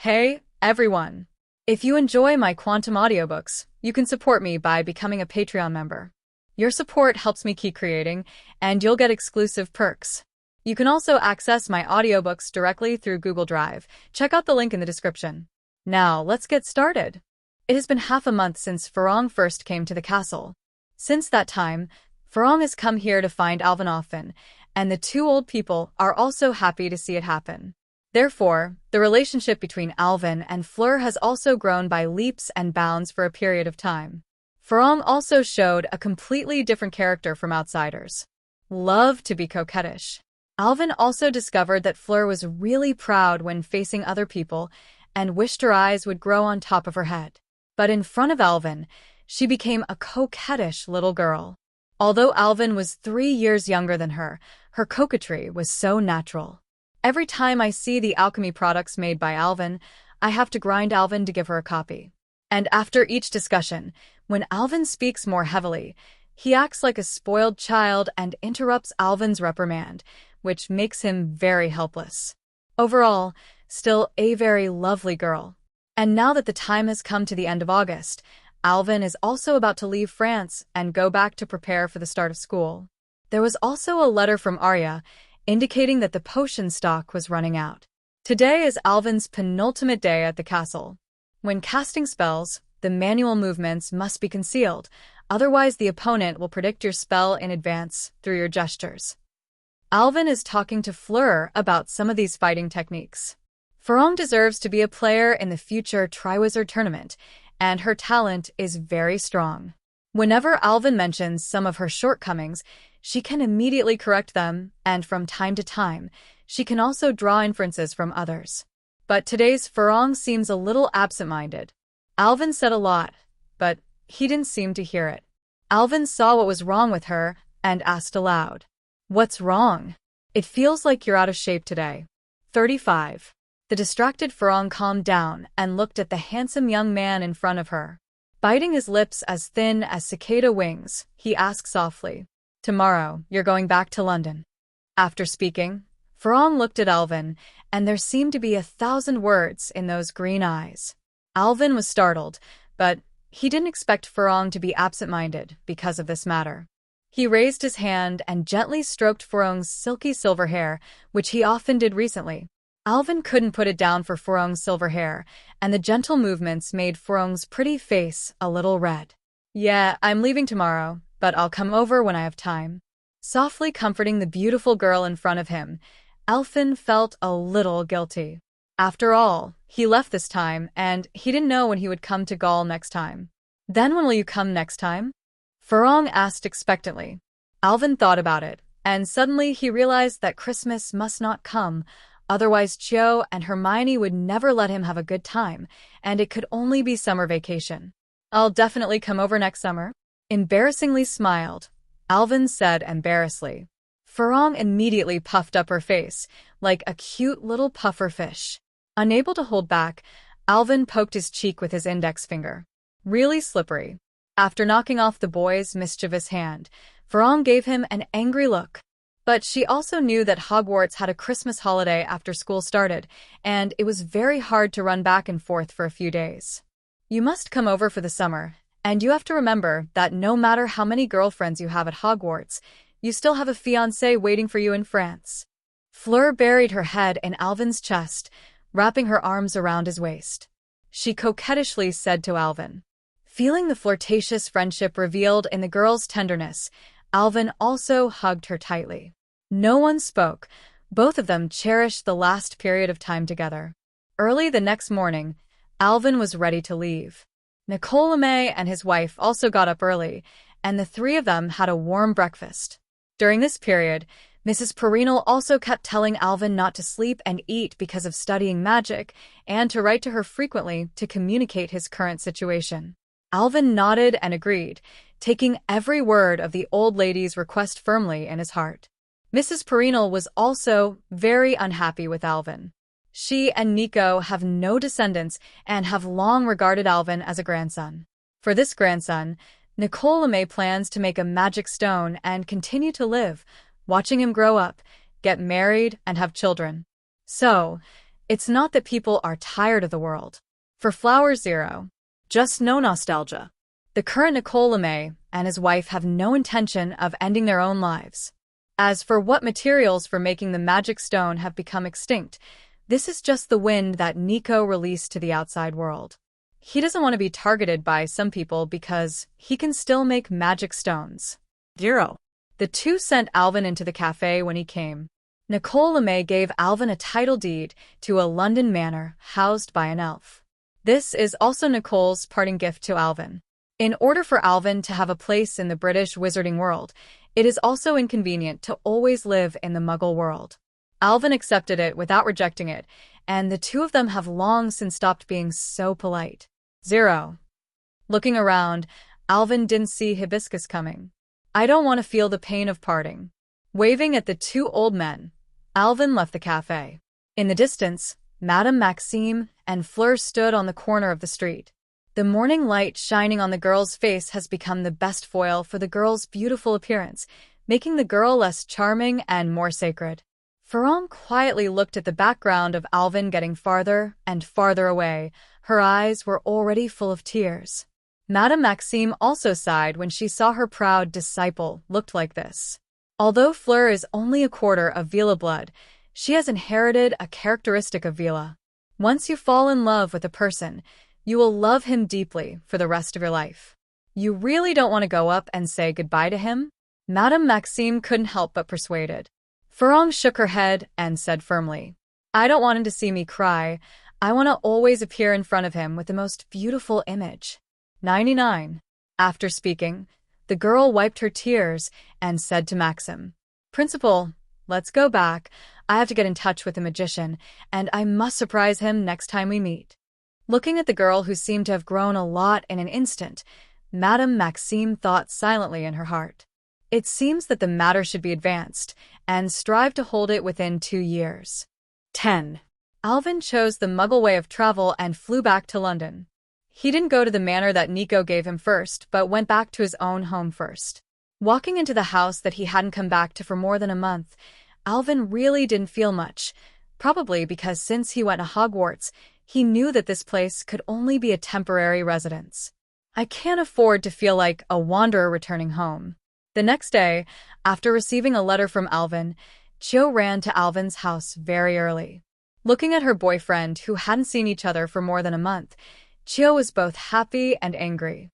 Hey, everyone! If you enjoy my quantum audiobooks, you can support me by becoming a Patreon member. Your support helps me keep creating, and you'll get exclusive perks. You can also access my audiobooks directly through Google Drive. Check out the link in the description. Now, let's get started. It has been half a month since Furong first came to the castle. Since that time, Furong has come here to find Alvin often, and the two old people are also happy to see it happen. Therefore, the relationship between Alvin and Fleur has also grown by leaps and bounds for a period of time. Furong also showed a completely different character from outsiders. Loved to be coquettish. Alvin also discovered that Fleur was really proud when facing other people and wished her eyes would grow on top of her head. But in front of Alvin, she became a coquettish little girl. Although Alvin was 3 years younger than her coquetry was so natural. Every time I see the alchemy products made by Alvin, I have to grind Alvin to give her a copy. And after each discussion, when Alvin speaks more heavily, he acts like a spoiled child and interrupts Alvin's reprimand, which makes him very helpless. Overall, still a very lovely girl. And now that the time has come to the end of August, Alvin is also about to leave France and go back to prepare for the start of school. There was also a letter from Arya, indicating that the potion stock was running out. Today is Alvin's penultimate day at the castle. When casting spells, the manual movements must be concealed, otherwise the opponent will predict your spell in advance through your gestures. Alvin is talking to Fleur about some of these fighting techniques. Furong deserves to be a player in the future Triwizard Tournament, and her talent is very strong. Whenever Alvin mentions some of her shortcomings, she can immediately correct them, and from time to time, she can also draw inferences from others. But today's Furong seems a little absent-minded. Alvin said a lot, but he didn't seem to hear it. Alvin saw what was wrong with her and asked aloud, "What's wrong? It feels like you're out of shape today." 35. The distracted Furong calmed down and looked at the handsome young man in front of her. Biting his lips as thin as cicada wings, he asked softly, "Tomorrow, you're going back to London." After speaking, Furong looked at Alvin, and there seemed to be 1,000 words in those green eyes. Alvin was startled, but he didn't expect Furong to be absent-minded because of this matter. He raised his hand and gently stroked Furong's silky silver hair, which he often did recently. Alvin couldn't put it down for Furong's silver hair, and the gentle movements made Furong's pretty face a little red. "Yeah, I'm leaving tomorrow, but I'll come over when I have time." Softly comforting the beautiful girl in front of him, Alvin felt a little guilty. After all, he left this time, and he didn't know when he would come to Gaul next time. "Then when will you come next time?" Furong asked expectantly. Alvin thought about it, and suddenly he realized that Christmas must not come, otherwise Cho and Hermione would never let him have a good time, and it could only be summer vacation. "I'll definitely come over next summer." Embarrassingly smiled, Alvin said embarrassedly. Furong immediately puffed up her face, like a cute little puffer fish. Unable to hold back, Alvin poked his cheek with his index finger. Really slippery. After knocking off the boy's mischievous hand, Furong gave him an angry look. But she also knew that Hogwarts had a Christmas holiday after school started, and it was very hard to run back and forth for a few days. "You must come over for the summer, and you have to remember that no matter how many girlfriends you have at Hogwarts, you still have a fiancée waiting for you in France." Fleur buried her head in Alvin's chest, wrapping her arms around his waist. She coquettishly said to Alvin. Feeling the flirtatious friendship revealed in the girl's tenderness, Alvin also hugged her tightly. No one spoke. Both of them cherished the last period of time together. Early the next morning, Alvin was ready to leave. Nicolas and his wife also got up early, and the three of them had a warm breakfast. During this period, Mrs. Perennial also kept telling Alvin not to sleep and eat because of studying magic, and to write to her frequently to communicate his current situation. Alvin nodded and agreed, taking every word of the old lady's request firmly in his heart. Mrs. Perennial was also very unhappy with Alvin. She and Nico have no descendants and have long regarded Alvin as a grandson. For this grandson, Nicolas plans to make a magic stone and continue to live, watching him grow up, get married, and have children. So, It's not that people are tired of the world. For Flower Zero, just no nostalgia. The current Nicole and his wife have no intention of ending their own lives. As for what materials for making the magic stone have become extinct, this is just the wind that Nico released to the outside world. He doesn't want to be targeted by some people because he can still make magic stones. 0. The two sent Alvin into the cafe when he came. Nicole gave Alvin a title deed to a London manor housed by an elf. This is also Nicole's parting gift to Alvin. In order for Alvin to have a place in the British wizarding world, it is also inconvenient to always live in the Muggle world. Alvin accepted it without rejecting it, and the two of them have long since stopped being so polite. 0. Looking around, Alvin didn't see Hibiscus coming. I don't want to feel the pain of parting. Waving at the two old men, Alvin left the cafe. In the distance, Madame Maxime and Fleur stood on the corner of the street. The morning light shining on the girl's face has become the best foil for the girl's beautiful appearance, making the girl less charming and more sacred. Farong quietly looked at the background of Alvin getting farther and farther away. Her eyes were already full of tears. Madame Maxime also sighed when she saw her proud disciple looked like this. Although Fleur is only a quarter of veela blood, she has inherited a characteristic of veela. Once you fall in love with a person, you will love him deeply for the rest of your life. You really don't want to go up and say goodbye to him? Madame Maxime couldn't help but persuaded. Farong shook her head and said firmly, I don't want him to see me cry. I want to always appear in front of him with the most beautiful image. 99. After speaking, the girl wiped her tears and said to Maxim, Principal, let's go back. I have to get in touch with the magician, and I must surprise him next time we meet. Looking at the girl who seemed to have grown a lot in an instant, Madame Maxime thought silently in her heart. It seems that the matter should be advanced, and strive to hold it within 2 years. 10. Alvin chose the Muggle way of travel and flew back to London. He didn't go to the manor that Nico gave him first, but went back to his own home first. Walking into the house that he hadn't come back to for more than a month, Alvin really didn't feel much, probably because since he went to Hogwarts, he knew that this place could only be a temporary residence. I can't afford to feel like a wanderer returning home. The next day, after receiving a letter from Alvin, Jo ran to Alvin's house very early. Looking at her boyfriend, who hadn't seen each other for more than a month, Jo was both happy and angry.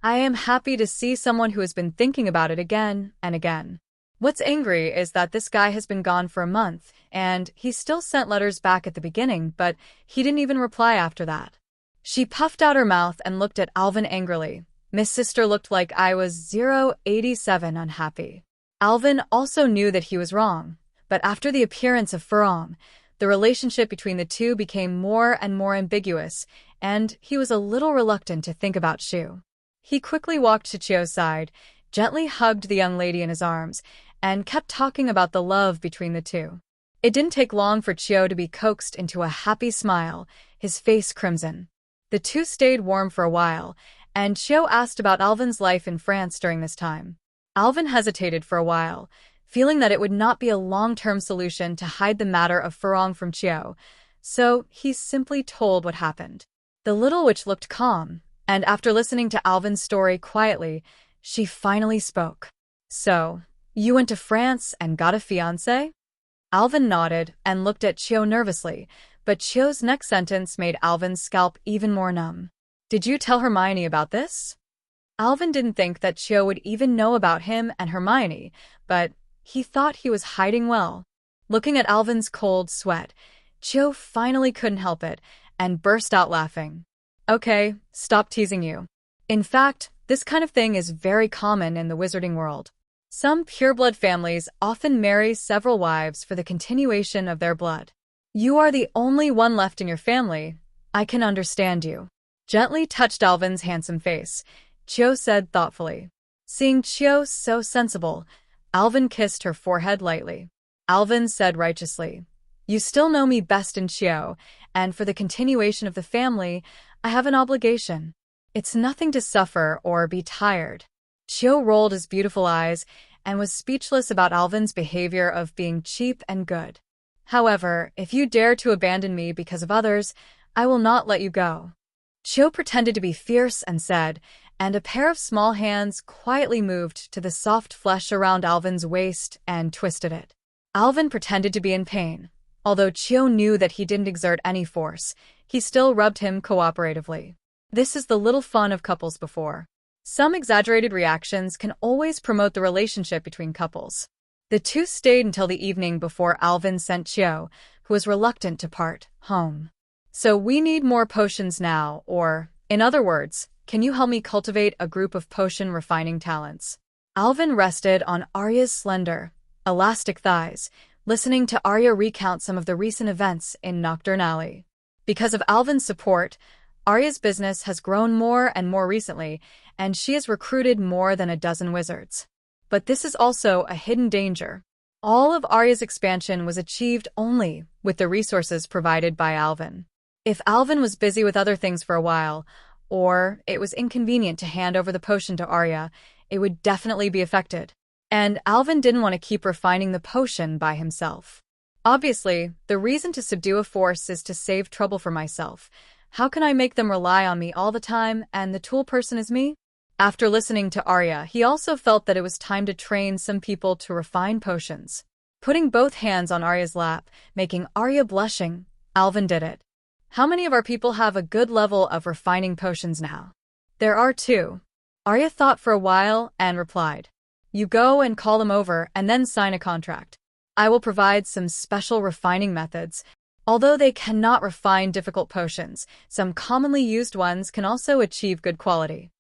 I am happy to see someone who has been thinking about it again and again. What's angry is that this guy has been gone for a month, and he still sent letters back at the beginning, but he didn't even reply after that. She puffed out her mouth and looked at Alvin angrily. Miss Sister looked like I was 087 unhappy. Alvin also knew that he was wrong, but after the appearance of Farong, the relationship between the two became more and more ambiguous, and he was a little reluctant to think about Shu. He quickly walked to Chio's side, gently hugged the young lady in his arms, and kept talking about the love between the two. It didn't take long for Chio to be coaxed into a happy smile, his face crimson. The two stayed warm for a while, and Chio asked about Alvin's life in France during this time. Alvin hesitated for a while, feeling that it would not be a long-term solution to hide the matter of Farong from Chio, so he simply told what happened. The little witch looked calm, and after listening to Alvin's story quietly, she finally spoke. So, you went to France and got a fiancé? Alvin nodded and looked at Chio nervously, but Chio's next sentence made Alvin's scalp even more numb. Did you tell Hermione about this? Alvin didn't think that Chio would even know about him and Hermione, but he thought he was hiding well. Looking at Alvin's cold sweat, Chio finally couldn't help it and burst out laughing. Okay, stop teasing you. In fact, this kind of thing is very common in the wizarding world. Some pureblood families often marry several wives for the continuation of their blood. You are the only one left in your family. I can understand you. Gently touched Alvin's handsome face, Chio said thoughtfully. Seeing Chio so sensible, Alvin kissed her forehead lightly. Alvin said righteously, You still know me best in Chio, and for the continuation of the family, I have an obligation. It's nothing to suffer or be tired. Chio rolled his beautiful eyes and was speechless about Alvin's behavior of being cheap and good. However, if you dare to abandon me because of others, I will not let you go. Chio pretended to be fierce and said, and a pair of small hands quietly moved to the soft flesh around Alvin's waist and twisted it. Alvin pretended to be in pain. Although Chio knew that he didn't exert any force, he still rubbed him cooperatively. This is the little fun of couples before. Some exaggerated reactions can always promote the relationship between couples. The two stayed until the evening before Alvin sent Chio, who was reluctant to part, home. So we need more potions now, or, in other words, can you help me cultivate a group of potion refining talents? Alvin rested on Arya's slender, elastic thighs, listening to Arya recount some of the recent events in Knockturn Alley. Because of Alvin's support, Arya's business has grown more and more recently, and she has recruited more than a dozen wizards. But this is also a hidden danger. All of Arya's expansion was achieved only with the resources provided by Alvin. If Alvin was busy with other things for a while, or it was inconvenient to hand over the potion to Arya, it would definitely be affected. And Alvin didn't want to keep refining the potion by himself. Obviously, the reason to subdue a force is to save trouble for myself. How can I make them rely on me all the time and the tool person is me? After listening to Arya, he also felt that it was time to train some people to refine potions. Putting both hands on Arya's lap, making Arya blushing, Alvin did it. How many of our people have a good level of refining potions now? There are 2. Arya thought for a while and replied, you go and call them over and then sign a contract. I will provide some special refining methods. Although they cannot refine difficult potions, some commonly used ones can also achieve good quality.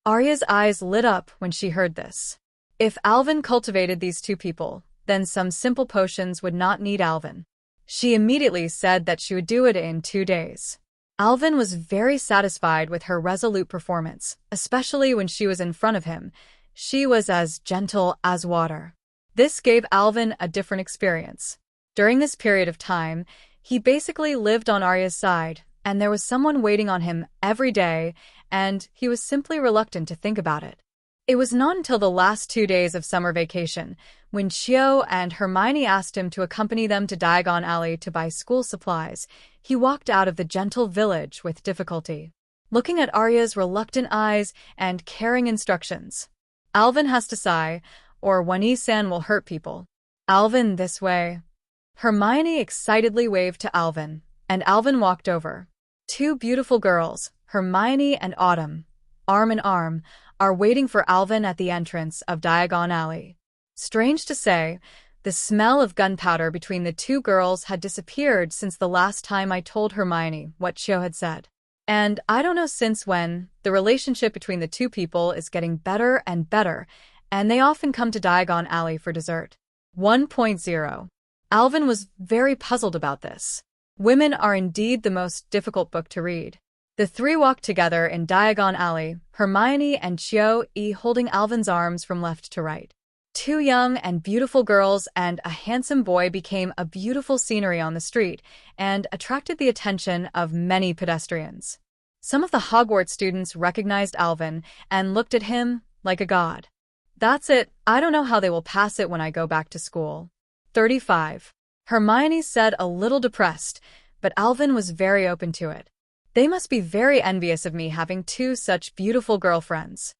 Arya's eyes lit up when she heard this. If Alvin cultivated these 2 people, then some simple potions would not need Alvin. She immediately said that she would do it in 2 days. Alvin was very satisfied with her resolute performance, especially when she was in front of him. She was as gentle as water. This gave Alvin a different experience. During this period of time, he basically lived on Arya's side, and there was someone waiting on him every day, and he was simply reluctant to think about it. It was not until the last 2 days of summer vacation, when Chio and Hermione asked him to accompany them to Diagon Alley to buy school supplies, he walked out of the gentle village with difficulty. Looking at Arya's reluctant eyes and caring instructions, Alvin has to sigh, or Wani-san will hurt people. Alvin, this way. Hermione excitedly waved to Alvin, and Alvin walked over. 2 beautiful girls, Hermione and Autumn, arm in arm, are waiting for Alvin at the entrance of Diagon Alley. Strange to say, the smell of gunpowder between the 2 girls had disappeared since the last time I told Hermione what Chio had said. And I don't know since when, the relationship between the 2 people is getting better and better, and they often come to Diagon Alley for dessert. 1.0. Alvin was very puzzled about this. Women are indeed the most difficult book to read. The 3 walked together in Diagon Alley, Hermione and Chio holding Alvin's arms from left to right. 2 young and beautiful girls and a handsome boy became a beautiful scenery on the street and attracted the attention of many pedestrians. Some of the Hogwarts students recognized Alvin and looked at him like a god. That's it, I don't know how they will pass it when I go back to school. 35. Hermione said, a little depressed, but Alvin was very open to it. They must be very envious of me having 2 such beautiful girlfriends.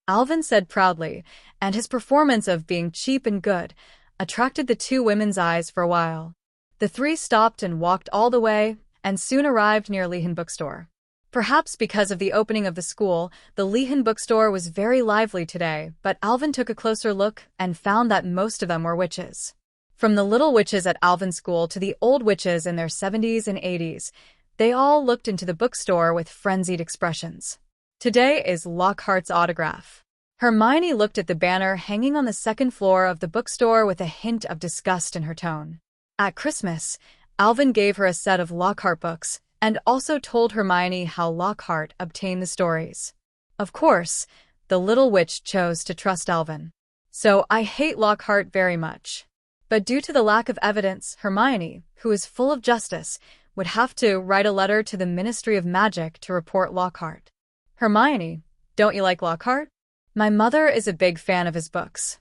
Alvin said proudly, and his performance of being cheap and good attracted the 2 women's eyes for a while. The 3 stopped and walked all the way, and soon arrived near Lehan Bookstore. Perhaps because of the opening of the school, the Lehan Bookstore was very lively today, but Alvin took a closer look and found that most of them were witches. From the little witches at Alvin's school to the old witches in their 70s and 80s, they all looked into the bookstore with frenzied expressions. Today is Lockhart's autograph. Hermione looked at the banner hanging on the 2nd floor of the bookstore with a hint of disgust in her tone. At Christmas, Alvin gave her a set of Lockhart books and also told Hermione how Lockhart obtained the stories. Of course, the little witch chose to trust Alvin. So I hate Lockhart very much. But due to the lack of evidence, Hermione, who is full of justice, would have to write a letter to the Ministry of Magic to report Lockhart. Hermione, don't you like Lockhart? My mother is a big fan of his books.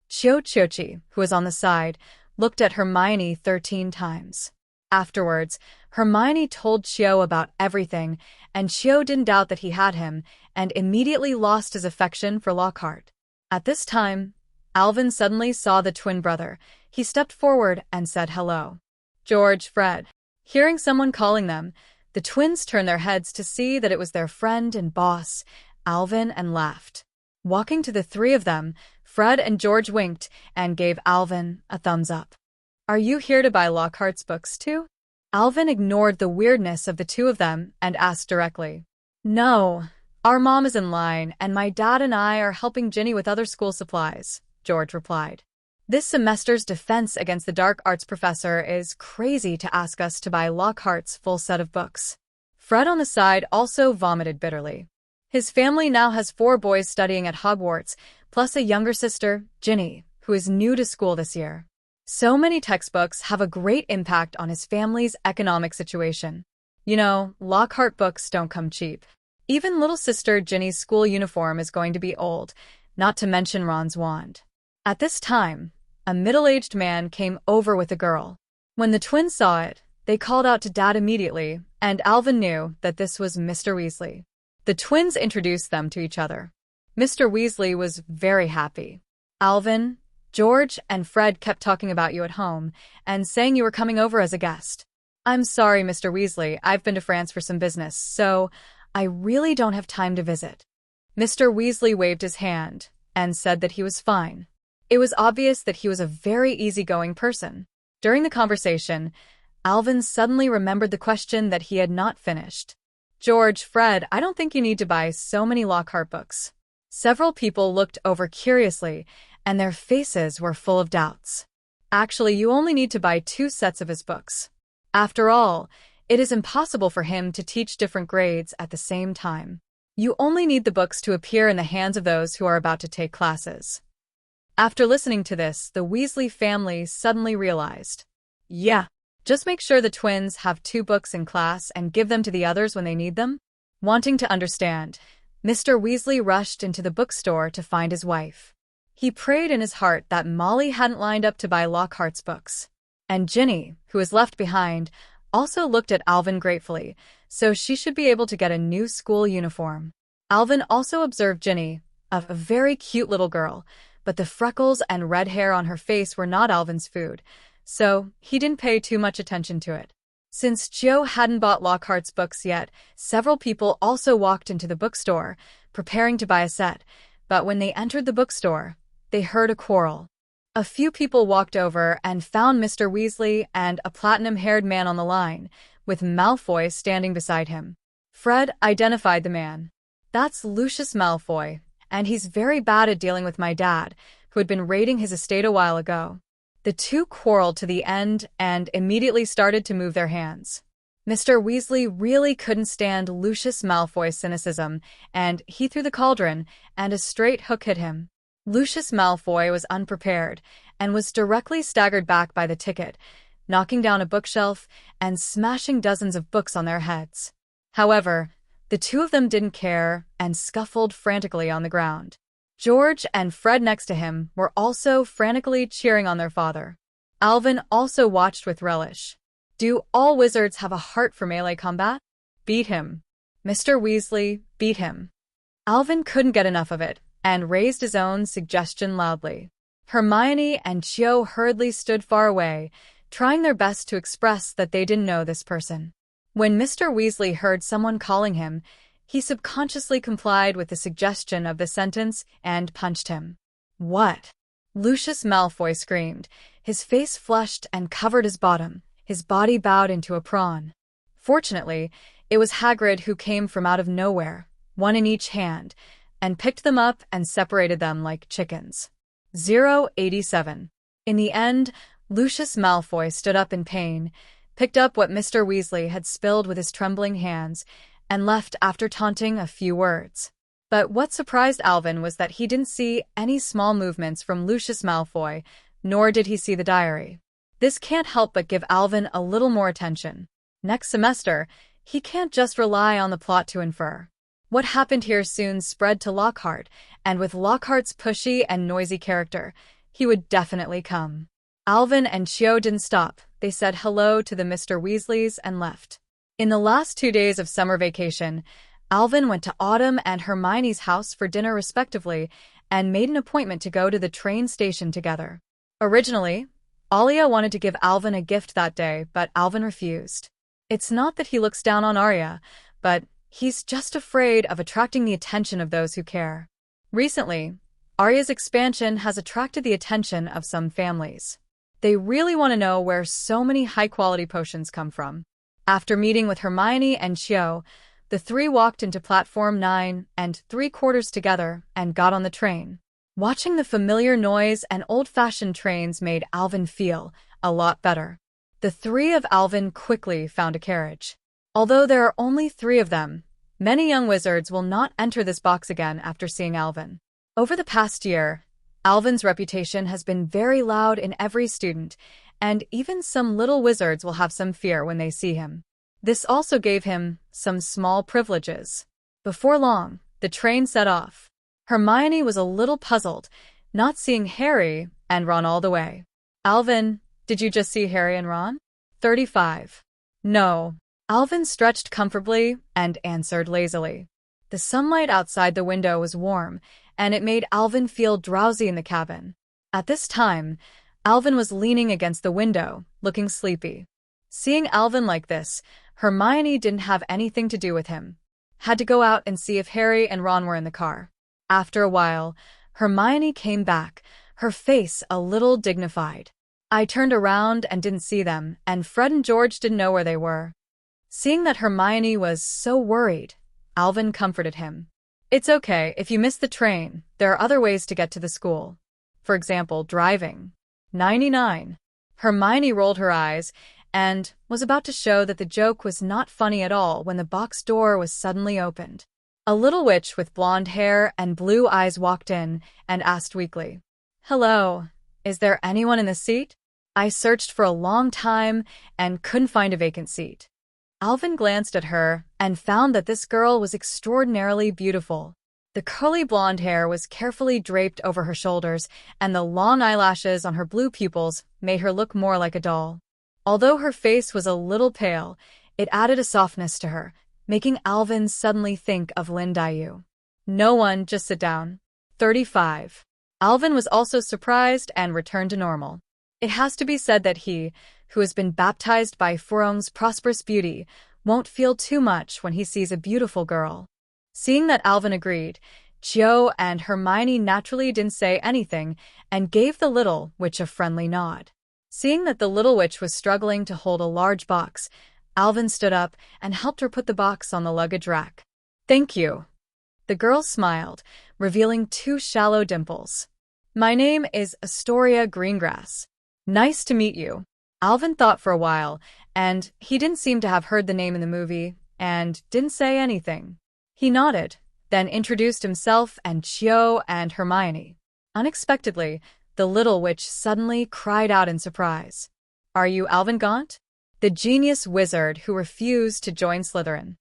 Chio Chiochi, who was on the side, looked at Hermione 13 times. Afterwards, Hermione told Cho about everything, and Cho didn't doubt that he had him, and immediately lost his affection for Lockhart. At this time, Alvin suddenly saw the twin brother. He stepped forward and said hello. George, Fred. Hearing someone calling them, the twins turned their heads to see that it was their friend and boss, Alvin, and laughed. Walking to the three of them, Fred and George winked and gave Alvin a thumbs up. Are you here to buy Lockhart's books too? Alvin ignored the weirdness of the two of them and asked directly. No, our mom is in line and my dad and I are helping Ginny with other school supplies, George replied. This semester's defense against the dark arts professor is crazy to ask us to buy Lockhart's full set of books. Fred on the side also vomited bitterly. His family now has 4 boys studying at Hogwarts, plus a younger sister, Ginny, who is new to school this year. So many textbooks have a great impact on his family's economic situation. You know, Lockhart books don't come cheap. Even little sister Ginny's school uniform is going to be old, not to mention Ron's wand. At this time, a middle-aged man came over with a girl. When the twins saw it, they called out to Dad immediately, and Alvin knew that this was Mr. Weasley. The twins introduced them to each other. Mr. Weasley was very happy. Alvin, George, and Fred kept talking about you at home and saying you were coming over as a guest. I'm sorry, Mr. Weasley, I've been to France for some business, so I really don't have time to visit. Mr. Weasley waved his hand and said that he was fine. It was obvious that he was a very easygoing person. During the conversation, Alvin suddenly remembered the question that he had not finished. George, Fred, I don't think you need to buy so many Lockhart books. Several people looked over curiously, and their faces were full of doubts. Actually, you only need to buy 2 sets of his books. After all, it is impossible for him to teach different grades at the same time. You only need the books to appear in the hands of those who are about to take classes. After listening to this, the Weasley family suddenly realized, yeah, just make sure the twins have 2 books in class and give them to the others when they need them. Wanting to understand, Mr. Weasley rushed into the bookstore to find his wife. He prayed in his heart that Molly hadn't lined up to buy Lockhart's books. And Ginny, who was left behind, also looked at Alvin gratefully, so she should be able to get a new school uniform. Alvin also observed Ginny, a very cute little girl, but the freckles and red hair on her face were not Alvin's food, so he didn't pay too much attention to it. Since Joe hadn't bought Lockhart's books yet, several people also walked into the bookstore, preparing to buy a set, but when they entered the bookstore, they heard a quarrel. A few people walked over and found Mr. Weasley and a platinum-haired man on the line, with Malfoy standing beside him. Fred identified the man. That's Lucius Malfoy, and he's very bad at dealing with my dad, who had been raiding his estate a while ago. The two quarreled to the end and immediately started to move their hands. Mr. Weasley really couldn't stand Lucius Malfoy's cynicism, and he threw the cauldron, and a straight hook hit him. Lucius Malfoy was unprepared and was directly staggered back by the ticket, knocking down a bookshelf and smashing dozens of books on their heads. However, the two of them didn't care and scuffled frantically on the ground. George and Fred next to him were also frantically cheering on their father. Alvin also watched with relish. Do all wizards have a heart for melee combat? Beat him. Mr. Weasley, beat him. Alvin couldn't get enough of it and raised his own suggestion loudly. Hermione and Cho hurriedly stood far away, trying their best to express that they didn't know this person. When Mr. Weasley heard someone calling him, he subconsciously complied with the suggestion of the sentence and punched him. What? Lucius Malfoy screamed. His face flushed and covered his bottom. His body bowed into a prawn. Fortunately, it was Hagrid who came from out of nowhere, one in each hand, and picked them up and separated them like chickens. 087. In the end, Lucius Malfoy stood up in pain, picked up what Mr. Weasley had spilled with his trembling hands, and left after taunting a few words. But what surprised Alvin was that he didn't see any small movements from Lucius Malfoy, nor did he see the diary. This can't help but give Alvin a little more attention. Next semester, he can't just rely on the plot to infer. What happened here soon spread to Lockhart, and with Lockhart's pushy and noisy character, he would definitely come. Alvin and Chio didn't stop. They said hello to the Mr. Weasleys and left. In the last 2 days of summer vacation, Alvin went to Autumn and Hermione's house for dinner respectively and made an appointment to go to the train station together. Originally, Alia wanted to give Alvin a gift that day, but Alvin refused. It's not that he looks down on Arya, but he's just afraid of attracting the attention of those who care. Recently, Arya's expansion has attracted the attention of some families. They really want to know where so many high-quality potions come from. After meeting with Hermione and Chio, the three walked into platform 9 3/4 together and got on the train. Watching the familiar noise and old-fashioned trains made Alvin feel a lot better. The three of Alvin quickly found a carriage. Although there are only 3 of them, many young wizards will not enter this box again after seeing Alvin. Over the past year, Alvin's reputation has been very loud in every student, and even some little wizards will have some fear when they see him. This also gave him some small privileges. Before long, the train set off. Hermione was a little puzzled, not seeing Harry and Ron all the way. Alvin, did you just see Harry and Ron? 35. No. Alvin stretched comfortably and answered lazily. The sunlight outside the window was warm, and it made Alvin feel drowsy in the cabin. At this time, Alvin was leaning against the window, looking sleepy. Seeing Alvin like this, Hermione didn't have anything to do with him. Had to go out and see if Harry and Ron were in the car. After a while, Hermione came back, her face a little dignified. I turned around and didn't see them, and Fred and George didn't know where they were. Seeing that Hermione was so worried, Alvin comforted him. It's okay, if you miss the train, there are other ways to get to the school. For example, driving. 99. Hermione rolled her eyes and was about to show that the joke was not funny at all when the box door was suddenly opened. A little witch with blonde hair and blue eyes walked in and asked weakly, "Hello, is there anyone in the seat?" I searched for a long time and couldn't find a vacant seat. Alvin glanced at her and found that this girl was extraordinarily beautiful. The curly blonde hair was carefully draped over her shoulders, and the long eyelashes on her blue pupils made her look more like a doll. Although her face was a little pale, it added a softness to her, making Alvin suddenly think of Lindayu. No one, just sit down. 35. Alvin was also surprised and returned to normal. It has to be said that he, who has been baptized by Furong's prosperous beauty, won't feel too much when he sees a beautiful girl. Seeing that Alvin agreed, Chio and Hermione naturally didn't say anything and gave the little witch a friendly nod. Seeing that the little witch was struggling to hold a large box, Alvin stood up and helped her put the box on the luggage rack. "Thank you." The girl smiled, revealing 2 shallow dimples. "My name is Astoria Greengrass. Nice to meet you." Alvin thought for a while, and he didn't seem to have heard the name in the movie, and didn't say anything. He nodded, then introduced himself and Chio and Hermione. Unexpectedly, the little witch suddenly cried out in surprise. "Are you Alvin Gaunt?" The genius wizard who refused to join Slytherin.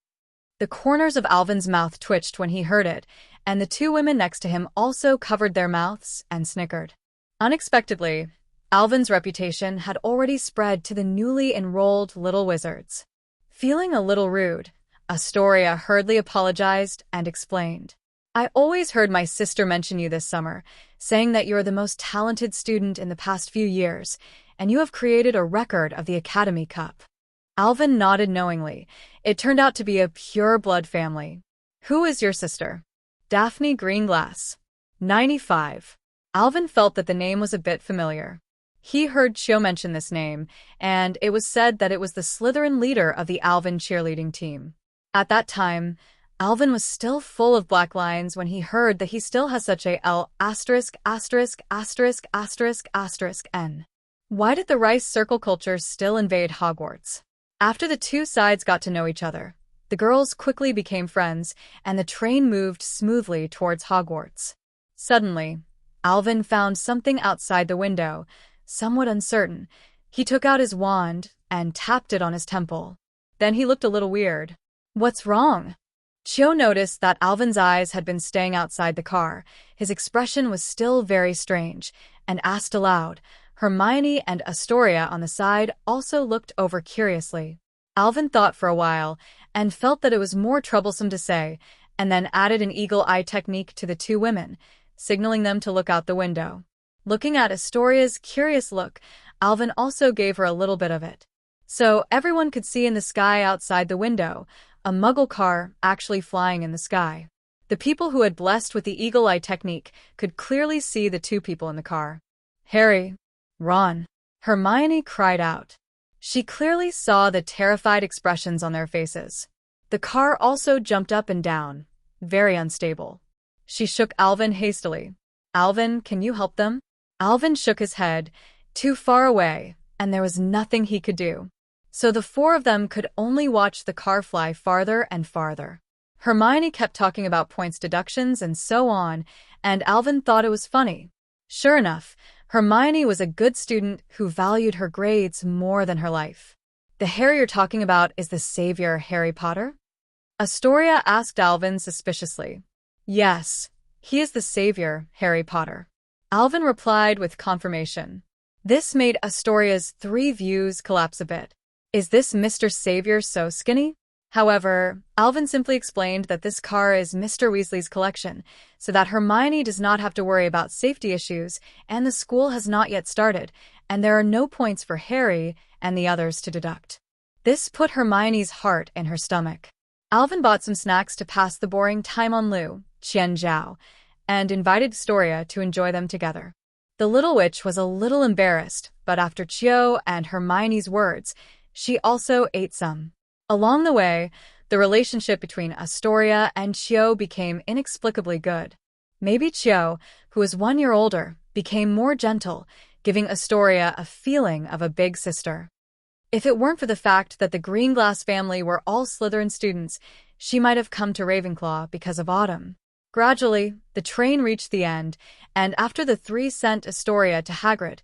The corners of Alvin's mouth twitched when he heard it, and the 2 women next to him also covered their mouths and snickered. Unexpectedly, Alvin's reputation had already spread to the newly enrolled little wizards. Feeling a little rude, Astoria hurriedly apologized and explained. "I always heard my sister mention you this summer, saying that you're the most talented student in the past few years, and you have created a record of the Academy Cup." Alvin nodded knowingly. It turned out to be a pure-blood family. "Who is your sister?" "Daphne Greenglass." 95. Alvin felt that the name was a bit familiar. He heard Chio mention this name, and it was said that it was the Slytherin leader of the Alvin cheerleading team. At that time, Alvin was still full of black lines when he heard that he still has such a L******************************************************************************************************************************************************************************************************************************************************************************************************************************************************************** know each other. The girls quickly became friends, and the train moved smoothly towards Hogwarts. Suddenly, Alvin found something outside the window, somewhat uncertain. He took out his wand and tapped it on his temple. Then he looked a little weird. "What's wrong?" Chio noticed that Alvin's eyes had been staying outside the car. His expression was still very strange, and asked aloud. Hermione and Astoria on the side also looked over curiously. Alvin thought for a while and felt that it was more troublesome to say, and then added an eagle eye technique to the two women, signaling them to look out the window. Looking at Astoria's curious look, Alvin also gave her a little bit of it. So everyone could see in the sky outside the window, a Muggle car actually flying in the sky. The people who had blessed with the eagle eye technique could clearly see the two people in the car. Harry, Ron, Hermione cried out. She clearly saw the terrified expressions on their faces. The car also jumped up and down, very unstable. She shook Alvin hastily. Alvin, can you help them? Alvin shook his head, too far away, and there was nothing he could do. So the four of them could only watch the car fly farther and farther. Hermione kept talking about points deductions and so on, and Alvin thought it was funny. Sure enough, Hermione was a good student who valued her grades more than her life. The Harry you're talking about is the savior Harry Potter? Astoria asked Alvin suspiciously. Yes, he is the savior, Harry Potter. Alvin replied with confirmation. This made Astoria's three views collapse a bit. Is this Mr. Savior so skinny? However, Alvin simply explained that this car is Mr. Weasley's collection, so that Hermione does not have to worry about safety issues, and the school has not yet started, and there are no points for Harry and the others to deduct. This put Hermione's heart in her stomach. Alvin bought some snacks to pass the boring time on Lu, Qian Zhao, and invited Astoria to enjoy them together. The little witch was a little embarrassed, but after Chio and Hermione's words, she also ate some. Along the way, the relationship between Astoria and Chio became inexplicably good. Maybe Chio, who was 1 year older, became more gentle, giving Astoria a feeling of a big sister. If it weren't for the fact that the Greenglass family were all Slytherin students, she might have come to Ravenclaw because of Autumn. Gradually, the train reached the end, and after the three sent Astoria to Hagrid,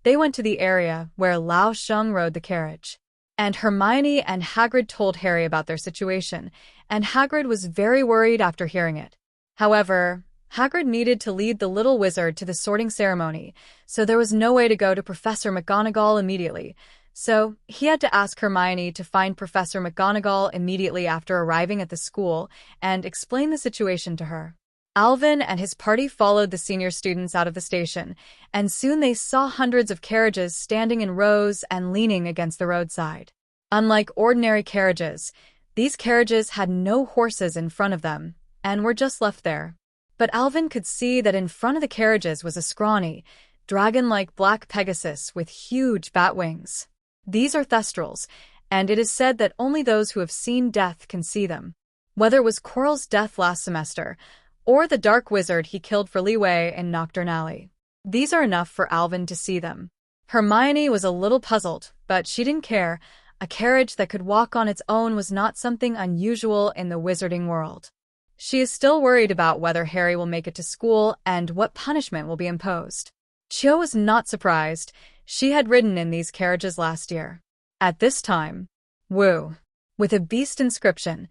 they went to the area where Lao Sheng rode the carriage. And Hermione and Hagrid told Harry about their situation, and Hagrid was very worried after hearing it. However, Hagrid needed to lead the little wizard to the sorting ceremony, so there was no way to go to Professor McGonagall immediately. So he had to ask Hermione to find Professor McGonagall immediately after arriving at the school and explain the situation to her. Alvin and his party followed the senior students out of the station, and soon they saw hundreds of carriages standing in rows and leaning against the roadside. Unlike ordinary carriages, these carriages had no horses in front of them and were just left there. But Alvin could see that in front of the carriages was a scrawny, dragon-like black Pegasus with huge bat wings. These are Thestrals, and it is said that only those who have seen death can see them. Whether it was Quirrell's death last semester, or the dark wizard he killed for leeway in Knockturn Alley, these are enough for Alvin to see them. Hermione was a little puzzled, but she didn't care. A carriage that could walk on its own was not something unusual in the wizarding world. She is still worried about whether Harry will make it to school and what punishment will be imposed. Chio was not surprised. She had ridden in these carriages last year. At this time, woo, with a beast inscription,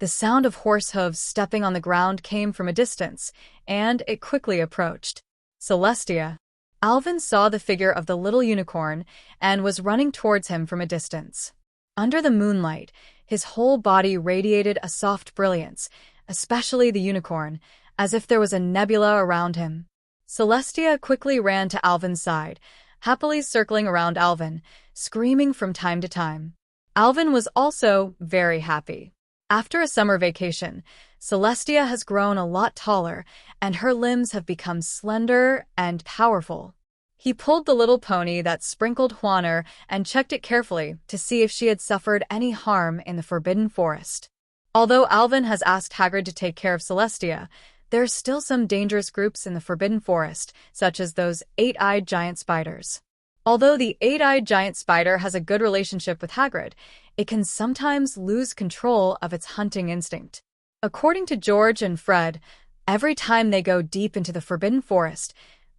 the sound of horse hooves stepping on the ground came from a distance, and it quickly approached. Celestia. Alvin saw the figure of the little unicorn and was running towards him from a distance. Under the moonlight, his whole body radiated a soft brilliance, especially the unicorn, as if there was a nebula around him. Celestia quickly ran to Alvin's side, happily circling around Alvin, screaming from time to time. Alvin was also very happy. After a summer vacation, Celestia has grown a lot taller, and her limbs have become slender and powerful. He pulled the little pony that sprinkled Juaner and checked it carefully to see if she had suffered any harm in the Forbidden Forest. Although Alvin has asked Hagrid to take care of Celestia, there are still some dangerous groups in the Forbidden Forest, such as those eight-eyed giant spiders. Although the eight-eyed giant spider has a good relationship with Hagrid, it can sometimes lose control of its hunting instinct. According to George and Fred, every time they go deep into the Forbidden Forest,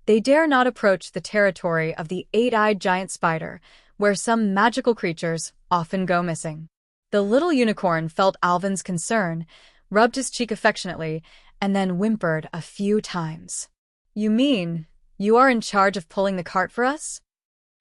they dare not approach the territory of the eight-eyed giant spider, where some magical creatures often go missing. The little unicorn felt Alvin's concern, rubbed his cheek affectionately, and then whimpered a few times. "You mean, you are in charge of pulling the cart for us?"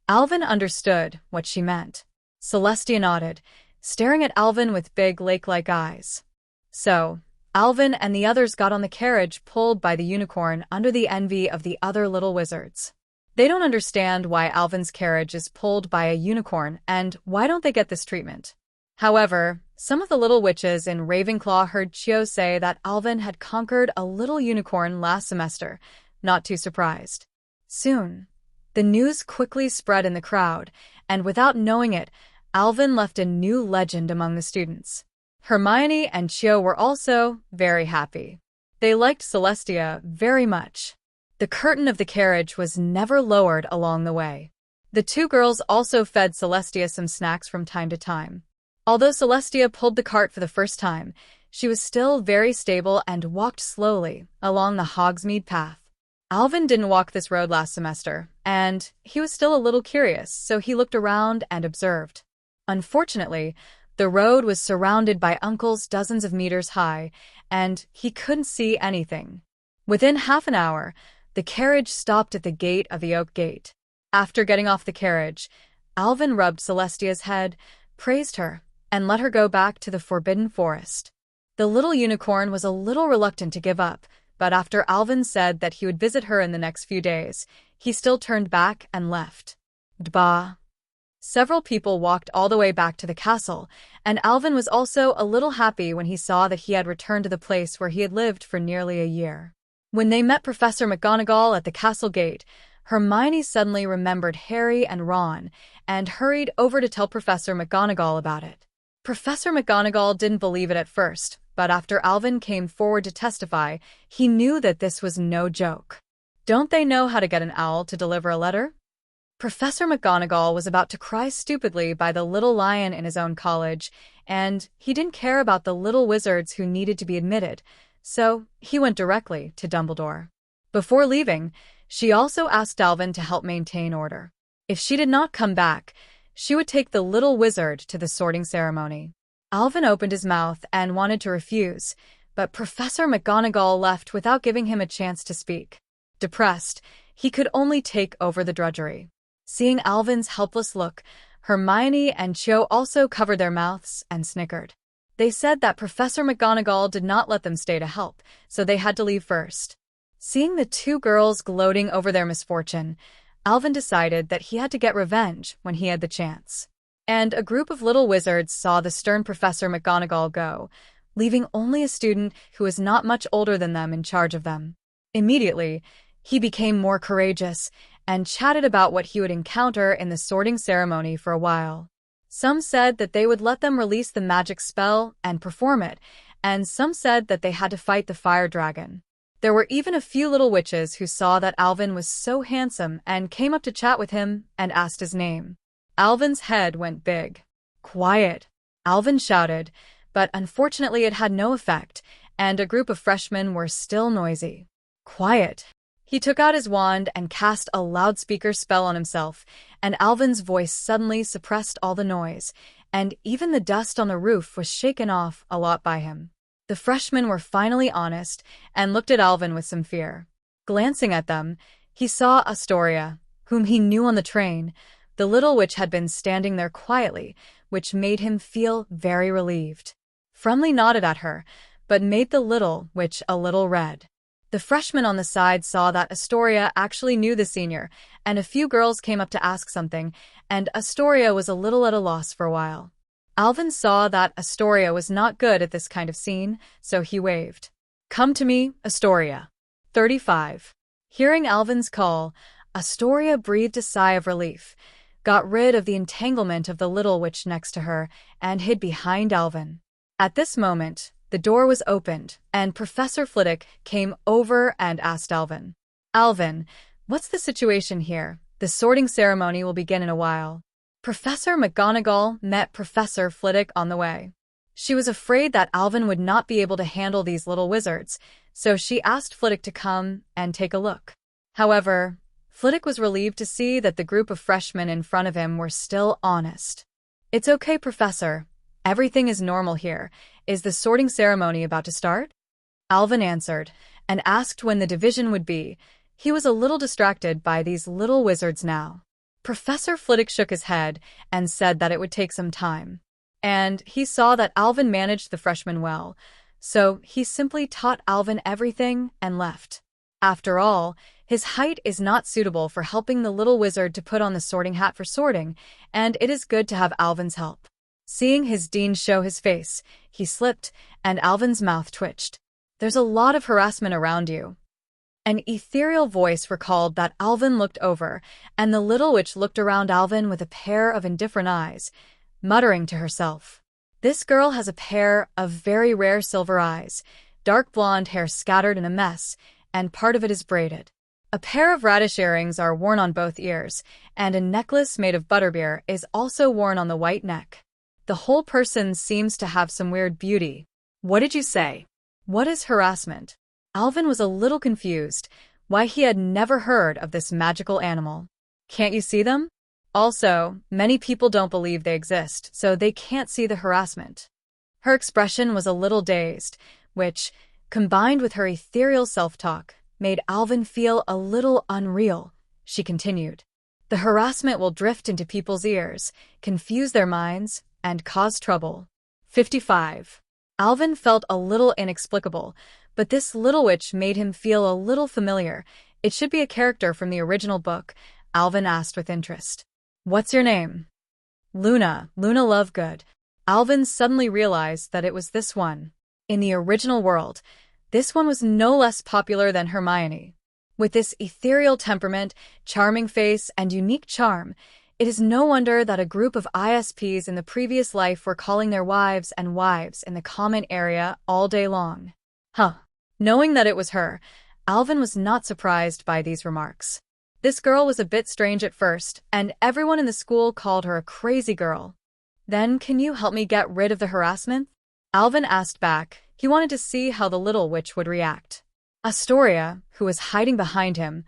Alvin understood what she meant. Celestia nodded, staring at Alvin with big lake-like eyes. So, Alvin and the others got on the carriage pulled by the unicorn under the envy of the other little wizards. They don't understand why Alvin's carriage is pulled by a unicorn, and why don't they get this treatment? However, some of the little witches in Ravenclaw heard Chio say that Alvin had conquered a little unicorn last semester, not too surprised. Soon, the news quickly spread in the crowd, and without knowing it, Alvin left a new legend among the students. Hermione and Chio were also very happy. They liked Celestia very much. The curtain of the carriage was never lowered along the way. The two girls also fed Celestia some snacks from time to time. Although Celestia pulled the cart for the first time, she was still very stable and walked slowly along the Hogsmeade path. Alvin didn't walk this road last semester, and he was still a little curious, so he looked around and observed. Unfortunately, the road was surrounded by uncles dozens of meters high, and he couldn't see anything. Within half an hour, the carriage stopped at the gate of the oak gate. After getting off the carriage, Alvin rubbed Celestia's head, praised her, and let her go back to the Forbidden Forest. The little unicorn was a little reluctant to give up, but after Alvin said that he would visit her in the next few days, he still turned back and left. Bah. Several people walked all the way back to the castle, and Alvin was also a little happy when he saw that he had returned to the place where he had lived for nearly a year. When they met Professor McGonagall at the castle gate, Hermione suddenly remembered Harry and Ron and hurried over to tell Professor McGonagall about it. Professor McGonagall didn't believe it at first, but after Alvin came forward to testify, he knew that this was no joke. Don't they know how to get an owl to deliver a letter? Professor McGonagall was about to cry stupidly by the little lion in his own college, and he didn't care about the little wizards who needed to be admitted, so he went directly to Dumbledore. Before leaving, she also asked Alvin to help maintain order. If she did not come back, she would take the little wizard to the sorting ceremony. Alvin opened his mouth and wanted to refuse, but Professor McGonagall left without giving him a chance to speak. Depressed, he could only take over the drudgery. Seeing Alvin's helpless look, Hermione and Cho also covered their mouths and snickered. They said that Professor McGonagall did not let them stay to help, so they had to leave first. Seeing the two girls gloating over their misfortune, Alvin decided that he had to get revenge when he had the chance. And a group of little wizards saw the stern Professor McGonagall go, leaving only a student who was not much older than them in charge of them. Immediately, he became more courageous and chatted about what he would encounter in the sorting ceremony for a while. Some said that they would let them release the magic spell and perform it, and some said that they had to fight the fire dragon. There were even a few little witches who saw that Alvin was so handsome and came up to chat with him and asked his name. Alvin's head went big. "Quiet!" Alvin shouted, but unfortunately it had no effect, and a group of freshmen were still noisy. "Quiet!" He took out his wand and cast a loudspeaker spell on himself, and Alvin's voice suddenly suppressed all the noise, and even the dust on the roof was shaken off a lot by him. The freshmen were finally honest and looked at Alvin with some fear. Glancing at them, he saw Astoria, whom he knew on the train. The little witch had been standing there quietly, which made him feel very relieved. Frumley nodded at her, but made the little witch a little red. The freshmen on the side saw that Astoria actually knew the senior, and a few girls came up to ask something, and Astoria was a little at a loss for a while. Alvin saw that Astoria was not good at this kind of scene, so he waved. "Come to me, Astoria." 35. Hearing Alvin's call, Astoria breathed a sigh of relief, got rid of the entanglement of the little witch next to her, and hid behind Alvin. At this moment, the door was opened, and Professor Flitwick came over and asked Alvin, "Alvin, what's the situation here? The sorting ceremony will begin in a while." Professor McGonagall met Professor Flitwick on the way. She was afraid that Alvin would not be able to handle these little wizards, so she asked Flitwick to come and take a look. However, Flitwick was relieved to see that the group of freshmen in front of him were still honest. "It's okay, Professor. Everything is normal here. Is the sorting ceremony about to start?" Alvin answered, and asked when the division would be. He was a little distracted by these little wizards now. Professor Flitwick shook his head and said that it would take some time. And he saw that Alvin managed the freshmen well, so he simply taught Alvin everything and left. After all, his height is not suitable for helping the little wizard to put on the sorting hat for sorting, and it is good to have Alvin's help. Seeing his dean show his face, he slipped, and Alvin's mouth twitched. There's a lot of harassment around you. An ethereal voice recalled that Alvin looked over, and the little witch looked around Alvin with a pair of indifferent eyes, muttering to herself. This girl has a pair of very rare silver eyes, dark blonde hair scattered in a mess, and part of it is braided. A pair of radish earrings are worn on both ears, and a necklace made of butterbeer is also worn on the white neck. The whole person seems to have some weird beauty. What did you say? What is harassment? Alvin was a little confused, why he had never heard of this magical animal. Can't you see them? Also, many people don't believe they exist, so they can't see the harassment. Her expression was a little dazed, which, combined with her ethereal self-talk, made Alvin feel a little unreal. She continued. The harassment will drift into people's ears, confuse their minds, and cause trouble. 55. Alvin felt a little inexplicable, but this little witch made him feel a little familiar. It should be a character from the original book, Alvin asked with interest. What's your name? Luna Lovegood. Alvin suddenly realized that it was this one. In the original world, this one was no less popular than Hermione. With this ethereal temperament, charming face, and unique charm, it is no wonder that a group of ISPs in the previous life were calling their wives and wives in the common area all day long. Knowing that it was her, Alvin was not surprised by these remarks. This girl was a bit strange at first, and everyone in the school called her a crazy girl. Then, can you help me get rid of the harassment? Alvin asked back. He wanted to see how the little witch would react. Astoria, who was hiding behind him,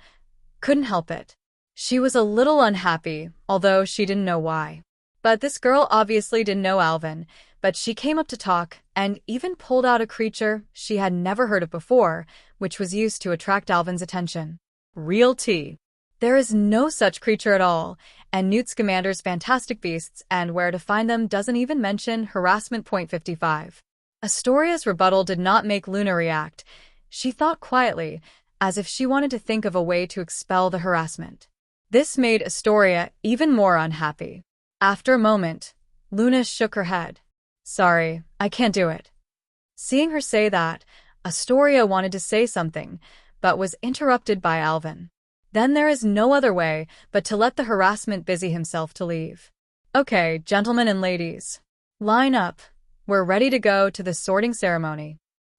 couldn't help it. She was a little unhappy, although she didn't know why. But this girl obviously didn't know Alvin, but she came up to talk and even pulled out a creature she had never heard of before, which was used to attract Alvin's attention. Real tea. There is no such creature at all, and Newt Scamander's Fantastic Beasts and Where to Find Them doesn't even mention harassment. 55. Astoria's rebuttal did not make Luna react. She thought quietly, as if she wanted to think of a way to expel the harassment. This made Astoria even more unhappy. After a moment, Luna shook her head. Sorry, I can't do it. Seeing her say that, Astoria wanted to say something, but was interrupted by Alvin. Then there is no other way but to let the harassment busy himself to leave. Okay, gentlemen and ladies. Line up. We're ready to go to the sorting ceremony.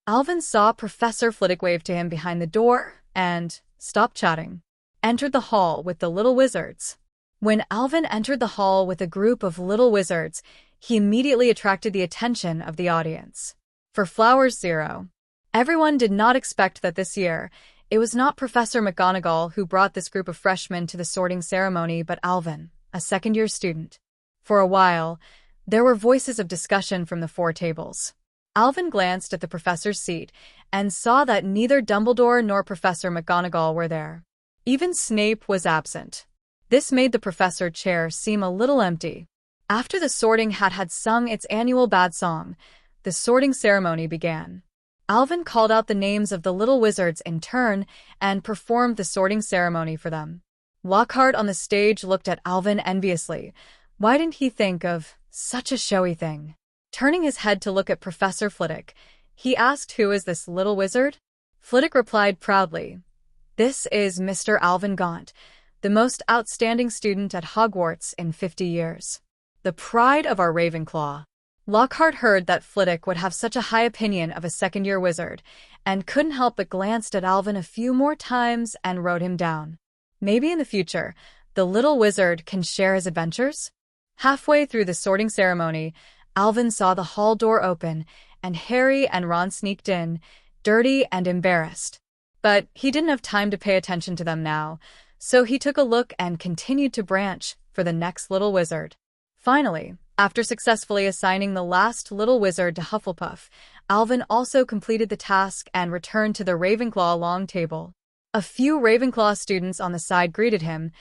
Alvin saw Professor Flitwick wave to him behind the door and, stopped chatting, entered the hall with the little wizards. When Alvin entered the hall with a group of little wizards, he immediately attracted the attention of the audience. For Flowers 0. Everyone did not expect that this year, it was not Professor McGonagall who brought this group of freshmen to the sorting ceremony but Alvin, a second-year student. For a while, there were voices of discussion from the four tables. Alvin glanced at the professor's seat and saw that neither Dumbledore nor Professor McGonagall were there. Even Snape was absent. This made the professor chair seem a little empty. After the sorting hat had sung its annual bad song, the sorting ceremony began. Alvin called out the names of the little wizards in turn and performed the sorting ceremony for them. Lockhart on the stage looked at Alvin enviously. Why didn't he think of such a showy thing? Turning his head to look at Professor Flitwick, he asked, "Who is this little wizard?" Flitwick replied proudly, "This is Mr. Alvin Gaunt, the most outstanding student at Hogwarts in 50 years. The pride of our Ravenclaw." Lockhart heard that Flitwick would have such a high opinion of a second-year wizard, and couldn't help but glanced at Alvin a few more times and wrote him down. Maybe in the future, the little wizard can share his adventures? Halfway through the sorting ceremony, Alvin saw the hall door open, and Harry and Ron sneaked in, dirty and embarrassed. But he didn't have time to pay attention to them now, so he took a look and continued to branch for the next little wizard. Finally, after successfully assigning the last little wizard to Hufflepuff, Alvin also completed the task and returned to the Ravenclaw long table. A few Ravenclaw students on the side greeted him,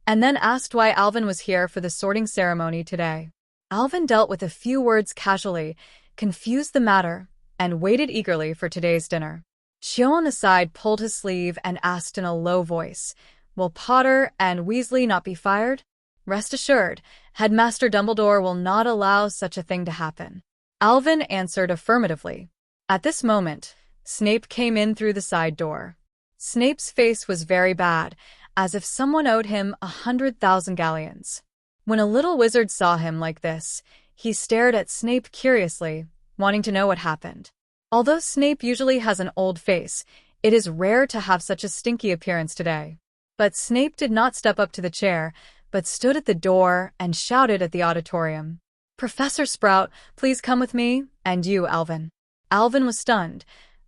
and then asked why Alvin was here for the sorting ceremony today. Alvin dealt with a few words casually, confused the matter, and waited eagerly for today's dinner. Cho on the side pulled his sleeve and asked in a low voice, "Will Potter and Weasley not be fired?" "Rest assured, Headmaster Dumbledore will not allow such a thing to happen." Alvin answered affirmatively. At this moment, Snape came in through the side door. Snape's face was very bad, as if someone owed him 100,000 galleons. When a little wizard saw him like this, he stared at Snape curiously, wanting to know what happened. Although Snape usually has an old face, it is rare to have such a stinky appearance today. But Snape did not step up to the chair, but stood at the door and shouted at the auditorium, "Professor Sprout, please come with me, and you, Alvin." Alvin was stunned.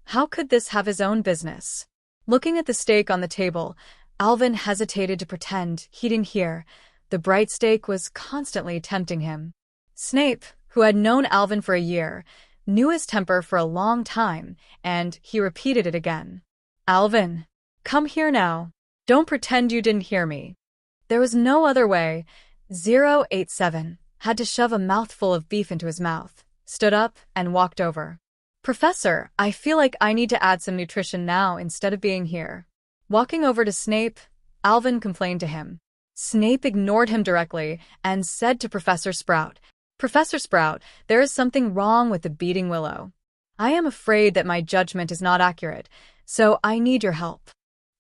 How could this have his own business? Looking at the steak on the table, Alvin hesitated to pretend he didn't hear. The bright steak was constantly tempting him. Snape, who had known Alvin for a year, knew his temper for a long time, and he repeated it again. "Alvin, come here now. Don't pretend you didn't hear me." There was no other way. 087 had to shove a mouthful of beef into his mouth, stood up, and walked over. "Professor, I feel like I need to add some nutrition now instead of being here." Walking over to Snape, Alvin complained to him. Snape ignored him directly and said to Professor Sprout, "Professor Sprout, there is something wrong with the beating willow. I am afraid that my judgment is not accurate, so I need your help."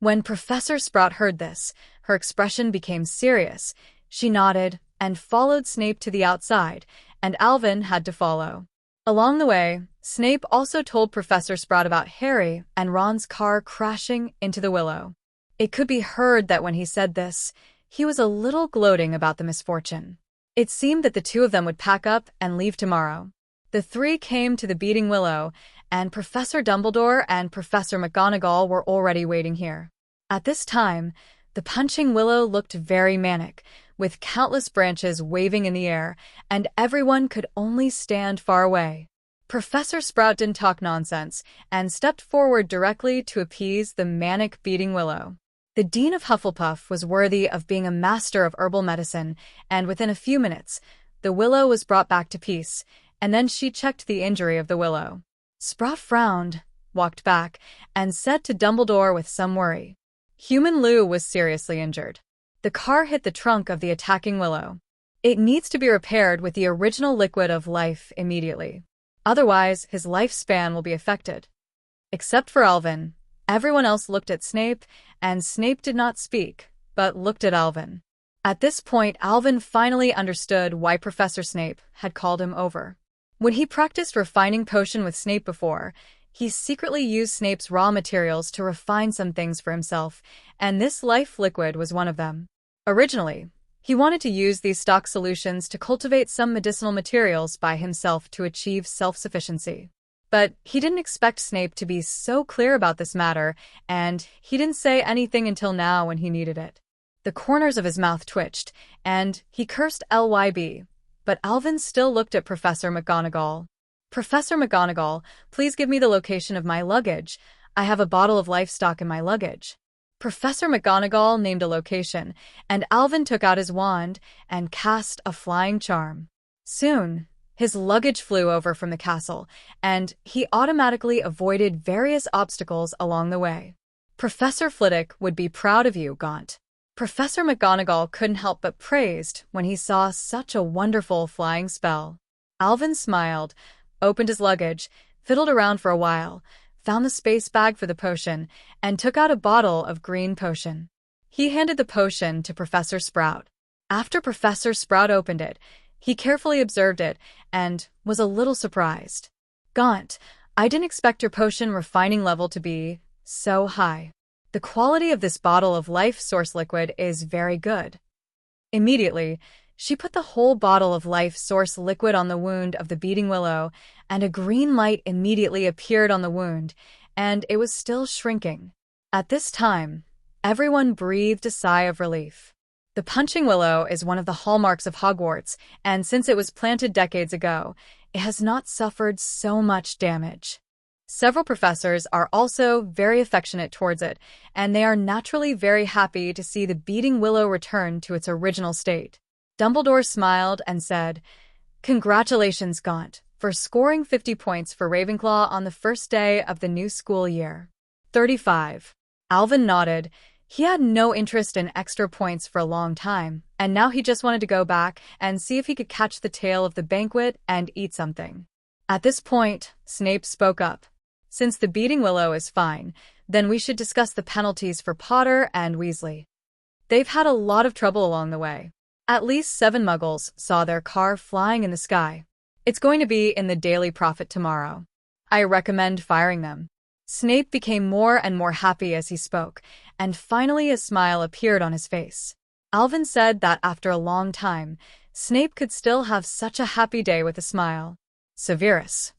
When Professor Sprout heard this, her expression became serious. She nodded and followed Snape to the outside, and Alvin had to follow. Along the way, Snape also told Professor Sprout about Harry and Ron's car crashing into the willow. It could be heard that when he said this, he was a little gloating about the misfortune. It seemed that the two of them would pack up and leave tomorrow. The three came to the beating willow, and Professor Dumbledore and Professor McGonagall were already waiting here. At this time, the punching willow looked very manic, with countless branches waving in the air, and everyone could only stand far away. Professor Sprout didn't talk nonsense and stepped forward directly to appease the manic beating willow. The Dean of Hufflepuff was worthy of being a master of herbal medicine, and within a few minutes, the willow was brought back to peace, and then she checked the injury of the willow. Sprout frowned, walked back, and said to Dumbledore with some worry, "Human Lou was seriously injured. The car hit the trunk of the attacking willow. It needs to be repaired with the original liquid of life immediately. Otherwise, his lifespan will be affected." Except for Alvin, everyone else looked at Snape, and Snape did not speak, but looked at Alvin. At this point, Alvin finally understood why Professor Snape had called him over. When he practiced refining potion with Snape before, he secretly used Snape's raw materials to refine some things for himself, and this life liquid was one of them. Originally, he wanted to use these stock solutions to cultivate some medicinal materials by himself to achieve self-sufficiency. But he didn't expect Snape to be so clear about this matter, and he didn't say anything until now when he needed it. The corners of his mouth twitched, and he cursed LYB, but Alvin still looked at Professor McGonagall. "Professor McGonagall, please give me the location of my luggage. I have a bottle of life stock in my luggage." Professor McGonagall named a location, and Alvin took out his wand and cast a flying charm. Soon, his luggage flew over from the castle, and he automatically avoided various obstacles along the way. "Professor Flitwick would be proud of you, Gaunt." Professor McGonagall couldn't help but praised when he saw such a wonderful flying spell. Alvin smiled, opened his luggage, fiddled around for a while, found the space bag for the potion, and took out a bottle of green potion. He handed the potion to Professor Sprout. After Professor Sprout opened it, he carefully observed it and was a little surprised. "Gaunt, I didn't expect your potion refining level to be so high. The quality of this bottle of life source liquid is very good." Immediately, she put the whole bottle of life source liquid on the wound of the beating willow, and a green light immediately appeared on the wound, and it was still shrinking. At this time, everyone breathed a sigh of relief. The punching willow is one of the hallmarks of Hogwarts, and since it was planted decades ago, it has not suffered so much damage. Several professors are also very affectionate towards it, and they are naturally very happy to see the beating willow return to its original state. Dumbledore smiled and said, "Congratulations, Gaunt, for scoring 50 points for Ravenclaw on the first day of the new school year." 35. Alvin nodded. He had no interest in extra points for a long time, and now he just wanted to go back and see if he could catch the tail of the banquet and eat something. At this point, Snape spoke up. "Since the beating willow is fine, then we should discuss the penalties for Potter and Weasley. They've had a lot of trouble along the way. At least 7 muggles saw their car flying in the sky. It's going to be in the Daily Prophet tomorrow. I recommend firing them." Snape became more and more happy as he spoke, and finally a smile appeared on his face. Alvin said that after a long time, Snape could still have such a happy day with a smile. "Severus."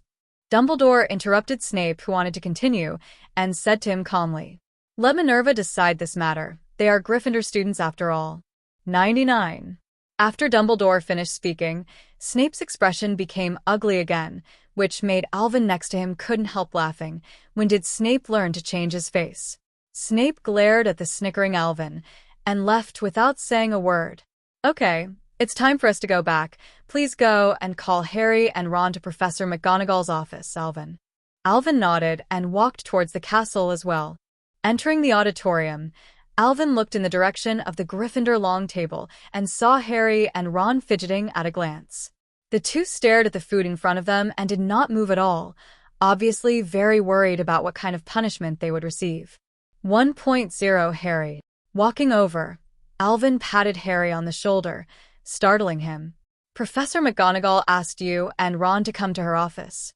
Dumbledore interrupted Snape, who wanted to continue, and said to him calmly, "Let Minerva decide this matter. They are Gryffindor students after all." 99. After Dumbledore finished speaking, Snape's expression became ugly again, which made Alvin next to him couldn't help laughing. When did Snape learn to change his face? Snape glared at the snickering Alvin and left without saying a word. "Okay, it's time for us to go back. Please go and call Harry and Ron to Professor McGonagall's office, Alvin." Alvin nodded and walked towards the castle as well. Entering the auditorium, Alvin looked in the direction of the Gryffindor long table and saw Harry and Ron fidgeting at a glance. The two stared at the food in front of them and did not move at all, obviously very worried about what kind of punishment they would receive. 1.0 Harry. Walking over, Alvin patted Harry on the shoulder, startling him. "Professor McGonagall asked you and Ron to come to her office."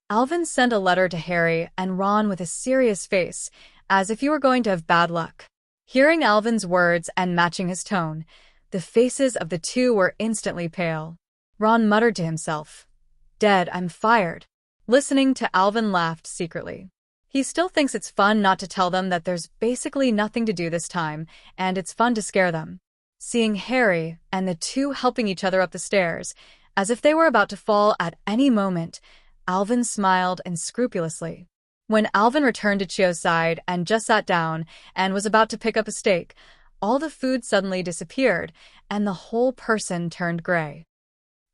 Alvin sent a letter to Harry and Ron with a serious face, as if he were going to have bad luck. Hearing Alvin's words and matching his tone, the faces of the two were instantly pale. Ron muttered to himself, "Dead, I'm fired." Listening to Alvin laughed secretly. He still thinks it's fun not to tell them that there's basically nothing to do this time, and it's fun to scare them. Seeing Harry and the two helping each other up the stairs, as if they were about to fall at any moment, Alvin smiled unscrupulously. When Alvin returned to Chio's side and just sat down and was about to pick up a steak, all the food suddenly disappeared, and the whole person turned gray.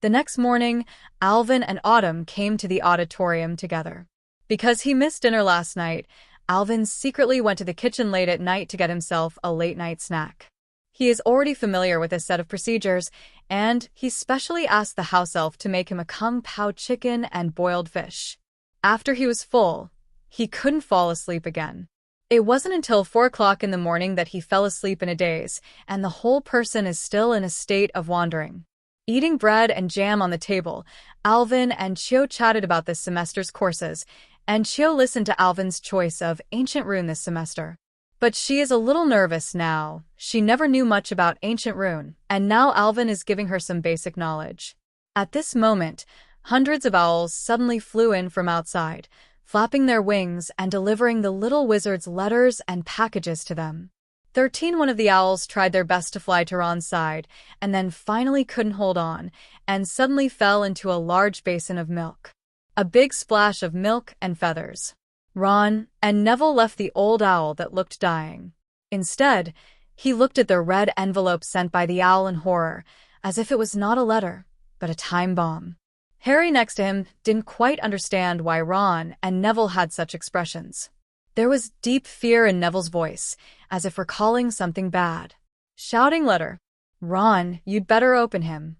The next morning, Alvin and Autumn came to the auditorium together. Because he missed dinner last night, Alvin secretly went to the kitchen late at night to get himself a late-night snack. He is already familiar with this set of procedures, and he specially asked the house elf to make him a kung pao chicken and boiled fish. After he was full, he couldn't fall asleep again. It wasn't until 4 o'clock in the morning that he fell asleep in a daze, and the whole person is still in a state of wandering. Eating bread and jam on the table, Alvin and Chio chatted about this semester's courses, and Chio listened to Alvin's choice of Ancient Rune this semester. But she is a little nervous now. She never knew much about Ancient Rune, and now Alvin is giving her some basic knowledge. At this moment, hundreds of owls suddenly flew in from outside, flapping their wings and delivering the little wizard's letters and packages to them. 13 One of the owls tried their best to fly to Ron's side, and then finally couldn't hold on, and suddenly fell into a large basin of milk. A big splash of milk and feathers. Ron and Neville left the old owl that looked dying. Instead, he looked at the red envelope sent by the owl in horror, as if it was not a letter, but a time bomb. Harry next to him didn't quite understand why Ron and Neville had such expressions. There was deep fear in Neville's voice, as if recalling something bad. Shouting letter. "Ron, you'd better open him."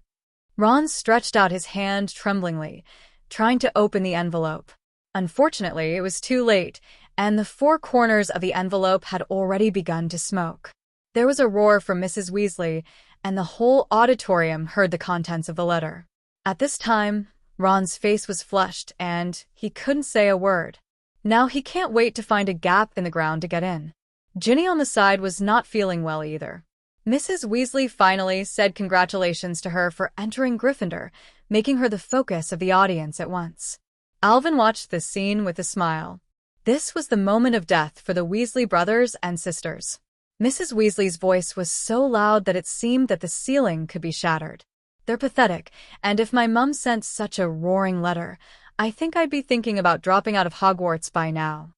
Ron stretched out his hand tremblingly, trying to open the envelope. Unfortunately, it was too late, and the 4 corners of the envelope had already begun to smoke. There was a roar from Mrs. Weasley, and the whole auditorium heard the contents of the letter. At this time, Ron's face was flushed, and he couldn't say a word. Now he can't wait to find a gap in the ground to get in. Ginny on the side was not feeling well either. Mrs. Weasley finally said congratulations to her for entering Gryffindor, making her the focus of the audience at once. Alvin watched this scene with a smile. This was the moment of death for the Weasley brothers and sisters. Mrs. Weasley's voice was so loud that it seemed that the ceiling could be shattered. "They're pathetic, and if my mum sent such a roaring letter, I think I'd be thinking about dropping out of Hogwarts by now.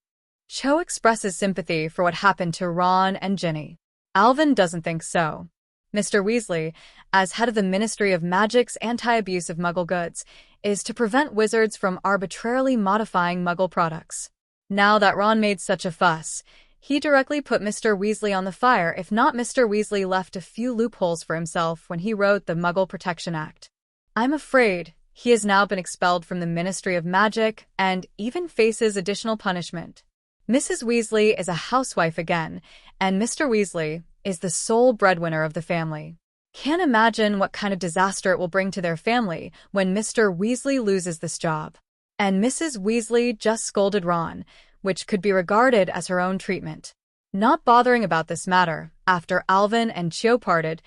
Cho expresses sympathy for what happened to Ron and Ginny. Alvin doesn't think so. Mr. Weasley, as head of the Ministry of Magic's anti-abuse of Muggle goods, is to prevent wizards from arbitrarily modifying Muggle products. Now that Ron made such a fuss, he directly put Mr. Weasley on the fire if not Mr. Weasley left a few loopholes for himself when he wrote the Muggle Protection Act. I'm afraid he has now been expelled from the Ministry of Magic and even faces additional punishment. Mrs. Weasley is a housewife again, and Mr. Weasley is the sole breadwinner of the family. Can't imagine what kind of disaster it will bring to their family when Mr. Weasley loses this job. And Mrs. Weasley just scolded Ron, which could be regarded as her own treatment. Not bothering about this matter, after Alvin and Cho parted,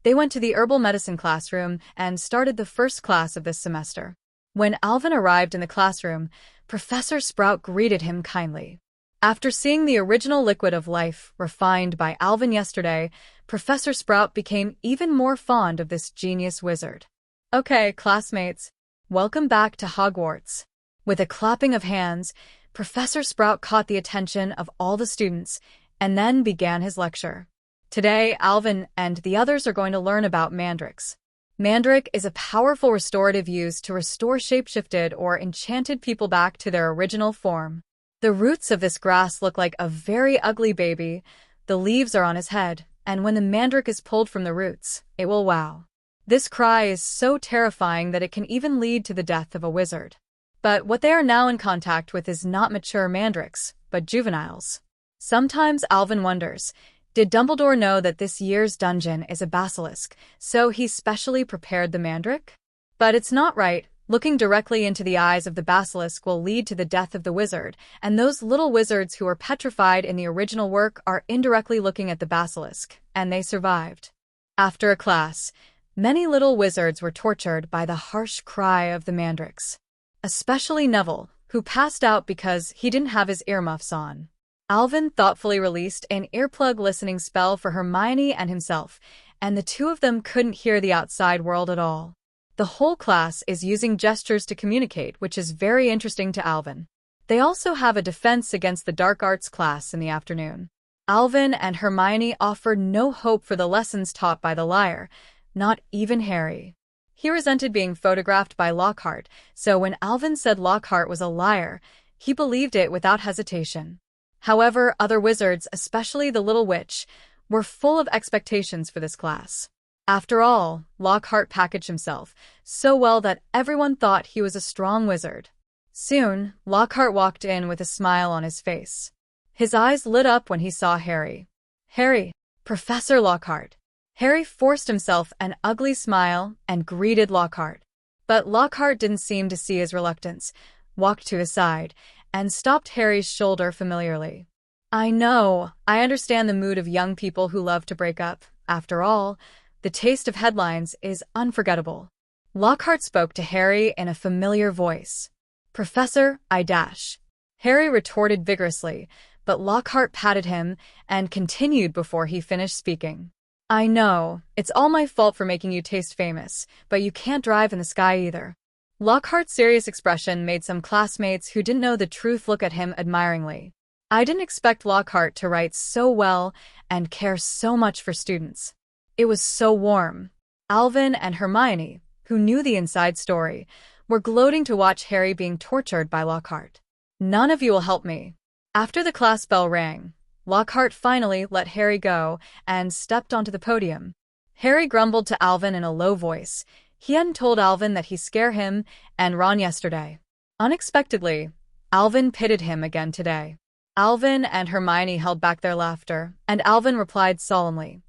they went to the herbal medicine classroom and started the first class of this semester. When Alvin arrived in the classroom, Professor Sprout greeted him kindly. After seeing the original liquid of life refined by Alvin yesterday, Professor Sprout became even more fond of this genius wizard. Okay, classmates, welcome back to Hogwarts. With a clapping of hands, Professor Sprout caught the attention of all the students and then began his lecture. Today, Alvin and the others are going to learn about mandrakes. Mandrake is a powerful restorative used to restore shapeshifted or enchanted people back to their original form. The roots of this grass look like a very ugly baby, the leaves are on his head, and when the mandrake is pulled from the roots, it will wow. This cry is so terrifying that it can even lead to the death of a wizard. But what they are now in contact with is not mature mandrakes, but juveniles. Sometimes Alvin wonders, did Dumbledore know that this year's dungeon is a basilisk, so he specially prepared the mandrake? But it's not right. Looking directly into the eyes of the basilisk will lead to the death of the wizard, and those little wizards who were petrified in the original work are indirectly looking at the basilisk, and they survived. After a class, many little wizards were tortured by the harsh cry of the mandrakes. Especially Neville, who passed out because he didn't have his earmuffs on. Alvin thoughtfully released an earplug listening spell for Hermione and himself, and the two of them couldn't hear the outside world at all. The whole class is using gestures to communicate, which is very interesting to Alvin. They also have a defense against the dark arts class in the afternoon. Alvin and Hermione offered no hope for the lessons taught by the liar, not even Harry. He resented being photographed by Lockhart, so when Alvin said Lockhart was a liar, he believed it without hesitation. However, other wizards, especially the little witch, were full of expectations for this class. After all, Lockhart packaged himself so well that everyone thought he was a strong wizard. Soon, Lockhart walked in with a smile on his face. His eyes lit up when he saw Harry. Harry, Professor Lockhart. Harry forced himself an ugly smile and greeted Lockhart. But Lockhart didn't seem to see his reluctance, walked to his side, and stopped Harry's shoulder familiarly. I know, I understand the mood of young people who love to break up. After all, the taste of headlines is unforgettable. Lockhart spoke to Harry in a familiar voice. Professor, I dash. Harry retorted vigorously, but Lockhart patted him and continued before he finished speaking. I know, it's all my fault for making you taste famous, but you can't drive in the sky either. Lockhart's serious expression made some classmates who didn't know the truth look at him admiringly. I didn't expect Lockhart to write so well and care so much for students. It was so warm. Alvin and Hermione, who knew the inside story, were gloating to watch Harry being tortured by Lockhart. None of you will help me. After the class bell rang, Lockhart finally let Harry go and stepped onto the podium. Harry grumbled to Alvin in a low voice. He hadn't told Alvin that he'd scare him and Ron yesterday. Unexpectedly, Alvin pitted him again today. Alvin and Hermione held back their laughter, and Alvin replied solemnly,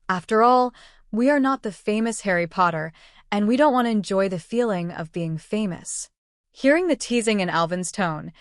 After all, we are not the famous Harry Potter, and we don't want to enjoy the feeling of being famous. Hearing the teasing in Alvin's tone,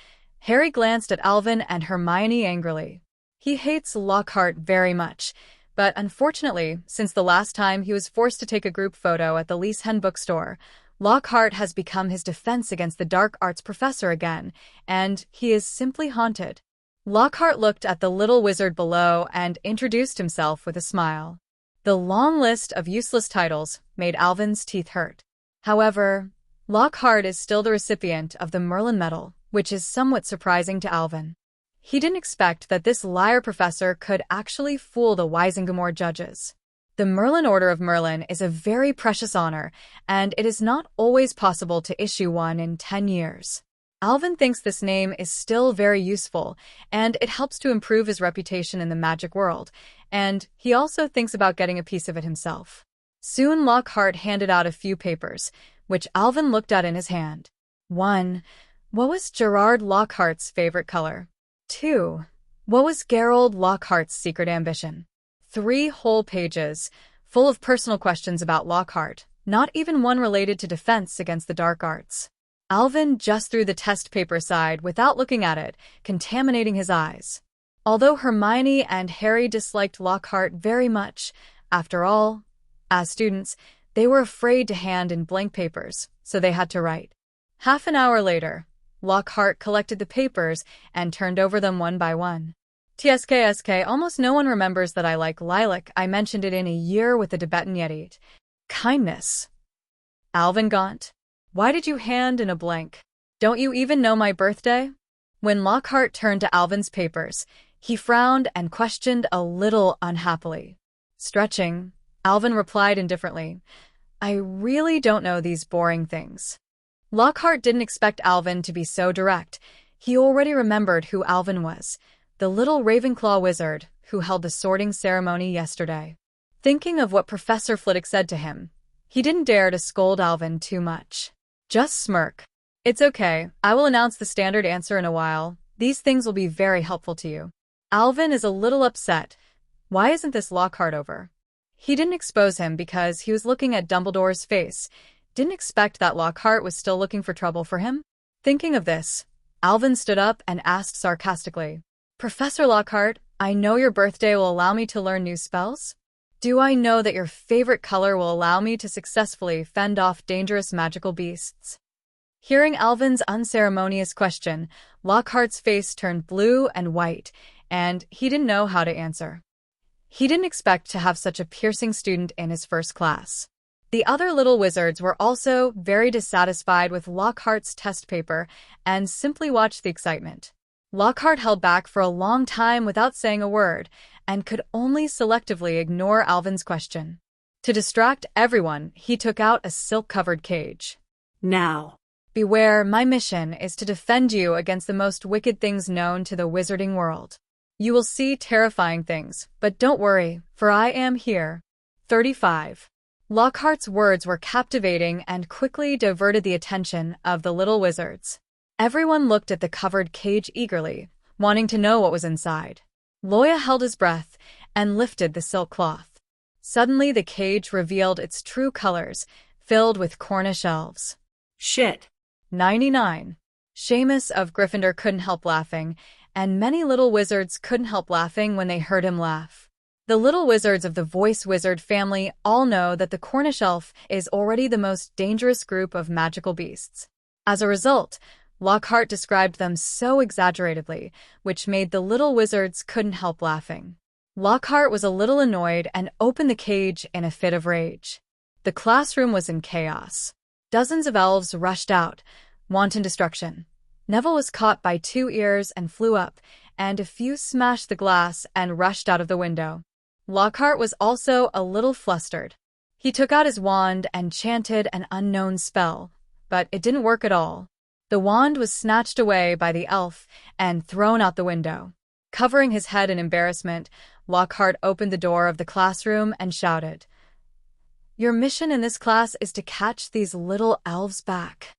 Harry glanced at Alvin and Hermione angrily. He hates Lockhart very much, but unfortunately, since the last time he was forced to take a group photo at the Lease Hen bookstore, Lockhart has become his defense against the dark arts professor again, and he is simply haunted. Lockhart looked at the little wizard below and introduced himself with a smile. The long list of useless titles made Alvin's teeth hurt. However, Lockhart is still the recipient of the Merlin Medal, which is somewhat surprising to Alvin. He didn't expect that this liar professor could actually fool the Wisingamore judges. The Merlin Order of Merlin is a very precious honor, and it is not always possible to issue one in 10 years. Alvin thinks this name is still very useful, and it helps to improve his reputation in the magic world, and he also thinks about getting a piece of it himself. Soon Lockhart handed out a few papers, which Alvin looked at in his hand. 1. What was Gerard Lockhart's favorite color? 2. What was Gerald Lockhart's secret ambition? 3 whole pages, full of personal questions about Lockhart, not even one related to defense against the dark arts. Alvin just threw the test paper aside without looking at it, contaminating his eyes. Although Hermione and Harry disliked Lockhart very much, after all, as students, they were afraid to hand in blank papers, so they had to write. Half an hour later, Lockhart collected the papers and turned over them one by one. TSK, almost no one remembers that I like lilac. I mentioned it in a year with the Tibetan Yeti. Kindness. Alvin Gaunt. Why did you hand in a blank? Don't you even know my birthday? When Lockhart turned to Alvin's papers, he frowned and questioned a little unhappily. Stretching, Alvin replied indifferently, I really don't know these boring things. Lockhart didn't expect Alvin to be so direct. He already remembered who Alvin was, the little Ravenclaw wizard who held the sorting ceremony yesterday. Thinking of what Professor Flitwick said to him, he didn't dare to scold Alvin too much. Just smirk. It's okay, I will announce the standard answer in a while. These things will be very helpful to you. Alvin is a little upset. Why isn't this Lockhart over? He didn't expose him because he was looking at Dumbledore's face. Didn't expect that Lockhart was still looking for trouble for him. Thinking of this, Alvin stood up and asked sarcastically, Professor Lockhart, I know your birthday will allow me to learn new spells? Do I know that your favorite color will allow me to successfully fend off dangerous magical beasts? Hearing Alvin's unceremonious question, Lockhart's face turned blue and white, and he didn't know how to answer. He didn't expect to have such a piercing student in his first class. The other little wizards were also very dissatisfied with Lockhart's test paper and simply watched the excitement. Lockhart held back for a long time without saying a word, and could only selectively ignore Alvin's question. To distract everyone, he took out a silk-covered cage. Now, beware, my mission is to defend you against the most wicked things known to the wizarding world. You will see terrifying things, but don't worry, for I am here. 35. Lockhart's words were captivating and quickly diverted the attention of the little wizards. Everyone looked at the covered cage eagerly, wanting to know what was inside. Loya held his breath and lifted the silk cloth. Suddenly the cage revealed its true colors, filled with Cornish elves. Shit. 99. Seamus of Gryffindor couldn't help laughing, and many little wizards couldn't help laughing when they heard him laugh. The little wizards of the Voice Wizard family all know that the Cornish elf is already the most dangerous group of magical beasts. As a result, Lockhart described them so exaggeratedly, which made the little wizards couldn't help laughing. Lockhart was a little annoyed and opened the cage in a fit of rage. The classroom was in chaos. Dozens of elves rushed out, wanton destruction. Neville was caught by 2 ears and flew up, and a few smashed the glass and rushed out of the window. Lockhart was also a little flustered. He took out his wand and chanted an unknown spell, but it didn't work at all. The wand was snatched away by the elf and thrown out the window. Covering his head in embarrassment, Lockhart opened the door of the classroom and shouted, Your mission in this class is to catch these little elves back.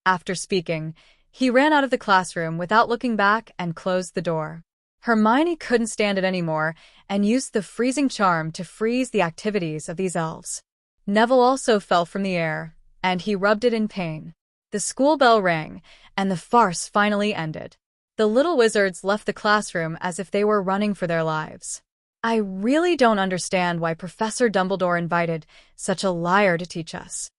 After speaking, he ran out of the classroom without looking back and closed the door. Hermione couldn't stand it anymore and used the freezing charm to freeze the activities of these elves. Neville also fell from the air, and he rubbed it in pain. The school bell rang, and the farce finally ended. The little wizards left the classroom as if they were running for their lives. I really don't understand why Professor Dumbledore invited such a liar to teach us.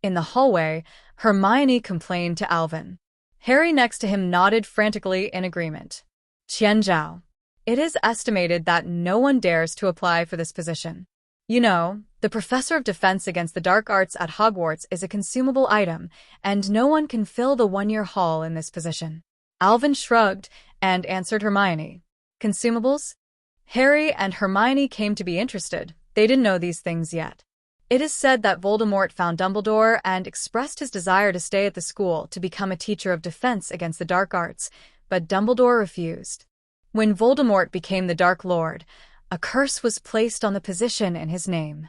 In the hallway, Hermione complained to Alvin. Harry next to him nodded frantically in agreement. Qianzhao. It is estimated that no one dares to apply for this position. You know, The professor of defense against the dark arts at Hogwarts is a consumable item, and no one can fill the one-year hall in this position. Alvin shrugged and answered Hermione. Consumables? Harry and Hermione came to be interested. They didn't know these things yet. It is said that Voldemort found Dumbledore and expressed his desire to stay at the school to become a teacher of defense against the dark arts, but Dumbledore refused. When Voldemort became the Dark Lord, a curse was placed on the position in his name.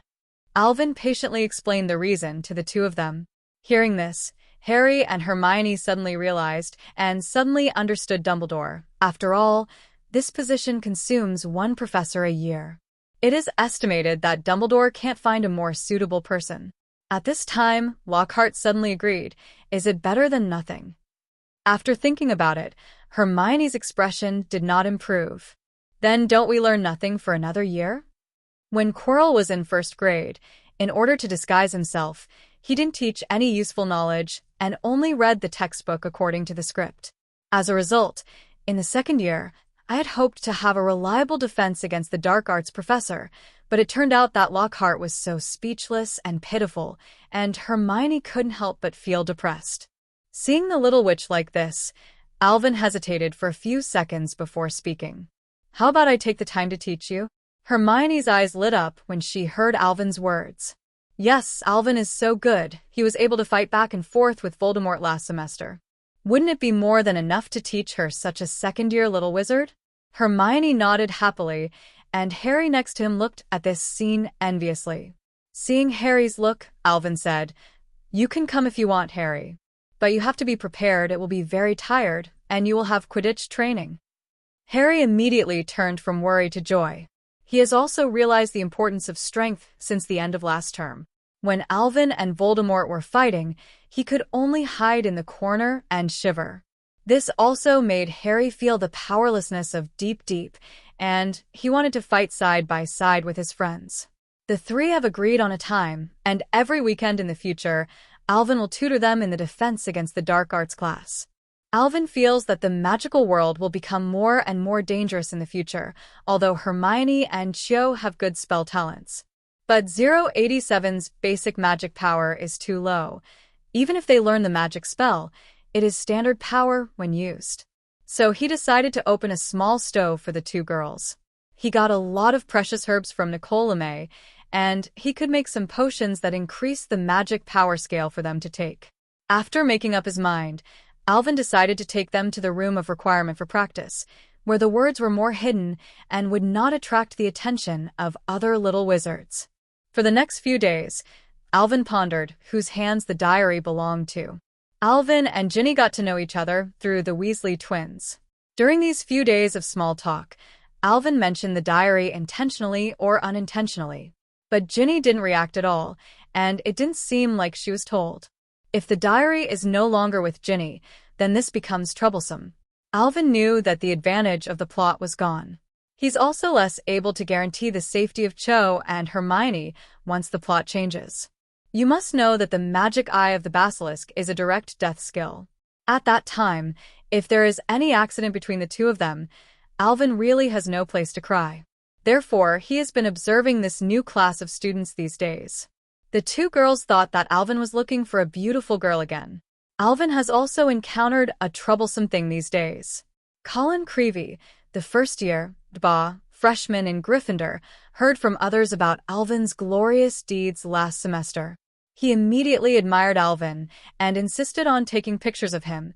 Alvin patiently explained the reason to the two of them. Hearing this, Harry and Hermione suddenly realized and suddenly understood Dumbledore. After all, this position consumes one professor a year. It is estimated that Dumbledore can't find a more suitable person. At this time, Lockhart suddenly agreed. Is it better than nothing? After thinking about it, Hermione's expression did not improve. Then don't we learn nothing for another year? When Quirrell was in first grade, in order to disguise himself, he didn't teach any useful knowledge and only read the textbook according to the script. As a result, in the second year, I had hoped to have a reliable defense against the dark arts professor, but it turned out that Lockhart was so speechless and pitiful, and Hermione couldn't help but feel depressed. Seeing the little witch like this, Alvin hesitated for a few seconds before speaking. How about I take the time to teach you? Hermione's eyes lit up when she heard Alvin's words. Yes, Alvin is so good. He was able to fight back and forth with Voldemort last semester. Wouldn't it be more than enough to teach her such a second-year little wizard? Hermione nodded happily, and Harry next to him looked at this scene enviously. Seeing Harry's look, Alvin said, You can come if you want, Harry. But you have to be prepared. It will be very tired, and you will have Quidditch training. Harry immediately turned from worry to joy. He has also realized the importance of strength since the end of last term. When Alvin and Voldemort were fighting, he could only hide in the corner and shiver. This also made Harry feel the powerlessness of deep, and he wanted to fight side by side with his friends. The three have agreed on a time, and every weekend in the future, Alvin will tutor them in the defense against the dark arts class. Alvin feels that the magical world will become more and more dangerous in the future, although Hermione and Cho have good spell talents. But 087's basic magic power is too low. Even if they learn the magic spell, it is standard power when used. So he decided to open a small stove for the two girls. He got a lot of precious herbs from Nicole LeMay, and he could make some potions that increased the magic power scale for them to take. After making up his mind, Alvin decided to take them to the room of requirement for practice, where the words were more hidden and would not attract the attention of other little wizards. For the next few days, Alvin pondered whose hands the diary belonged to. Alvin and Ginny got to know each other through the Weasley twins. During these few days of small talk, Alvin mentioned the diary intentionally or unintentionally. But Ginny didn't react at all, and it didn't seem like she was told. If the diary is no longer with Ginny, then this becomes troublesome. Alvin knew that the advantage of the plot was gone. He's also less able to guarantee the safety of Cho and Hermione once the plot changes. You must know that the magic eye of the basilisk is a direct death skill. At that time, if there is any accident between the two of them, Alvin really has no place to cry. Therefore, he has been observing this new class of students these days. The two girls thought that Alvin was looking for a beautiful girl again. Alvin has also encountered a troublesome thing these days. Colin Creevey, the first-year freshman in Gryffindor, heard from others about Alvin's glorious deeds last semester. He immediately admired Alvin and insisted on taking pictures of him,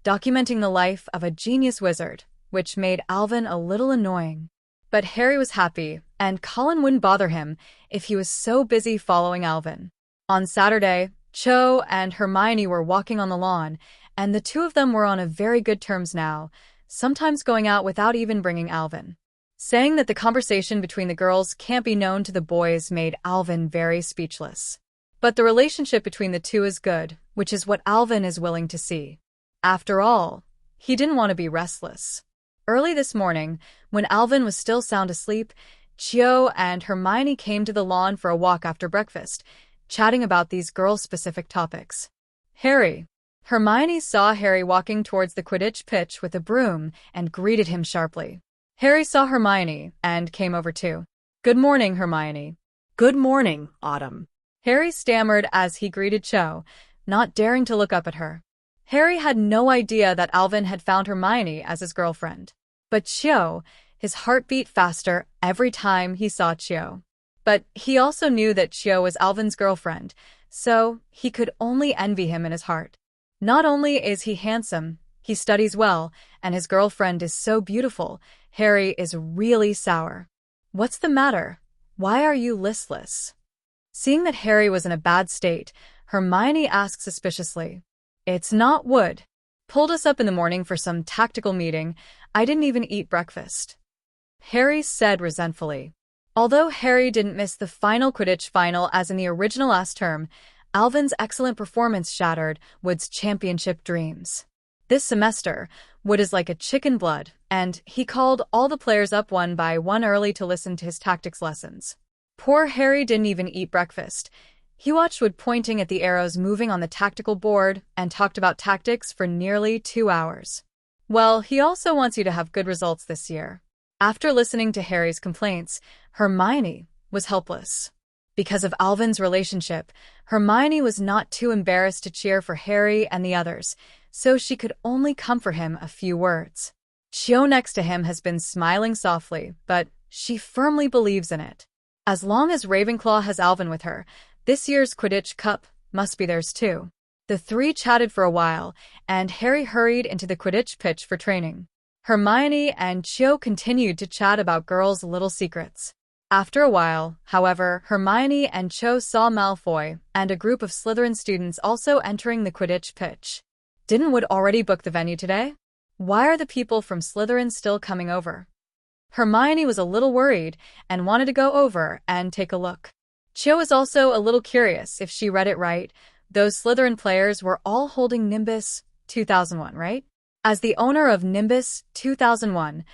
documenting the life of a genius wizard, which made Alvin a little annoying. But Harry was happy, and Colin wouldn't bother him if he was so busy following Alvin. On Saturday, Cho and Hermione were walking on the lawn, and the two of them were on a very good terms now, sometimes going out without even bringing Alvin. Saying that the conversation between the girls can't be known to the boys made Alvin very speechless. But the relationship between the two is good, which is what Alvin is willing to see. After all, he didn't want to be restless. Early this morning, when Alvin was still sound asleep, Cho and Hermione came to the lawn for a walk after breakfast, chatting about these girl-specific topics. Harry. Hermione saw Harry walking towards the Quidditch pitch with a broom and greeted him sharply. Harry saw Hermione and came over too. Good morning, Hermione. Good morning, Autumn. Harry stammered as he greeted Cho, not daring to look up at her. Harry had no idea that Alvin had found Hermione as his girlfriend. But Cho, his heart beat faster every time he saw Cho. But he also knew that Cho was Alvin's girlfriend, so he could only envy him in his heart. Not only is he handsome, he studies well, and his girlfriend is so beautiful, Harry is really sour. What's the matter? Why are you listless? Seeing that Harry was in a bad state, Hermione asked suspiciously. It's not wood. Pulled us up in the morning for some tactical meeting. I didn't even eat breakfast. Harry said resentfully. Although Harry didn't miss the final Quidditch final as in the original last term, Alvin's excellent performance shattered Wood's championship dreams. This semester, Wood is like a chicken blood, and he called all the players up one by one early to listen to his tactics lessons. Poor Harry didn't even eat breakfast. He watched Wood pointing at the arrows moving on the tactical board and talked about tactics for nearly 2 hours. Well, he also wants you to have good results this year. After listening to Harry's complaints, Hermione was helpless. Because of Alvin's relationship, Hermione was not too embarrassed to cheer for Harry and the others, so she could only comfort him a few words. Cho next to him has been smiling softly, but she firmly believes in it. As long as Ravenclaw has Alvin with her, this year's Quidditch Cup must be theirs too. The three chatted for a while, and Harry hurried into the Quidditch pitch for training. Hermione and Cho continued to chat about girls' little secrets. After a while, however, Hermione and Cho saw Malfoy and a group of Slytherin students also entering the Quidditch pitch. Didn't Wood already book the venue today? Why are the people from Slytherin still coming over? Hermione was a little worried and wanted to go over and take a look. Cho was also a little curious if she read it right. Those Slytherin players were all holding Nimbus 2001, right? As the owner of Nimbus 2001,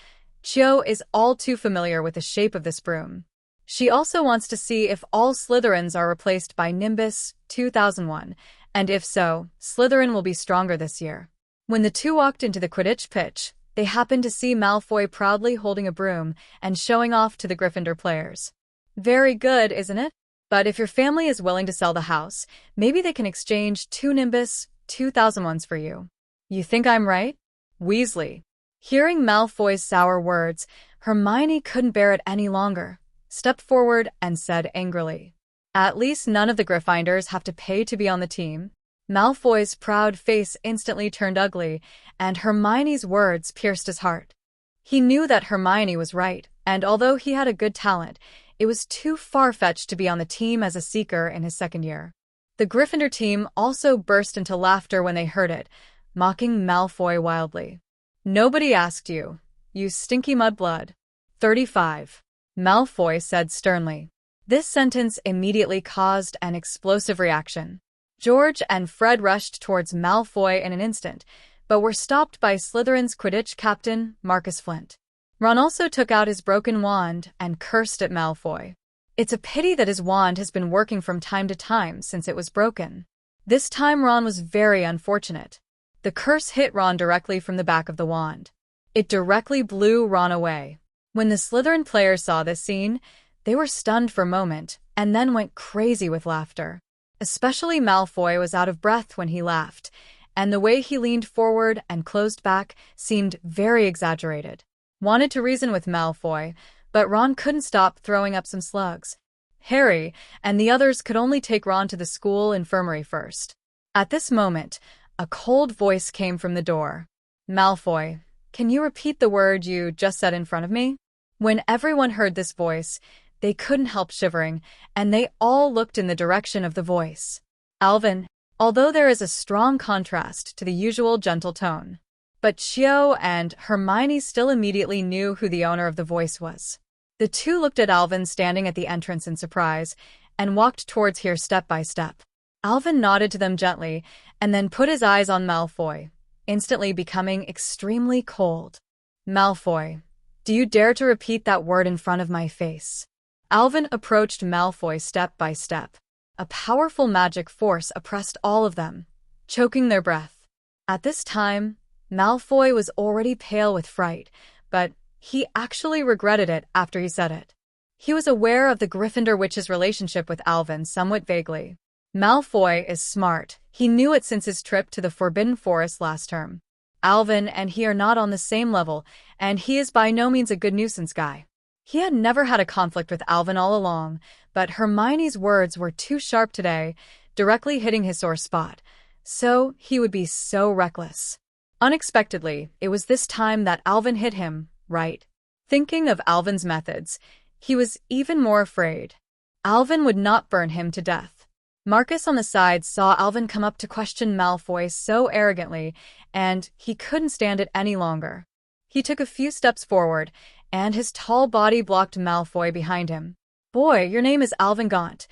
Cho is all too familiar with the shape of this broom. She also wants to see if all Slytherins are replaced by Nimbus 2001, and if so, Slytherin will be stronger this year. When the two walked into the Quidditch pitch, they happened to see Malfoy proudly holding a broom and showing off to the Gryffindor players. Very good, isn't it? But if your family is willing to sell the house, maybe they can exchange 2 Nimbus 2001s for you. You think I'm right? Weasley. Hearing Malfoy's sour words, Hermione couldn't bear it any longer, stepped forward and said angrily, "At least none of the Gryffindors have to pay to be on the team." Malfoy's proud face instantly turned ugly, and Hermione's words pierced his heart. He knew that Hermione was right, and although he had a good talent, it was too far-fetched to be on the team as a seeker in his second year. The Gryffindor team also burst into laughter when they heard it, mocking Malfoy wildly. "Nobody asked you, you stinky mudblood." 35. Malfoy said sternly. This sentence immediately caused an explosive reaction. George and Fred rushed towards Malfoy in an instant, but were stopped by Slytherin's Quidditch captain, Marcus Flint. Ron also took out his broken wand and cursed at Malfoy. It's a pity that his wand has been working from time to time since it was broken. This time Ron was very unfortunate. The curse hit Ron directly from the back of the wand. It directly blew Ron away. When the Slytherin players saw this scene, they were stunned for a moment and then went crazy with laughter. Especially Malfoy was out of breath when he laughed, and the way he leaned forward and closed back seemed very exaggerated. Wanted to reason with Malfoy, but Ron couldn't stop throwing up some slugs. Harry and the others could only take Ron to the school infirmary first. At this moment, a cold voice came from the door. "Malfoy, can you repeat the word you just said in front of me?" When everyone heard this voice, they couldn't help shivering, and they all looked in the direction of the voice. Alvin, although there is a strong contrast to the usual gentle tone. But Cho and Hermione still immediately knew who the owner of the voice was. The two looked at Alvin standing at the entrance in surprise, and walked towards here step by step. Alvin nodded to them gently, and then put his eyes on Malfoy, instantly becoming extremely cold. "Malfoy, do you dare to repeat that word in front of my face?" Alvin approached Malfoy step by step. A powerful magic force oppressed all of them, choking their breath. At this time, Malfoy was already pale with fright, but he actually regretted it after he said it. He was aware of the Gryffindor witch's relationship with Alvin somewhat vaguely. Malfoy is smart. He knew it since his trip to the Forbidden Forest last term. Alvin and he are not on the same level, and he is by no means a good nuisance guy. He had never had a conflict with Alvin all along, but Hermione's words were too sharp today, directly hitting his sore spot. So he would be so reckless. Unexpectedly, it was this time that Alvin hit him, right? Thinking of Alvin's methods, he was even more afraid. Alvin would not burn him to death. Marcus on the side saw Alvin come up to question Malfoy so arrogantly, and he couldn't stand it any longer. He took a few steps forward, and his tall body blocked Malfoy behind him. "Boy, your name is Alvin Gaunt.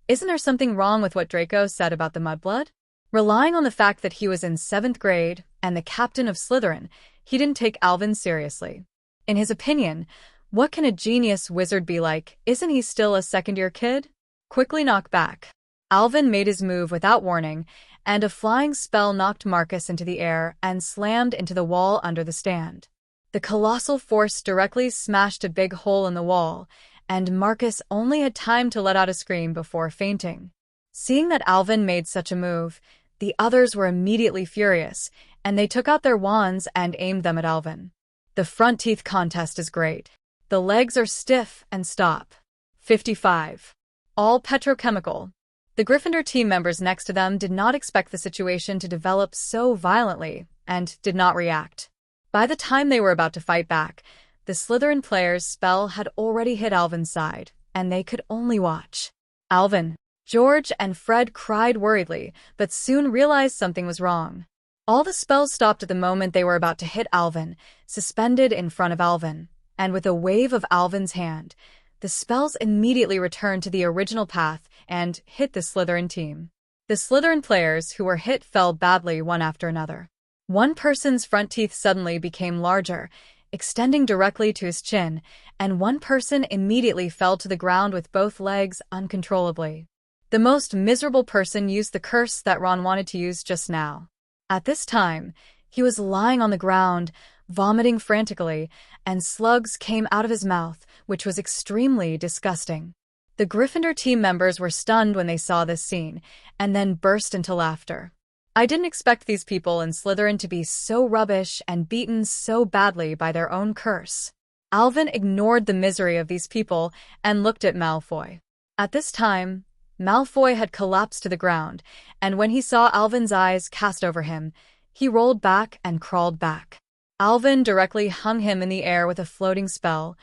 Isn't there something wrong with what Draco said about the mudblood?" Relying on the fact that he was in 7th grade and the captain of Slytherin, he didn't take Alvin seriously. In his opinion, what can a genius wizard be like? Isn't he still a second-year kid? Quickly knock back. Alvin made his move without warning, and a flying spell knocked Marcus into the air and slammed into the wall under the stand. The colossal force directly smashed a big hole in the wall, and Marcus only had time to let out a scream before fainting. Seeing that Alvin made such a move, the others were immediately furious, and they took out their wands and aimed them at Alvin. The front teeth contest is great. The legs are stiff and stop. 55. All petrochemical. The Gryffindor team members next to them did not expect the situation to develop so violently, and did not react. By the time they were about to fight back, the Slytherin player's spell had already hit Alvin's side, and they could only watch. Alvin, George, and Fred cried worriedly, but soon realized something was wrong. All the spells stopped at the moment they were about to hit Alvin, suspended in front of Alvin, and with a wave of Alvin's hand, the spells immediately returned to the original path and hit the Slytherin team. The Slytherin players who were hit fell badly one after another. One person's front teeth suddenly became larger, extending directly to his chin, and one person immediately fell to the ground with both legs uncontrollably. The most miserable person used the curse that Ron wanted to use just now. At this time, he was lying on the ground, vomiting frantically, and slugs came out of his mouth, which was extremely disgusting. The Gryffindor team members were stunned when they saw this scene, and then burst into laughter. I didn't expect these people in Slytherin to be so rubbish and beaten so badly by their own curse. Alvin ignored the misery of these people and looked at Malfoy. At this time, Malfoy had collapsed to the ground, and when he saw Alvin's eyes cast over him, he rolled back and crawled back. Alvin directly hung him in the air with a floating spell,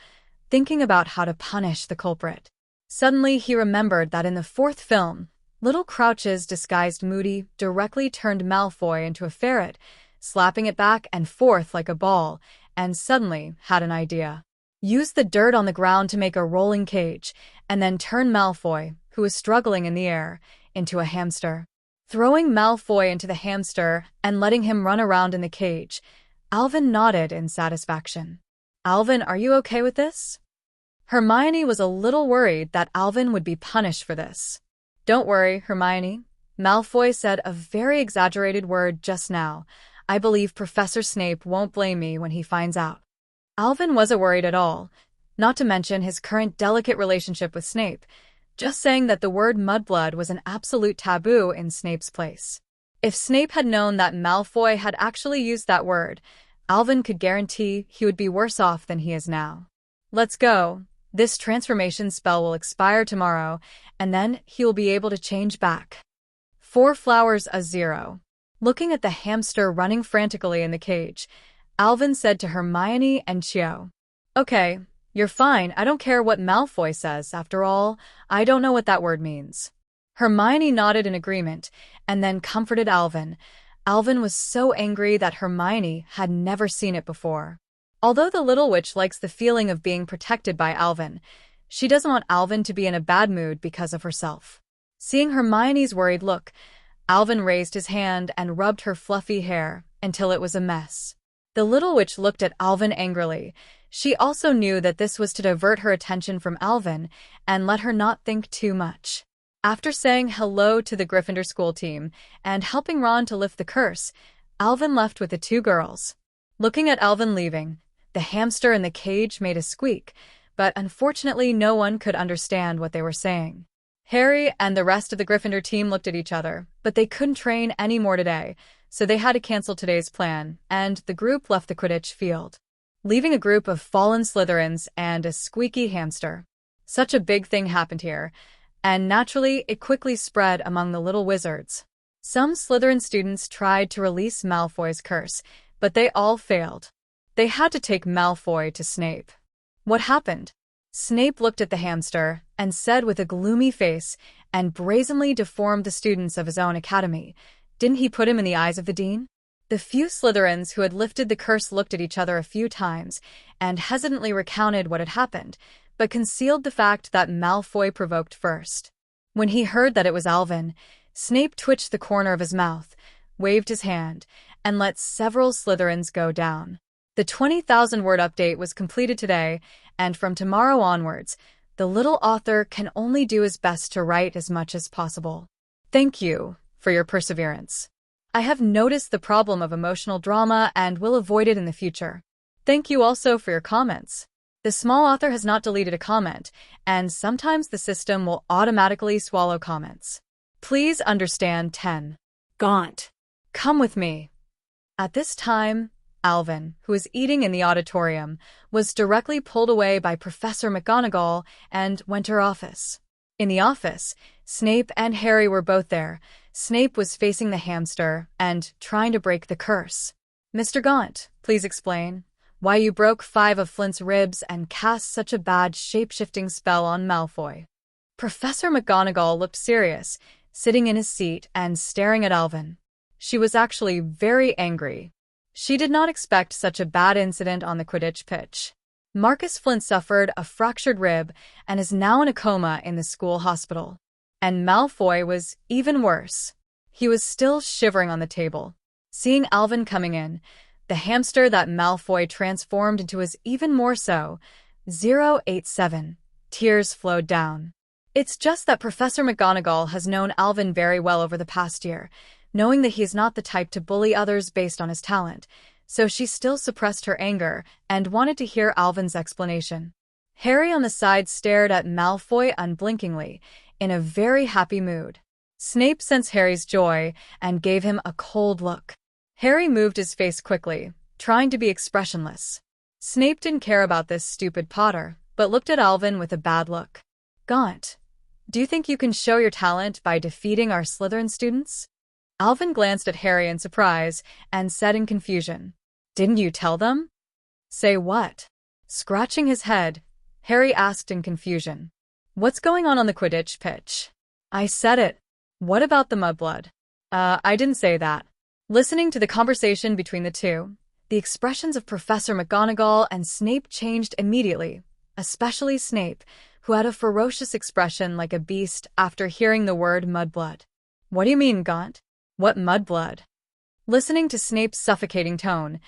thinking about how to punish the culprit. Suddenly, he remembered that in the 4th film, Little Crouch's disguised Moody directly turned Malfoy into a ferret, slapping it back and forth like a ball, and suddenly had an idea. Use the dirt on the ground to make a rolling cage, and then turn Malfoy, who was struggling in the air, into a hamster. Throwing Malfoy into the hamster and letting him run around in the cage, Alvin nodded in satisfaction. "Alvin, are you okay with this?" Hermione was a little worried that Alvin would be punished for this. "Don't worry, Hermione. Malfoy said a very exaggerated word just now. I believe Professor Snape won't blame me when he finds out." Alvin wasn't worried at all, not to mention his current delicate relationship with Snape, just saying that the word mudblood was an absolute taboo in Snape's place. If Snape had known that Malfoy had actually used that word, Alvin could guarantee he would be worse off than he is now. "Let's go. This transformation spell will expire tomorrow, and then he will be able to change back." 4 flowers a 0. Looking at the hamster running frantically in the cage, Alvin said to Hermione and Cho, "Okay, you're fine. I don't care what Malfoy says. After all, I don't know what that word means." Hermione nodded in agreement, and then comforted Alvin. Alvin was so angry that Hermione had never seen it before. Although the little witch likes the feeling of being protected by Alvin, she doesn't want Alvin to be in a bad mood because of herself. Seeing Hermione's worried look, Alvin raised his hand and rubbed her fluffy hair until it was a mess. The little witch looked at Alvin angrily. She also knew that this was to divert her attention from Alvin and let her not think too much. After saying hello to the Gryffindor school team and helping Ron to lift the curse, Alvin left with the 2 girls. Looking at Alvin leaving, the hamster in the cage made a squeak, but unfortunately no one could understand what they were saying. Harry and the rest of the Gryffindor team looked at each other, but they couldn't train any more today, so they had to cancel today's plan, and the group left the Quidditch field, leaving a group of fallen Slytherins and a squeaky hamster. Such a big thing happened here, and naturally it quickly spread among the little wizards. Some Slytherin students tried to release Malfoy's curse, but they all failed. They had to take Malfoy to Snape. What happened? Snape looked at the hamster and said with a gloomy face and brazenly deformed the students of his own academy, "Didn't he put him in the eyes of the dean?" The few Slytherins who had lifted the curse looked at each other a few times and hesitantly recounted what had happened, but concealed the fact that Malfoy provoked first. When he heard that it was Alvin, Snape twitched the corner of his mouth, waved his hand, and let several Slytherins go down. The 20,000-word update was completed today, and from tomorrow onwards, the little author can only do his best to write as much as possible. Thank you for your perseverance. I have noticed the problem of emotional drama and will avoid it in the future. Thank you also for your comments. The small author has not deleted a comment, and sometimes the system will automatically swallow comments. Please understand 10. Gaunt. Come with me. At this time, Alvin, who was eating in the auditorium, was directly pulled away by Professor McGonagall and went to her office. In the office, Snape and Harry were both there. Snape was facing the hamster and trying to break the curse. "Mr. Gaunt, please explain why you broke 5 of Flint's ribs and cast such a bad shape-shifting spell on Malfoy." Professor McGonagall looked serious, sitting in his seat and staring at Alvin. She was actually very angry. She did not expect such a bad incident on the Quidditch pitch. Marcus Flint suffered a fractured rib and is now in a coma in the school hospital. And Malfoy was even worse. He was still shivering on the table. Seeing Alvin coming in, the hamster that Malfoy transformed into was even more so. 087. Tears flowed down. It's just that Professor McGonagall has known Alvin very well over the past year, knowing that he is not the type to bully others based on his talent, so she still suppressed her anger and wanted to hear Alvin's explanation. Harry on the side stared at Malfoy unblinkingly, in a very happy mood. Snape sensed Harry's joy and gave him a cold look. Harry moved his face quickly, trying to be expressionless. Snape didn't care about this stupid Potter, but looked at Alvin with a bad look. "Gaunt, do you think you can show your talent by defeating our Slytherin students?" Alvin glanced at Harry in surprise and said in confusion, "Didn't you tell them?" "Say what?" Scratching his head, Harry asked in confusion. "What's going on the Quidditch pitch?" "I said it. What about the mudblood?" I didn't say that." Listening to the conversation between the two, the expressions of Professor McGonagall and Snape changed immediately, especially Snape, who had a ferocious expression like a beast after hearing the word mudblood. "What do you mean, Gaunt? What mudblood?" Listening to Snape's suffocating tone,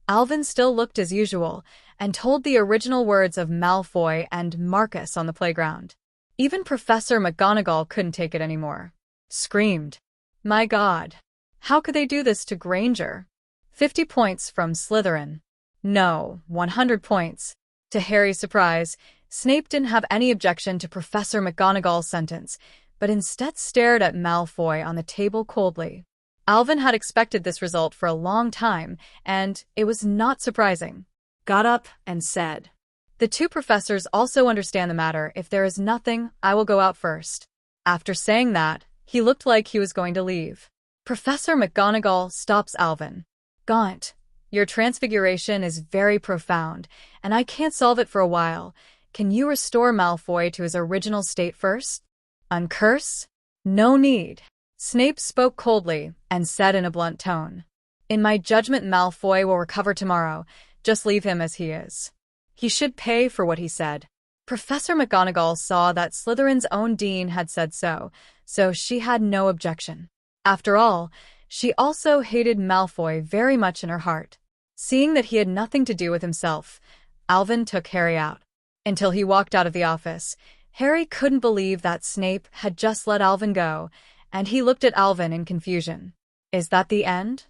Alvin still looked as usual and told the original words of Malfoy and Marcus on the playground. Even Professor McGonagall couldn't take it anymore. Screamed, "My God! How could they do this to Granger?" 50 points from Slytherin. No, 100 points. To Harry's surprise, Snape didn't have any objection to Professor McGonagall's sentence, but instead stared at Malfoy on the table coldly. Alvin had expected this result for a long time, and it was not surprising. Got up and said, "The two professors also understand the matter. If there is nothing, I will go out first." After saying that, he looked like he was going to leave. Professor McGonagall stops Alvin. "Gaunt, your transfiguration is very profound, and I can't solve it for a while. Can you restore Malfoy to his original state first? Uncurse? No need." Snape spoke coldly and said in a blunt tone, "In my judgment, Malfoy will recover tomorrow. Just leave him as he is. He should pay for what he said." Professor McGonagall saw that Slytherin's own dean had said so, so she had no objection. After all, she also hated Malfoy very much in her heart. Seeing that he had nothing to do with himself, Alvin took Harry out. Until he walked out of the office, Harry couldn't believe that Snape had just let Alvin go, and he looked at Alvin in confusion. Is that the end?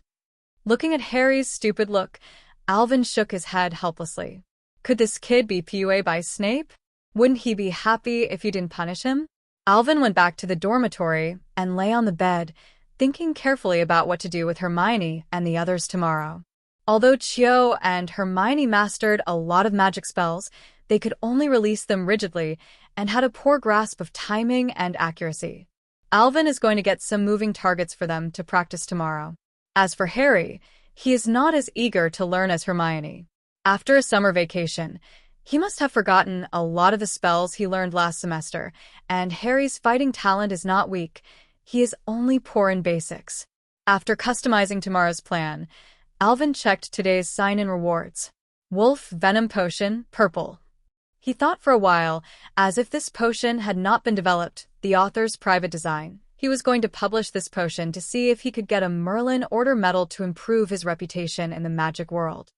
Looking at Harry's stupid look, Alvin shook his head helplessly. Could this kid be PUA by Snape? Wouldn't he be happy if you didn't punish him? Alvin went back to the dormitory and lay on the bed, thinking carefully about what to do with Hermione and the others tomorrow. Although Cho and Hermione mastered a lot of magic spells, they could only release them rigidly and had a poor grasp of timing and accuracy. Alvin is going to get some moving targets for them to practice tomorrow. As for Harry, he is not as eager to learn as Hermione. After a summer vacation, he must have forgotten a lot of the spells he learned last semester, and Harry's fighting talent is not weak. He is only poor in basics. After customizing tomorrow's plan, Alvin checked today's sign-in rewards. Wolf Venom Potion, purple. He thought for a while, as if this potion had not been developed, the author's private design. He was going to publish this potion to see if he could get a Merlin Order medal to improve his reputation in the magic world.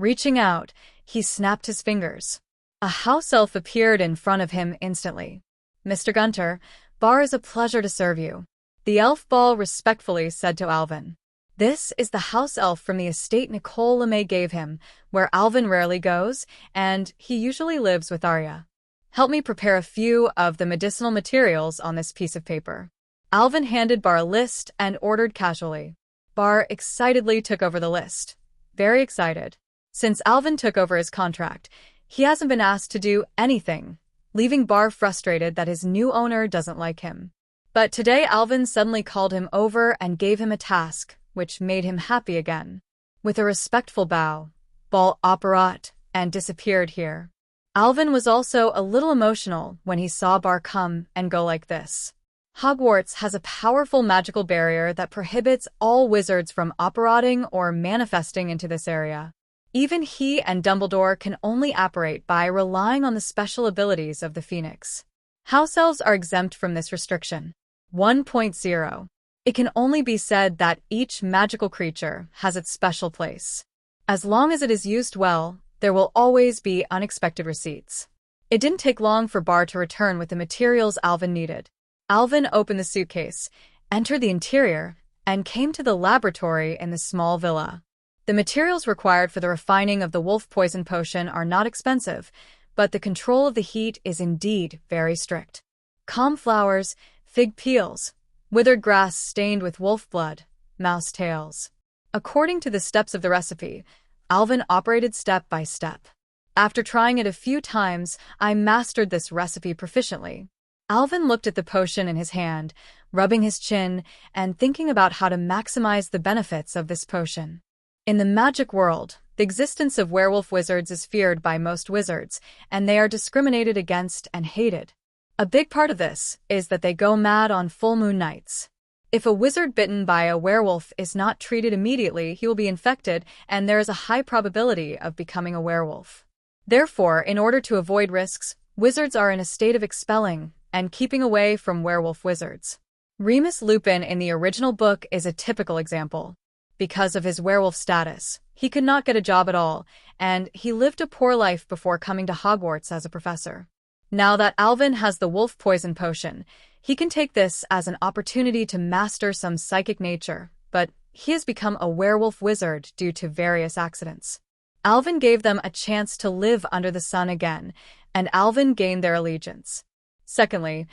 Reaching out, he snapped his fingers. A house elf appeared in front of him instantly. "Mr. Gunter, Bar is a pleasure to serve you," the elf ball respectfully said to Alvin. This is the house elf from the estate Nicole LeMay gave him, where Alvin rarely goes, and he usually lives with Arya. "Help me prepare a few of the medicinal materials on this piece of paper." Alvin handed Bar a list and ordered casually. Bar excitedly took over the list. Very excited. Since Alvin took over his contract, he hasn't been asked to do anything, leaving Bar frustrated that his new owner doesn't like him. But today Alvin suddenly called him over and gave him a task, which made him happy again. With a respectful bow, Ball apparat and disappeared here. Alvin was also a little emotional when he saw Bar come and go like this. Hogwarts has a powerful magical barrier that prohibits all wizards from apparating or manifesting into this area. Even he and Dumbledore can only apparate by relying on the special abilities of the Phoenix. House elves are exempt from this restriction. 1.0. It can only be said that each magical creature has its special place. As long as it is used well, there will always be unexpected receipts. It didn't take long for Bar to return with the materials Alvin needed. Alvin opened the suitcase, entered the interior, and came to the laboratory in the small villa. The materials required for the refining of the wolf poison potion are not expensive, but the control of the heat is indeed very strict. Calm flowers, fig peels, withered grass stained with wolf blood, mouse tails. According to the steps of the recipe, Alvin operated step by step. After trying it a few times, I mastered this recipe proficiently. Alvin looked at the potion in his hand, rubbing his chin and thinking about how to maximize the benefits of this potion. In the magic world, the existence of werewolf wizards is feared by most wizards, and they are discriminated against and hated. A big part of this is that they go mad on full moon nights. If a wizard bitten by a werewolf is not treated immediately, he will be infected, and there is a high probability of becoming a werewolf. Therefore, in order to avoid risks, wizards are in a state of expelling and keeping away from werewolf wizards. Remus Lupin in the original book is a typical example. Because of his werewolf status, he could not get a job at all, and he lived a poor life before coming to Hogwarts as a professor. Now that Alvin has the wolf poison potion, he can take this as an opportunity to master some psychic nature, but he has become a werewolf wizard due to various accidents. Alvin gave them a chance to live under the sun again, and Alvin gained their allegiance. Secondly,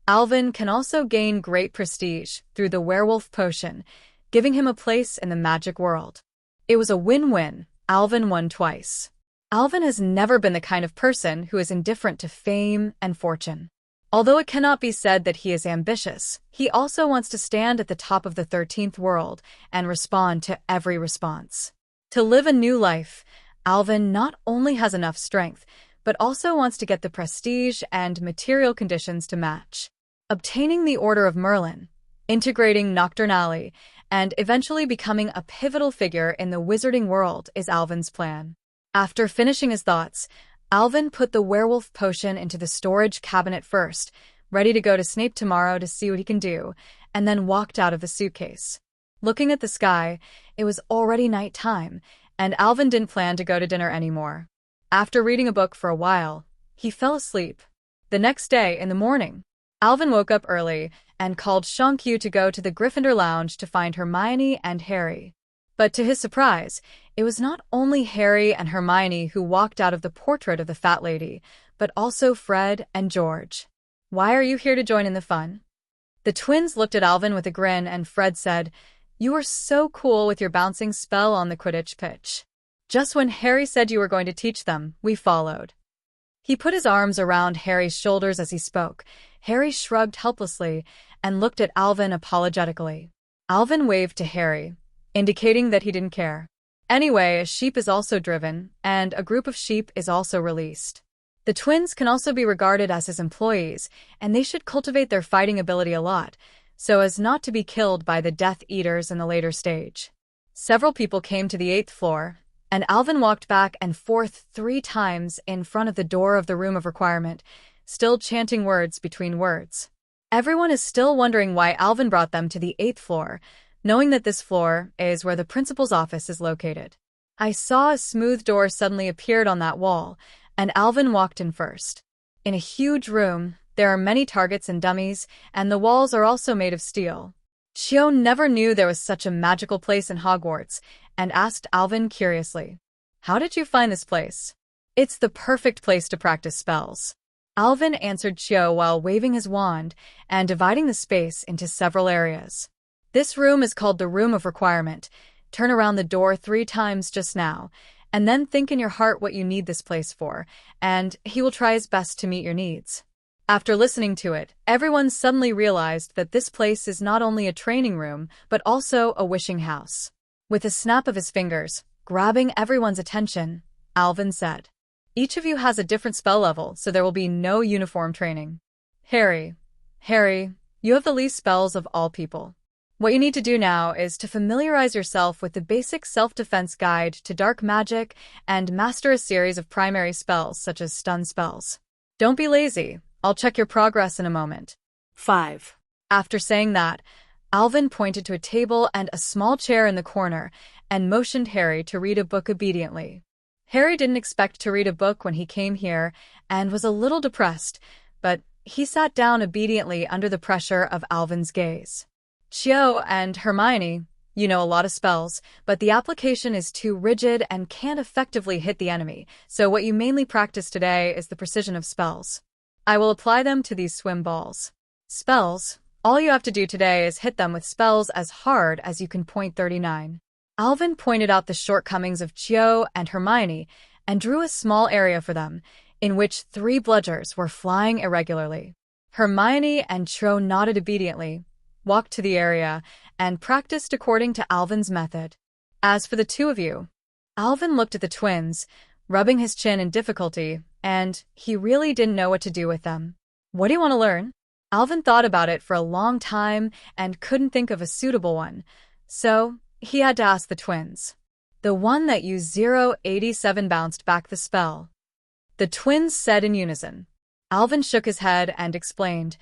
Alvin can also gain great prestige through the werewolf potion, giving him a place in the magic world. It was a win-win. Alvin won twice. Alvin has never been the kind of person who is indifferent to fame and fortune. Although it cannot be said that he is ambitious, he also wants to stand at the top of the 13th world and respond to every response. To live a new life, Alvin not only has enough strength, but also wants to get the prestige and material conditions to match. Obtaining the Order of Merlin, integrating Knockturn Alley, and eventually becoming a pivotal figure in the wizarding world is Alvin's plan. After finishing his thoughts, Alvin put the werewolf potion into the storage cabinet first, ready to go to Snape tomorrow to see what he can do, and then walked out of the suitcase. Looking at the sky, it was already nighttime, and Alvin didn't plan to go to dinner anymore. After reading a book for a while, he fell asleep. The next day, in the morning, Alvin woke up early and called Shankyu to go to the Gryffindor lounge to find Hermione and Harry. But to his surprise, it was not only Harry and Hermione who walked out of the portrait of the fat lady, but also Fred and George. "Why are you here to join in the fun?" The twins looked at Alvin with a grin, and Fred said, "You were so cool with your bouncing spell on the Quidditch pitch. Just when Harry said you were going to teach them, we followed." He put his arms around Harry's shoulders as he spoke. Harry shrugged helplessly and looked at Alvin apologetically. Alvin waved to Harry, indicating that he didn't care. Anyway, a sheep is also driven, and a group of sheep is also released. The twins can also be regarded as his employees, and they should cultivate their fighting ability a lot, so as not to be killed by the Death Eaters in the later stage. Several people came to the 8th floor, and Alvin walked back and forth 3 times in front of the door of the room of requirement, still chanting words between words. Everyone is still wondering why Alvin brought them to the 8th floor, knowing that this floor is where the principal's office is located. I saw a smooth door suddenly appeared on that wall, and Alvin walked in first. In a huge room, there are many targets and dummies, and the walls are also made of steel. Chio never knew there was such a magical place in Hogwarts, and asked Alvin curiously, "How did you find this place?" "It's the perfect place to practice spells." Alvin answered Chio while waving his wand and dividing the space into several areas. "This room is called the Room of Requirement. Turn around the door 3 times just now, and then think in your heart what you need this place for, and he will try his best to meet your needs." After listening to it, everyone suddenly realized that this place is not only a training room, but also a wishing house. With a snap of his fingers, grabbing everyone's attention, Alvin said, "Each of you has a different spell level, so there will be no uniform training. Harry, you have the least spells of all people. What you need to do now is to familiarize yourself with the basic self-defense guide to dark magic and master a series of primary spells such as stun spells. Don't be lazy. I'll check your progress in a moment." 5. After saying that, Alvin pointed to a table and a small chair in the corner and motioned Harry to read a book obediently. Harry didn't expect to read a book when he came here and was a little depressed, but he sat down obediently under the pressure of Alvin's gaze. "Chio and Hermione, you know a lot of spells, but the application is too rigid and can't effectively hit the enemy, so what you mainly practice today is the precision of spells. I will apply them to these swim balls. Spells, all you have to do today is hit them with spells as hard as you can. Point 39. Alvin pointed out the shortcomings of Chio and Hermione and drew a small area for them, in which 3 bludgers were flying irregularly. Hermione and Chio nodded obediently, walked to the area, and practiced according to Alvin's method. As for the 2 of you, Alvin looked at the twins, rubbing his chin in difficulty, and he really didn't know what to do with them. "What do you want to learn?" Alvin thought about it for a long time and couldn't think of a suitable one, so he had to ask the twins. "The one that used 087 bounced back the spell," the twins said in unison. Alvin shook his head and explained,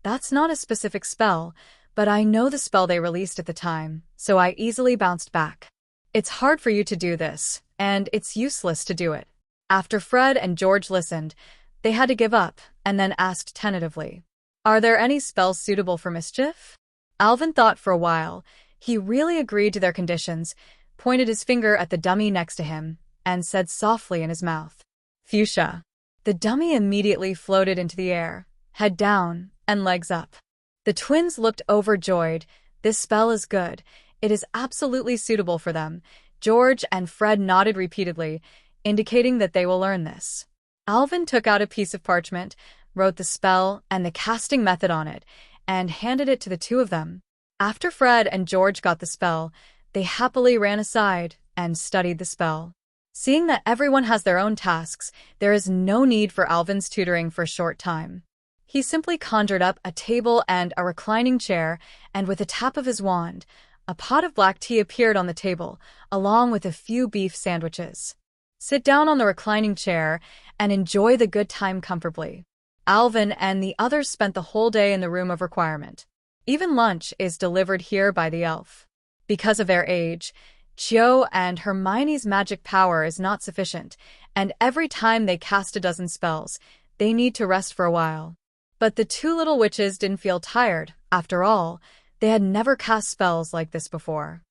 "That's not a specific spell, but I know the spell they released at the time, so I easily bounced back. It's hard for you to do this, and it's useless to do it." After Fred and George listened, they had to give up and then asked tentatively, "Are there any spells suitable for mischief?" Alvin thought for a while. He really agreed to their conditions, pointed his finger at the dummy next to him, and said softly in his mouth, "Fuchsia." The dummy immediately floated into the air, head down and legs up. The twins looked overjoyed. This spell is good. It is absolutely suitable for them. George and Fred nodded repeatedly, indicating that they will learn this. Alvin took out a piece of parchment, wrote the spell and the casting method on it, and handed it to the 2 of them. After Fred and George got the spell, they happily ran aside and studied the spell. Seeing that everyone has their own tasks, there is no need for Alvin's tutoring for a short time. He simply conjured up a table and a reclining chair, and with a tap of his wand, a pot of black tea appeared on the table, along with a few beef sandwiches. Sit down on the reclining chair and enjoy the good time comfortably. Alvin and the others spent the whole day in the Room of Requirement. Even lunch is delivered here by the elf. Because of their age, Chio and Hermione's magic power is not sufficient, and every time they cast a dozen spells, they need to rest for a while. But the 2 little witches didn't feel tired. After all, they had never cast spells like this before.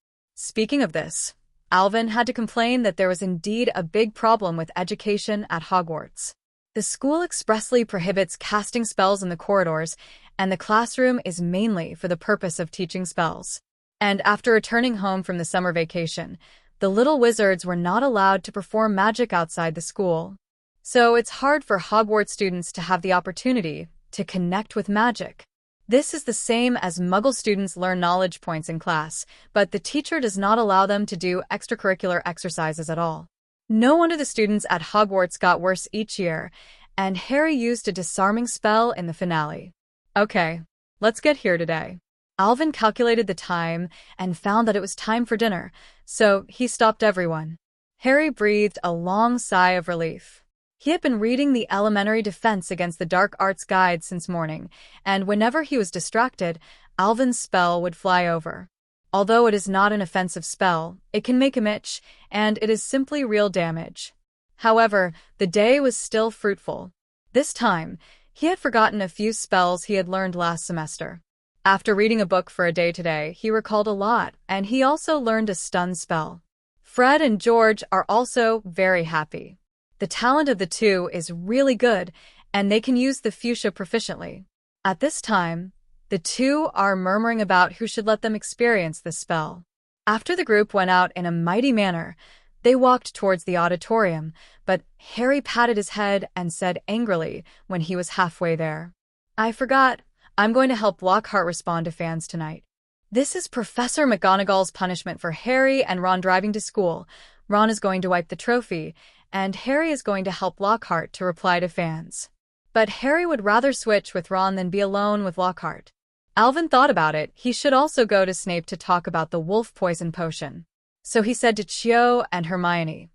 Speaking of this, Alvin had to complain that there was indeed a big problem with education at Hogwarts. The school expressly prohibits casting spells in the corridors, and the classroom is mainly for the purpose of teaching spells. And after returning home from the summer vacation, the little wizards were not allowed to perform magic outside the school. So it's hard for Hogwarts students to have the opportunity to connect with magic. This is the same as Muggle students learn knowledge points in class, but the teacher does not allow them to do extracurricular exercises at all. No wonder the students at Hogwarts got worse each year, and Harry used a disarming spell in the finale. Okay, let's get here today. Alvin calculated the time and found that it was time for dinner, so he stopped everyone. Harry breathed a long sigh of relief. He had been reading the Elementary Defense Against the Dark Arts guide since morning, and whenever he was distracted, Alvin's spell would fly over. Although it is not an offensive spell, it can make him itch, and it is simply real damage. However, the day was still fruitful. This time, he had forgotten a few spells he had learned last semester. After reading a book for a day today, he recalled a lot, and he also learned a stun spell. Fred and George are also very happy. The talent of the two is really good, and they can use the fuchsia proficiently. At this time, the two are murmuring about who should let them experience this spell. After the group went out in a mighty manner, they walked towards the auditorium, but Harry patted his head and said angrily when he was halfway there, "I forgot. I'm going to help Lockhart respond to fans tonight." This is Professor McGonagall's punishment for Harry and Ron driving to school. Ron is going to wipe the trophy, and Harry is going to help Lockhart to reply to fans. But Harry would rather switch with Ron than be alone with Lockhart. Alvin thought about it. He should also go to Snape to talk about the wolf poison potion. So he said to Cho and Hermione,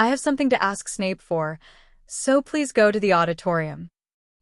"I have something to ask Snape for, so please go to the auditorium."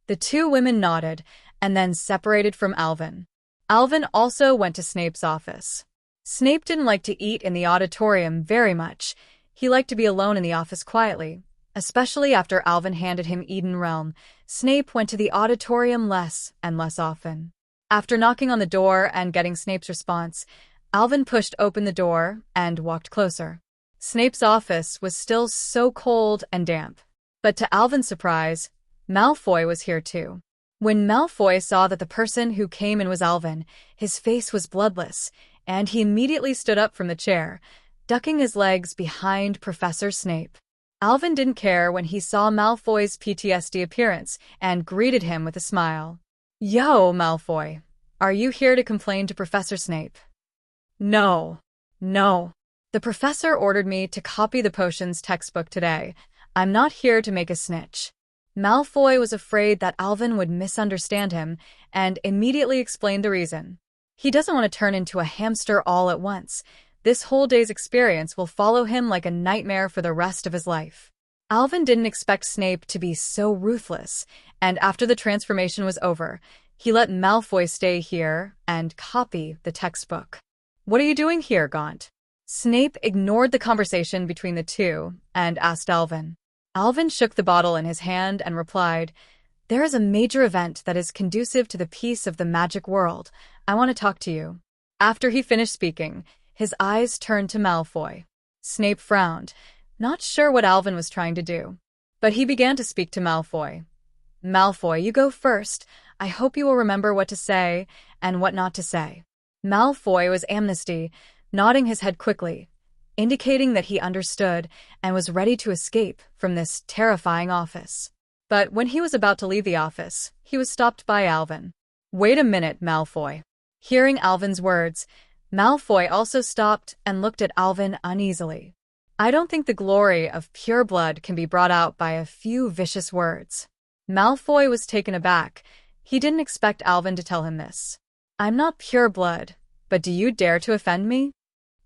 The two women nodded and then separated from Alvin. Alvin also went to Snape's office. Snape didn't like to eat in the auditorium very much. He liked to be alone in the office quietly. Especially after Alvin handed him Eden Realm, Snape went to the auditorium less and less often. After knocking on the door and getting Snape's response, Alvin pushed open the door and walked closer. Snape's office was still so cold and damp. But to Alvin's surprise, Malfoy was here too. When Malfoy saw that the person who came in was Alvin, his face was bloodless, and he immediately stood up from the chair, ducking his legs behind Professor Snape. Alvin didn't care when he saw Malfoy's PTSD appearance and greeted him with a smile. "Yo, Malfoy, are you here to complain to Professor Snape?" No. The professor ordered me to copy the potions textbook today. I'm not here to make a snitch." Malfoy was afraid that Alvin would misunderstand him and immediately explained the reason. He doesn't want to turn into a hamster all at once. This whole day's experience will follow him like a nightmare for the rest of his life. Alvin didn't expect Snape to be so ruthless, and after the transformation was over, he let Malfoy stay here and copy the textbook. "What are you doing here, Gaunt?" Snape ignored the conversation between the two and asked Alvin. Alvin shook the bottle in his hand and replied, "There is a major event that is conducive to the peace of the magic world. I want to talk to you." After he finished speaking, his eyes turned to Malfoy. Snape frowned, not sure what Alvin was trying to do. But he began to speak to Malfoy. "Malfoy, you go first. I hope you will remember what to say and what not to say." Malfoy was amnesty, nodding his head quickly, indicating that he understood and was ready to escape from this terrifying office. But when he was about to leave the office, he was stopped by Alvin. "Wait a minute, Malfoy." Hearing Alvin's words, Malfoy also stopped and looked at Alvin uneasily. "I don't think the glory of pure blood can be brought out by a few vicious words." Malfoy was taken aback. He didn't expect Alvin to tell him this. "I'm not pure blood, but do you dare to offend me?"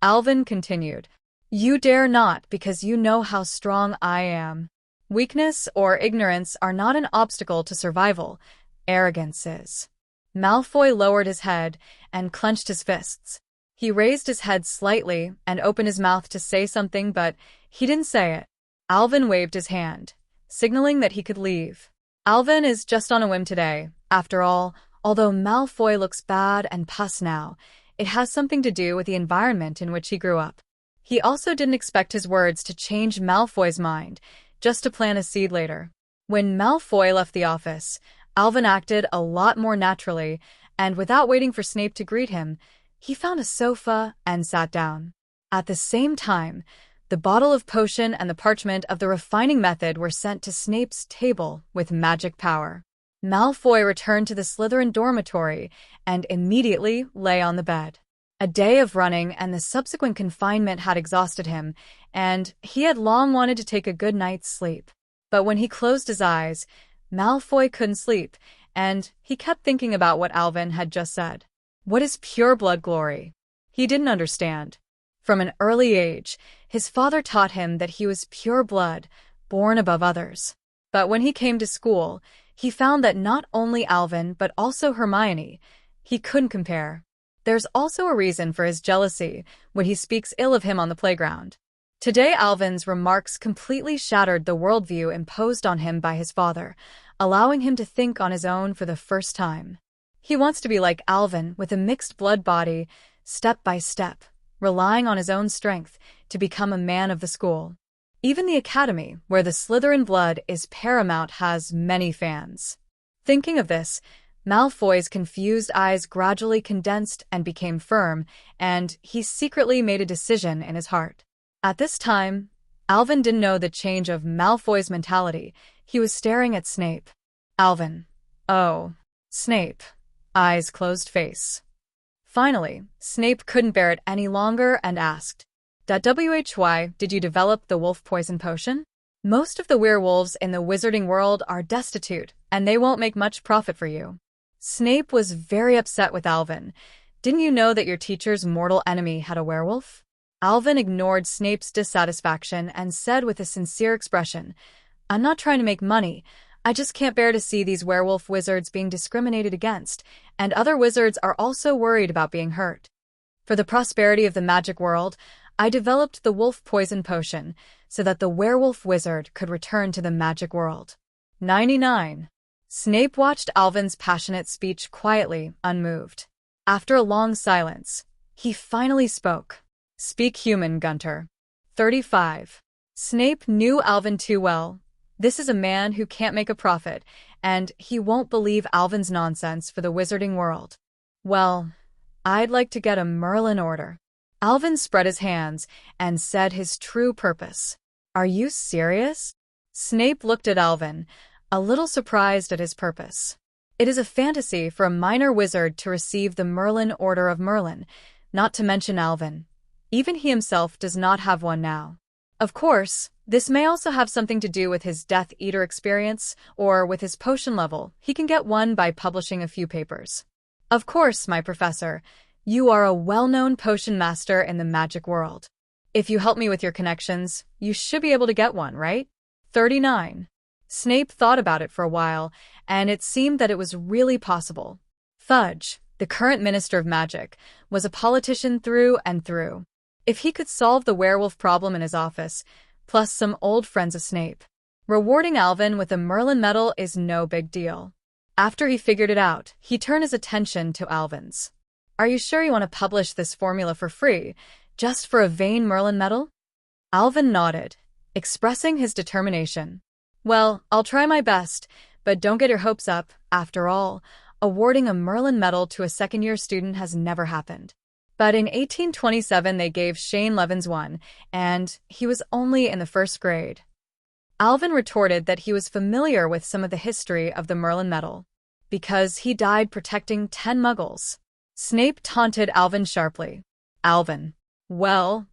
Alvin continued. "You dare not because you know how strong I am. Weakness or ignorance are not an obstacle to survival. Arrogance is." Malfoy lowered his head and clenched his fists. He raised his head slightly and opened his mouth to say something, but he didn't say it. Alvin waved his hand, signaling that he could leave. Alvin is just on a whim today. After all, although Malfoy looks bad and pus now, it has something to do with the environment in which he grew up. He also didn't expect his words to change Malfoy's mind, just to plant a seed later. When Malfoy left the office, Alvin acted a lot more naturally, and without waiting for Snape to greet him, he found a sofa and sat down. At the same time, the bottle of potion and the parchment of the refining method were sent to Snape's table with magic power. Malfoy returned to the Slytherin dormitory and immediately lay on the bed. A day of running and the subsequent confinement had exhausted him, and he had long wanted to take a good night's sleep. But when he closed his eyes, Malfoy couldn't sleep, and he kept thinking about what Alvin had just said. What is pure blood glory? He didn't understand. From an early age, his father taught him that he was pure blood, born above others. But when he came to school, he found that not only Alvin, but also Hermione, he couldn't compare. There's also a reason for his jealousy when he speaks ill of him on the playground. Today, Alvin's remarks completely shattered the worldview imposed on him by his father, allowing him to think on his own for the first time. He wants to be like Alvin with a mixed blood body, step by step, relying on his own strength to become a man of the school. Even the academy, where the Slytherin blood is paramount, has many fans. Thinking of this, Malfoy's confused eyes gradually condensed and became firm, and he secretly made a decision in his heart. At this time, Alvin didn't know the change of Malfoy's mentality. He was staring at Snape. Alvin. Oh. Snape. Eyes closed face. Finally, Snape couldn't bear it any longer and asked, "Why did you develop the wolf poison potion? Most of the werewolves in the wizarding world are destitute, and they won't make much profit for you." Snape was very upset with Alvin. "Didn't you know that your teacher's mortal enemy had a werewolf?" Alvin ignored Snape's dissatisfaction and said with a sincere expression, "I'm not trying to make money. I just can't bear to see these werewolf wizards being discriminated against, and other wizards are also worried about being hurt. For the prosperity of the magic world, I developed the wolf poison potion so that the werewolf wizard could return to the magic world." 99. Snape watched Alvin's passionate speech quietly, unmoved. After a long silence, he finally spoke. "Speak human, Gunter." 35. Snape knew Alvin too well. This is a man who can't make a profit, and he won't believe Alvin's nonsense for the wizarding world. "Well, I'd like to get a Merlin order." Alvin spread his hands and said his true purpose. "Are you serious?" Snape looked at Alvin, a little surprised at his purpose. "It is a fantasy for a minor wizard to receive the Merlin Order of Merlin, not to mention Alvin. Even he himself does not have one now. Of course, this may also have something to do with his Death Eater experience, or with his potion level. He can get one by publishing a few papers. Of course, my professor, you are a well-known potion master in the magic world. If you help me with your connections, you should be able to get one, right?" 39. Snape thought about it for a while, and it seemed that it was really possible. Fudge, the current Minister of Magic, was a politician through and through. If he could solve the werewolf problem in his office, plus some old friends of Snape, rewarding Alvin with a Merlin medal is no big deal. After he figured it out, he turned his attention to Alvin's. "Are you sure you want to publish this formula for free, just for a vain Merlin medal?" Alvin nodded, expressing his determination. "Well, I'll try my best, but don't get your hopes up. After all, awarding a Merlin medal to a second-year student has never happened. But in 1827 they gave Shane Levins one, and he was only in the first grade." Alvin retorted that he was familiar with some of the history of the Merlin medal, because he died protecting 10 muggles. Snape taunted Alvin sharply. Alvin. Well,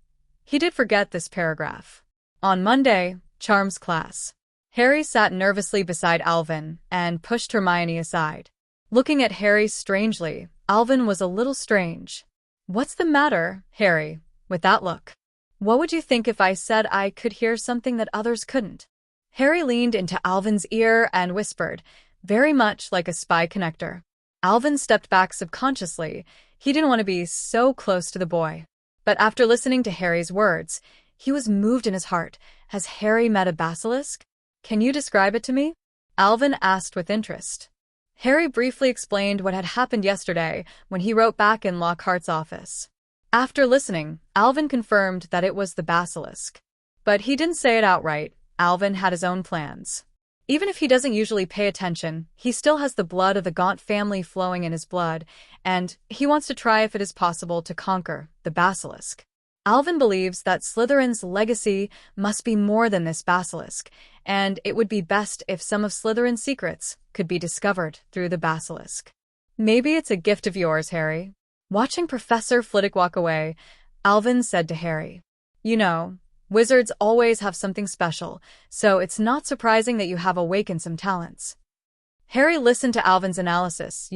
he did forget this paragraph. On Monday, Charms class. Harry sat nervously beside Alvin and pushed Hermione aside. Looking at Harry strangely, Alvin was a little strange. "What's the matter, Harry, with that look? What would you think if I said I could hear something that others couldn't?" Harry leaned into Alvin's ear and whispered, very much like a spy connector. Alvin stepped back subconsciously. He didn't want to be so close to the boy. But after listening to Harry's words, he was moved in his heart. Has Harry met a basilisk? "Can you describe it to me?" Alvin asked with interest. Harry briefly explained what had happened yesterday when he wrote back in Lockhart's office. After listening, Alvin confirmed that it was the basilisk. But he didn't say it outright. Alvin had his own plans. Even if he doesn't usually pay attention, he still has the blood of the Gaunt family flowing in his blood, and he wants to try if it is possible to conquer the basilisk. Alvin believes that Slytherin's legacy must be more than this basilisk, and it would be best if some of Slytherin's secrets could be discovered through the basilisk. Maybe it's a gift of yours, Harry. Watching Professor Flitwick walk away, Alvin said to Harry, "You know, wizards always have something special, so it's not surprising that you have awakened some talents." Harry listened to Alvin's analysis,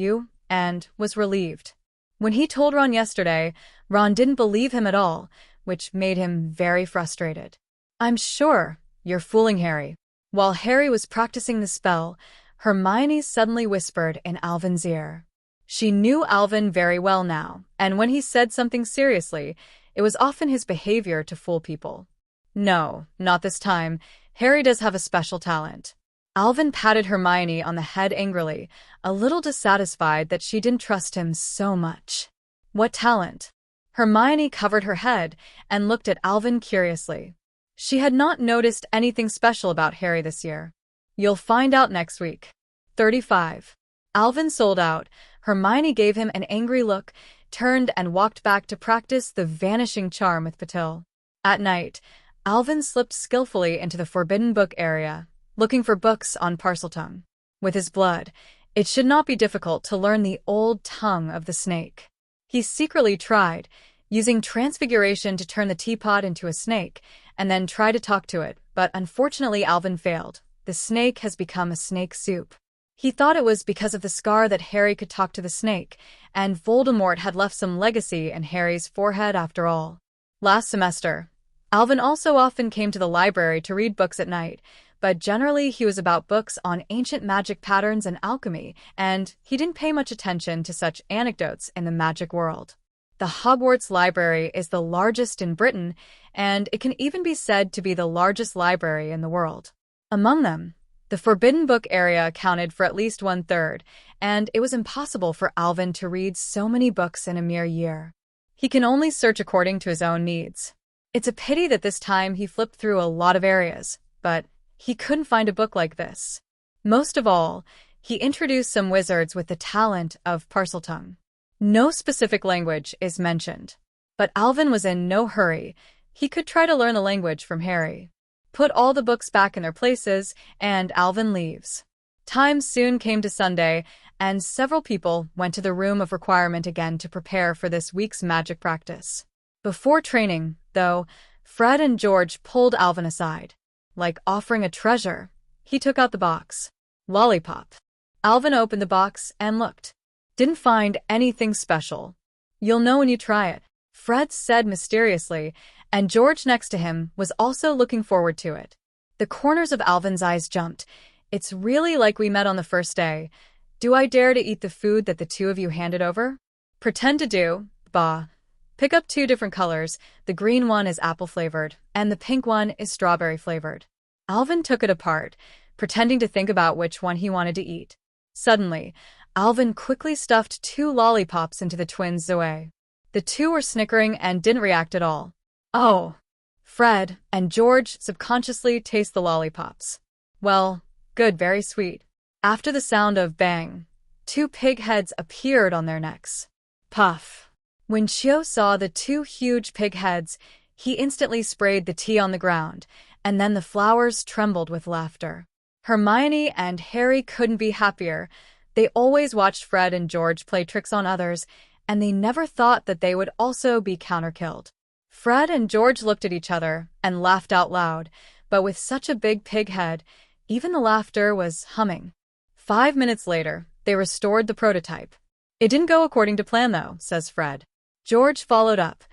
and was relieved. When he told Ron yesterday, Ron didn't believe him at all, which made him very frustrated. "I'm sure you're fooling Harry." While Harry was practicing the spell, Hermione suddenly whispered in Alvin's ear. She knew Alvin very well now, and when he said something seriously, it was often his behavior to fool people. No, not this time. Harry does have a special talent. Alvin patted Hermione on the head angrily, a little dissatisfied that she didn't trust him so much. "What talent?" Hermione covered her head and looked at Alvin curiously. She had not noticed anything special about Harry this year. "You'll find out next week." 35. Alvin sold out. Hermione gave him an angry look, turned and walked back to practice the vanishing charm with Patil. At night, Alvin slipped skillfully into the forbidden book area, looking for books on Parseltongue. With his blood, it should not be difficult to learn the old tongue of the snake. He secretly tried, using transfiguration to turn the teapot into a snake, and then try to talk to it, but unfortunately Alvin failed. The snake has become a snake soup. He thought it was because of the scar that Harry could talk to the snake, and Voldemort had left some legacy in Harry's forehead after all. Last semester, Alvin also often came to the library to read books at night, but generally he was about books on ancient magic patterns and alchemy, and he didn't pay much attention to such anecdotes in the magic world. The Hogwarts Library is the largest in Britain, and it can even be said to be the largest library in the world. Among them, the Forbidden Book area accounted for at least 1/3, and it was impossible for Alvin to read so many books in a mere year. He can only search according to his own needs. It's a pity that this time he flipped through a lot of areas, but he couldn't find a book like this. Most of all, he introduced some wizards with the talent of Parseltongue. No specific language is mentioned, but Alvin was in no hurry. He could try to learn the language from Harry. Put all the books back in their places, and Alvin leaves. Time soon came to Sunday, and several people went to the room of requirement again to prepare for this week's magic practice. Before training, though, Fred and George pulled Alvin aside. Like offering a treasure, he took out the box. Lollipop. Alvin opened the box and looked. Didn't find anything special. "You'll know when you try it," Fred said mysteriously, and George next to him was also looking forward to it. The corners of Alvin's eyes jumped. "It's really like we met on the first day. Do I dare to eat the food that the two of you handed over?" "Pretend to do, bah. Pick up 2 different colors. The green one is apple-flavored, and the pink one is strawberry-flavored." Alvin took it apart, pretending to think about which one he wanted to eat. Suddenly, Alvin quickly stuffed 2 lollipops into the twins' Zoe. The 2 were snickering and didn't react at all. "Oh." Fred and George subconsciously taste the lollipops. "Well, good, very sweet." After the sound of bang, 2 pig heads appeared on their necks. Puff. When Chio saw the 2 huge pig heads, he instantly sprayed the tea on the ground, and then the flowers trembled with laughter. Hermione and Harry couldn't be happier. They always watched Fred and George play tricks on others, and they never thought that they would also be counter-killed. Fred and George looked at each other and laughed out loud, but with such a big pig head, even the laughter was humming. 5 minutes later, they restored the prototype. "It didn't go according to plan, though," says Fred. George followed up,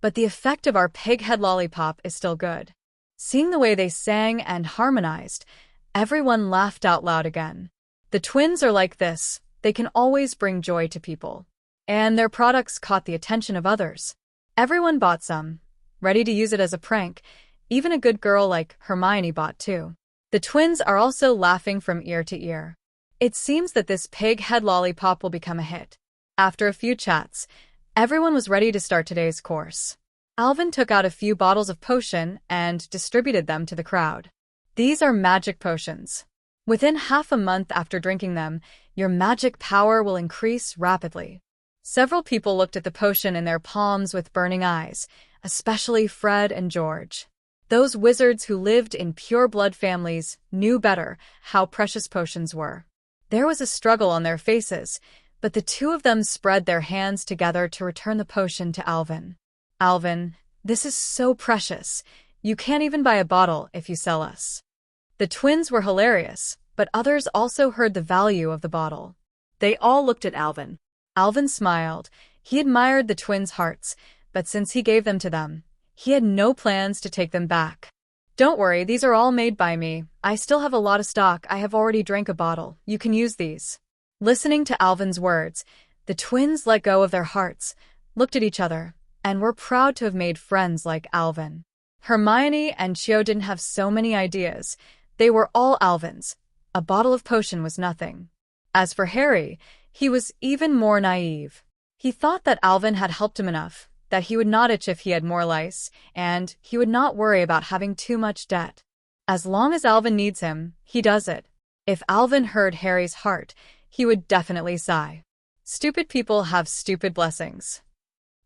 "But the effect of our pig head lollipop is still good." Seeing the way they sang and harmonized, everyone laughed out loud again. The twins are like this. They can always bring joy to people. And their products caught the attention of others. Everyone bought some, ready to use it as a prank. Even a good girl like Hermione bought 2. The twins are also laughing from ear to ear. It seems that this pig head lollipop will become a hit. After a few chats, everyone was ready to start today's course. Alvin took out a few bottles of potion and distributed them to the crowd. These are magic potions. Within half a month after drinking them, your magic power will increase rapidly. Several people looked at the potion in their palms with burning eyes, especially Fred and George. Those wizards who lived in pure-blood families knew better how precious potions were. There was a struggle on their faces, but the two of them spread their hands together to return the potion to Alvin. Alvin, this is so precious. You can't even buy a bottle if you sell us. The twins were hilarious, but others also heard the value of the bottle. They all looked at Alvin. Alvin smiled. He admired the twins' hearts, but since he gave them to them, he had no plans to take them back. Don't worry, these are all made by me. I still have a lot of stock. I have already drank a bottle. You can use these. Listening to Alvin's words, the twins let go of their hearts, looked at each other, and were proud to have made friends like Alvin. Hermione and Cho didn't have so many ideas. They were all Alvin's. A bottle of potion was nothing. As for Harry, he was even more naive. He thought that Alvin had helped him enough, that he would not itch if he had more lice, and he would not worry about having too much debt. As long as Alvin needs him, he does it. If Alvin heard Harry's heart, he would definitely sigh. Stupid people have stupid blessings.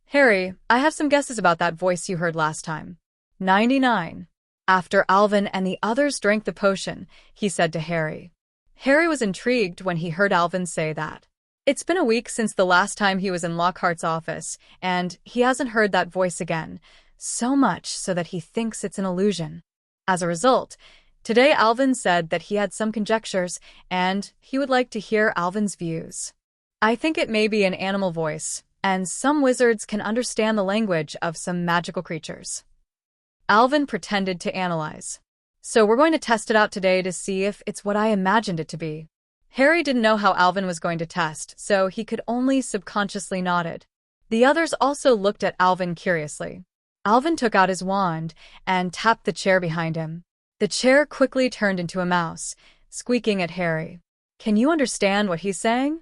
Harry, I have some guesses about that voice you heard last time. 99. After Alvin and the others drank the potion, he said to Harry. Harry was intrigued when he heard Alvin say that. It's been a week since the last time he was in Lockhart's office, and he hasn't heard that voice again, so much so that he thinks it's an illusion. As a result, today Alvin said that he had some conjectures, and he would like to hear Alvin's views. I think it may be an animal voice, and some wizards can understand the language of some magical creatures. Alvin pretended to analyze. So we're going to test it out today to see if it's what I imagined it to be. Harry didn't know how Alvin was going to test, so he could only subconsciously nodded. The others also looked at Alvin curiously. Alvin took out his wand and tapped the chair behind him. The chair quickly turned into a mouse, squeaking at Harry. Can you understand what he's saying?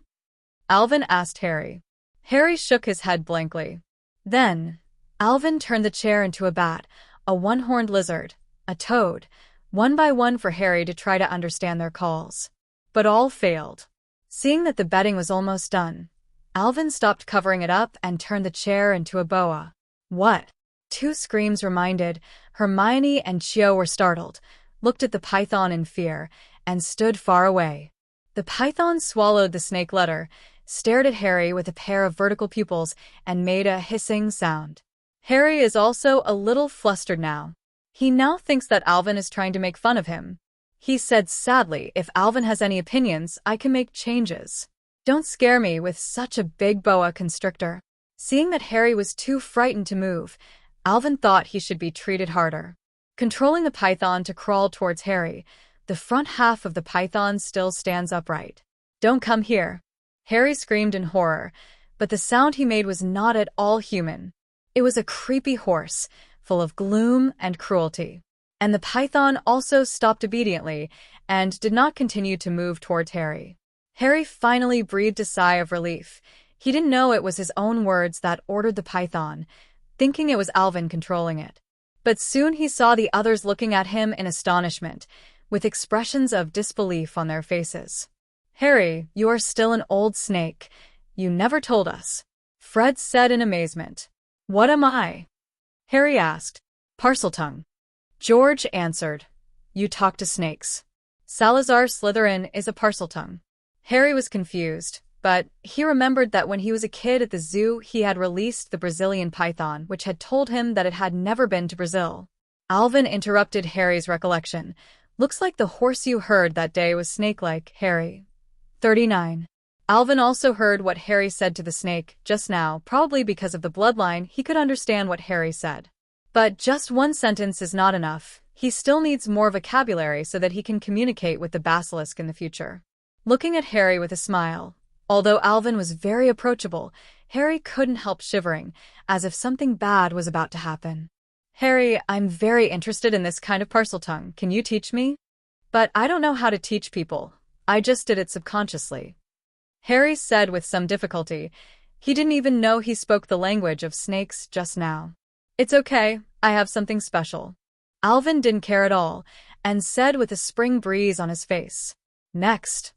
Alvin asked Harry. Harry shook his head blankly. Then, Alvin turned the chair into a bat, a one-horned lizard, a toad, one by one for Harry to try to understand their calls. But all failed. Seeing that the betting was almost done, Alvin stopped covering it up and turned the chair into a boa. What? Two screams reminded. Hermione and Cho were startled, looked at the python in fear, and stood far away. The python swallowed the snake letter, stared at Harry with a pair of vertical pupils, and made a hissing sound. Harry is also a little flustered now. He now thinks that Alvin is trying to make fun of him. He said sadly, if Alvin has any opinions, I can make changes. Don't scare me with such a big boa constrictor. Seeing that Harry was too frightened to move, Alvin thought he should be treated harder. Controlling the python to crawl towards Harry, the front half of the python still stands upright. Don't come here. Harry screamed in horror, but the sound he made was not at all human. It was a creepy horse, full of gloom and cruelty. And the python also stopped obediently and did not continue to move towards Harry. Harry finally breathed a sigh of relief. He didn't know it was his own words that ordered the python, thinking it was Alvin controlling it. But soon he saw the others looking at him in astonishment, with expressions of disbelief on their faces. Harry, you are still an old snake. You never told us. Fred said in amazement. What am I? Harry asked. Parseltongue. George answered. You talk to snakes. Salazar Slytherin is a parseltongue. Harry was confused, but he remembered that when he was a kid at the zoo he had released the Brazilian python, which had told him that it had never been to Brazil. Alvin interrupted Harry's recollection. Looks like the horse you heard that day was snake-like, Harry. 39. Alvin also heard what Harry said to the snake just now. Probably because of the bloodline, he could understand what Harry said. But just one sentence is not enough. He still needs more vocabulary so that he can communicate with the basilisk in the future. Looking at Harry with a smile. Although Alvin was very approachable, Harry couldn't help shivering, as if something bad was about to happen. Harry, I'm very interested in this kind of parseltongue. Can you teach me? But I don't know how to teach people. I just did it subconsciously," Harry said with some difficulty. He didn't even know he spoke the language of snakes just now. "It's okay, I have something special." Alvin didn't care at all, and said with a spring breeze on his face, "Next."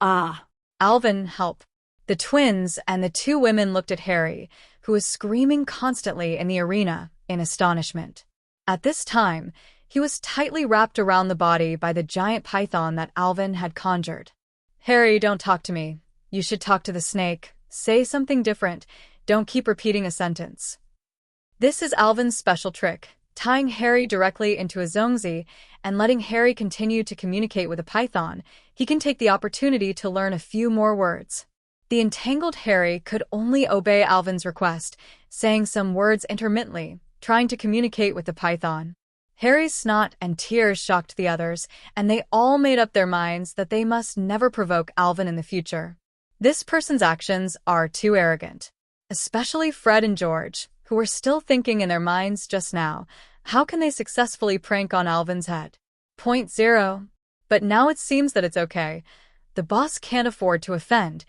"Ah." "Alvin, help." The twins and the two women looked at Harry, who was screaming constantly in the arena, in astonishment. At this time, he was tightly wrapped around the body by the giant python that Alvin had conjured. "Harry, don't talk to me. You should talk to the snake. Say something different. Don't keep repeating a sentence." This is Alvin's special trick, tying Harry directly into a zongzi and letting Harry continue to communicate with a python. He can take the opportunity to learn a few more words. The entangled Harry could only obey Alvin's request, saying some words intermittently, trying to communicate with the python. Harry's snot and tears shocked the others, and they all made up their minds that they must never provoke Alvin in the future. This person's actions are too arrogant. Especially Fred and George, who were still thinking in their minds just now, how can they successfully prank on Alvin's head? Point 0. But now it seems that it's okay. The boss can't afford to offend.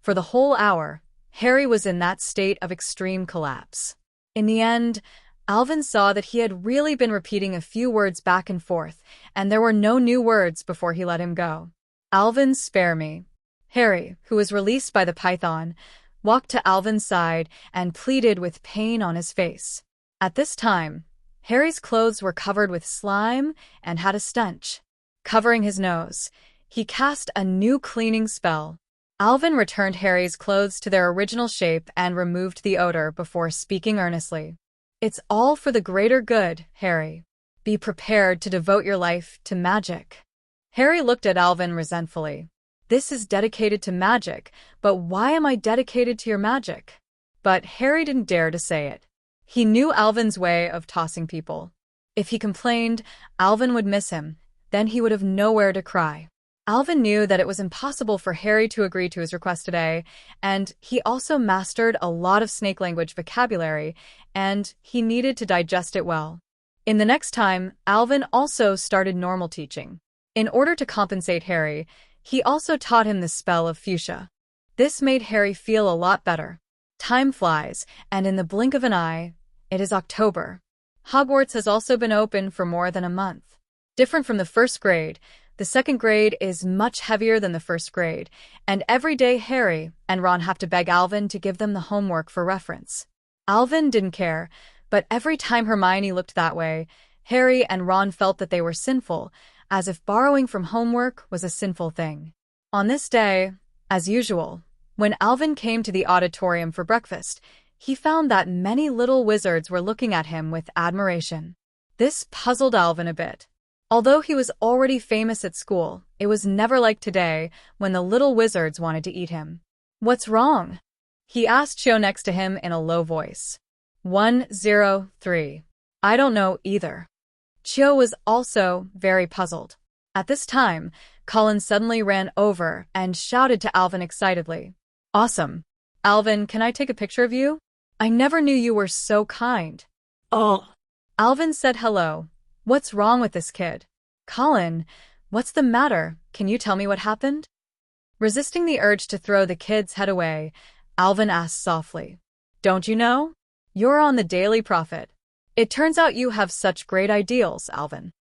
For the whole hour, Harry was in that state of extreme collapse. In the end, Alvin saw that he had really been repeating a few words back and forth, and there were no new words before he let him go. "Alvin, spare me." Harry, who was released by the python, walked to Alvin's side and pleaded with pain on his face. At this time, Harry's clothes were covered with slime and had a stench. Covering his nose, he cast a new cleaning spell. Alvin returned Harry's clothes to their original shape and removed the odor before speaking earnestly. "It's all for the greater good, Harry. Be prepared to devote your life to magic." Harry looked at Alvin resentfully. "This is dedicated to magic, but why am I dedicated to your magic?" But Harry didn't dare to say it. He knew Alvin's way of tossing people. If he complained, Alvin would miss him. Then he would have nowhere to cry. Alvin knew that it was impossible for Harry to agree to his request today, and he also mastered a lot of snake language vocabulary, and he needed to digest it well. In the next time, Alvin also started normal teaching. In order to compensate Harry, he also taught him the spell of fuchsia. This made Harry feel a lot better. Time flies, and in the blink of an eye, it is October. Hogwarts has also been open for more than a month. Different from the first grade, the second grade is much heavier than the first grade, and every day Harry and Ron have to beg Alvin to give them the homework for reference. Alvin didn't care, but every time Hermione looked that way, Harry and Ron felt that they were sinful, as if borrowing from homework was a sinful thing. On this day, as usual, when Alvin came to the auditorium for breakfast, he found that many little wizards were looking at him with admiration. This puzzled Alvin a bit. Although he was already famous at school, it was never like today when the little wizards wanted to eat him. "What's wrong?" he asked Cho next to him in a low voice. 103. "I don't know either." Cho was also very puzzled. At this time, Colin suddenly ran over and shouted to Alvin excitedly, "Awesome! Alvin, can I take a picture of you? I never knew you were so kind." "Oh." Alvin said hello. "What's wrong with this kid?" "Colin, what's the matter? Can you tell me what happened?" Resisting the urge to throw the kid's head away, Alvin asked softly, "Don't you know? You're on the Daily Prophet. It turns out you have such great ideals, Alvin."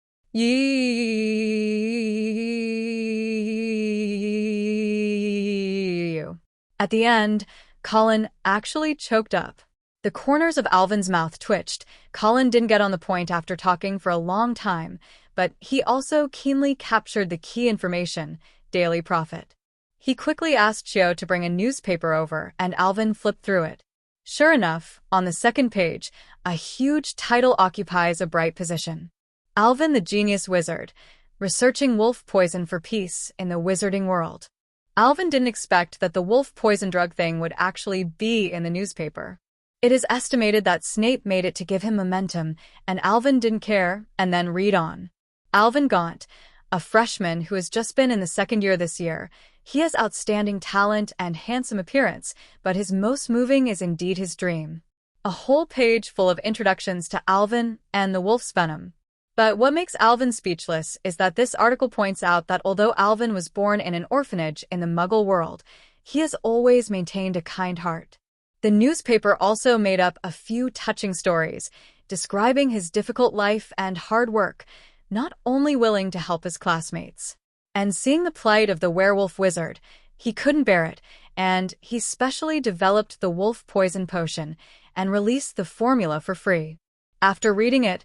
At the end, Colin actually choked up. The corners of Alvin's mouth twitched. Colin didn't get on the point after talking for a long time, but he also keenly captured the key information, Daily Prophet. He quickly asked Chio to bring a newspaper over, and Alvin flipped through it. Sure enough, on the second page, a huge title occupies a bright position. Alvin the Genius Wizard, researching wolf poison for peace in the wizarding world. Alvin didn't expect that the wolf poison drug thing would actually be in the newspaper. It is estimated that Snape made it to give him momentum, and Alvin didn't care, and then read on. Alvin Gaunt, a freshman who has just been in the second year this year. He has outstanding talent and handsome appearance, but his most moving is indeed his dream. A whole page full of introductions to Alvin and the wolf's venom. But what makes Alvin speechless is that this article points out that although Alvin was born in an orphanage in the Muggle world, he has always maintained a kind heart. The newspaper also made up a few touching stories, describing his difficult life and hard work, not only willing to help his classmates. And seeing the plight of the werewolf wizard, he couldn't bear it, and he specially developed the wolf poison potion and released the formula for free. After reading it,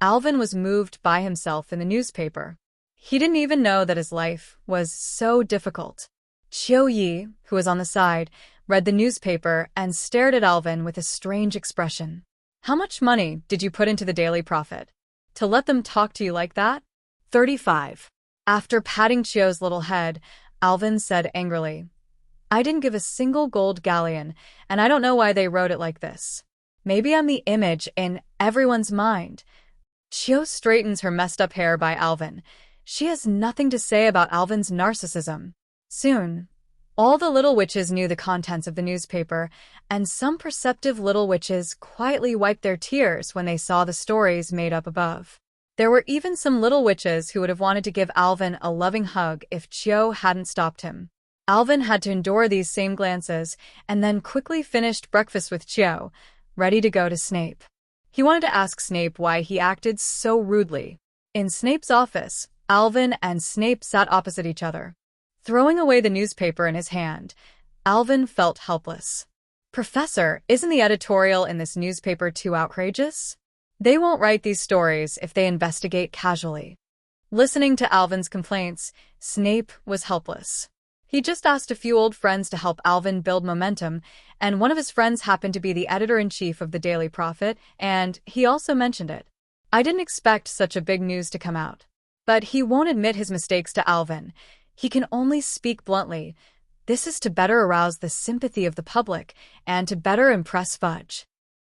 Alvin was moved by himself in the newspaper. He didn't even know that his life was so difficult. Chiu Yi, who was on the side, read the newspaper and stared at Alvin with a strange expression. How much money did you put into the Daily Prophet? To let them talk to you like that? 35. After patting Chiu's little head, Alvin said angrily, I didn't give a single gold galleon, and I don't know why they wrote it like this. Maybe I'm the image in everyone's mind. Chiu straightens her messed up hair by Alvin. She has nothing to say about Alvin's narcissism. Soon, all the little witches knew the contents of the newspaper, and some perceptive little witches quietly wiped their tears when they saw the stories made up above. There were even some little witches who would have wanted to give Alvin a loving hug if Chiu hadn't stopped him. Alvin had to endure these same glances, and then quickly finished breakfast with Chiu, ready to go to Snape. He wanted to ask Snape why he acted so rudely. In Snape's office, Alvin and Snape sat opposite each other. Throwing away the newspaper in his hand, Alvin felt helpless. Professor, isn't the editorial in this newspaper too outrageous? They won't write these stories if they investigate casually. Listening to Alvin's complaints, Snape was helpless. He just asked a few old friends to help Alvin build momentum, and one of his friends happened to be the editor-in-chief of the Daily Prophet, and he also mentioned it. I didn't expect such a big news to come out. But he won't admit his mistakes to Alvin. He can only speak bluntly. This is to better arouse the sympathy of the public and to better impress Fudge.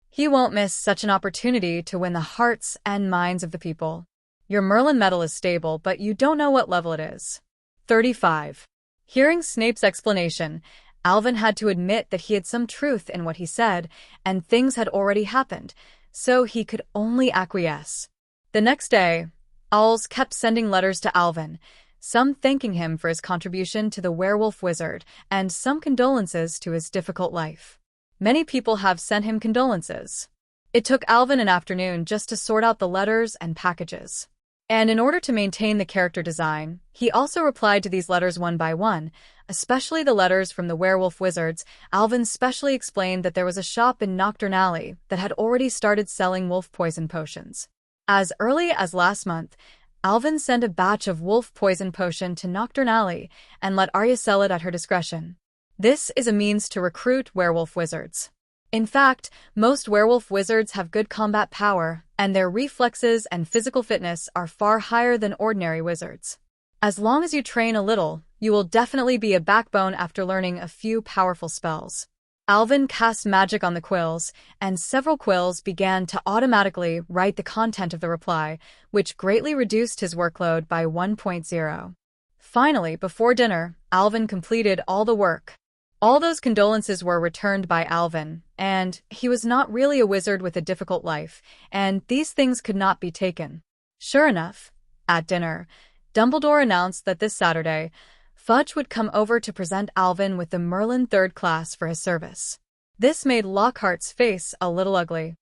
He won't miss such an opportunity to win the hearts and minds of the people. Your Merlin medal is stable, but you don't know what level it is. 35. Hearing Snape's explanation, Alvin had to admit that he had some truth in what he said, and things had already happened, so he could only acquiesce. The next day, owls kept sending letters to Alvin, some thanking him for his contribution to the werewolf wizard, and some condolences to his difficult life. Many people have sent him condolences. It took Alvin an afternoon just to sort out the letters and packages. And in order to maintain the character design, he also replied to these letters one by one, especially the letters from the werewolf wizards. Alvin specially explained that there was a shop in Knockturn Alley that had already started selling wolf poison potions. As early as last month, Alvin sent a batch of wolf poison potion to Knockturn Alley and let Arya sell it at her discretion. This is a means to recruit werewolf wizards. In fact, most werewolf wizards have good combat power, and their reflexes and physical fitness are far higher than ordinary wizards. As long as you train a little, you will definitely be a backbone after learning a few powerful spells. Alvin cast magic on the quills, and several quills began to automatically write the content of the reply, which greatly reduced his workload by 1.0. Finally, before dinner, Alvin completed all the work. All those condolences were returned by Alvin, and he was not really a wizard with a difficult life, and these things could not be taken. Sure enough, at dinner, Dumbledore announced that this Saturday, Fudge would come over to present Alvin with the Merlin 3rd class for his service. This made Lockhart's face a little ugly.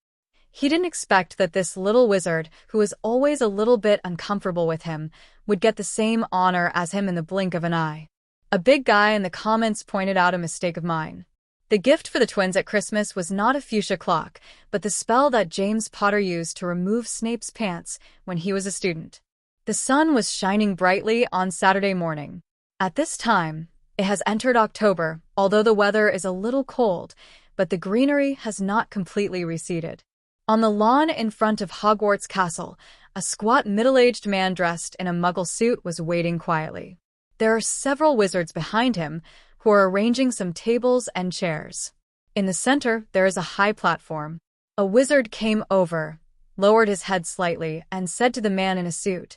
He didn't expect that this little wizard, who was always a little bit uncomfortable with him, would get the same honor as him in the blink of an eye. A big guy in the comments pointed out a mistake of mine. The gift for the twins at Christmas was not a fuchsia clock, but the spell that James Potter used to remove Snape's pants when he was a student. The sun was shining brightly on Saturday morning. At this time, it has entered October, although the weather is a little cold, but the greenery has not completely receded. On the lawn in front of Hogwarts Castle, a squat middle-aged man dressed in a muggle suit was waiting quietly. There are several wizards behind him who are arranging some tables and chairs. In the center, there is a high platform. A wizard came over, lowered his head slightly, and said to the man in a suit,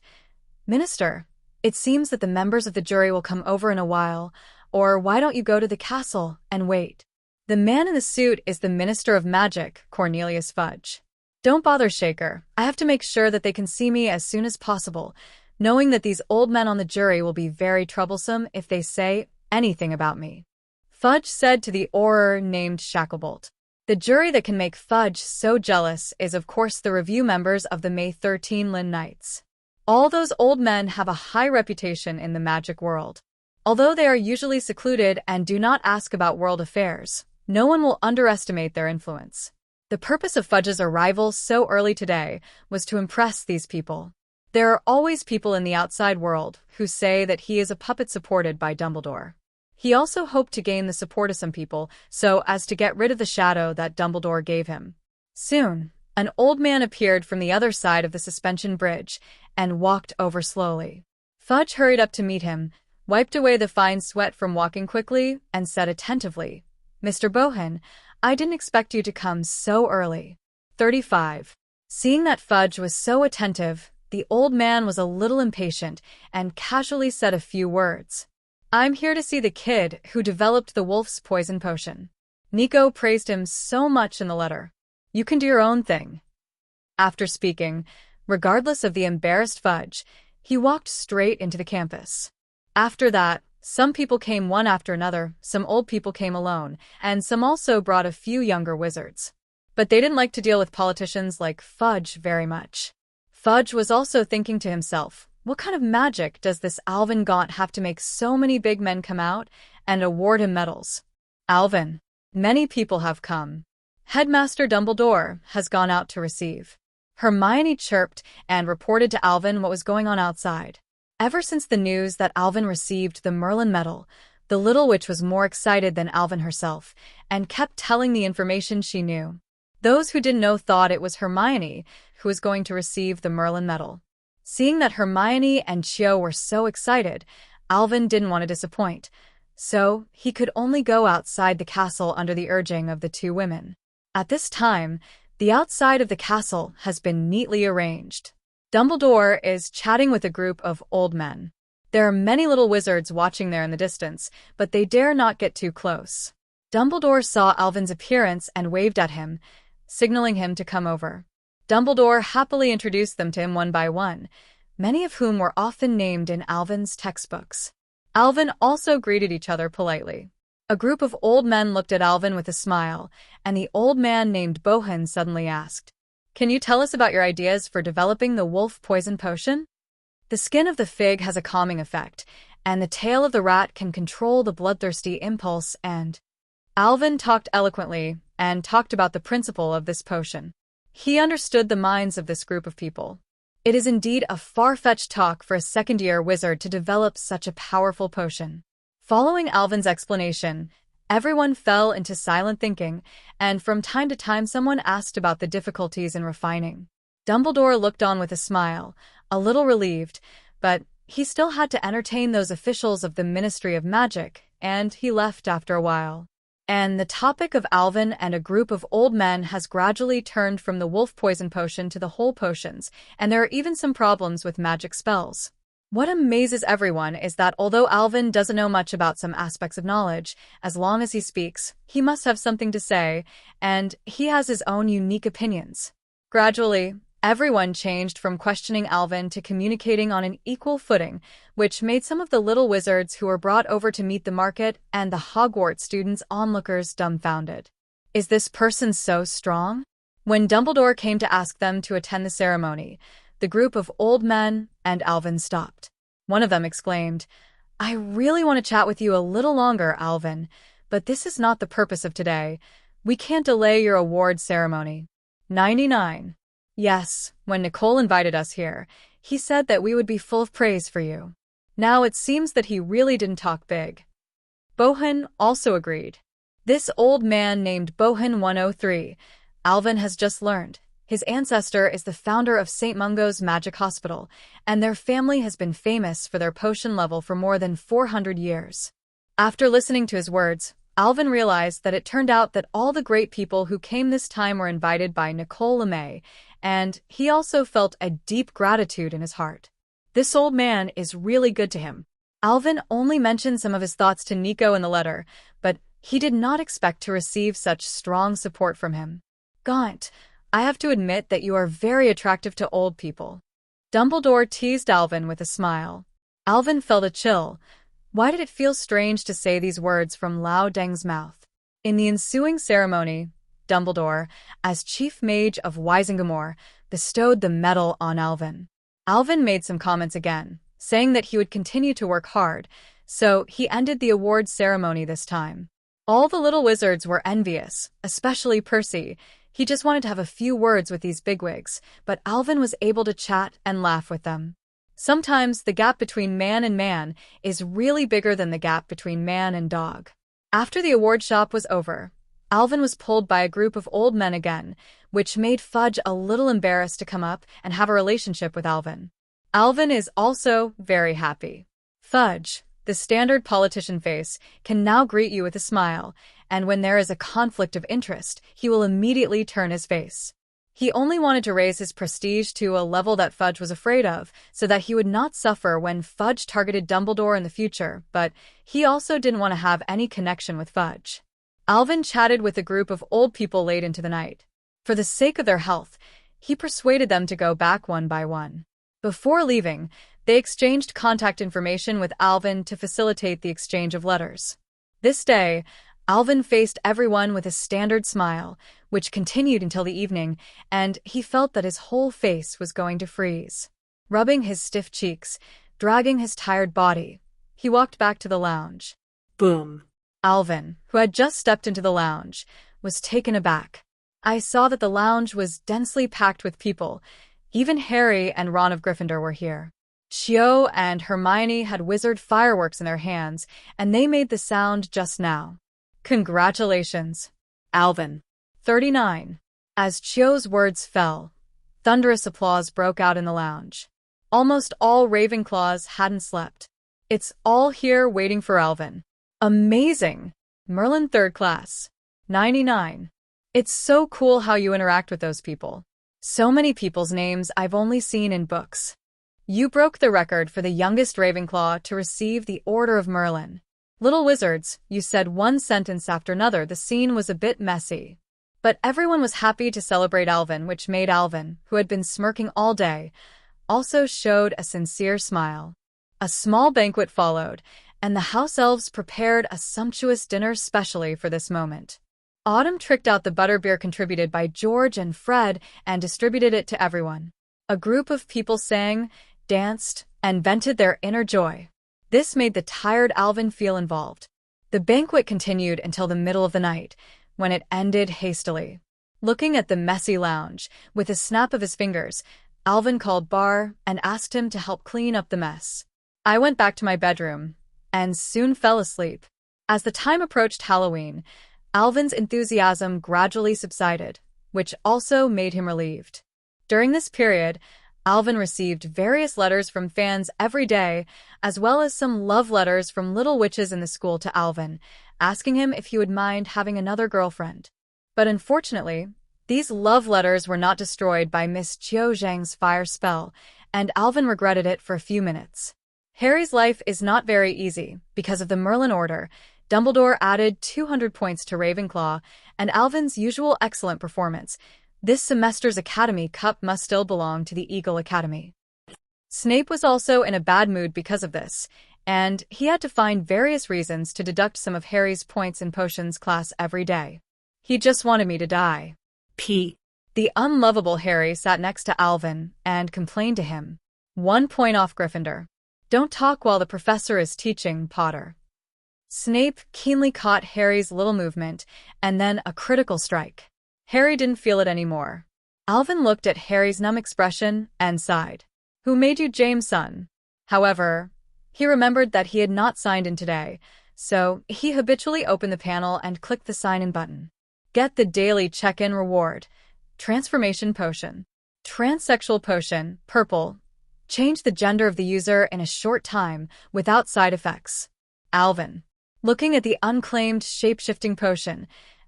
"Minister, it seems that the members of the jury will come over in a while, or why don't you go to the castle and wait?" The man in the suit is the Minister of Magic, Cornelius Fudge. Don't bother, Shaker. I have to make sure that they can see me as soon as possible, knowing that these old men on the jury will be very troublesome if they say anything about me. Fudge said to the Auror named Shacklebolt. The jury that can make Fudge so jealous is of course the review members of the May 13 Lynn Knights. All those old men have a high reputation in the magic world. Although they are usually secluded and do not ask about world affairs, no one will underestimate their influence. The purpose of Fudge's arrival so early today was to impress these people. There are always people in the outside world who say that he is a puppet supported by Dumbledore. He also hoped to gain the support of some people so as to get rid of the shadow that Dumbledore gave him. Soon, an old man appeared from the other side of the suspension bridge and walked over slowly. Fudge hurried up to meet him, wiped away the fine sweat from walking quickly, and said attentively, "Mr. Bohan, I didn't expect you to come so early." 35. Seeing that Fudge was so attentive, the old man was a little impatient and casually said a few words. "I'm here to see the kid who developed the wolf's poison potion." Nico praised him so much in the letter. "You can do your own thing." After speaking, regardless of the embarrassed Fudge, he walked straight into the campus. After that, some people came one after another, some old people came alone, and some also brought a few younger wizards. But they didn't like to deal with politicians like Fudge very much. Fudge was also thinking to himself, what kind of magic does this Alvin Gaunt have to make so many big men come out and award him medals? Alvin. Many people have come. Headmaster Dumbledore has gone out to receive. Hermione chirped and reported to Alvin what was going on outside. Ever since the news that Alvin received the Merlin Medal, the little witch was more excited than Alvin herself, and kept telling the information she knew. Those who didn't know thought it was Hermione who was going to receive the Merlin Medal. Seeing that Hermione and Cho were so excited, Alvin didn't want to disappoint, so he could only go outside the castle under the urging of the two women. At this time, the outside of the castle has been neatly arranged. Dumbledore is chatting with a group of old men. There are many little wizards watching there in the distance, but they dare not get too close. Dumbledore saw Alvin's appearance and waved at him, signaling him to come over. Dumbledore happily introduced them to him one by one, many of whom were often named in Alvin's textbooks. Alvin also greeted each other politely. A group of old men looked at Alvin with a smile, and the old man named Bohan suddenly asked, "Can you tell us about your ideas for developing the wolf poison potion?" The skin of the fig has a calming effect, and the tail of the rat can control the bloodthirsty impulse and... Alvin talked eloquently and talked about the principle of this potion. He understood the minds of this group of people. It is indeed a far-fetched talk for a second-year wizard to develop such a powerful potion. Following Alvin's explanation, everyone fell into silent thinking, and from time to time someone asked about the difficulties in refining. Dumbledore looked on with a smile, a little relieved, but he still had to entertain those officials of the Ministry of Magic, and he left after a while. And the topic of Alvin and a group of old men has gradually turned from the wolf poison potion to the whole potions, and there are even some problems with magic spells. What amazes everyone is that although Alvin doesn't know much about some aspects of knowledge, as long as he speaks, he must have something to say, and he has his own unique opinions. Gradually, everyone changed from questioning Alvin to communicating on an equal footing, which made some of the little wizards who were brought over to meet the market and the Hogwarts students onlookers dumbfounded. Is this person so strong? When Dumbledore came to ask them to attend the ceremony, the group of old men and Alvin stopped. One of them exclaimed, "I really want to chat with you a little longer, Alvin, but this is not the purpose of today. We can't delay your award ceremony." 99. Yes, when Nicole invited us here, he said that we would be full of praise for you. Now it seems that he really didn't talk big. Bohan also agreed. This old man named Bohan 103, Alvin has just learned. His ancestor is the founder of St. Mungo's Magic Hospital, and their family has been famous for their potion level for more than 400 years. After listening to his words, Alvin realized that it turned out that all the great people who came this time were invited by Nicole LeMay, and he also felt a deep gratitude in his heart. This old man is really good to him. Alvin only mentioned some of his thoughts to Nico in the letter, but he did not expect to receive such strong support from him. "Gaunt, I have to admit that you are very attractive to old people. Dumbledore teased Alvin with a smile. Alvin felt a chill. Why did it feel strange to say these words from Lao Deng's mouth? In the ensuing ceremony, Dumbledore, as Chief Mage of Wisingamore, bestowed the medal on Alvin. Alvin made some comments again, saying that he would continue to work hard, so he ended the award ceremony this time. All the little wizards were envious, especially Percy. He just wanted to have a few words with these bigwigs, but Alvin was able to chat and laugh with them. Sometimes the gap between man and man is really bigger than the gap between man and dog. After the award shop was over, Alvin was pulled by a group of old men again, which made Fudge a little embarrassed to come up and have a relationship with Alvin. Alvin is also very happy. Fudge, the standard politician face, can now greet you with a smile, and when there is a conflict of interest, he will immediately turn his face. He only wanted to raise his prestige to a level that Fudge was afraid of, so that he would not suffer when Fudge targeted Dumbledore in the future, but he also didn't want to have any connection with Fudge. Alvin chatted with a group of old people late into the night. For the sake of their health, he persuaded them to go back one by one. Before leaving, they exchanged contact information with Alvin to facilitate the exchange of letters. This day, Alvin faced everyone with a standard smile, which continued until the evening, and he felt that his whole face was going to freeze. Rubbing his stiff cheeks, dragging his tired body, he walked back to the lounge. Boom. Alvin, who had just stepped into the lounge, was taken aback. I saw that the lounge was densely packed with people. Even Harry and Ron of Gryffindor were here. Cho and Hermione had wizard fireworks in their hands, and they made the sound just now. Congratulations, Alvin. 39. As Cho's words fell, thunderous applause broke out in the lounge. Almost all Ravenclaws hadn't slept. It's all here waiting for Alvin. Amazing! Merlin 3rd class. 99. It's so cool how you interact with those people. So many people's names I've only seen in books. You broke the record for the youngest Ravenclaw to receive the Order of Merlin. Little wizards, you said one sentence after another. The scene was a bit messy. But everyone was happy to celebrate Alvin, which made Alvin, who had been smirking all day, also showed a sincere smile. A small banquet followed, and the house elves prepared a sumptuous dinner specially for this moment. Autumn tricked out the butterbeer contributed by George and Fred and distributed it to everyone. A group of people sang, danced, and vented their inner joy. This made the tired Alvin feel involved. The banquet continued until the middle of the night, when it ended hastily. Looking at the messy lounge, with a snap of his fingers, Alvin called Bar and asked him to help clean up the mess. I went back to my bedroom, and soon fell asleep. As the time approached Halloween, Alvin's enthusiasm gradually subsided, which also made him relieved. During this period, Alvin received various letters from fans every day, as well as some love letters from little witches in the school to Alvin, asking him if he would mind having another girlfriend. But unfortunately, these love letters were not destroyed by Miss Chiu Zhang's fire spell, and Alvin regretted it for a few minutes. Harry's life is not very easy. Because of the Merlin Order, Dumbledore added 200 points to Ravenclaw, and Alvin's usual excellent performance. This semester's Academy Cup must still belong to the Eagle Academy. Snape was also in a bad mood because of this, and he had to find various reasons to deduct some of Harry's points in potions class every day. He just wanted me to die. P. The unlovable Harry sat next to Alvin and complained to him. 1 point off Gryffindor. Don't talk while the professor is teaching, Potter. Snape keenly caught Harry's little movement, and then a critical strike. Harry didn't feel it anymore. Alvin looked at Harry's numb expression and sighed. Who made you James' son? However, he remembered that he had not signed in today, so he habitually opened the panel and clicked the sign-in button. Get the daily check-in reward. Transformation potion. Transsexual potion, purple. Change the gender of the user in a short time without side effects. Alvin. Looking at the unclaimed shape-shifting potion,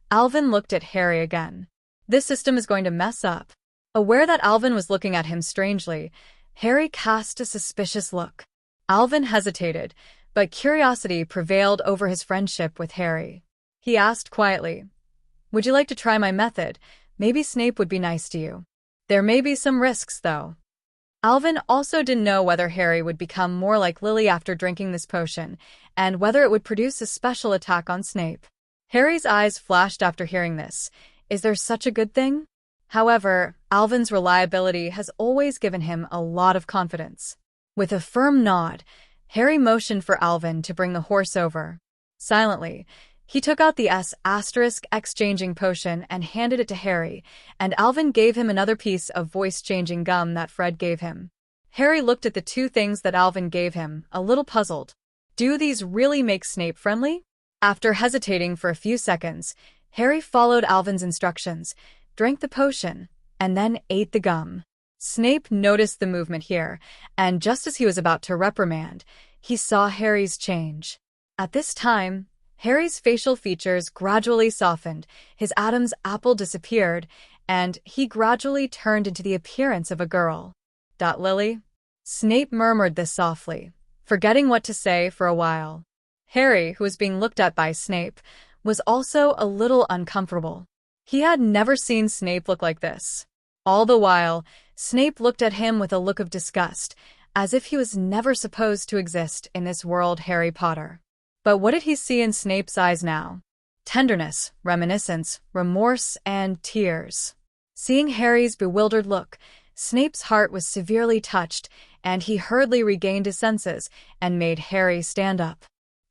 Alvin looked at Harry again. This system is going to mess up. Aware that Alvin was looking at him strangely, Harry cast a suspicious look. Alvin hesitated, but curiosity prevailed over his friendship with Harry. He asked quietly, "Would you like to try my method? maybe Snape would be nice to you. There may be some risks, though. Alvin also didn't know whether Harry would become more like Lily after drinking this potion, and whether it would produce a special attack on Snape. Harry's eyes flashed after hearing this. Is there such a good thing? However, Alvin's reliability has always given him a lot of confidence. With a firm nod, Harry motioned for Alvin to bring the horse over. Silently, he took out the S***X-changing potion and handed it to Harry, and Alvin gave him another piece of voice-changing gum that Fred gave him. Harry looked at the two things that Alvin gave him, a little puzzled. Do these really make Snape friendly? After hesitating for a few seconds, Harry followed Alvin's instructions, drank the potion, and then ate the gum. Snape noticed the movement here, and just as he was about to reprimand, he saw Harry's change. At this time, Harry's facial features gradually softened, his Adam's apple disappeared, and he gradually turned into the appearance of a girl. Lily? Snape murmured this softly, forgetting what to say for a while. Harry, who was being looked at by Snape, was also a little uncomfortable. He had never seen Snape look like this. All the while, Snape looked at him with a look of disgust, as if he was never supposed to exist in this world Harry Potter. But what did he see in Snape's eyes now? Tenderness, reminiscence, remorse, and tears. Seeing Harry's bewildered look, Snape's heart was severely touched, and he hurriedly regained his senses and made Harry stand up.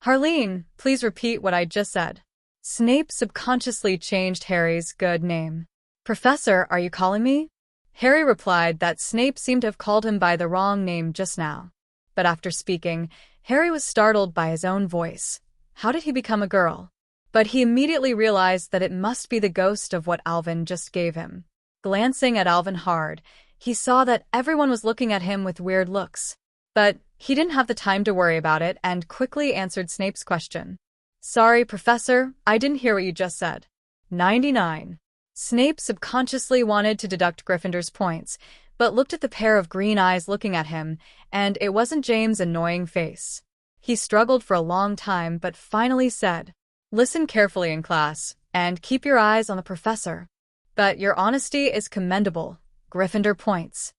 Harleen, please repeat what I just said. Snape subconsciously changed Harry's good name. Professor, are you calling me? Harry replied that Snape seemed to have called him by the wrong name just now. But after speaking, Harry was startled by his own voice. How did he become a girl? But he immediately realized that it must be the ghost of what Alvin just gave him. Glancing at Alvin hard, he saw that everyone was looking at him with weird looks. But he didn't have the time to worry about it and quickly answered Snape's question. Sorry, Professor, I didn't hear what you just said. 99. Snape subconsciously wanted to deduct Gryffindor's points, but looked at the pair of green eyes looking at him, and it wasn't James' annoying face. He struggled for a long time but finally said, Listen carefully in class, and keep your eyes on the professor. But your honesty is commendable. Gryffindor points.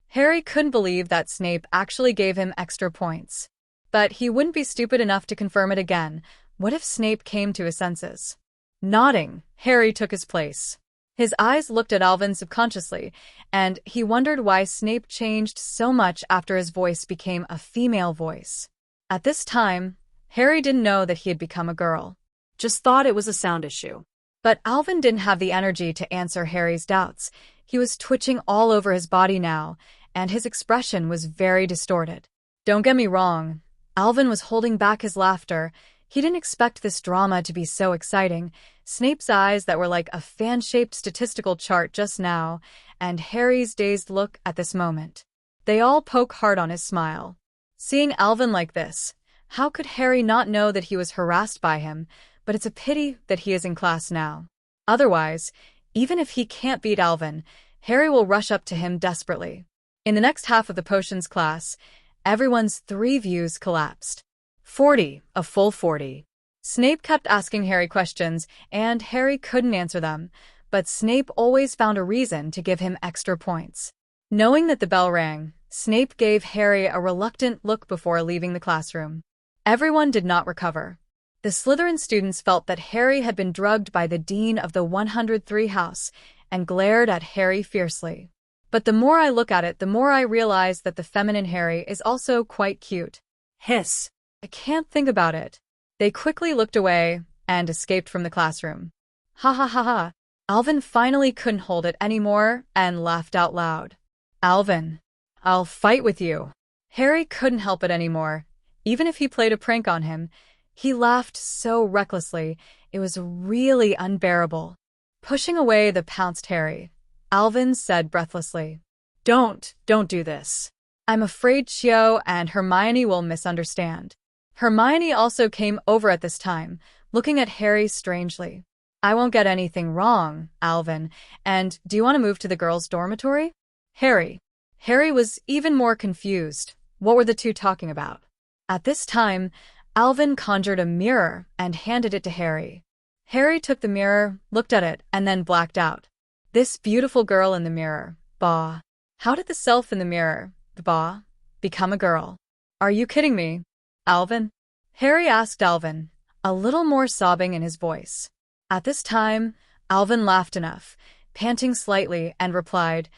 Harry couldn't believe that Snape actually gave him extra points. But he wouldn't be stupid enough to confirm it again. What if Snape came to his senses? Nodding, Harry took his place. His eyes looked at Alvin subconsciously, and he wondered why Snape changed so much after his voice became a female voice. At this time, Harry didn't know that he had become a girl. Just thought it was a sound issue. But Alvin didn't have the energy to answer Harry's doubts. He was twitching all over his body now, and his expression was very distorted. Don't get me wrong, Alvin was holding back his laughter. He didn't expect this drama to be so exciting. Snape's eyes that were like a fan-shaped statistical chart just now, and Harry's dazed look at this moment. They all poke hard on his smile. Seeing Alvin like this, how could Harry not know that he was harassed by him? But it's a pity that he is in class now. Otherwise, even if he can't beat Alvin, Harry will rush up to him desperately. In the next half of the potions class, everyone's 3 views collapsed. 40, a full 40. Snape kept asking Harry questions, and Harry couldn't answer them, but Snape always found a reason to give him extra points. Knowing that the bell rang, Snape gave Harry a reluctant look before leaving the classroom. Everyone did not recover. The Slytherin students felt that Harry had been drugged by the dean of the 103 house and glared at Harry fiercely. But the more I look at it, the more I realize that the feminine Harry is also quite cute. Hiss. I can't think about it. They quickly looked away and escaped from the classroom. Ha ha ha ha. Alvin finally couldn't hold it anymore and laughed out loud. Alvin, I'll fight with you. Harry couldn't help it anymore. Even if he played a prank on him, he laughed so recklessly, it was really unbearable. Pushing away the pounced Harry, Alvin said breathlessly, Don't do this. I'm afraid Cho and Hermione will misunderstand. Hermione also came over at this time, looking at Harry strangely. I won't get anything wrong, Alvin, and do you want to move to the girls' dormitory? Harry was even more confused. What were the two talking about? At this time, Alvin conjured a mirror and handed it to Harry. Harry took the mirror, looked at it, and then blacked out. This beautiful girl in the mirror, bah. How did the self in the mirror, bah, become a girl? Are you kidding me, Alvin? Harry asked Alvin, a little more sobbing in his voice. At this time, Alvin laughed enough, panting slightly, and replied,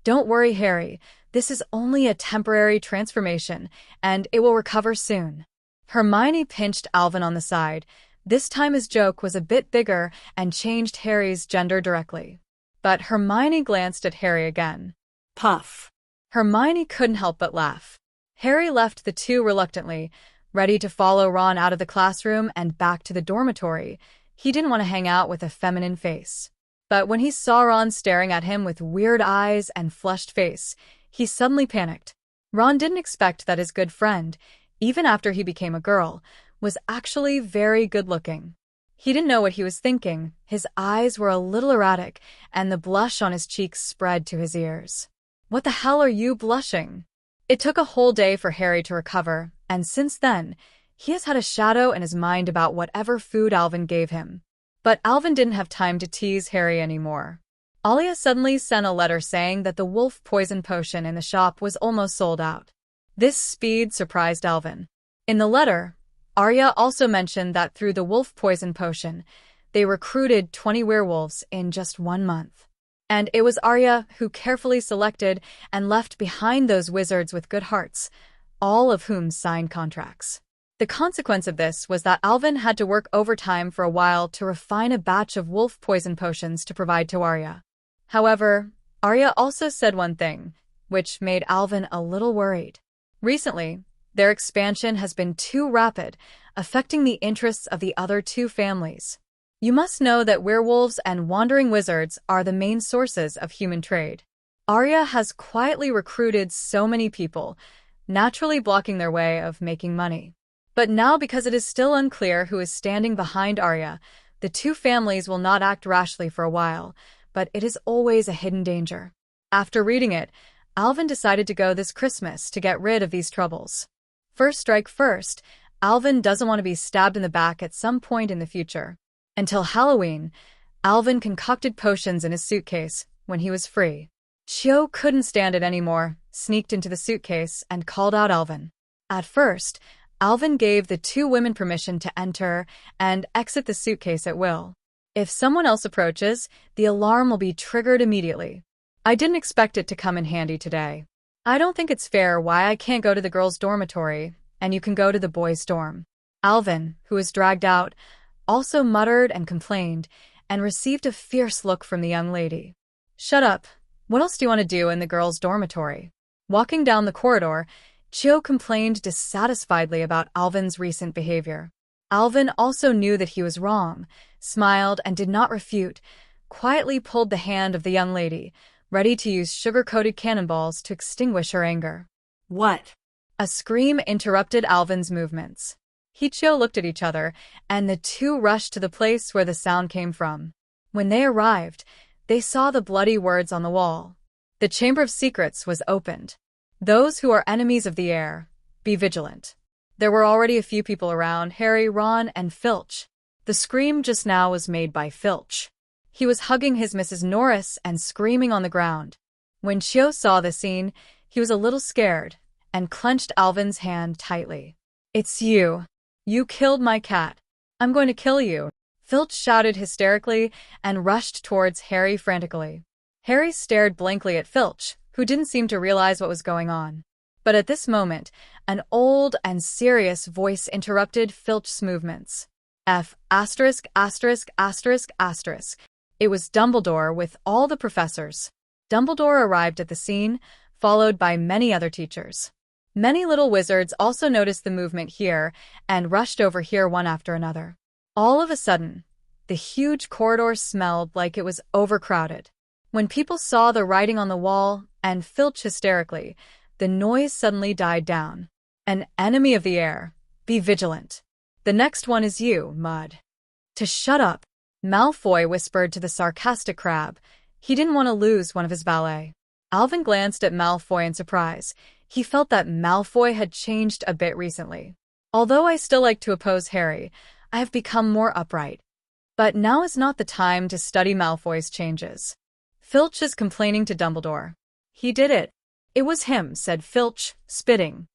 "Don't worry, Harry. This is only a temporary transformation, and it will recover soon." Hermione pinched Alvin on the side. This time his joke was a bit bigger and changed Harry's gender directly. But Hermione glanced at Harry again. Puff. Hermione couldn't help but laugh. Harry left the two reluctantly, ready to follow Ron out of the classroom and back to the dormitory. He didn't want to hang out with a feminine face. But when he saw Ron staring at him with weird eyes and flushed face, he suddenly panicked. Ron didn't expect that his good friend, even after he became a girl, was actually very good-looking. He didn't know what he was thinking. His eyes were a little erratic, and the blush on his cheeks spread to his ears. "What the hell are you blushing?" It took a whole day for Harry to recover, and since then, he has had a shadow in his mind about whatever food Alvin gave him. But Alvin didn't have time to tease Harry anymore. Alia suddenly sent a letter saying that the wolf poison potion in the shop was almost sold out. This speed surprised Alvin. In the letter, Arya also mentioned that through the wolf poison potion, they recruited 20 werewolves in just 1 month. And it was Arya who carefully selected and left behind those wizards with good hearts, all of whom signed contracts. The consequence of this was that Alvin had to work overtime for a while to refine a batch of wolf poison potions to provide to Arya. However, Arya also said one thing, which made Alvin a little worried. Recently, their expansion has been too rapid, affecting the interests of the other two families. You must know that werewolves and wandering wizards are the main sources of human trade. Arya has quietly recruited so many people, naturally blocking their way of making money. But now, because it is still unclear who is standing behind Arya, the two families will not act rashly for a while, but it is always a hidden danger. After reading it, Alvin decided to go this Christmas to get rid of these troubles. First strike first, Alvin doesn't want to be stabbed in the back at some point in the future. Until Halloween, Alvin concocted potions in his suitcase when he was free. Chio couldn't stand it anymore, sneaked into the suitcase, and called out Alvin. At first, Alvin gave the two women permission to enter and exit the suitcase at will. If someone else approaches, the alarm will be triggered immediately. I didn't expect it to come in handy today. I don't think it's fair why I can't go to the girls' dormitory, and you can go to the boys' dorm. Alvin, who was dragged out, also muttered and complained, and received a fierce look from the young lady. "Shut up. What else do you want to do in the girls' dormitory?" Walking down the corridor, Chio complained dissatisfiedly about Alvin's recent behavior. Alvin also knew that he was wrong, smiled and did not refute, quietly pulled the hand of the young lady, ready to use sugar-coated cannonballs to extinguish her anger. "What?" A scream interrupted Alvin's movements. He and Chio looked at each other, and the two rushed to the place where the sound came from. When they arrived, they saw the bloody words on the wall. The Chamber of Secrets was opened. "Those who are enemies of the air, be vigilant." There were already a few people around: Harry, Ron, and Filch. The scream just now was made by Filch. He was hugging his Mrs. Norris and screaming on the ground. When Chio saw the scene, he was a little scared and clenched Alvin's hand tightly. "It's you. You killed my cat. I'm going to kill you," Filch shouted hysterically and rushed towards Harry frantically. Harry stared blankly at Filch, who didn't seem to realize what was going on. But at this moment, an old and serious voice interrupted Filch's movements. F***********. It was Dumbledore with all the professors. Dumbledore arrived at the scene, followed by many other teachers. Many little wizards also noticed the movement here and rushed over here one after another. All of a sudden, the huge corridor smelled like it was overcrowded. When people saw the writing on the wall and Filch hysterically, the noise suddenly died down. "An enemy of the air. Be vigilant. The next one is you, Mud." "To shut up," Malfoy whispered to the sarcastic crab. He didn't want to lose one of his valet. Alvin glanced at Malfoy in surprise. He felt that Malfoy had changed a bit recently. "Although I still like to oppose Harry, I have become more upright. But now is not the time to study Malfoy's changes." Filch is complaining to Dumbledore. He did it. It was him, said Filch, spitting.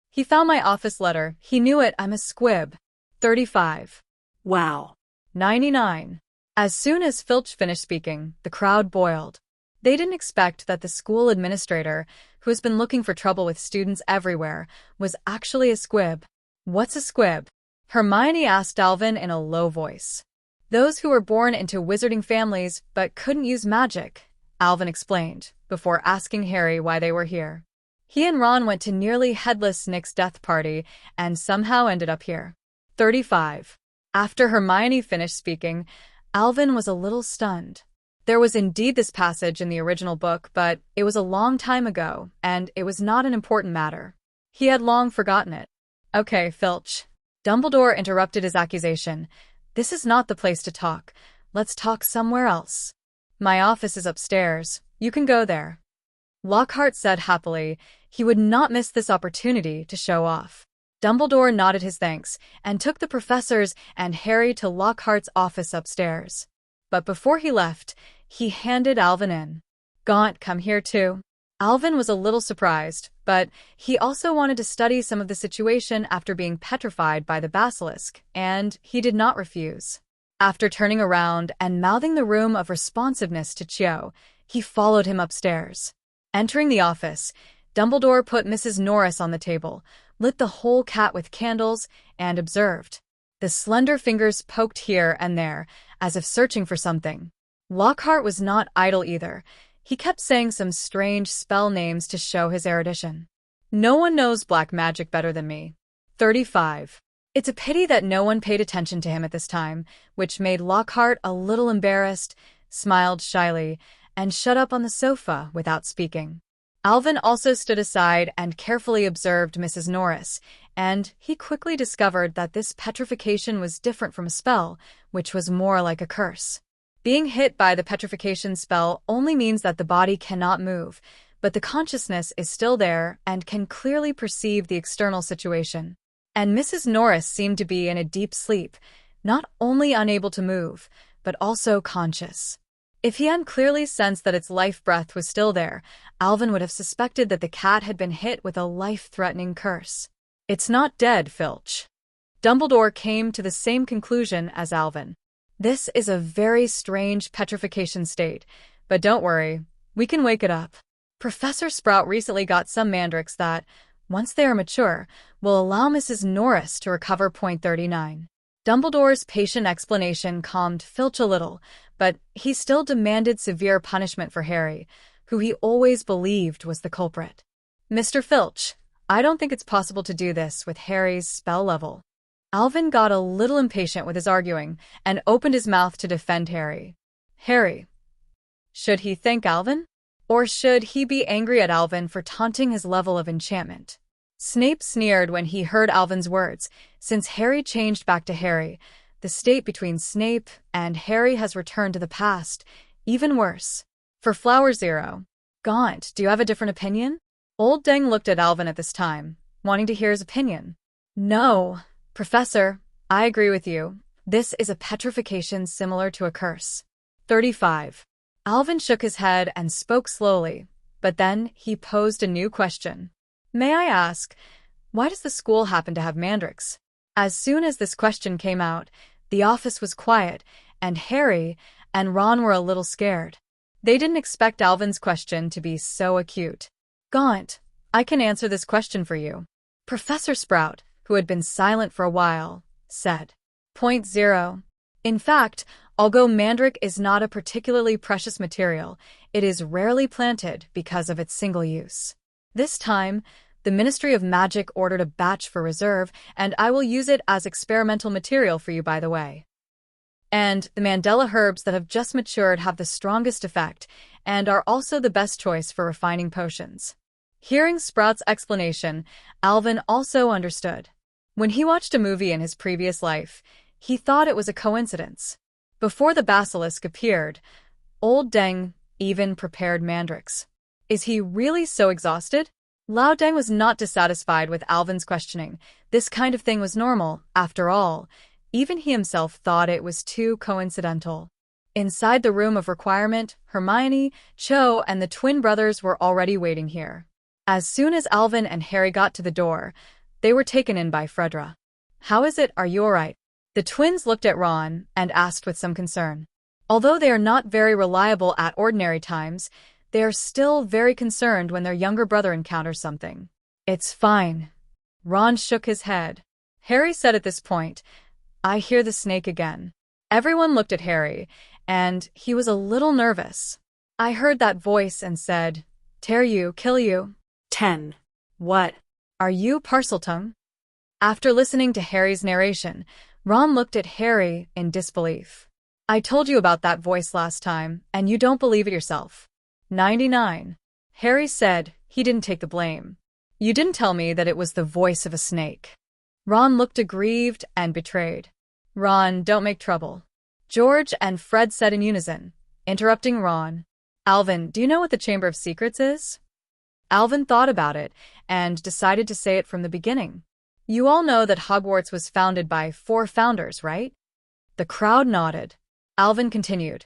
He found my office letter. He knew it. I'm a squib. 35. Wow. 99. As soon as Filch finished speaking, the crowd boiled. They didn't expect that the school administrator, who has been looking for trouble with students everywhere, was actually a squib. What's a squib? Hermione asked Alvin in a low voice. Those who were born into wizarding families but couldn't use magic, Alvin explained, before asking Harry why they were here. He and Ron went to nearly headless Nick's death party and somehow ended up here. 35. After Hermione finished speaking, Alvin was a little stunned. There was indeed this passage in the original book, but it was a long time ago, and it was not an important matter. He had long forgotten it. Okay, Filch. Dumbledore interrupted his accusation. This is not the place to talk. Let's talk somewhere else. My office is upstairs. You can go there. Lockhart said happily he would not miss this opportunity to show off. Dumbledore nodded his thanks and took the professors and Harry to Lockhart's office upstairs. But before he left, he handed Alvin in. Gaunt, come here too. Alvin was a little surprised, but he also wanted to study some of the situation after being petrified by the basilisk, and he did not refuse. After turning around and mouthing the room of responsiveness to Cho, he followed him upstairs. Entering the office, Dumbledore put Mrs. Norris on the table, lit the whole cat with candles, and observed. The slender fingers poked here and there, as if searching for something. Lockhart was not idle either. He kept saying some strange spell names to show his erudition. No one knows black magic better than me. 35. It's a pity that no one paid attention to him at this time, which made Lockhart a little embarrassed, smiled shyly, and shut up on the sofa without speaking. Alvin also stood aside and carefully observed Mrs. Norris, and he quickly discovered that this petrification was different from a spell, which was more like a curse. Being hit by the petrification spell only means that the body cannot move, but the consciousness is still there and can clearly perceive the external situation. And Mrs. Norris seemed to be in a deep sleep, not only unable to move, but also conscious. If he hadn't clearly sensed that its life breath was still there, Alvin would have suspected that the cat had been hit with a life-threatening curse. It's not dead, Filch. Dumbledore came to the same conclusion as Alvin. This is a very strange petrification state, but don't worry, we can wake it up. Professor Sprout recently got some mandrakes that, once they are mature, will allow Mrs. Norris to recover point 39. Dumbledore's patient explanation calmed Filch a little, but he still demanded severe punishment for Harry, who he always believed was the culprit. Mr. Filch, I don't think it's possible to do this with Harry's spell level. Alvin got a little impatient with his arguing and opened his mouth to defend Harry. Harry. Should he thank Alvin? Or should he be angry at Alvin for taunting his level of enchantment? Snape sneered when he heard Alvin's words. Since Harry changed back to Harry, the state between Snape and Harry has returned to the past, even worse. For Flower Zero. Gaunt, do you have a different opinion? Old Deng looked at Alvin at this time, wanting to hear his opinion. No. Professor, I agree with you. This is a petrification similar to a curse. 35. Alvin shook his head and spoke slowly, but then he posed a new question. May I ask, why does the school happen to have mandrakes? As soon as this question came out, the office was quiet, and Harry and Ron were a little scared. They didn't expect Alvin's question to be so acute. Gaunt, I can answer this question for you. Professor Sprout, who had been silent for a while, said. Point 0. In fact, although mandrake is not a particularly precious material, it is rarely planted because of its single use. This time, the Ministry of Magic ordered a batch for reserve, and I will use it as experimental material for you, by the way. And the Mandela herbs that have just matured have the strongest effect, and are also the best choice for refining potions. Hearing Sprout's explanation, Alvin also understood. When he watched a movie in his previous life, he thought it was a coincidence. Before the basilisk appeared, Old Deng even prepared mandrakes. Is he really so exhausted? Lao Deng was not dissatisfied with Alvin's questioning. This kind of thing was normal, after all. Even he himself thought it was too coincidental. Inside the room of requirement, Hermione, Cho, and the twin brothers were already waiting here. As soon as Alvin and Harry got to the door, they were taken in by Fredra. "How is it? Are you all right?" The twins looked at Ron and asked with some concern. Although they are not very reliable at ordinary times, they are still very concerned when their younger brother encounters something. "It's fine." Ron shook his head. Harry said at this point, "I hear the snake again." Everyone looked at Harry, and he was a little nervous. "I heard that voice and said, 'Tear you, kill you.'" 10. "What? Are you Parseltongue?" After listening to Harry's narration, Ron looked at Harry in disbelief. "I told you about that voice last time, and you don't believe it yourself." 99. Harry said he didn't take the blame. "You didn't tell me that it was the voice of a snake." Ron looked aggrieved and betrayed. "Ron, don't make trouble," George and Fred said in unison, interrupting Ron. "Alvin, do you know what the Chamber of Secrets is?" Alvin thought about it and decided to say it from the beginning. "You all know that Hogwarts was founded by 4 founders, right?" The crowd nodded. Alvin continued.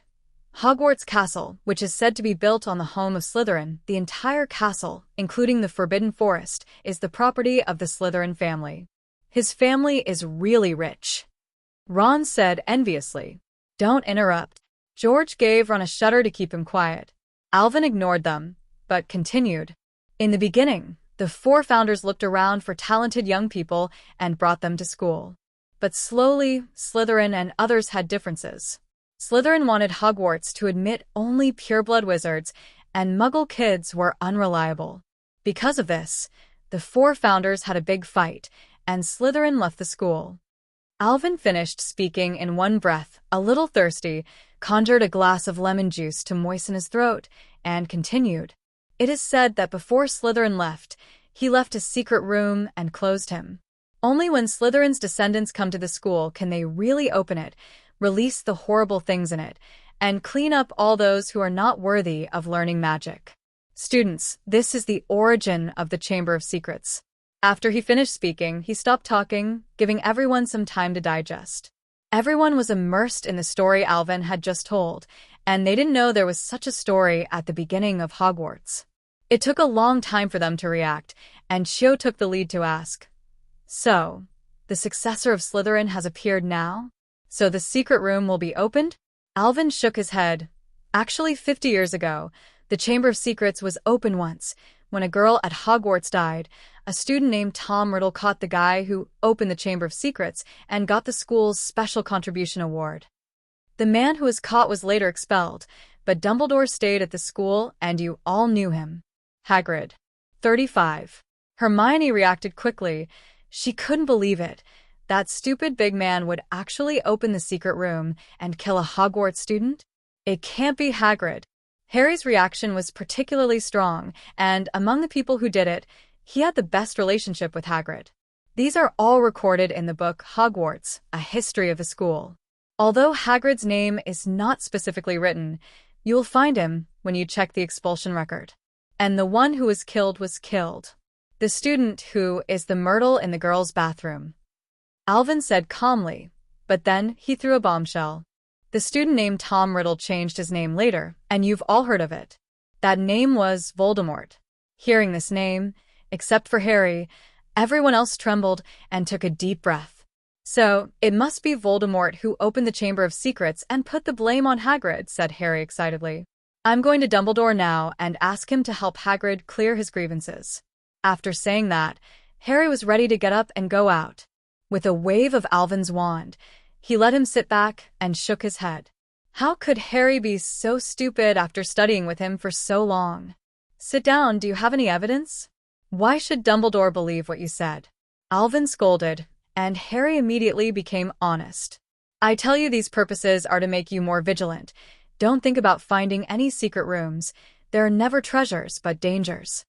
"Hogwarts Castle, which is said to be built on the home of Slytherin, the entire castle, including the Forbidden Forest, is the property of the Slytherin family. His family is really rich." Ron said enviously. "Don't interrupt." George gave Ron a shudder to keep him quiet. Alvin ignored them, but continued. "In the beginning, the 4 founders looked around for talented young people and brought them to school. But slowly, Slytherin and others had differences. Slytherin wanted Hogwarts to admit only pureblood wizards, and Muggle kids were unreliable. Because of this, the 4 founders had a big fight, and Slytherin left the school." Alvin finished speaking in one breath, a little thirsty, conjured a glass of lemon juice to moisten his throat, and continued. "It is said that before Slytherin left, he left a secret room and closed him. Only when Slytherin's descendants come to the school can they really open it, release the horrible things in it, and clean up all those who are not worthy of learning magic. Students, this is the origin of the Chamber of Secrets." After he finished speaking, he stopped talking, giving everyone some time to digest. Everyone was immersed in the story Alvin had just told, and they didn't know there was such a story at the beginning of Hogwarts. It took a long time for them to react, and Cho took the lead to ask, "So, the successor of Slytherin has appeared now? So the secret room will be opened?" Alvin shook his head. "Actually, 50 years ago, the Chamber of Secrets was open once. When a girl at Hogwarts died, a student named Tom Riddle caught the guy who opened the Chamber of Secrets and got the school's Special Contribution Award. The man who was caught was later expelled, but Dumbledore stayed at the school and you all knew him. Hagrid." 35. Hermione reacted quickly. She couldn't believe it. That stupid big man would actually open the secret room and kill a Hogwarts student? It can't be Hagrid. Harry's reaction was particularly strong, and among the people who did it, he had the best relationship with Hagrid. These are all recorded in the book Hogwarts, A History of the School. Although Hagrid's name is not specifically written, you will find him when you check the expulsion record. And the one who was killed. The student who is the Myrtle in the girls' bathroom. Alvin said calmly, but then he threw a bombshell. The student named Tom Riddle changed his name later, and you've all heard of it. That name was Voldemort. Hearing this name, except for Harry, everyone else trembled and took a deep breath. "So, it must be Voldemort who opened the Chamber of Secrets and put the blame on Hagrid," said Harry excitedly. "I'm going to Dumbledore now and ask him to help Hagrid clear his grievances." After saying that, Harry was ready to get up and go out. With a wave of Alvin's wand, he let him sit back and shook his head. How could Harry be so stupid after studying with him for so long? "Sit down, do you have any evidence?" "Why should Dumbledore believe what you said?" Alvin scolded, and Harry immediately became honest. "I tell you these purposes are to make you more vigilant. Don't think about finding any secret rooms. There are never treasures, but dangers."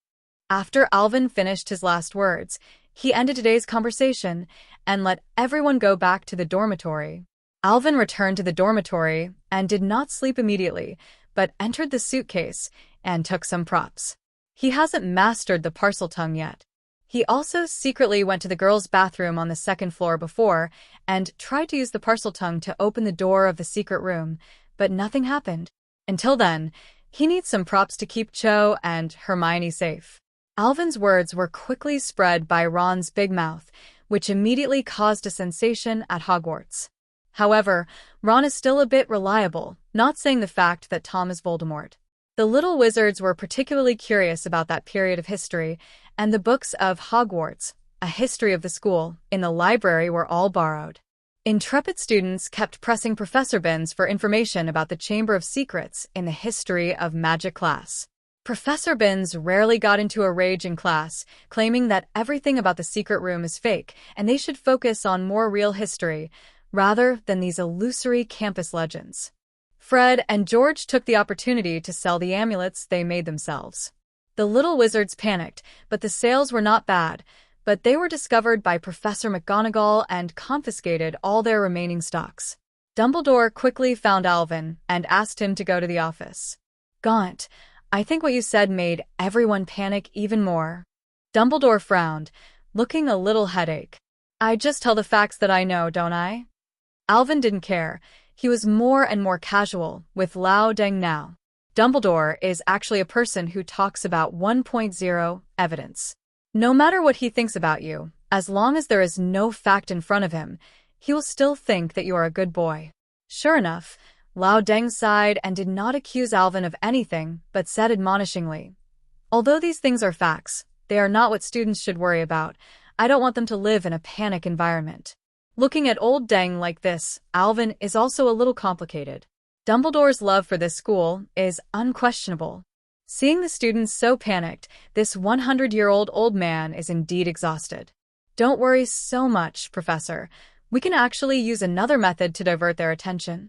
After Alvin finished his last words, he ended today's conversation and let everyone go back to the dormitory. Alvin returned to the dormitory and did not sleep immediately, but entered the suitcase and took some props. He hasn't mastered the Parseltongue yet. He also secretly went to the girls' bathroom on the 2nd floor before and tried to use the Parseltongue to open the door of the secret room, but nothing happened. Until then, he needs some props to keep Cho and Hermione safe. Alvin's words were quickly spread by Ron's big mouth, which immediately caused a sensation at Hogwarts. However, Ron is still a bit reliable, not saying the fact that Tom is Voldemort. The little wizards were particularly curious about that period of history, and the books of Hogwarts, a history of the school, in the library were all borrowed. Intrepid students kept pressing Professor Binns for information about the Chamber of Secrets in the history of magic class. Professor Binns rarely got into a rage in class, claiming that everything about the secret room is fake and they should focus on more real history, rather than these illusory campus legends. Fred and George took the opportunity to sell the amulets they made themselves. The little wizards panicked, but the sales were not bad, but they were discovered by Professor McGonagall and confiscated all their remaining stocks. Dumbledore quickly found Alvin and asked him to go to the office. "Gaunt, I think what you said made everyone panic even more." Dumbledore frowned, looking a little headache. "I just tell the facts that I know, don't I?" Alvin didn't care. He was more and more casual with Lao Deng now. Dumbledore is actually a person who talks about 1.0 evidence. No matter what he thinks about you, as long as there is no fact in front of him, he will still think that you are a good boy. Sure enough, Lao Deng sighed and did not accuse Alvin of anything, but said admonishingly, "Although these things are facts, they are not what students should worry about. I don't want them to live in a panic environment." Looking at old Deng like this, Alvin is also a little complicated. Dumbledore's love for this school is unquestionable. Seeing the students so panicked, this 100-year-old old man is indeed exhausted. "Don't worry so much, Professor. We can actually use another method to divert their attention."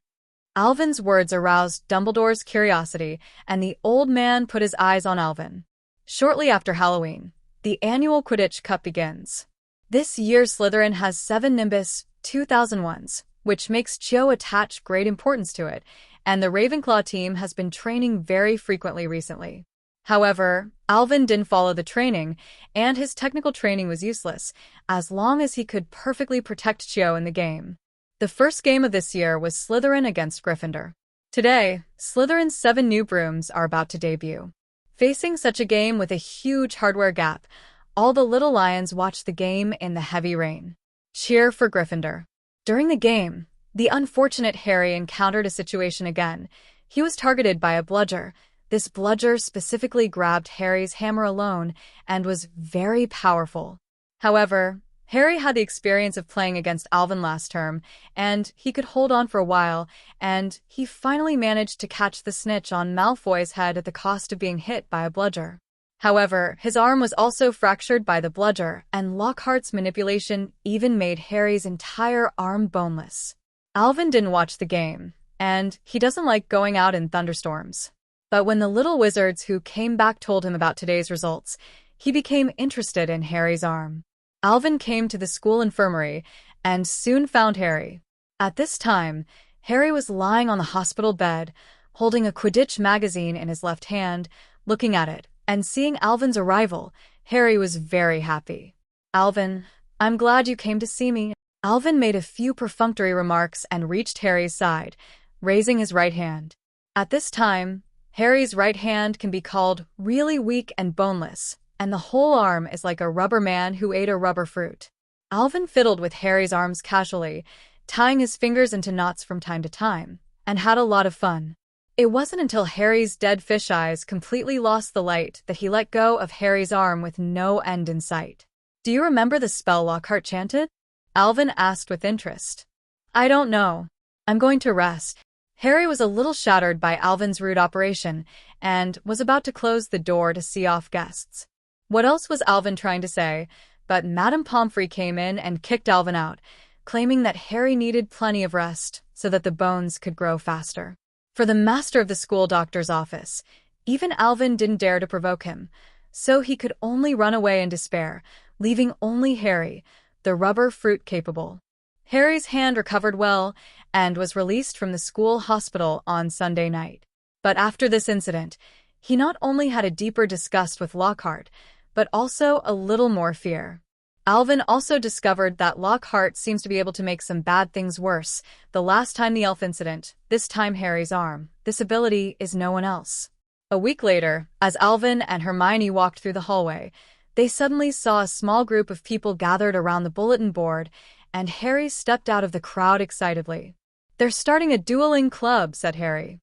Alvin's words aroused Dumbledore's curiosity, and the old man put his eyes on Alvin. Shortly after Halloween, the annual Quidditch Cup begins. This year Slytherin has 7 Nimbus 2001s, which makes Cho attach great importance to it, and the Ravenclaw team has been training very frequently recently. However, Alvin didn't follow the training, and his technical training was useless, as long as he could perfectly protect Cho in the game. The first game of this year was Slytherin against Gryffindor. Today, Slytherin's 7 new brooms are about to debut. Facing such a game with a huge hardware gap, all the little lions watch the game in the heavy rain. Cheer for Gryffindor. During the game, the unfortunate Harry encountered a situation again. He was targeted by a bludger. This bludger specifically grabbed Harry's hammer alone and was very powerful. However, Harry had the experience of playing against Alvin last term, and he could hold on for a while, and he finally managed to catch the snitch on Malfoy's head at the cost of being hit by a bludger. However, his arm was also fractured by the bludger, and Lockhart's manipulation even made Harry's entire arm boneless. Alvin didn't watch the game, and he doesn't like going out in thunderstorms. But when the little wizards who came back told him about today's results, he became interested in Harry's arm. Alvin came to the school infirmary and soon found Harry. At this time, Harry was lying on the hospital bed, holding a Quidditch magazine in his left hand, looking at it, and seeing Alvin's arrival, Harry was very happy. "Alvin, I'm glad you came to see me." Alvin made a few perfunctory remarks and reached Harry's side, raising his right hand. At this time, Harry's right hand can be called really weak and boneless, and the whole arm is like a rubber man who ate a rubber fruit. Alvin fiddled with Harry's arms casually, tying his fingers into knots from time to time, and had a lot of fun. It wasn't until Harry's dead fish eyes completely lost the light that he let go of Harry's arm with no end in sight. "Do you remember the spell Lockhart chanted?" Alvin asked with interest. "I don't know. I'm going to rest." Harry was a little shattered by Alvin's rude operation and was about to close the door to see off guests. What else was Alvin trying to say? But Madame Pomfrey came in and kicked Alvin out, claiming that Harry needed plenty of rest so that the bones could grow faster. For the master of the school doctor's office, even Alvin didn't dare to provoke him, so he could only run away in despair, leaving only Harry, the rubber fruit capable. Harry's hand recovered well and was released from the school hospital on Sunday night. But after this incident, he not only had a deeper disgust with Lockhart, but also a little more fear. Alvin also discovered that Lockhart seems to be able to make some bad things worse. The last time the elf incident, this time Harry's arm. This ability is no one else. A week later, as Alvin and Hermione walked through the hallway, they suddenly saw a small group of people gathered around the bulletin board, and Harry stepped out of the crowd excitedly. "They're starting a dueling club," said Harry.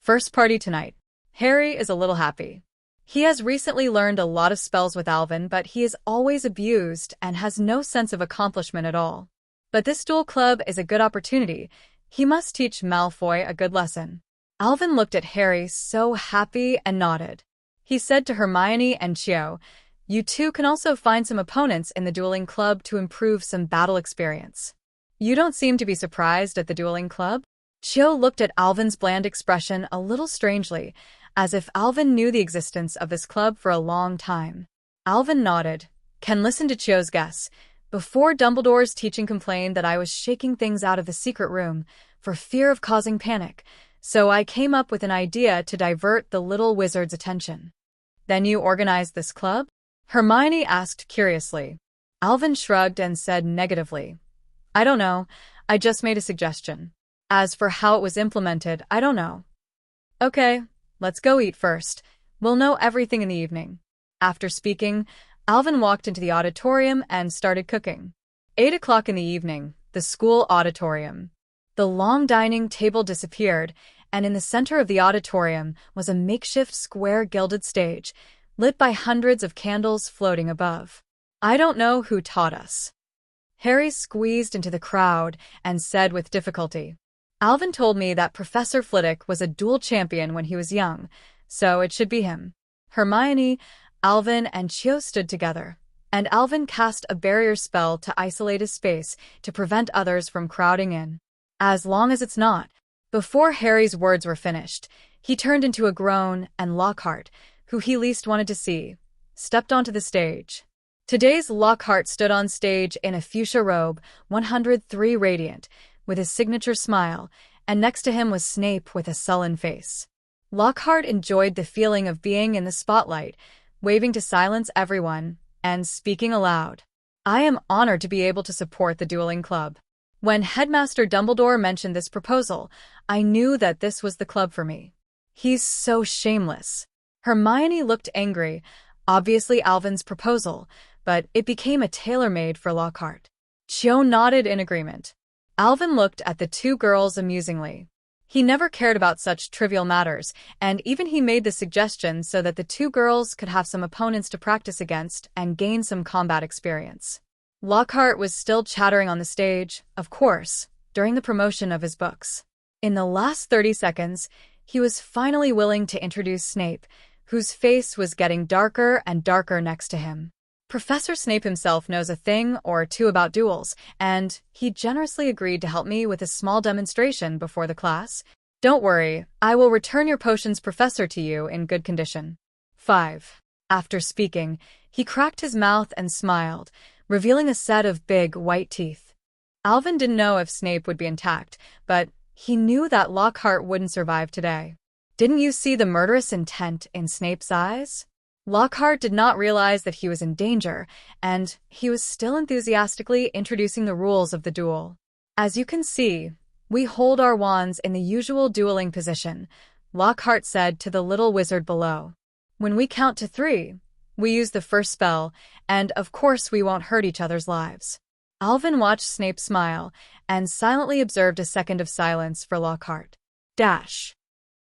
"First party tonight." Harry is a little happy. He has recently learned a lot of spells with Alvin, but he is always abused and has no sense of accomplishment at all. But this duel club is a good opportunity. He must teach Malfoy a good lesson. Alvin looked at Harry so happy and nodded. He said to Hermione and Cho, "You two can also find some opponents in the dueling club to improve some battle experience." "You don't seem to be surprised at the dueling club?" Cho looked at Alvin's bland expression a little strangely, as if Alvin knew the existence of this club for a long time. Alvin nodded. Ken listened to Cho's guess. "Before Dumbledore's teaching complained that I was shaking things out of the secret room for fear of causing panic, so I came up with an idea to divert the little wizard's attention." "Then you organized this club?" Hermione asked curiously. Alvin shrugged and said negatively, "I don't know. I just made a suggestion. As for how it was implemented, I don't know." "Okay. Let's go eat first. We'll know everything in the evening." After speaking, Alvin walked into the auditorium and started cooking. 8 o'clock in the evening, the school auditorium. The long dining table disappeared, and in the center of the auditorium was a makeshift square gilded stage, lit by hundreds of candles floating above. "I don't know who taught us." Harry squeezed into the crowd and said with difficulty, "Alvin told me that Professor Flitwick was a duel champion when he was young, so it should be him." Hermione, Alvin, and Cho stood together, and Alvin cast a barrier spell to isolate his space to prevent others from crowding in. "As long as it's not." Before Harry's words were finished, he turned into a groan, and Lockhart, who he least wanted to see, stepped onto the stage. Today's Lockhart stood on stage in a fuchsia robe, 103 radiant, with his signature smile, and next to him was Snape with a sullen face. Lockhart enjoyed the feeling of being in the spotlight, waving to silence everyone, and speaking aloud. "I am honored to be able to support the dueling club. When Headmaster Dumbledore mentioned this proposal, I knew that this was the club for me." "He's so shameless." Hermione looked angry, obviously Alvin's proposal, but it became a tailor-made for Lockhart. Cho nodded in agreement. Alvin looked at the two girls amusingly. He never cared about such trivial matters, and even he made the suggestion so that the two girls could have some opponents to practice against and gain some combat experience. Lockhart was still chattering on the stage, of course, during the promotion of his books. In the last 30 seconds, he was finally willing to introduce Snape, whose face was getting darker and darker next to him. Professor Snape himself knows a thing or two about duels, and he generously agreed to help me with a small demonstration before the class. "Don't worry, I will return your potions professor to you in good condition." 5. After speaking, he cracked his mouth and smiled, revealing a set of big, white teeth. Alvin didn't know if Snape would be intact, but he knew that Lockhart wouldn't survive today. "Didn't you see the murderous intent in Snape's eyes?" Lockhart did not realize that he was in danger, and he was still enthusiastically introducing the rules of the duel. "As you can see, we hold our wands in the usual dueling position," Lockhart said to the little wizard below. "When we count to 3, we use the first spell, and of course we won't hurt each other's lives." Alvin watched Snape smile and silently observed a second of silence for Lockhart. Dash!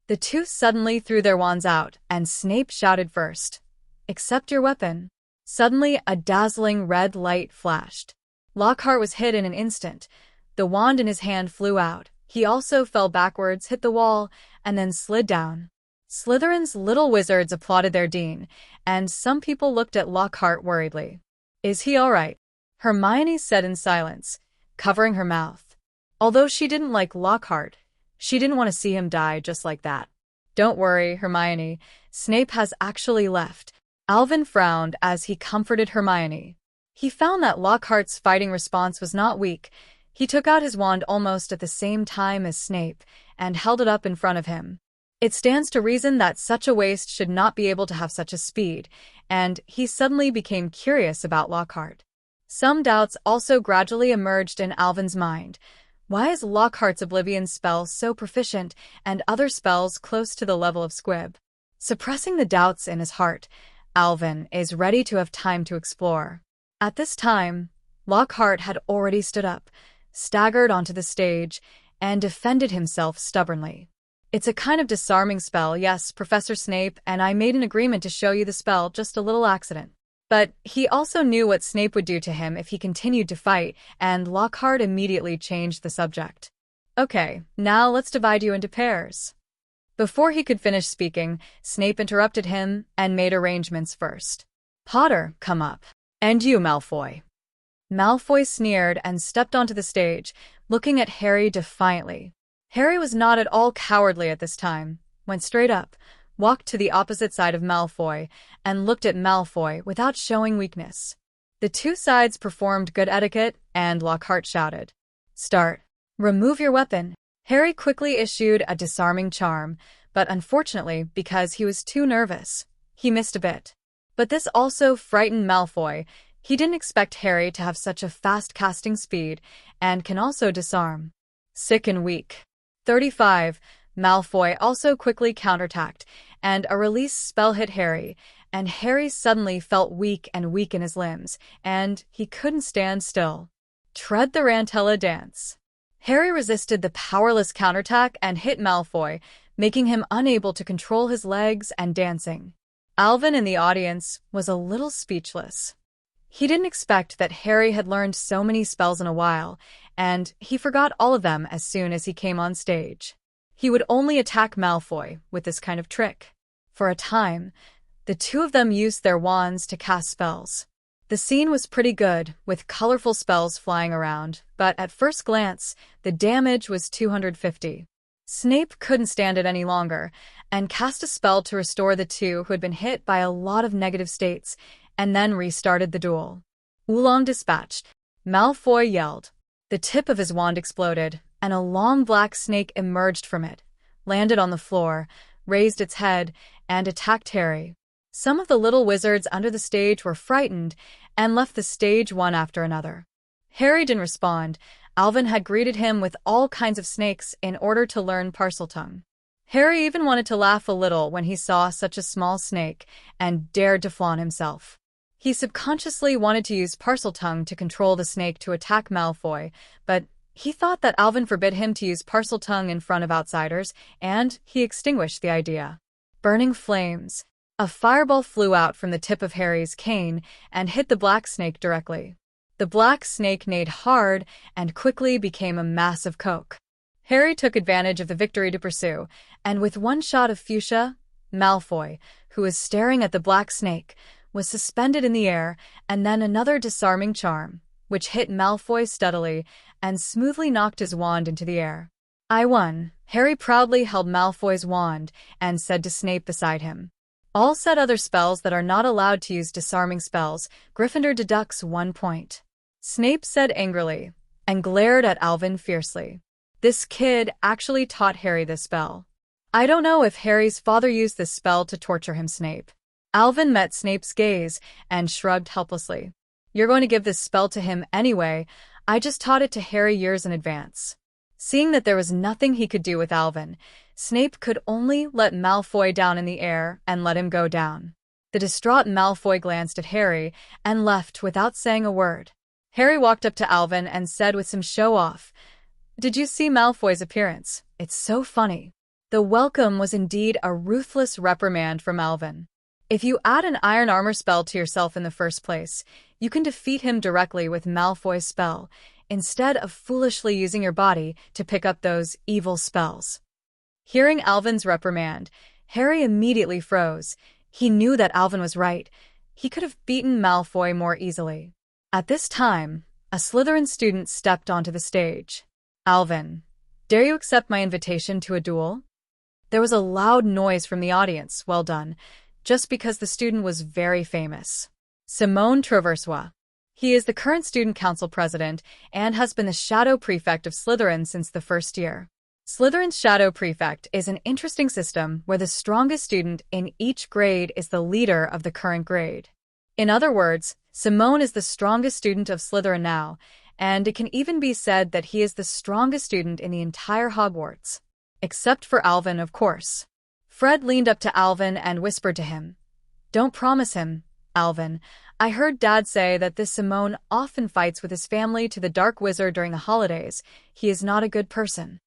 The two suddenly threw their wands out, and Snape shouted first, "Accept your weapon." Suddenly, a dazzling red light flashed. Lockhart was hit in an instant. The wand in his hand flew out. He also fell backwards, hit the wall, and then slid down. Slytherin's little wizards applauded their dean, and some people looked at Lockhart worriedly. "Is he all right?" Hermione said in silence, covering her mouth. Although she didn't like Lockhart, she didn't want to see him die just like that. "Don't worry, Hermione. Snape has actually left." Alvin frowned as he comforted Hermione. He found that Lockhart's fighting response was not weak. He took out his wand almost at the same time as Snape and held it up in front of him. It stands to reason that such a waste should not be able to have such a speed, and he suddenly became curious about Lockhart. Some doubts also gradually emerged in Alvin's mind. Why is Lockhart's Oblivion spell so proficient and other spells close to the level of Squib? Suppressing the doubts in his heart, Alvin is ready to have time to explore. At this time, Lockhart had already stood up, staggered onto the stage, and defended himself stubbornly. It's a kind of disarming spell, yes, Professor Snape, and I made an agreement to show you the spell, just a little accident. But he also knew what Snape would do to him if he continued to fight, and Lockhart immediately changed the subject. Okay, now let's divide you into pairs. Before he could finish speaking, Snape interrupted him and made arrangements first. Potter, come up. And you, Malfoy. Malfoy sneered and stepped onto the stage, looking at Harry defiantly. Harry was not at all cowardly at this time, went straight up, walked to the opposite side of Malfoy, and looked at Malfoy without showing weakness. The two sides performed good etiquette, and Lockhart shouted, "Start. Remove your weapon." Harry quickly issued a disarming charm, but unfortunately, because he was too nervous, he missed a bit. But this also frightened Malfoy. He didn't expect Harry to have such a fast casting speed, and can also disarm. Sick and weak. 35. Malfoy also quickly counterattacked, and a release spell hit Harry, and Harry suddenly felt weak in his limbs, and he couldn't stand still. Tread the Tarantella dance. Harry resisted the powerless counterattack and hit Malfoy, making him unable to control his legs and dancing. Alvin in the audience was a little speechless. He didn't expect that Harry had learned so many spells in a while, and he forgot all of them as soon as he came on stage. He would only attack Malfoy with this kind of trick. For a time, the two of them used their wands to cast spells. The scene was pretty good, with colorful spells flying around, but at first glance, the damage was 250. Snape couldn't stand it any longer, and cast a spell to restore the two who had been hit by a lot of negative states, and then restarted the duel. Oolong dispatched. Malfoy yelled. The tip of his wand exploded, and a long black snake emerged from it, landed on the floor, raised its head, and attacked Harry. Some of the little wizards under the stage were frightened and left the stage one after another. Harry didn't respond. Alvin had greeted him with all kinds of snakes in order to learn Parseltongue. Harry even wanted to laugh a little when he saw such a small snake and dared to flaunt himself. He subconsciously wanted to use Parseltongue to control the snake to attack Malfoy, but he thought that Alvin forbid him to use Parseltongue in front of outsiders, and he extinguished the idea. Burning flames. A fireball flew out from the tip of Harry's cane and hit the black snake directly. The black snake neighed hard and quickly became a mass of coke. Harry took advantage of the victory to pursue, and with one shot of fuchsia, Malfoy, who was staring at the black snake, was suspended in the air, and then another disarming charm, which hit Malfoy steadily and smoothly knocked his wand into the air. I won. Harry proudly held Malfoy's wand and said to Snape beside him. All said other spells that are not allowed to use disarming spells, Gryffindor deducts 1 point. Snape said angrily, and glared at Alvin fiercely. This kid actually taught Harry this spell. I don't know if Harry's father used this spell to torture him, Snape. Alvin met Snape's gaze and shrugged helplessly. You're going to give this spell to him anyway. I just taught it to Harry years in advance. Seeing that there was nothing he could do with Alvin, Snape could only let Malfoy down in the air and let him go down. The distraught Malfoy glanced at Harry and left without saying a word. Harry walked up to Alvin and said with some show-off, "Did you see Malfoy's appearance? It's so funny." The welcome was indeed a ruthless reprimand from Alvin. If you add an iron armor spell to yourself in the first place, you can defeat him directly with Malfoy's spell, instead of foolishly using your body to pick up those evil spells. Hearing Alvin's reprimand, Harry immediately froze. He knew that Alvin was right. He could have beaten Malfoy more easily. At this time, a Slytherin student stepped onto the stage. Alvin, dare you accept my invitation to a duel? There was a loud noise from the audience. Well done. Just because the student was very famous. Simone Traversois. He is the current student council president and has been the shadow prefect of Slytherin since the first year. Slytherin's shadow prefect is an interesting system where the strongest student in each grade is the leader of the current grade. In other words, Simone is the strongest student of Slytherin now, and it can even be said that he is the strongest student in the entire Hogwarts. Except for Alvin, of course. Fred leaned up to Alvin and whispered to him, "Don't promise him, Alvin. I heard Dad say that this Simone often fights with his family to the Dark Wizard during the holidays. He is not a good person."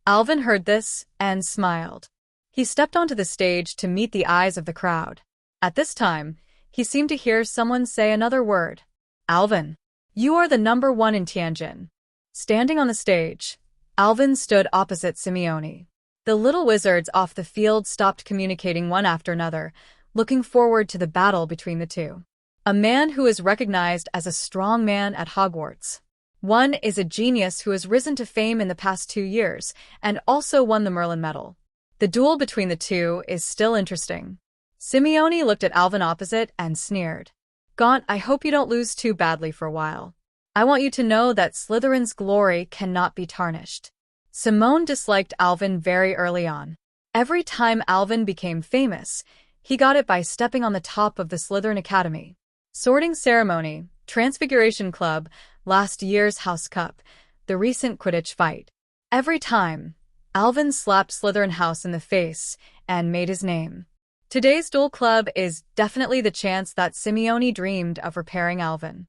Alvin heard this and smiled. He stepped onto the stage to meet the eyes of the crowd. At this time, he seemed to hear someone say another word. "Alvin, you are the number one in Tianjin." Standing on the stage, Alvin stood opposite Simeone. The little wizards off the field stopped communicating one after another, looking forward to the battle between the two. A man who is recognized as a strong man at Hogwarts. One is a genius who has risen to fame in the past 2 years and also won the Merlin Medal. The duel between the two is still interesting. Simeone looked at Alvin opposite and sneered. "Gaunt, I hope you don't lose too badly for a while. I want you to know that Slytherin's glory cannot be tarnished." Simone disliked Alvin very early on. Every time Alvin became famous, he got it by stepping on the top of the Slytherin Academy. Sorting Ceremony, Transfiguration Club, last year's House Cup, the recent Quidditch fight. Every time, Alvin slapped Slytherin House in the face and made his name. Today's duel club is definitely the chance that Simeone dreamed of repairing Alvin.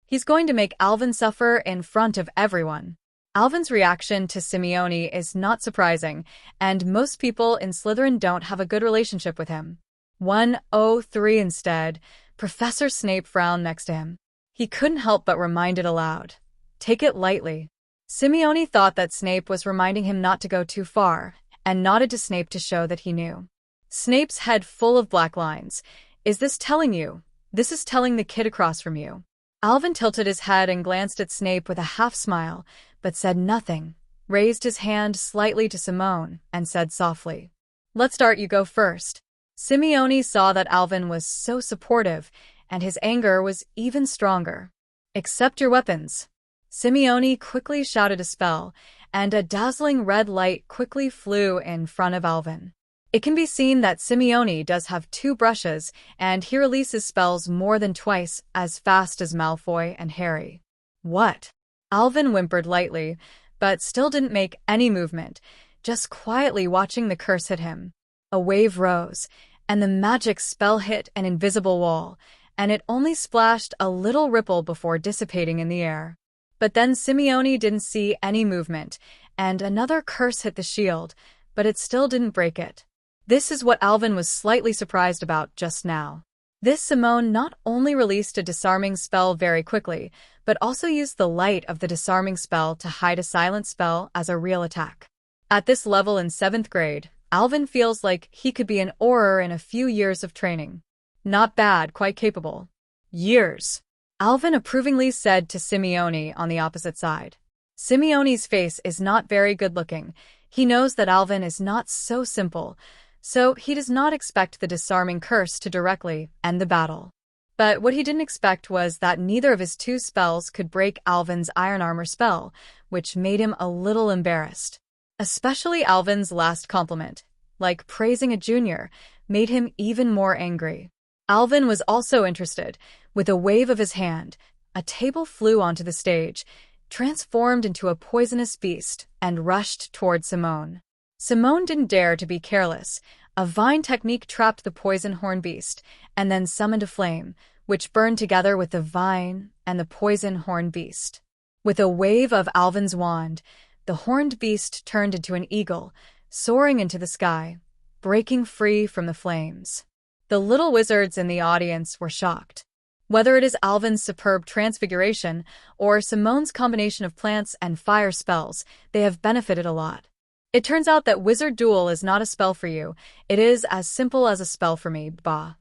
He's going to make Alvin suffer in front of everyone. Alvin's reaction to Simeone is not surprising, and most people in Slytherin don't have a good relationship with him. 103 instead, Professor Snape frowned next to him. He couldn't help but remind it aloud. "Take it lightly." Simeone thought that Snape was reminding him not to go too far, and nodded to Snape to show that he knew. Snape's head full of black lines. "Is this telling you? This is telling the kid across from you." Alvin tilted his head and glanced at Snape with a half-smile, but said nothing, raised his hand slightly to Simone, and said softly, "Let's start, you go first." Simeone saw that Alvin was so supportive, and his anger was even stronger. "Accept your weapons." Simeone quickly shouted a spell, and a dazzling red light quickly flew in front of Alvin. It can be seen that Simeone does have 2 brushes, and he releases spells more than twice as fast as Malfoy and Harry. "What?" Alvin whimpered lightly, but still didn't make any movement, just quietly watching the curse hit him. A wave rose, and the magic spell hit an invisible wall, and it only splashed a little ripple before dissipating in the air. But then Simeone didn't see any movement, and another curse hit the shield, but it still didn't break it. This is what Alvin was slightly surprised about just now. This Simone not only released a disarming spell very quickly, but also used the light of the disarming spell to hide a silent spell as a real attack. At this level in 7th grade, Alvin feels like he could be an Auror in a few years of training. Not bad, quite capable. Years. Alvin approvingly said to Simeone on the opposite side. Simeone's face is not very good-looking. He knows that Alvin is not so simple, so he does not expect the disarming curse to directly end the battle. But what he didn't expect was that neither of his 2 spells could break Alvin's iron armor spell, which made him a little embarrassed. Especially Alvin's last compliment, like praising a junior, made him even more angry. Alvin was also interested. With a wave of his hand, a table flew onto the stage, transformed into a poisonous beast, and rushed toward Simone. Simone didn't dare to be careless. A vine technique trapped the poison horn beast, and then summoned a flame, which burned together with the vine and the poison horn beast. With a wave of Alvin's wand, the horned beast turned into an eagle, soaring into the sky, breaking free from the flames. The little wizards in the audience were shocked. Whether it is Alvin's superb transfiguration or Simone's combination of plants and fire spells, they have benefited a lot. It turns out that Wizard Duel is not a spell for you. It is as simple as a spell for me, bah.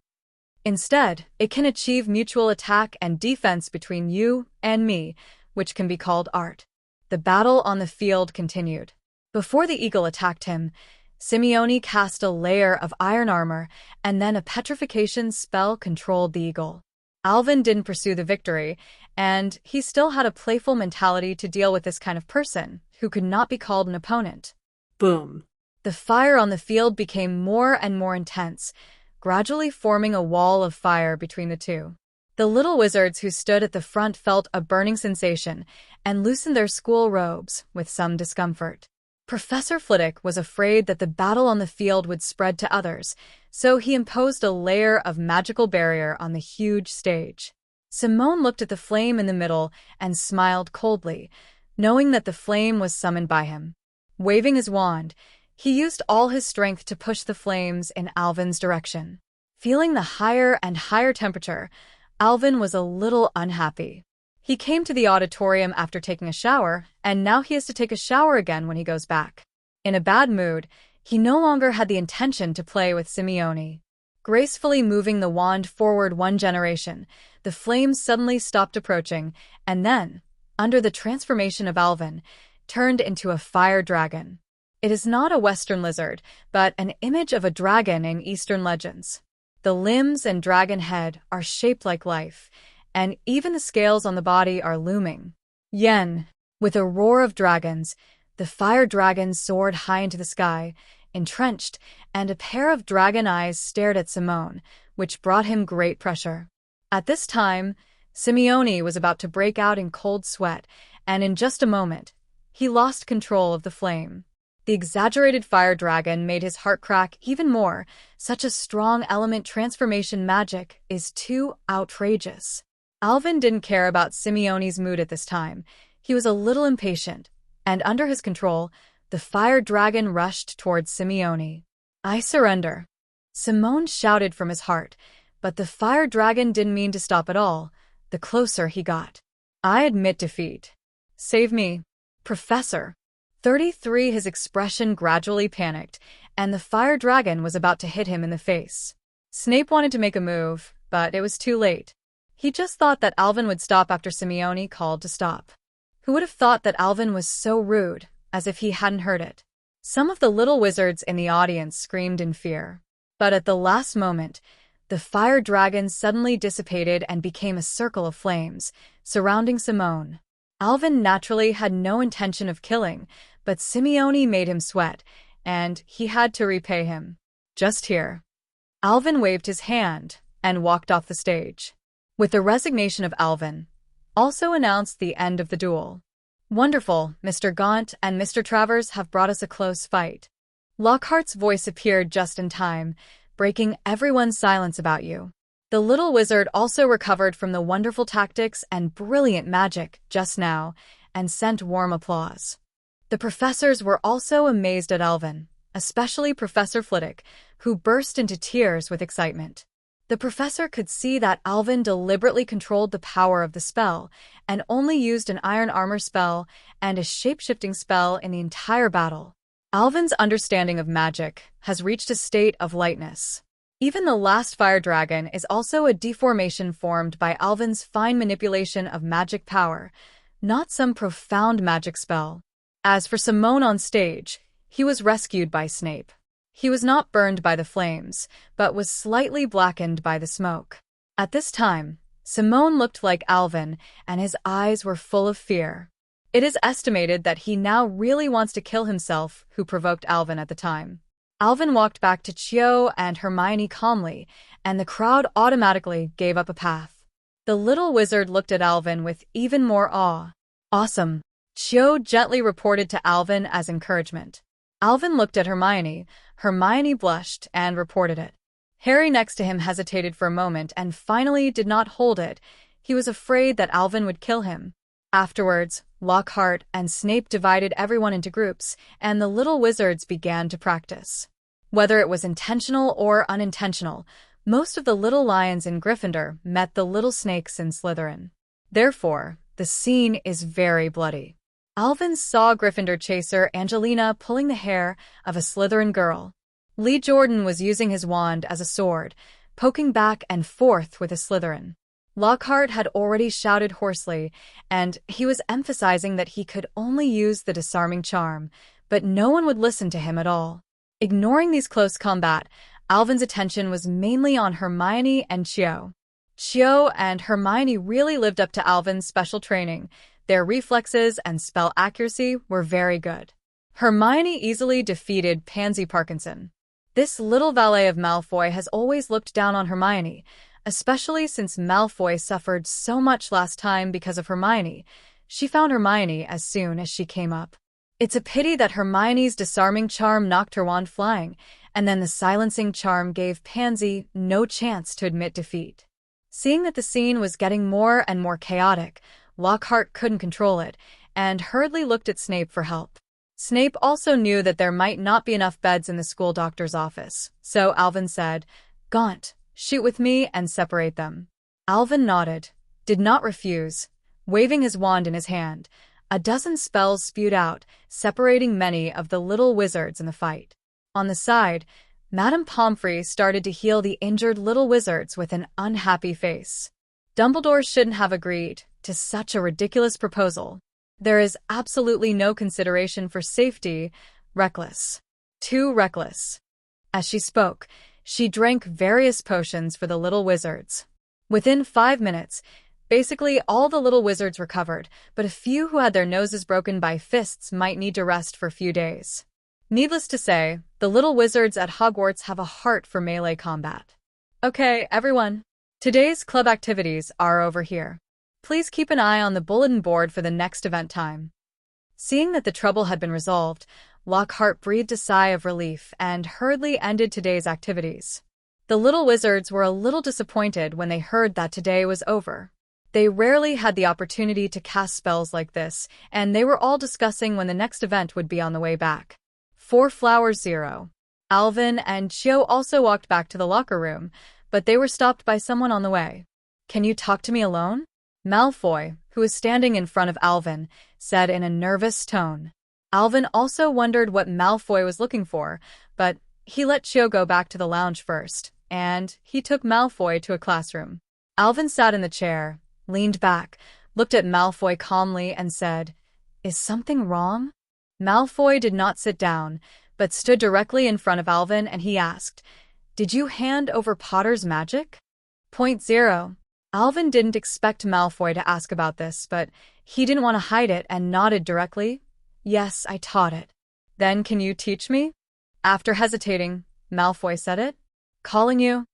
Instead, it can achieve mutual attack and defense between you and me, which can be called art. The battle on the field continued. Before the eagle attacked him, Simeone cast a layer of iron armor, and then a petrification spell controlled the eagle. Alvin didn't pursue the victory, and he still had a playful mentality to deal with this kind of person, who could not be called an opponent. Boom. The fire on the field became more and more intense, gradually forming a wall of fire between the two. The The little wizards who stood at the front felt a burning sensation and loosened their school robes with some discomfort. Professor Flitwick was afraid that the battle on the field would spread to others, so he imposed a layer of magical barrier on the huge stage. Simone looked at the flame in the middle and smiled coldly, knowing that the flame was summoned by him. Waving his wand, he used all his strength to push the flames in Alvin's direction. Feeling the higher and higher temperature, Alvin was a little unhappy. He came to the auditorium after taking a shower, and now he has to take a shower again when he goes back. In a bad mood, he no longer had the intention to play with Hermione. Gracefully moving the wand forward one generation, the flames suddenly stopped approaching, and then, under the transformation of Alvin, turned into a fire dragon. It is not a Western lizard, but an image of a dragon in Eastern legends. The limbs and dragon head are shaped like life, and even the scales on the body are looming. Yen. With a roar of dragons, the fire dragon soared high into the sky, entrenched, and a pair of dragon eyes stared at Simone, which brought him great pressure. At this time, Simeone was about to break out in cold sweat, and in just a moment, he lost control of the flame. The exaggerated fire dragon made his heart crack even more. Such a strong element transformation magic is too outrageous. Alvin didn't care about Simeone's mood at this time. He was a little impatient, and under his control, the fire dragon rushed towards Simeone. "I surrender," Simone shouted from his heart, but the fire dragon didn't mean to stop at all, the closer he got. "I admit defeat. Save me, Professor." 33. His expression gradually panicked, and the fire dragon was about to hit him in the face. Snape wanted to make a move, but it was too late. He just thought that Alvin would stop after Simeone called to stop. Who would have thought that Alvin was so rude, as if he hadn't heard it? Some of the little wizards in the audience screamed in fear. But at the last moment, the fire dragon suddenly dissipated and became a circle of flames, surrounding Simone. Alvin naturally had no intention of killing, but Simeone made him sweat, and he had to repay him. Just here. Alvin waved his hand and walked off the stage. With the resignation of Alvin, also announced the end of the duel. "Wonderful, Mr. Gaunt and Mr. Travers have brought us a close fight." Lockhart's voice appeared just in time, breaking everyone's silence about you. The little wizard also recovered from the wonderful tactics and brilliant magic just now, and sent warm applause. The professors were also amazed at Alvin, especially Professor Flitwick, who burst into tears with excitement. The professor could see that Alvin deliberately controlled the power of the spell, and only used an iron armor spell and a shape-shifting spell in the entire battle. Alvin's understanding of magic has reached a state of lightness. Even the last fire dragon is also a deformation formed by Alvin's fine manipulation of magic power, not some profound magic spell. As for Simone on stage, he was rescued by Snape. He was not burned by the flames, but was slightly blackened by the smoke. At this time, Simone looked like Alvin, and his eyes were full of fear. It is estimated that he now really wants to kill himself, who provoked Alvin at the time. Alvin walked back to Cho and Hermione calmly, and the crowd automatically gave up a path. The little wizard looked at Alvin with even more awe. "Awesome," Cho gently reported to Alvin as encouragement. Alvin looked at Hermione. Hermione blushed and reported it. Harry next to him hesitated for a moment and finally did not hold it. He was afraid that Alvin would kill him. Afterwards, Lockhart and Snape divided everyone into groups, and the little wizards began to practice. Whether it was intentional or unintentional, most of the little lions in Gryffindor met the little snakes in Slytherin. Therefore, the scene is very bloody. Alvin saw Gryffindor chaser Angelina pulling the hair of a Slytherin girl. Lee Jordan was using his wand as a sword, poking back and forth with a Slytherin. Lockhart had already shouted hoarsely, and he was emphasizing that he could only use the disarming charm, but no one would listen to him at all. Ignoring these close combat, Alvin's attention was mainly on Hermione and Cho. Cho and Hermione really lived up to Alvin's special training. Their reflexes and spell accuracy were very good. Hermione easily defeated Pansy Parkinson. This little valet of Malfoy has always looked down on Hermione, especially since Malfoy suffered so much last time because of Hermione. She found Hermione as soon as she came up. It's a pity that Hermione's disarming charm knocked her wand flying, and then the silencing charm gave Pansy no chance to admit defeat. Seeing that the scene was getting more and more chaotic, Lockhart couldn't control it, and hurriedly looked at Snape for help. Snape also knew that there might not be enough beds in the school doctor's office, so Alvin said, "Gaunt, shoot with me and separate them." Alvin nodded, did not refuse. Waving his wand in his hand, a dozen spells spewed out, separating many of the little wizards in the fight. On the side, Madame Pomfrey started to heal the injured little wizards with an unhappy face. Dumbledore shouldn't have agreed to such a ridiculous proposal. There is absolutely no consideration for safety. Reckless. Too reckless. As she spoke, she drank various potions for the little wizards. Within 5 minutes, basically all the little wizards recovered, but a few who had their noses broken by fists might need to rest for a few days. Needless to say, the little wizards at Hogwarts have a heart for melee combat. Okay, everyone. Today's club activities are over here. Please keep an eye on the bulletin board for the next event time. Seeing that the trouble had been resolved, Lockhart breathed a sigh of relief and hurriedly ended today's activities. The little wizards were a little disappointed when they heard that today was over. They rarely had the opportunity to cast spells like this, and they were all discussing when the next event would be on the way back. 4 Flowers 0. Alvin and Chio also walked back to the locker room, but they were stopped by someone on the way. "Can you talk to me alone?" Malfoy, who was standing in front of Alvin, said in a nervous tone. Alvin also wondered what Malfoy was looking for, but he let Chio go back to the lounge first, and he took Malfoy to a classroom. Alvin sat in the chair, leaned back, looked at Malfoy calmly and said, "Is something wrong?" Malfoy did not sit down, but stood directly in front of Alvin and he asked, "Did you hand over Potter's magic?" Point 0. Alvin didn't expect Malfoy to ask about this, but he didn't want to hide it and nodded directly. "Yes, I taught it." "Then can you teach me?" After hesitating, Malfoy said it. "Calling you?"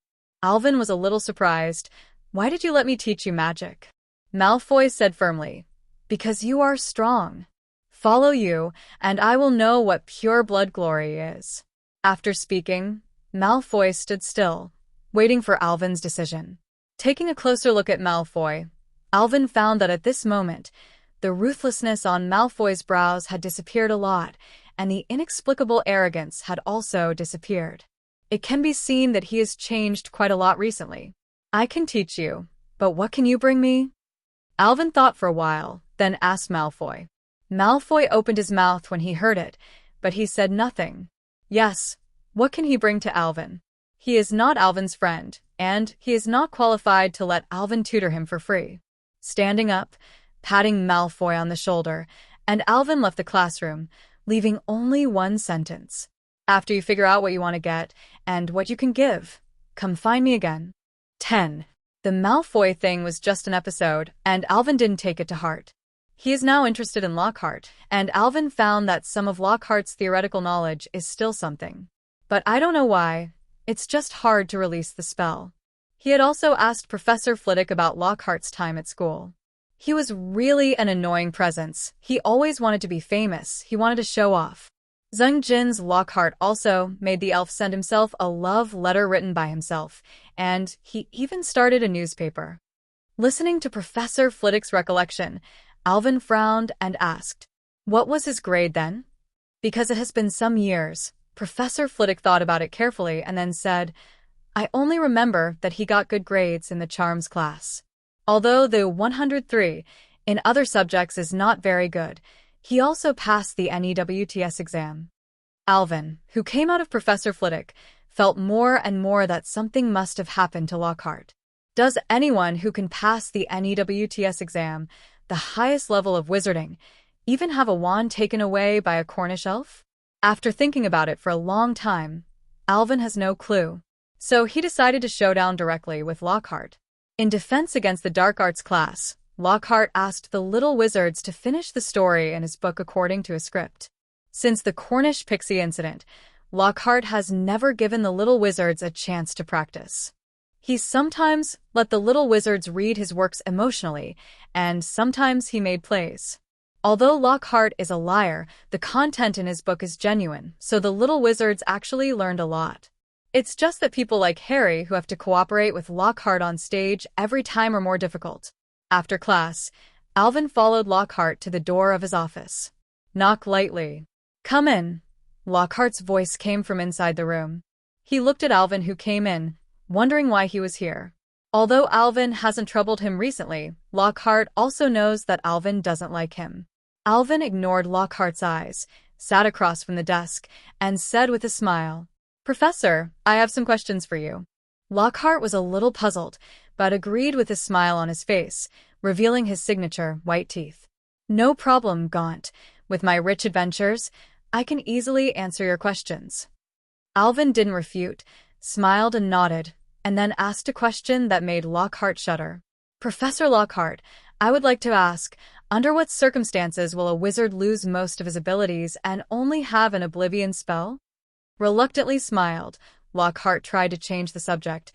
Alvin was a little surprised. "Why did you let me teach you magic?" Malfoy said firmly, "Because you are strong. Follow you, and I will know what pure blood glory is." After speaking, Malfoy stood still, waiting for Alvin's decision. Taking a closer look at Malfoy, Alvin found that at this moment, the ruthlessness on Malfoy's brows had disappeared a lot, and the inexplicable arrogance had also disappeared. It can be seen that he has changed quite a lot recently. "I can teach you, but what can you bring me?" Alvin thought for a while, then asked Malfoy. Malfoy opened his mouth when he heard it, but he said nothing. Yes, what can he bring to Alvin? He is not Alvin's friend, and he is not qualified to let Alvin tutor him for free. Standing up, patting Malfoy on the shoulder, and Alvin left the classroom, leaving only one sentence. "After you figure out what you want to get, and what you can give, come find me again." 10. The Malfoy thing was just an episode, and Alvin didn't take it to heart. He is now interested in Lockhart, and Alvin found that some of Lockhart's theoretical knowledge is still something. But I don't know why, it's just hard to release the spell. He had also asked Professor Flitwick about Lockhart's time at school. He was really an annoying presence. He always wanted to be famous. He wanted to show off. Zheng Jin's Lockhart also made the elf send himself a love letter written by himself, and he even started a newspaper. Listening to Professor Flitwick's recollection, Alvin frowned and asked, "What was his grade then?" Because it has been some years, Professor Flitwick thought about it carefully and then said, "I only remember that he got good grades in the charms class. Although the 103 in other subjects is not very good, he also passed the NEWTS exam." Alvin, who came out of Professor Flitwick, felt more and more that something must have happened to Lockhart. Does anyone who can pass the NEWTS exam, the highest level of wizarding, even have a wand taken away by a Cornish elf? After thinking about it for a long time, Alvin has no clue. So he decided to show down directly with Lockhart. In defense against the dark arts class, Lockhart asked the little wizards to finish the story in his book according to a script. Since the Cornish pixie incident, Lockhart has never given the little wizards a chance to practice. He sometimes let the little wizards read his works emotionally, and sometimes he made plays. Although Lockhart is a liar, the content in his book is genuine, so the little wizards actually learned a lot. It's just that people like Harry who have to cooperate with Lockhart on stage every time are more difficult. After class, Alvin followed Lockhart to the door of his office. Knock lightly. Come in. Lockhart's voice came from inside the room. He looked at Alvin who came in, wondering why he was here. Although Alvin hasn't troubled him recently, Lockhart also knows that Alvin doesn't like him. Alvin ignored Lockhart's eyes, sat across from the desk, and said with a smile, "Professor, I have some questions for you." Lockhart was a little puzzled, but agreed with a smile on his face, revealing his signature, white teeth. "No problem, Gaunt. With my rich adventures, I can easily answer your questions." Alvin didn't refute, smiled and nodded, and then asked a question that made Lockhart shudder. "Professor Lockhart, I would like to ask, under what circumstances will a wizard lose most of his abilities and only have an oblivion spell?" Reluctantly smiled, Lockhart tried to change the subject.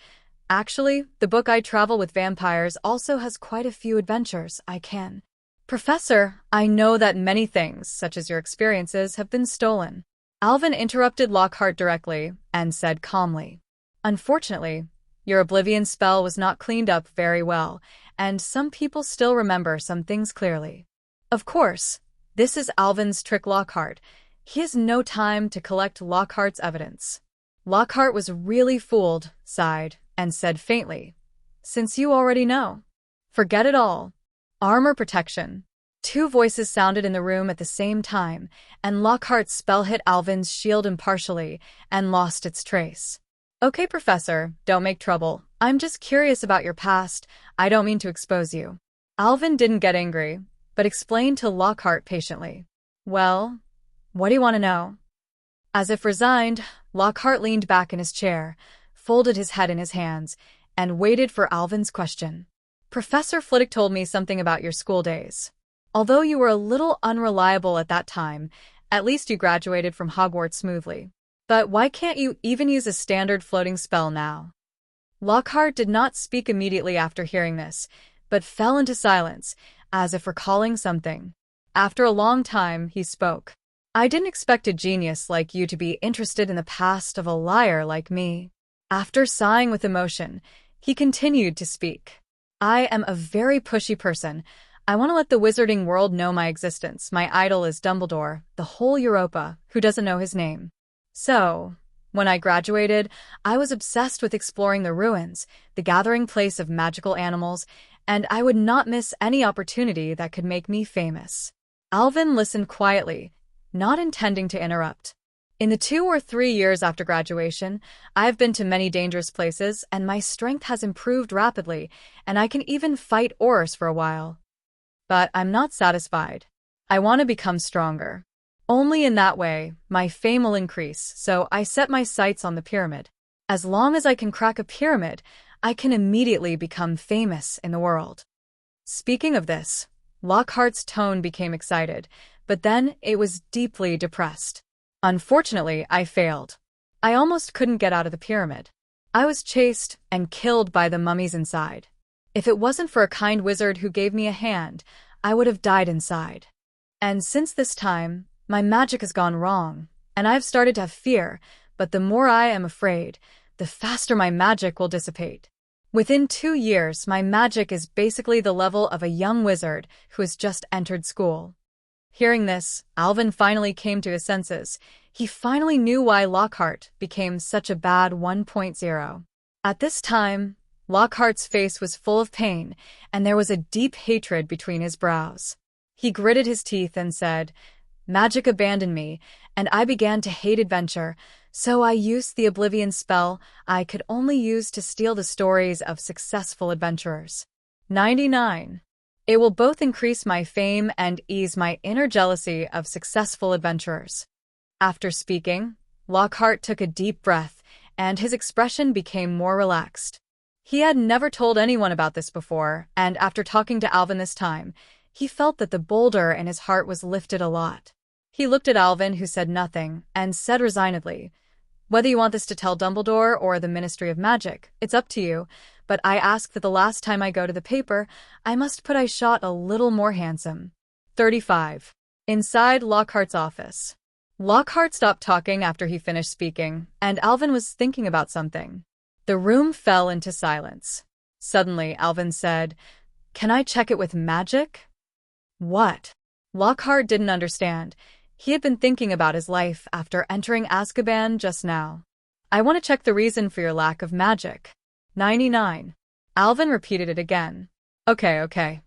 "Actually, the book I Travel with Vampires also has quite a few adventures I can." "Professor, I know that many things, such as your experiences, have been stolen." Alvin interrupted Lockhart directly and said calmly, "Unfortunately, your oblivion spell was not cleaned up very well, and some people still remember some things clearly." Of course, this is Alvin's trick Lockhart. He has no time to collect Lockhart's evidence. Lockhart was really fooled, sighed, and said faintly, "Since you already know, forget it all." Armor protection. Two voices sounded in the room at the same time, and Lockhart's spell hit Alvin's shield impartially and lost its trace. "Okay, Professor, don't make trouble. I'm just curious about your past. I don't mean to expose you." Alvin didn't get angry, but explained to Lockhart patiently. "Well, what do you want to know?" As if resigned, Lockhart leaned back in his chair, folded his head in his hands, and waited for Alvin's question. "Professor Flitwick told me something about your school days. Although you were a little unreliable at that time, at least you graduated from Hogwarts smoothly. But why can't you even use a standard floating spell now?" Lockhart did not speak immediately after hearing this, but fell into silence, as if recalling something. After a long time, he spoke. "I didn't expect a genius like you to be interested in the past of a liar like me." After sighing with emotion, he continued to speak. "I am a very pushy person. I want to let the wizarding world know my existence. My idol is Dumbledore, the whole Europa, who doesn't know his name. So, when I graduated, I was obsessed with exploring the ruins, the gathering place of magical animals, and I would not miss any opportunity that could make me famous." Alvin listened quietly, not intending to interrupt. "In the 2 or 3 years after graduation, I have been to many dangerous places, and my strength has improved rapidly, and I can even fight Aurors for a while. But I'm not satisfied. I want to become stronger. Only in that way, my fame will increase, so I set my sights on the pyramid. As long as I can crack a pyramid, I can immediately become famous in the world." Speaking of this, Lockhart's tone became excited, but then it was deeply depressed. "Unfortunately, I failed. I almost couldn't get out of the pyramid. I was chased and killed by the mummies inside. If it wasn't for a kind wizard who gave me a hand, I would have died inside. And since this time, my magic has gone wrong, and I've started to have fear, but the more I am afraid, the faster my magic will dissipate. Within 2 years, my magic is basically the level of a young wizard who has just entered school." Hearing this, Alvin finally came to his senses. He finally knew why Lockhart became such a bad 1.0. At this time, Lockhart's face was full of pain, and there was a deep hatred between his brows. He gritted his teeth and said, "Magic abandoned me, and I began to hate adventure, so I used the Oblivion spell I could only use to steal the stories of successful adventurers. 99. It will both increase my fame and ease my inner jealousy of successful adventurers." After speaking, Lockhart took a deep breath, and his expression became more relaxed. He had never told anyone about this before, and after talking to Alvin this time, he felt that the boulder in his heart was lifted a lot. He looked at Alvin, who said nothing, and said resignedly, Whether you want this to tell Dumbledore or the Ministry of Magic, it's up to you, but I ask that the last time I go to the paper, I must put I shot a little more handsome. 35. Inside Lockhart's office. Lockhart stopped talking after he finished speaking, and Alvin was thinking about something. The room fell into silence. Suddenly, Alvin said, "Can I check it with magic?" What? Lockhart didn't understand. He had been thinking about his life after entering Azkaban just now. "I want to check the reason for your lack of magic." 99. Alvin repeated it again. Okay.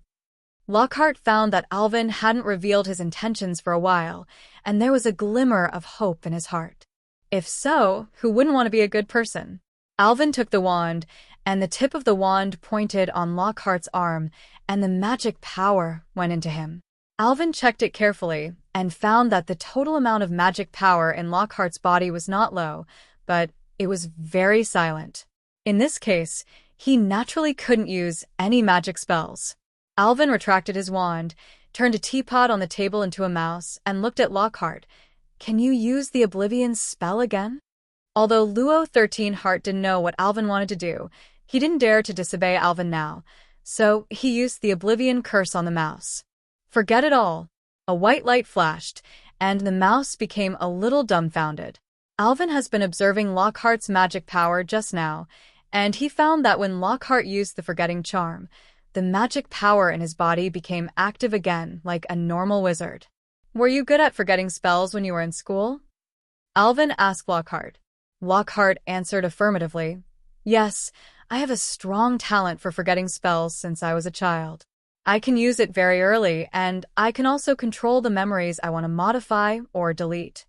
Lockhart found that Alvin hadn't revealed his intentions for a while, and there was a glimmer of hope in his heart. If so, who wouldn't want to be a good person? Alvin took the wand, and the tip of the wand pointed on Lockhart's arm, and the magic power went into him. Alvin checked it carefully and found that the total amount of magic power in Lockhart's body was not low, but it was very silent. In this case, he naturally couldn't use any magic spells. Alvin retracted his wand, turned a teapot on the table into a mouse, and looked at Lockhart. "Can you use the Oblivion spell again?" Although Luo 13 Heart didn't know what Alvin wanted to do, he didn't dare to disobey Alvin now, so he used the Oblivion curse on the mouse. Forget it all. A white light flashed, and the mouse became a little dumbfounded. Alvin has been observing Lockhart's magic power just now, and he found that when Lockhart used the forgetting charm, the magic power in his body became active again like a normal wizard. "Were you good at forgetting spells when you were in school?" Alvin asked Lockhart. Lockhart answered affirmatively. "Yes, I have a strong talent for forgetting spells since I was a child. I can use it very early, and I can also control the memories I want to modify or delete."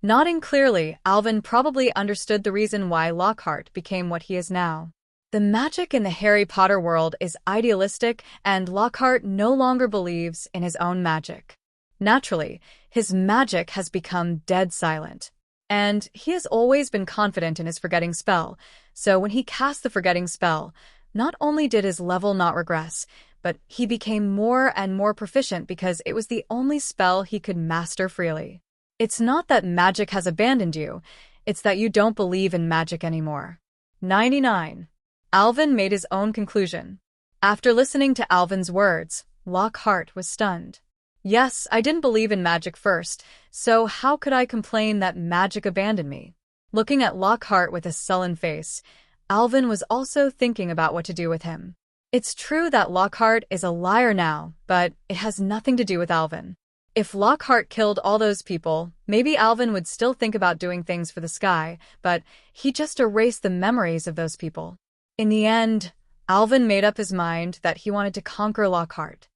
Nodding clearly, Alvin probably understood the reason why Lockhart became what he is now. The magic in the Harry Potter world is idealistic, and Lockhart no longer believes in his own magic. Naturally, his magic has become dead silent. And he has always been confident in his forgetting spell, so when he cast the forgetting spell, not only did his level not regress, but he became more and more proficient because it was the only spell he could master freely. It's not that magic has abandoned you, it's that you don't believe in magic anymore. 99. Alvin made his own conclusion. After listening to Alvin's words, Lockhart was stunned. "Yes, I didn't believe in magic first, so how could I complain that magic abandoned me?" Looking at Lockhart with a sullen face, Alvin was also thinking about what to do with him. It's true that Lockhart is a liar now, but it has nothing to do with Alvin. If Lockhart killed all those people, maybe Alvin would still think about doing things for the sky, but he just erased the memories of those people. In the end, Alvin made up his mind that he wanted to conquer Lockhart.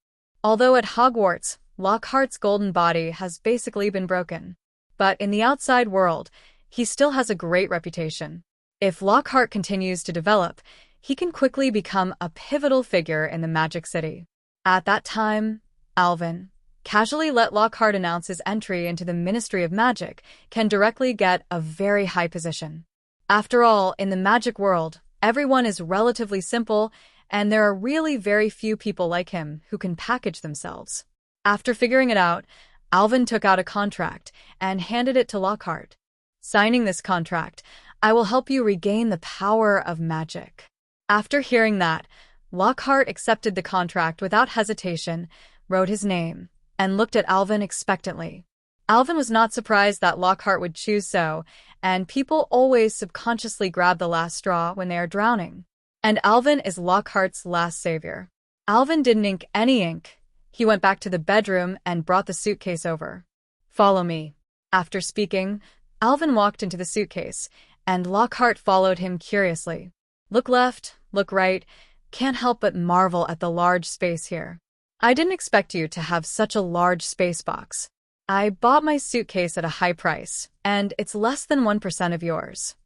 Although at Hogwarts, Lockhart's golden body has basically been broken. But in the outside world, he still has a great reputation. If Lockhart continues to develop, he can quickly become a pivotal figure in the Magic City. At that time, Alvin, casually let Lockhart announce his entry into the Ministry of Magic, can directly get a very high position. After all, in the magic world, everyone is relatively simple, and there are really very few people like him who can package themselves. After figuring it out, Alvin took out a contract and handed it to Lockhart. "Signing this contract, I will help you regain the power of magic." After hearing that, Lockhart accepted the contract without hesitation, wrote his name, and looked at Alvin expectantly. Alvin was not surprised that Lockhart would choose so, and people always subconsciously grab the last straw when they are drowning. And Alvin is Lockhart's last savior. Alvin didn't ink any ink. He went back to the bedroom and brought the suitcase over. "Follow me." After speaking, Alvin walked into the suitcase, and Lockhart followed him curiously. "Look left, look right, can't help but marvel at the large space here. I didn't expect you to have such a large space box. I bought my suitcase at a high price, and it's less than 1% of yours.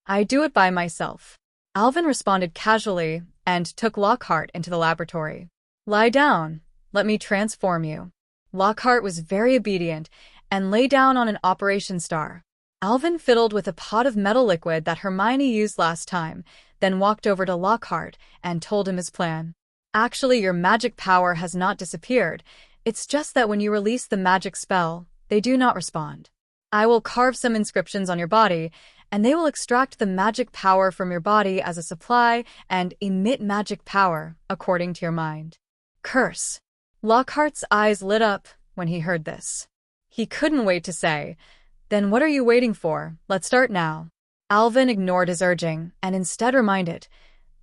I do it by myself." Alvin responded casually and took Lockhart into the laboratory. "Lie down. Let me transform you." Lockhart was very obedient and lay down on an operation star. Alvin fiddled with a pot of metal liquid that Hermione used last time, then walked over to Lockhart and told him his plan. "Actually, your magic power has not disappeared. It's just that when you release the magic spell, they do not respond. I will carve some inscriptions on your body, and they will extract the magic power from your body as a supply and emit magic power according to your mind. Curse. Lockhart's eyes lit up when he heard this. He couldn't wait to say, "Then what are you waiting for? Let's start now." Alvin ignored his urging and instead reminded,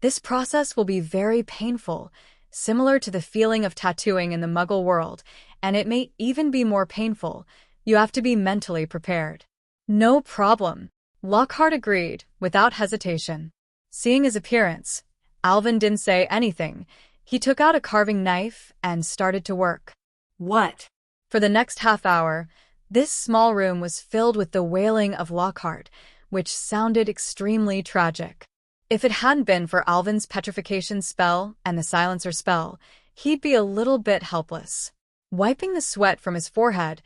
"This process will be very painful, similar to the feeling of tattooing in the Muggle world, and it may even be more painful. You have to be mentally prepared." "No problem," Lockhart agreed without hesitation. Seeing his appearance, Alvin didn't say anything. He took out a carving knife and started to work. What? For the next half hour, this small room was filled with the wailing of Lockhart, which sounded extremely tragic. If it hadn't been for Alvin's petrification spell and the silencer spell, he'd be a little bit helpless. Wiping the sweat from his forehead,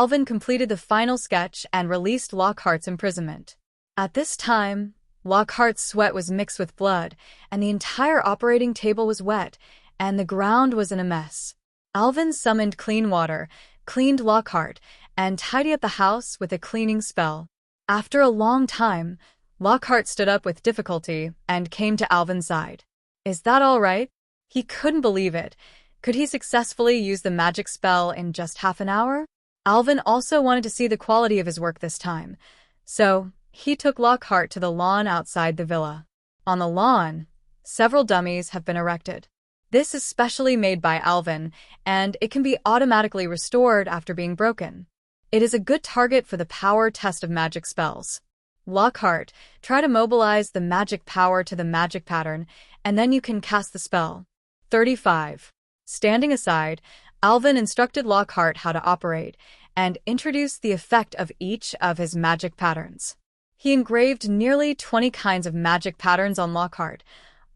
Alvin completed the final sketch and released Lockhart's imprisonment. At this time, Lockhart's sweat was mixed with blood, and the entire operating table was wet, and the ground was in a mess. Alvin summoned clean water, cleaned Lockhart, and tidied up the house with a cleaning spell. After a long time, Lockhart stood up with difficulty and came to Alvin's side. "Is that all right?" He couldn't believe it. Could he successfully use the magic spell in just half an hour? Alvin also wanted to see the quality of his work this time, so he took Lockhart to the lawn outside the villa. On the lawn, several dummies have been erected. This is specially made by Alvin, and it can be automatically restored after being broken. It is a good target for the power test of magic spells. Lockhart, try to mobilize the magic power to the magic pattern, and then you can cast the spell. 35. Standing aside, Alvin instructed Lockhart how to operate, and introduced the effect of each of his magic patterns. He engraved nearly 20 kinds of magic patterns on Lockhart,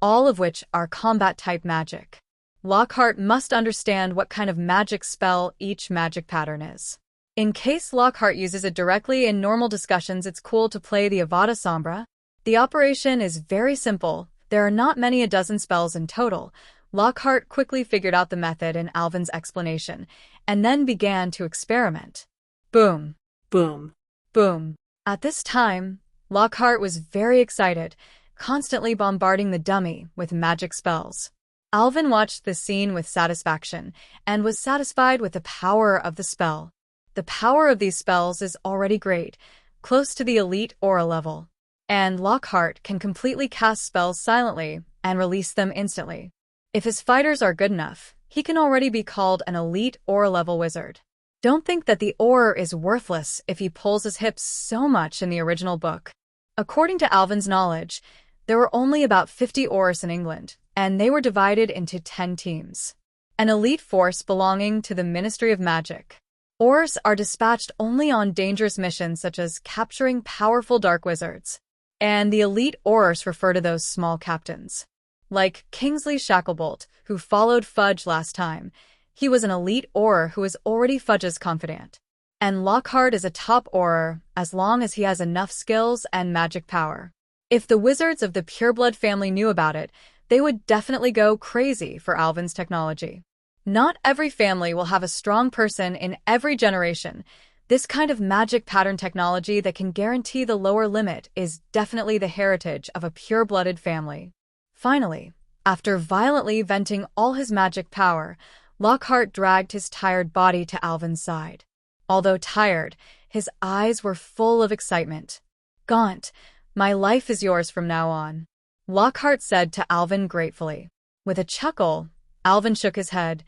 all of which are combat-type magic. Lockhart must understand what kind of magic spell each magic pattern is. In case Lockhart uses it directly in normal discussions, it's cool to play the Avada Sombra. The operation is very simple. There are not many a dozen spells in total. Lockhart quickly figured out the method in Alvin's explanation, and then began to experiment. Boom. Boom. Boom. At this time, Lockhart was very excited, constantly bombarding the dummy with magic spells. Alvin watched the scene with satisfaction, and was satisfied with the power of the spell. The power of these spells is already great, close to the elite aura level. And Lockhart can completely cast spells silently and release them instantly. If his fighters are good enough, he can already be called an elite aura level wizard. Don't think that the aura is worthless if he pulls his hips so much in the original book. According to Alvin's knowledge, there were only about 50 auras in England, and they were divided into 10 teams. An elite force belonging to the Ministry of Magic. Auras are dispatched only on dangerous missions such as capturing powerful dark wizards. And the elite auras refer to those small captains. Like Kingsley Shacklebolt, who followed Fudge last time. He was an elite aura who is already Fudge's confidant. And Lockhart is a top aura as long as he has enough skills and magic power. If the wizards of the Pureblood family knew about it, they would definitely go crazy for Alvin's technology. Not every family will have a strong person in every generation. This kind of magic pattern technology that can guarantee the lower limit is definitely the heritage of a pure-blooded family. Finally, after violently venting all his magic power, Lockhart dragged his tired body to Alvin's side. Although tired, his eyes were full of excitement. "Gaunt, my life is yours from now on," Lockhart said to Alvin gratefully. With a chuckle, Alvin shook his head.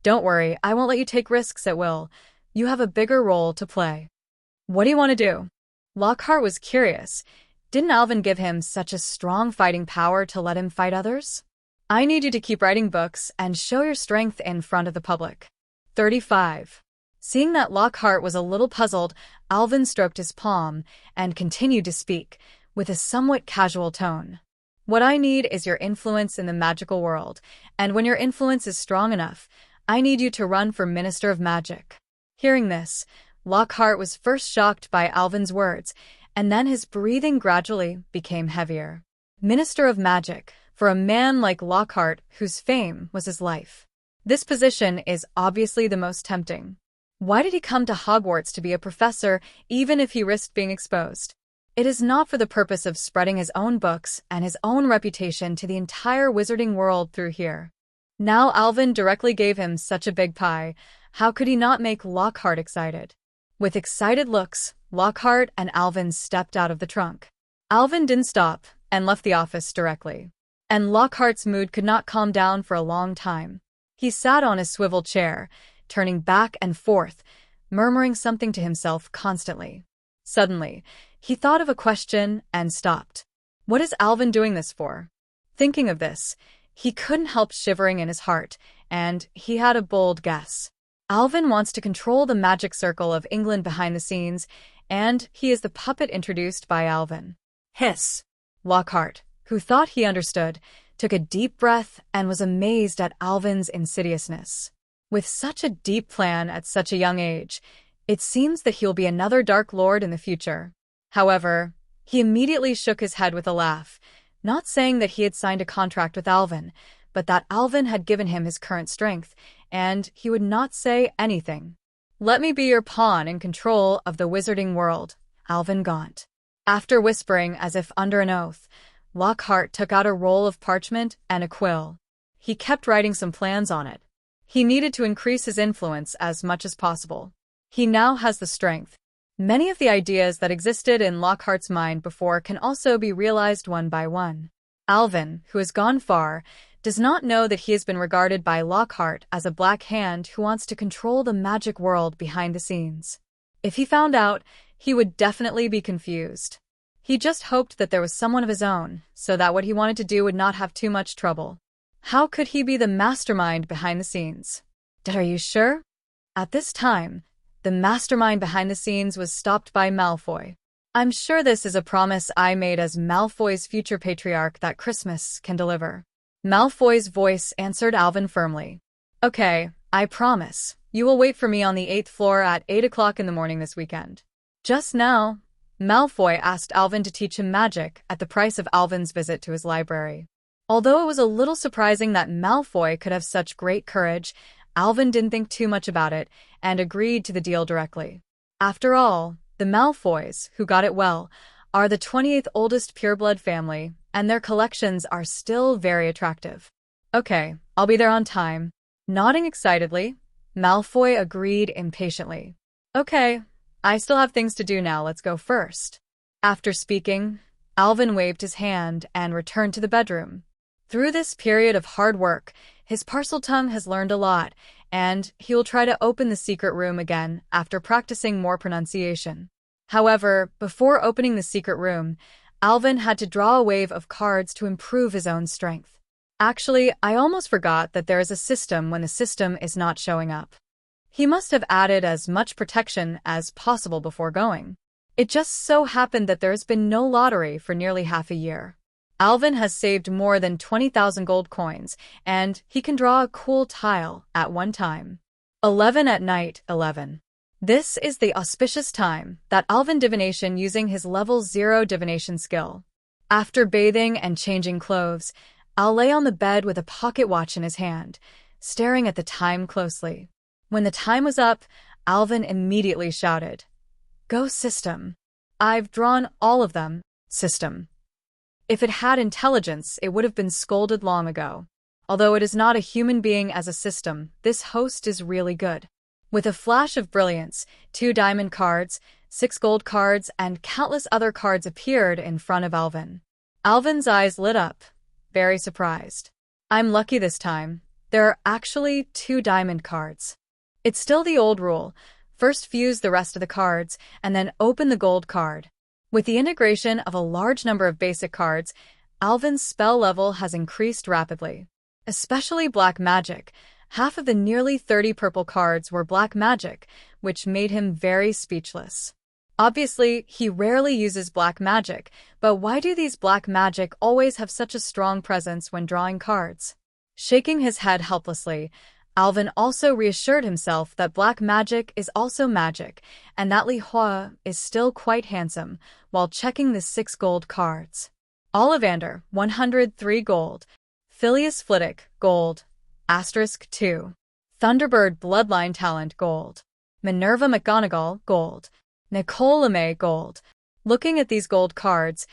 "Don't worry, I won't let you take risks at will. You have a bigger role to play." "What do you want to do?" Lockhart was curious. Didn't Alvin give him such a strong fighting power to let him fight others? "I need you to keep writing books and show your strength in front of the public." 35. Seeing that Lockhart was a little puzzled, Alvin stroked his palm and continued to speak, with a somewhat casual tone. "What I need is your influence in the magical world, and when your influence is strong enough, I need you to run for Minister of Magic." Hearing this, Lockhart was first shocked by Alvin's words, and then his breathing gradually became heavier. Minister of Magic, for a man like Lockhart whose fame was his life. This position is obviously the most tempting. Why did he come to Hogwarts to be a professor, even if he risked being exposed? It is not for the purpose of spreading his own books and his own reputation to the entire wizarding world through here. Now Alvin directly gave him such a big pie. How could he not make Lockhart excited? With excited looks, Lockhart and Alvin stepped out of the trunk. Alvin didn't stop and left the office directly. And Lockhart's mood could not calm down for a long time. He sat on his swivel chair, turning back and forth, murmuring something to himself constantly. Suddenly, he thought of a question and stopped. What is Alvin doing this for? Thinking of this, he couldn't help shivering in his heart, and he had a bold guess. Alvin wants to control the magic circle of England behind the scenes, and he is the puppet introduced by Alvin. Hiss! Lockhart, who thought he understood, took a deep breath and was amazed at Alvin's insidiousness. With such a deep plan at such a young age, it seems that he'll be another Dark Lord in the future. However, he immediately shook his head with a laugh, not saying that he had signed a contract with Alvin, but that Alvin had given him his current strength, and he would not say anything. Let me be your pawn in control of the wizarding world, Alvin Gaunt. After whispering as if under an oath, Lockhart took out a roll of parchment and a quill. He kept writing some plans on it. He needed to increase his influence as much as possible. He now has the strength. Many of the ideas that existed in Lockhart's mind before can also be realized one by one. Alvin, who has gone far, does not know that he has been regarded by Lockhart as a black hand who wants to control the magic world behind the scenes. If he found out, he would definitely be confused. He just hoped that there was someone of his own, so that what he wanted to do would not have too much trouble. How could he be the mastermind behind the scenes? Are you sure? At this time, the mastermind behind the scenes was stopped by Malfoy. I'm sure this is a promise I made as Malfoy's future patriarch that Christmas can deliver. Malfoy's voice answered Alvin firmly. Okay, I promise. You will wait for me on the 8th floor at 8 o'clock in the morning this weekend. Just now, Malfoy asked Alvin to teach him magic at the price of Alvin's visit to his library. Although it was a little surprising that Malfoy could have such great courage, Alvin didn't think too much about it and agreed to the deal directly. After all, the Malfoys, who got it well, are the 28th oldest pureblood family, and their collections are still very attractive. Okay, I'll be there on time. Nodding excitedly, Malfoy agreed impatiently. Okay, I still have things to do now, let's go first. After speaking, Alvin waved his hand and returned to the bedroom. Through this period of hard work, his Parseltongue has learned a lot, and he will try to open the secret room again after practicing more pronunciation. However, before opening the secret room, Alvin had to draw a wave of cards to improve his own strength. Actually, I almost forgot that there is a system when the system is not showing up. He must have added as much protection as possible before going. It just so happened that there has been no lottery for nearly half a year. Alvin has saved more than 20,000 gold coins, and he can draw a cool tile at one time. 11 at night, 11. This is the auspicious time that Alvin divination using his level 0 divination skill. After bathing and changing clothes, Al lay on the bed with a pocket watch in his hand, staring at the time closely. When the time was up, Alvin immediately shouted, "Go system. I've drawn all of them, system." If it had intelligence, it would have been scolded long ago. Although it is not a human being as a system, this host is really good. With a flash of brilliance, 2 diamond cards, 6 gold cards, and countless other cards appeared in front of Alvin. Alvin's eyes lit up, very surprised. I'm lucky this time. There are actually 2 diamond cards. It's still the old rule. First fuse the rest of the cards, and then open the gold card. With the integration of a large number of basic cards, Alvin's spell level has increased rapidly. Especially black magic. Half of the nearly 30 purple cards were black magic, which made him very speechless. Obviously, he rarely uses black magic, but why do these black magic always have such a strong presence when drawing cards? Shaking his head helplessly, Alvin also reassured himself that black magic is also magic, and that Li Hua is still quite handsome, while checking the 6 gold cards. Ollivander, 103 gold. Phileas Flitwick, gold. *2. Thunderbird Bloodline Talent, gold. Minerva McGonagall, gold. Nicole LeMay, gold. Looking at these gold cards,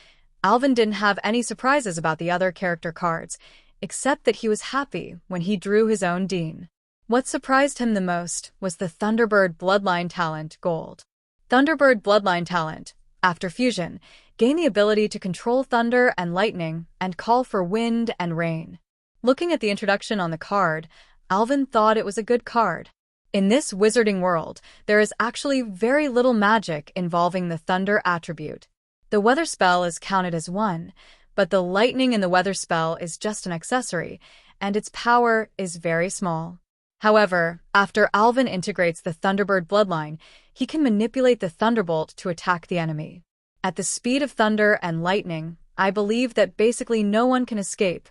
Alvin didn't have any surprises about the other character cards, except that he was happy when he drew his own Dean. What surprised him the most was the Thunderbird Bloodline talent, gold. Thunderbird Bloodline talent, after fusion, gain the ability to control thunder and lightning and call for wind and rain. Looking at the introduction on the card, Alvin thought it was a good card. In this wizarding world, there is actually very little magic involving the thunder attribute. The weather spell is counted as one, but the lightning in the weather spell is just an accessory, and its power is very small. However, after Alvin integrates the Thunderbird bloodline, he can manipulate the Thunderbolt to attack the enemy. At the speed of thunder and lightning, I believe that basically no one can escape.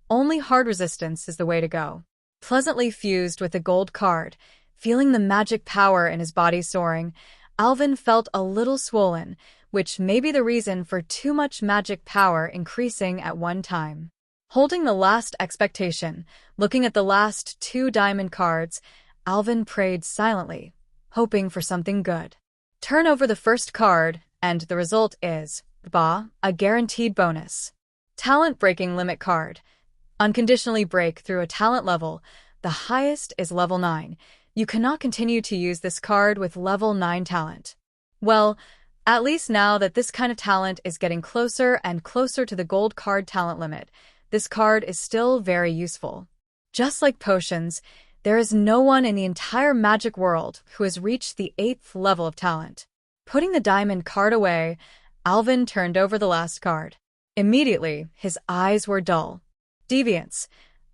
Only hard resistance is the way to go. Pleasantly fused with the gold card, feeling the magic power in his body soaring, Alvin felt a little swollen, which may be the reason for too much magic power increasing at one time. Holding the last expectation, looking at the last 2 diamond cards, Alvin prayed silently, hoping for something good. Turn over the first card, and the result is, a guaranteed bonus. Talent breaking limit card. Unconditionally break through a talent level. The highest is level 9. You cannot continue to use this card with level 9 talent. Well, at least now that this kind of talent is getting closer and closer to the gold card talent limit, this card is still very useful. Just like potions, there is no one in the entire magic world who has reached the 8th level of talent. Putting the diamond card away, Alvin turned over the last card. Immediately, his eyes were dull. Deviance.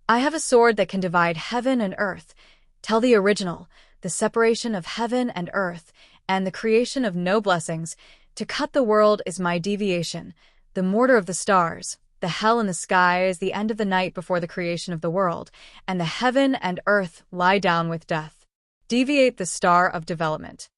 I have a sword that can divide heaven and earth. Tell the original, the separation of heaven and earth, and the creation of no blessings. To cut the world is my deviation, the mortar of the stars. The hell in the sky is the end of the night before the creation of the world, and the heaven and earth lie down with death. Deviate the star of development.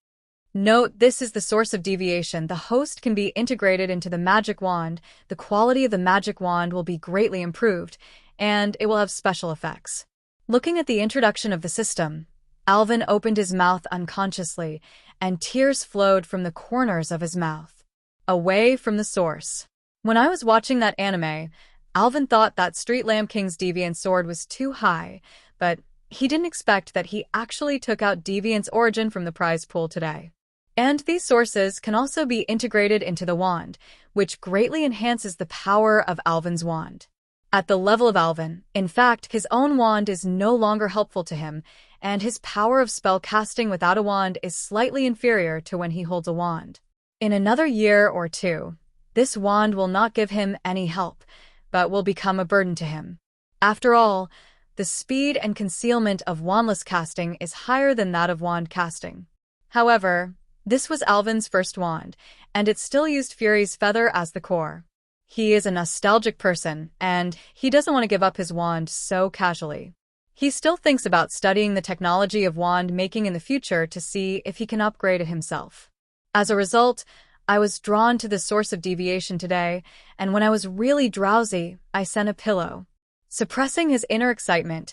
Note, this is the source of deviation. The host can be integrated into the magic wand. The quality of the magic wand will be greatly improved, and it will have special effects. Looking at the introduction of the system, Alvin opened his mouth unconsciously, and tears flowed from the corners of his mouth. Away from the source. When I was watching that anime, Alvin thought that Street Lamb King's Deviant sword was too high, but he didn't expect that he actually took out Deviant's origin from the prize pool today. And these sources can also be integrated into the wand, which greatly enhances the power of Alvin's wand. At the level of Alvin, in fact, his own wand is no longer helpful to him, and his power of spell casting without a wand is slightly inferior to when he holds a wand. In another year or 2, this wand will not give him any help, but will become a burden to him. After all, the speed and concealment of wandless casting is higher than that of wand casting. However, this was Alvin's first wand, and it still used Fury's feather as the core. He is a nostalgic person, and he doesn't want to give up his wand so casually. He still thinks about studying the technology of wand making in the future to see if he can upgrade it himself. As a result, I was drawn to the source of deviation today, and when I was really drowsy, I sent a pillow. Suppressing his inner excitement,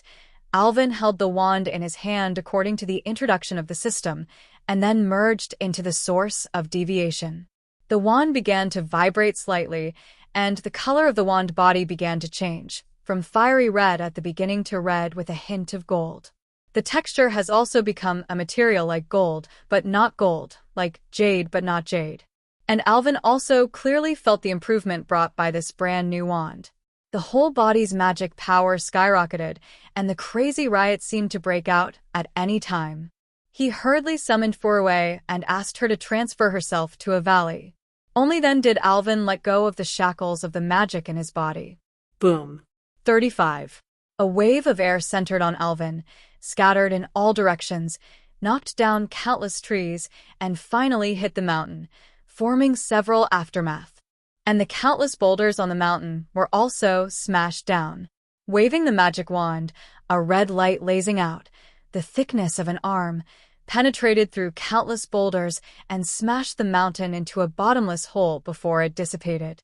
Alvin held the wand in his hand according to the introduction of the system, and then merged into the source of deviation. The wand began to vibrate slightly, and the color of the wand body began to change, from fiery red at the beginning to red with a hint of gold. The texture has also become a material like gold, but not gold, like jade but not jade. And Alvin also clearly felt the improvement brought by this brand new wand. The whole body's magic power skyrocketed, and the crazy riot seemed to break out at any time. He hurriedly summoned Furue and asked her to transfer herself to a valley. Only then did Alvin let go of the shackles of the magic in his body. Boom. 35. A wave of air centered on Alvin, scattered in all directions, knocked down countless trees, and finally hit the mountain, forming several aftermath. And the countless boulders on the mountain were also smashed down. Waving the magic wand, a red light blazing out, the thickness of an arm, penetrated through countless boulders and smashed the mountain into a bottomless hole before it dissipated.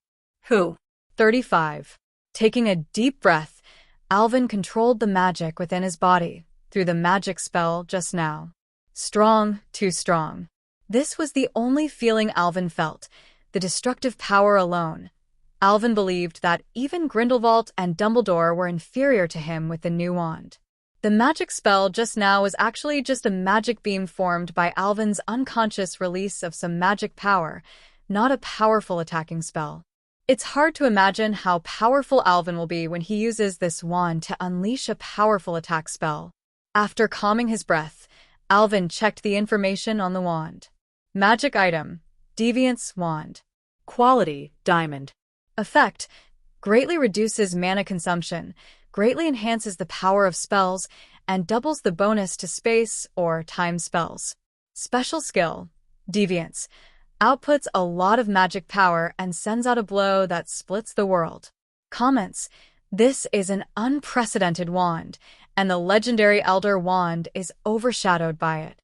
35. Taking a deep breath, Alvin controlled the magic within his body through the magic spell just now. Strong, too strong. This was the only feeling Alvin felt, the destructive power alone. Alvin believed that even Grindelwald and Dumbledore were inferior to him with the new wand. The magic spell just now was actually just a magic beam formed by Alvin's unconscious release of some magic power, not a powerful attacking spell. It's hard to imagine how powerful Alvin will be when he uses this wand to unleash a powerful attack spell. After calming his breath, Alvin checked the information on the wand. Magic item: Deviance Wand. Quality: Diamond. Effect: greatly reduces mana consumption, greatly enhances the power of spells, and doubles the bonus to space or time spells. Special skill: Deviance. Outputs a lot of magic power and sends out a blow that splits the world. Comments: this is an unprecedented wand, and the legendary Elder Wand is overshadowed by it.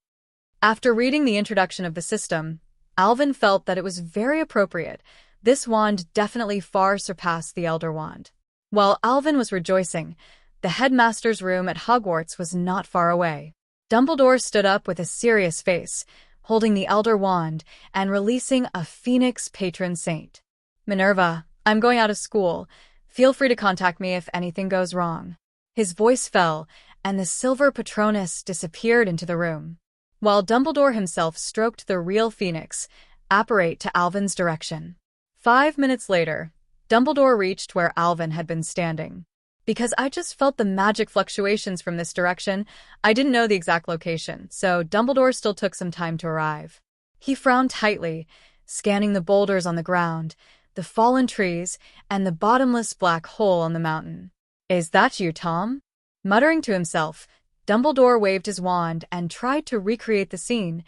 After reading the introduction of the system, Alvin felt that it was very appropriate. This wand definitely far surpassed the Elder Wand. While Alvin was rejoicing, the headmaster's room at Hogwarts was not far away. Dumbledore stood up with a serious face, holding the Elder Wand and releasing a Phoenix patron saint. Minerva, I'm going out of school. Feel free to contact me if anything goes wrong. His voice fell, and the silver Patronus disappeared into the room, while Dumbledore himself stroked the real Phoenix, apparate to Alvin's direction. 5 minutes later, Dumbledore reached where Alvin had been standing. Because I just felt the magic fluctuations from this direction, I didn't know the exact location, so Dumbledore still took some time to arrive. He frowned tightly, scanning the boulders on the ground, the fallen trees, and the bottomless black hole on the mountain. Is that you, Tom? Muttering to himself, Dumbledore waved his wand and tried to recreate the scene,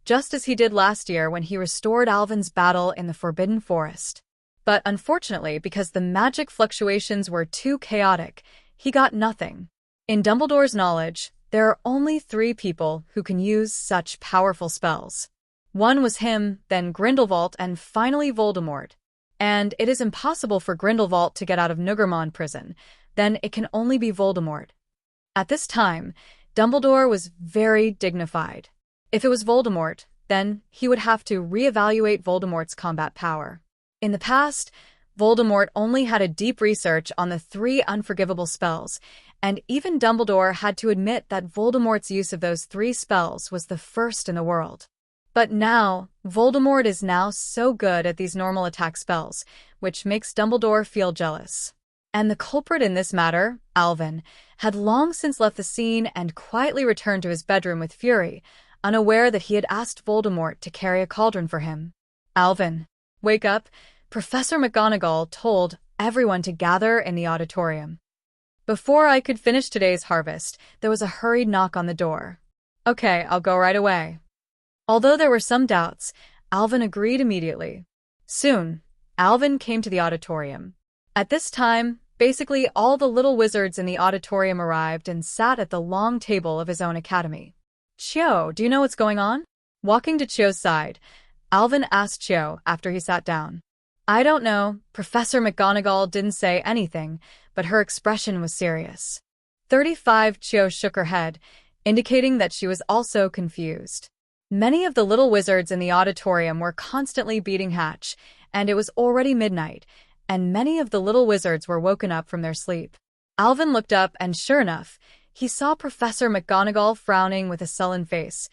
just as he did last year when he restored Alvin's battle in the Forbidden Forest. But unfortunately, because the magic fluctuations were too chaotic, he got nothing. In Dumbledore's knowledge, there are only 3 people who can use such powerful spells. One was him, then Grindelwald, and finally Voldemort. And it is impossible for Grindelwald to get out of Nuggermond prison. Then it can only be Voldemort. At this time, Dumbledore was very dignified. If it was Voldemort, then he would have to reevaluate Voldemort's combat power. In the past, Voldemort only had a deep research on the 3 unforgivable spells, and even Dumbledore had to admit that Voldemort's use of those 3 spells was the first in the world. But now, Voldemort is now so good at these normal attack spells, which makes Dumbledore feel jealous. And the culprit in this matter, Alvin, had long since left the scene and quietly returned to his bedroom with fury, unaware that he had asked Voldemort to carry a cauldron for him. Alvin, wake up, Professor McGonagall told everyone to gather in the auditorium. Before I could finish today's harvest, there was a hurried knock on the door. Okay, I'll go right away. Although there were some doubts, Alvin agreed immediately. Soon, Alvin came to the auditorium. At this time, basically all the little wizards in the auditorium arrived and sat at the long table of his own academy. Cho, do you know what's going on? Walking to Cho's side, Alvin asked Cho after he sat down. I don't know. Professor McGonagall didn't say anything, but her expression was serious. 35 Cho shook her head, indicating that she was also confused. Many of the little wizards in the auditorium were constantly beating hatch, and it was already midnight, and many of the little wizards were woken up from their sleep. Alvin looked up and sure enough, he saw Professor McGonagall frowning with a sullen face.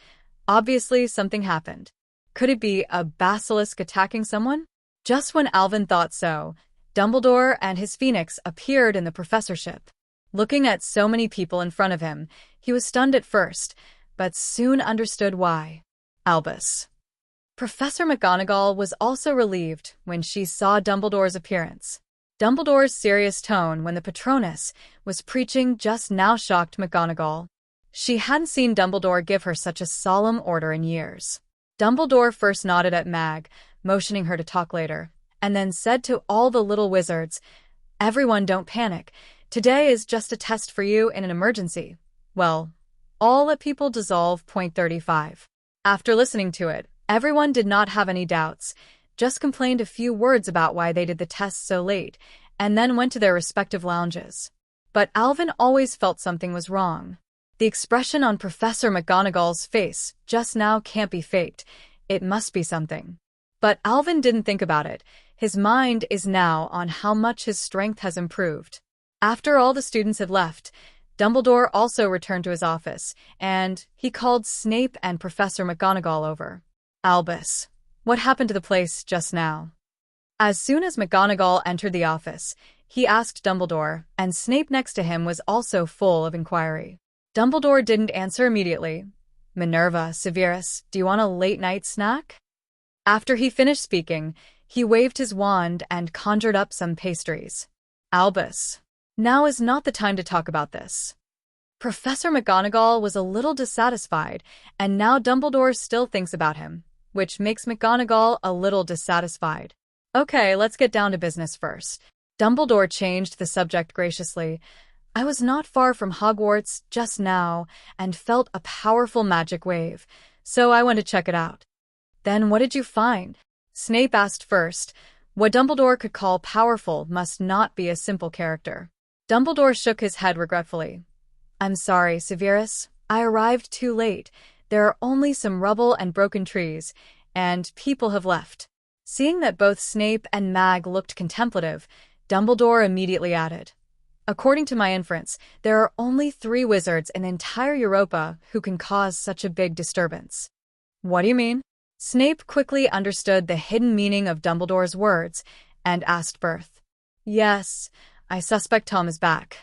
Obviously, something happened. Could it be a basilisk attacking someone? Just when Alvin thought so, Dumbledore and his phoenix appeared in the professorship. Looking at so many people in front of him, he was stunned at first, but soon understood why. Albus. Professor McGonagall was also relieved when she saw Dumbledore's appearance. Dumbledore's serious tone when the Patronus was preaching just now shocked McGonagall. She hadn't seen Dumbledore give her such a solemn order in years. Dumbledore first nodded at Mag, motioning her to talk later, and then said to all the little wizards, "Everyone, don't panic. Today is just a test for you in an emergency." Well, all let people dissolve. Point 35. After listening to it, everyone did not have any doubts, just complained a few words about why they did the test so late, and then went to their respective lounges. But Alvin always felt something was wrong. The expression on Professor McGonagall's face just now can't be faked. It must be something. But Alvin didn't think about it. His mind is now on how much his strength has improved. After all the students had left, Dumbledore also returned to his office, and he called Snape and Professor McGonagall over. Albus, what happened to the place just now? As soon as McGonagall entered the office, he asked Dumbledore, and Snape next to him was also full of inquiry. Dumbledore didn't answer immediately. Minerva, Severus, do you want a late-night snack? After he finished speaking, he waved his wand and conjured up some pastries. Albus, now is not the time to talk about this. Professor McGonagall was a little dissatisfied, and now Dumbledore still thinks about him, which makes McGonagall a little dissatisfied. Okay, let's get down to business first. Dumbledore changed the subject graciously. I was not far from Hogwarts just now and felt a powerful magic wave, so I went to check it out. Then what did you find? Snape asked first. What Dumbledore could call powerful must not be a simple character. Dumbledore shook his head regretfully. I'm sorry, Severus. I arrived too late. There are only some rubble and broken trees, and people have left. Seeing that both Snape and Mag looked contemplative, Dumbledore immediately added, according to my inference, there are only 3 wizards in the entire Europa who can cause such a big disturbance. What do you mean? Snape quickly understood the hidden meaning of Dumbledore's words and asked Berth. Yes, I suspect Tom is back.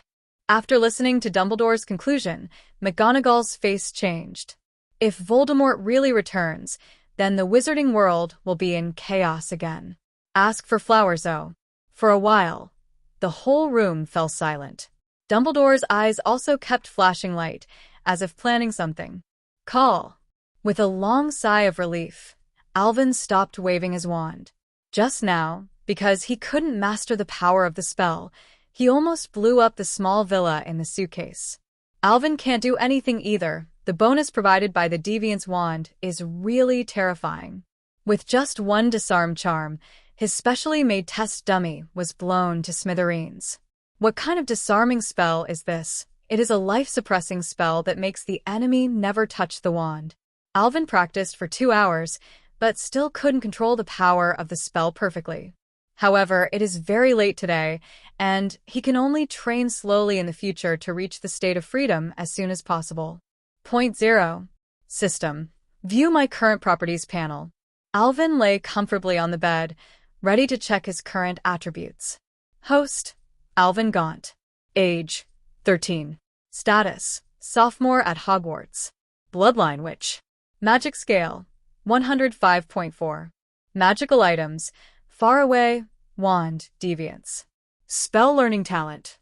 After listening to Dumbledore's conclusion, McGonagall's face changed. If Voldemort really returns, then the wizarding world will be in chaos again. Ask for flowers, though. For a while, the whole room fell silent. Dumbledore's eyes also kept flashing light, as if planning something. Call. With a long sigh of relief, Alvin stopped waving his wand. Just now, because he couldn't master the power of the spell, he almost blew up the small villa in the suitcase. Alvin can't do anything either. The bonus provided by the Deviant's wand is really terrifying. With just one disarm charm, his specially made test dummy was blown to smithereens. What kind of disarming spell is this? It is a life-suppressing spell that makes the enemy never touch the wand. Alvin practiced for 2 hours, but still couldn't control the power of the spell perfectly. However, it is very late today, and he can only train slowly in the future to reach the state of freedom as soon as possible. Point 0. System. View my current properties panel. Alvin lay comfortably on the bed, ready to check his current attributes. Host, Alvin Gaunt. Age, 13. Status, sophomore at Hogwarts. Bloodline Witch. Magic Scale, 105.4. Magical items, Far Away, Wand, Deviance. Spell Learning Talent,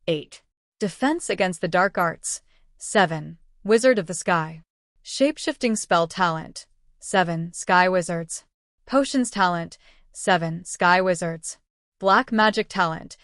8. Defense against the Dark Arts, 7. Wizard of the Sky. Shape-shifting Spell Talent, 7. Sky Wizards. Potions Talent, 7. Sky Wizards. Black Magic Talent,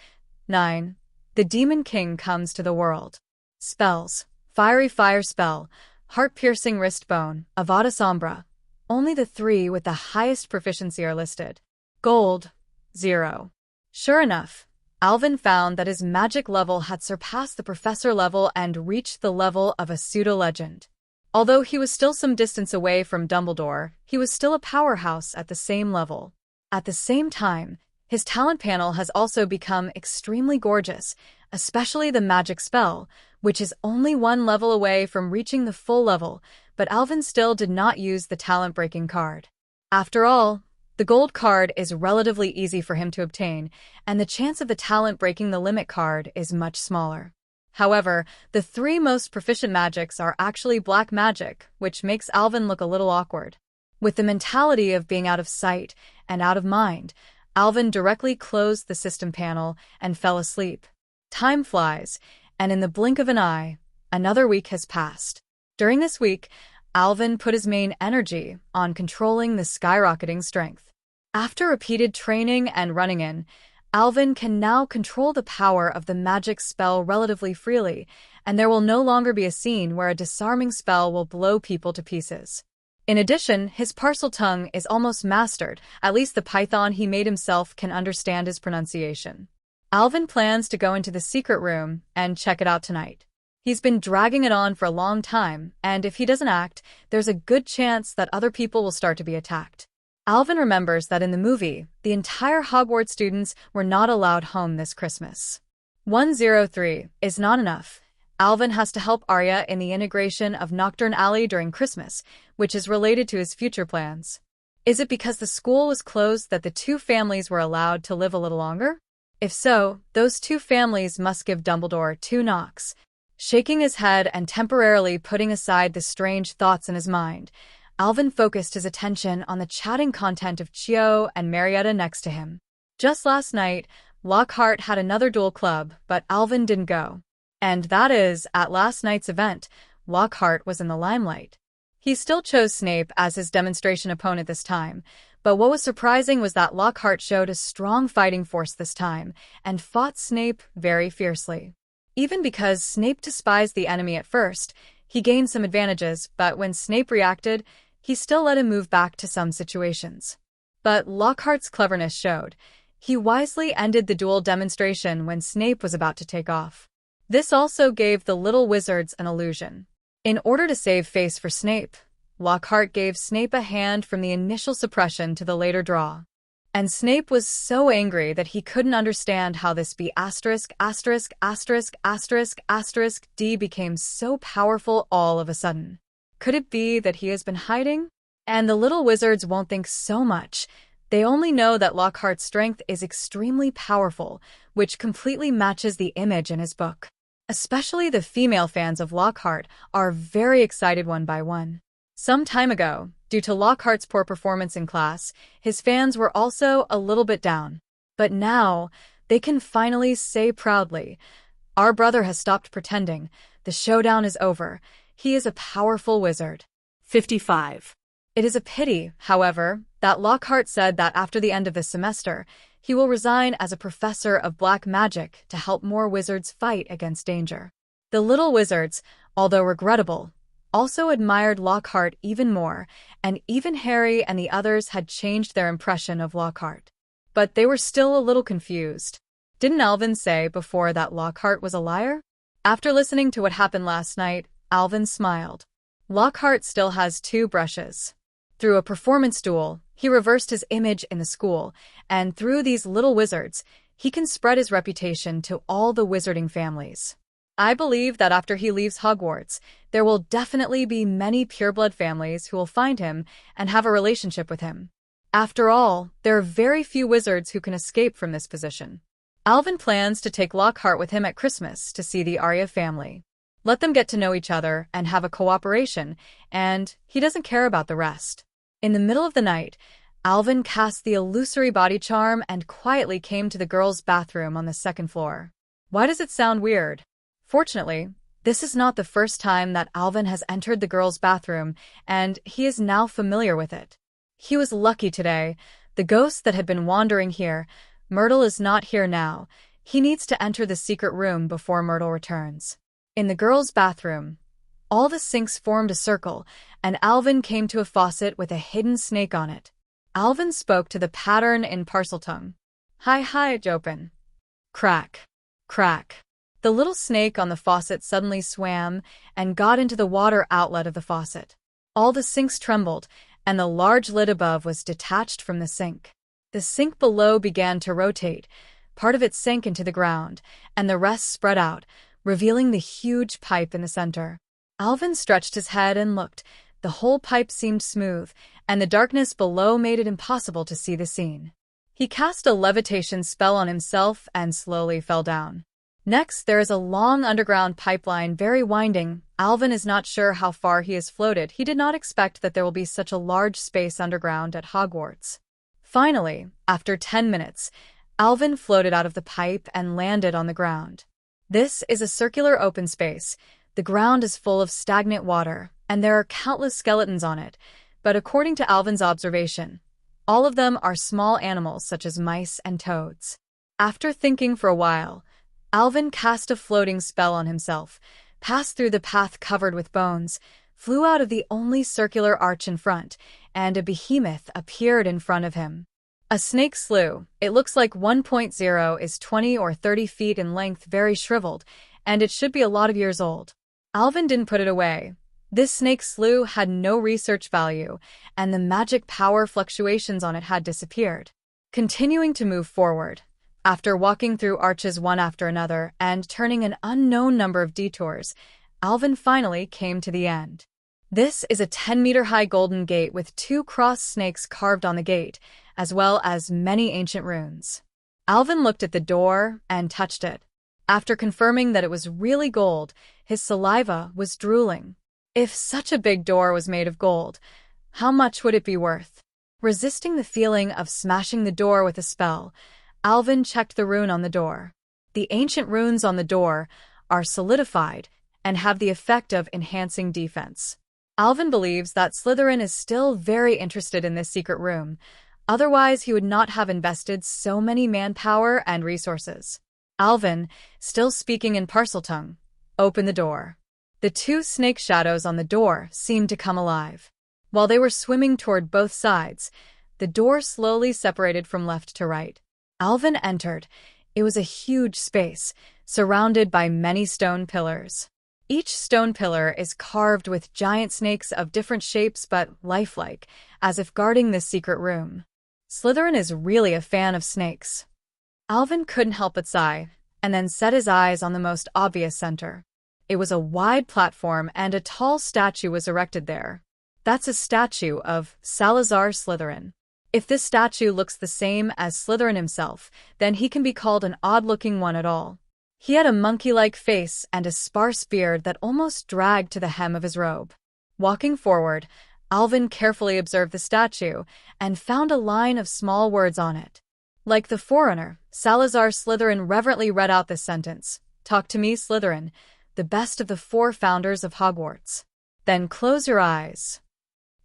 9. The Demon King Comes to the World. Spells. Fiery Fire Spell, Heart-Piercing Wrist Bone, Avada Sombra. Only the 3 with the highest proficiency are listed. Gold, 0. Sure enough, Alvin found that his magic level had surpassed the professor level and reached the level of a pseudo-legend. Although he was still some distance away from Dumbledore, he was still a powerhouse at the same level. At the same time, his talent panel has also become extremely gorgeous, especially the magic spell, which is only 1 level away from reaching the full level, but Alvin still did not use the talent-breaking card. After all, the gold card is relatively easy for him to obtain, and the chance of the talent breaking the limit card is much smaller. However, the 3 most proficient magics are actually black magic, which makes Alvin look a little awkward. With the mentality of being out of sight and out of mind, Alvin directly closed the system panel and fell asleep. Time flies, and in the blink of an eye, another week has passed. During this week, Alvin put his main energy on controlling the skyrocketing strength. After repeated training and running in, Alvin can now control the power of the magic spell relatively freely, and there will no longer be a scene where a disarming spell will blow people to pieces. In addition, his parcel tongue is almost mastered, at least the python he made himself can understand his pronunciation. Alvin plans to go into the secret room and check it out tonight. He's been dragging it on for a long time, and if he doesn't act, there's a good chance that other people will start to be attacked. Alvin remembers that in the movie, the entire Hogwarts students were not allowed home this Christmas. 103 is not enough. Alvin has to help Arya in the integration of Knockturn Alley during Christmas, which is related to his future plans. Is it because the school was closed that the two families were allowed to live a little longer? If so, those two families must give Dumbledore 2 knocks. Shaking his head and temporarily putting aside the strange thoughts in his mind, Alvin focused his attention on the chatting content of Chio and Marietta next to him. Just last night, Lockhart had another duel club, but Alvin didn't go. And that is, at last night's event, Lockhart was in the limelight. He still chose Snape as his demonstration opponent this time, but what was surprising was that Lockhart showed a strong fighting force this time and fought Snape very fiercely. Even because Snape despised the enemy at first, he gained some advantages, but when Snape reacted, he still let him move back to some situations. But Lockhart's cleverness showed. He wisely ended the duel demonstration when Snape was about to take off. This also gave the little wizards an illusion. In order to save face for Snape, Lockhart gave Snape a hand from the initial suppression to the later draw. And Snape was so angry that he couldn't understand how this B************* D became so powerful all of a sudden. Could it be that he has been hiding? And the little wizards won't think so much. They only know that Lockhart's strength is extremely powerful, which completely matches the image in his book. Especially the female fans of Lockhart are very excited one by one. Some time ago, due to Lockhart's poor performance in class, his fans were also a little bit down. But now, they can finally say proudly, "Our brother has stopped pretending. The showdown is over. He is a powerful wizard." 55. It is a pity, however, that Lockhart said that after the end of this semester, he will resign as a professor of black magic to help more wizards fight against danger. The little wizards, although regrettable, also admired Lockhart even more, and even Harry and the others had changed their impression of Lockhart. But they were still a little confused. Didn't Alvin say before that Lockhart was a liar? After listening to what happened last night, Alvin smiled. Lockhart still has 2 brushes. Through a performance duel, he reversed his image in the school, and through these little wizards, he can spread his reputation to all the wizarding families. I believe that after he leaves Hogwarts, there will definitely be many pureblood families who will find him and have a relationship with him. After all, there are very few wizards who can escape from this position. Alvin plans to take Lockhart with him at Christmas to see the Arya family. Let them get to know each other and have a cooperation, and he doesn't care about the rest. In the middle of the night, Alvin cast the illusory body charm and quietly came to the girls' bathroom on the 2nd floor. Why does it sound weird? Fortunately, this is not the first time that Alvin has entered the girls' bathroom, and he is now familiar with it. He was lucky today. The ghost that had been wandering here, Myrtle, is not here now. He needs to enter the secret room before Myrtle returns. In the girls' bathroom, all the sinks formed a circle, and Alvin came to a faucet with a hidden snake on it. Alvin spoke to the pattern in Parseltongue. Hi, open. Crack. Crack. The little snake on the faucet suddenly swam and got into the water outlet of the faucet. All the sinks trembled, and the large lid above was detached from the sink. The sink below began to rotate. Part of it sank into the ground, and the rest spread out, revealing the huge pipe in the center. Alvin stretched his head and looked. The whole pipe seemed smooth, and the darkness below made it impossible to see the scene. He cast a levitation spell on himself and slowly fell down. Next, there is a long underground pipeline, very winding. Alvin is not sure how far he has floated. He did not expect that there will be such a large space underground at Hogwarts. Finally, after 10 minutes, Alvin floated out of the pipe and landed on the ground. This is a circular open space. The ground is full of stagnant water, and there are countless skeletons on it, but according to Alvin's observation, all of them are small animals such as mice and toads. After thinking for a while, Alvin cast a floating spell on himself, passed through the path covered with bones, flew out of the only circular arch in front, and a behemoth appeared in front of him. A snake slew. It looks like 1.0 is 20 or 30 feet in length, very shriveled, and it should be a lot of years old. Alvin didn't put it away. This snake slough had no research value, and the magic power fluctuations on it had disappeared. Continuing to move forward, after walking through arches one after another and turning an unknown number of detours, Alvin finally came to the end. This is a 10-meter-high golden gate with 2 cross snakes carved on the gate, as well as many ancient runes. Alvin looked at the door and touched it. After confirming that it was really gold, his saliva was drooling. If such a big door was made of gold, how much would it be worth? Resisting the feeling of smashing the door with a spell, Alvin checked the rune on the door. The ancient runes on the door are solidified and have the effect of enhancing defense. Alvin believes that Slytherin is still very interested in this secret room, otherwise he would not have invested so many manpower and resources. Alvin, still speaking in Parseltongue, opened the door. The 2 snake shadows on the door seemed to come alive. While they were swimming toward both sides, the door slowly separated from left to right. Alvin entered. It was a huge space, surrounded by many stone pillars. Each stone pillar is carved with giant snakes of different shapes but lifelike, as if guarding this secret room. Slytherin is really a fan of snakes. Alvin couldn't help but sigh, and then set his eyes on the most obvious center. It was a wide platform and a tall statue was erected there. That's a statue of Salazar Slytherin. If this statue looks the same as Slytherin himself, then he can be called an odd-looking one at all. He had a monkey-like face and a sparse beard that almost dragged to the hem of his robe. Walking forward, Alvin carefully observed the statue and found a line of small words on it. Like the forerunner, Salazar Slytherin reverently read out this sentence, "Talk to me, Slytherin, the best of the 4 founders of Hogwarts. Then close your eyes."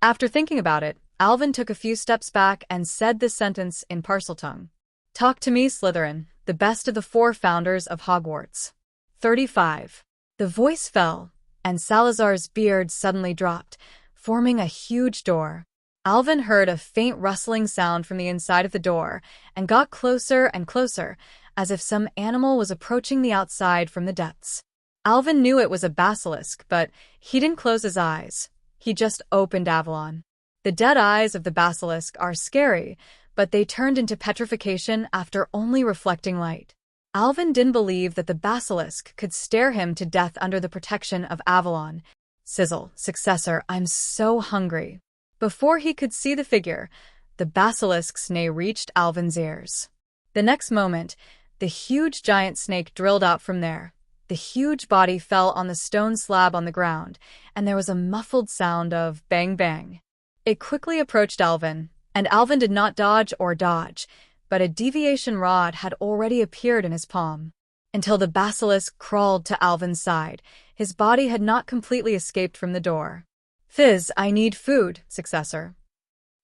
After thinking about it, Alvin took a few steps back and said this sentence in Parseltongue. "Talk to me, Slytherin, the best of the 4 founders of Hogwarts." 35. The voice fell, and Salazar's beard suddenly dropped, forming a huge door. Alvin heard a faint rustling sound from the inside of the door and got closer and closer, as if some animal was approaching the outside from the depths. Alvin knew it was a basilisk, but he didn't close his eyes. He just opened Avalon. The dead eyes of the basilisk are scary, but they turned into petrification after only reflecting light. Alvin didn't believe that the basilisk could stare him to death under the protection of Avalon. Sizzle, successor, I'm so hungry. Before he could see the figure, the basilisk's neigh reached Alvin's ears. The next moment, the huge giant snake drilled out from there. The huge body fell on the stone slab on the ground, and there was a muffled sound of bang bang. It quickly approached Alvin, and Alvin did not dodge or dodge, but a deviation rod had already appeared in his palm. Until the basilisk crawled to Alvin's side, his body had not completely escaped from the door. Fizz, I need food, successor.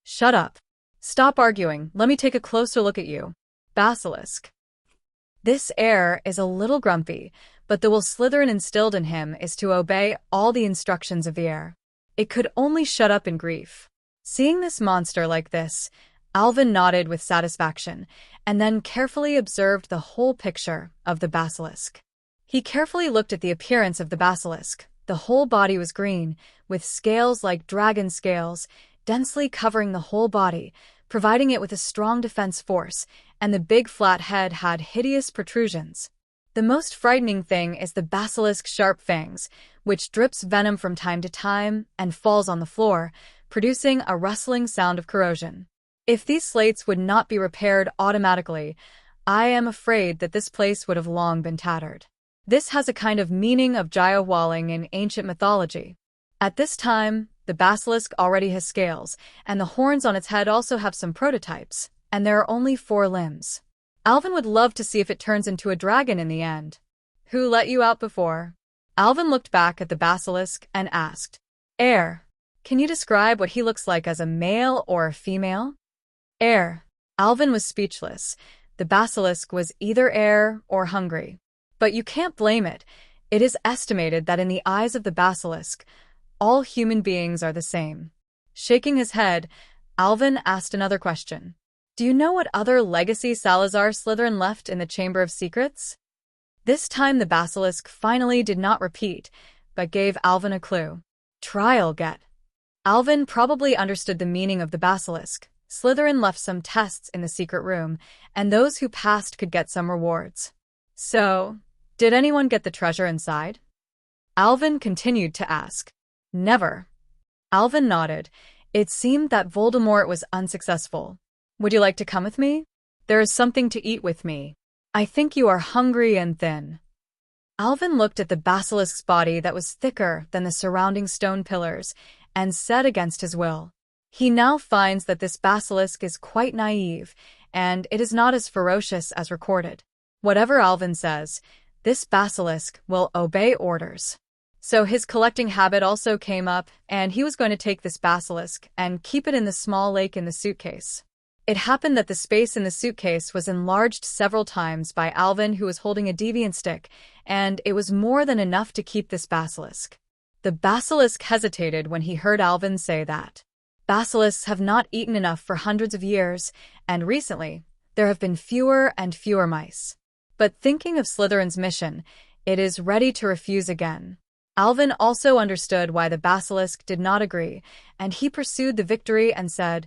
Shut up. Stop arguing, let me take a closer look at you. Basilisk. This heir is a little grumpy, but the will Slytherin instilled in him is to obey all the instructions of the heir. It could only shut up in grief. Seeing this monster like this, Alvin nodded with satisfaction, and then carefully observed the whole picture of the basilisk. He carefully looked at the appearance of the basilisk. The whole body was green, with scales like dragon scales, densely covering the whole body, providing it with a strong defense force, and the big flat head had hideous protrusions. The most frightening thing is the basilisk's sharp fangs, which drips venom from time to time and falls on the floor, producing a rustling sound of corrosion. If these slates would not be repaired automatically, I am afraid that this place would have long been tattered. This has a kind of meaning of gyre-walling in ancient mythology. At this time, the basilisk already has scales, and the horns on its head also have some prototypes, and there are only 4 limbs. Alvin would love to see if it turns into a dragon in the end. Who let you out before? Alvin looked back at the basilisk and asked, Heir, can you describe what he looks like as a male or a female? Heir. Alvin was speechless. The basilisk was either heir or hungry. But you can't blame it. It is estimated that in the eyes of the basilisk, all human beings are the same. Shaking his head, Alvin asked another question. Do you know what other legacy Salazar Slytherin left in the Chamber of Secrets? This time the basilisk finally did not repeat, but gave Alvin a clue. Trial get. Alvin probably understood the meaning of the basilisk. Slytherin left some tests in the secret room, and those who passed could get some rewards. So, did anyone get the treasure inside? Alvin continued to ask. Never. Alvin nodded. It seemed that Voldemort was unsuccessful. Would you like to come with me? There is something to eat with me. I think you are hungry and thin. Alvin looked at the basilisk's body that was thicker than the surrounding stone pillars and said against his will. He now finds that this basilisk is quite naive, and it is not as ferocious as recorded. Whatever Alvin says, this basilisk will obey orders. So his collecting habit also came up, and he was going to take this basilisk and keep it in the small lake in the suitcase. It happened that the space in the suitcase was enlarged several times by Alvin, who was holding a deviant stick, and it was more than enough to keep this basilisk. The basilisk hesitated when he heard Alvin say that. Basilisks have not eaten enough for hundreds of years, and recently, there have been fewer and fewer mice. But thinking of Slytherin's mission, it is ready to refuse again. Alvin also understood why the basilisk did not agree, and he pursued the victory and said,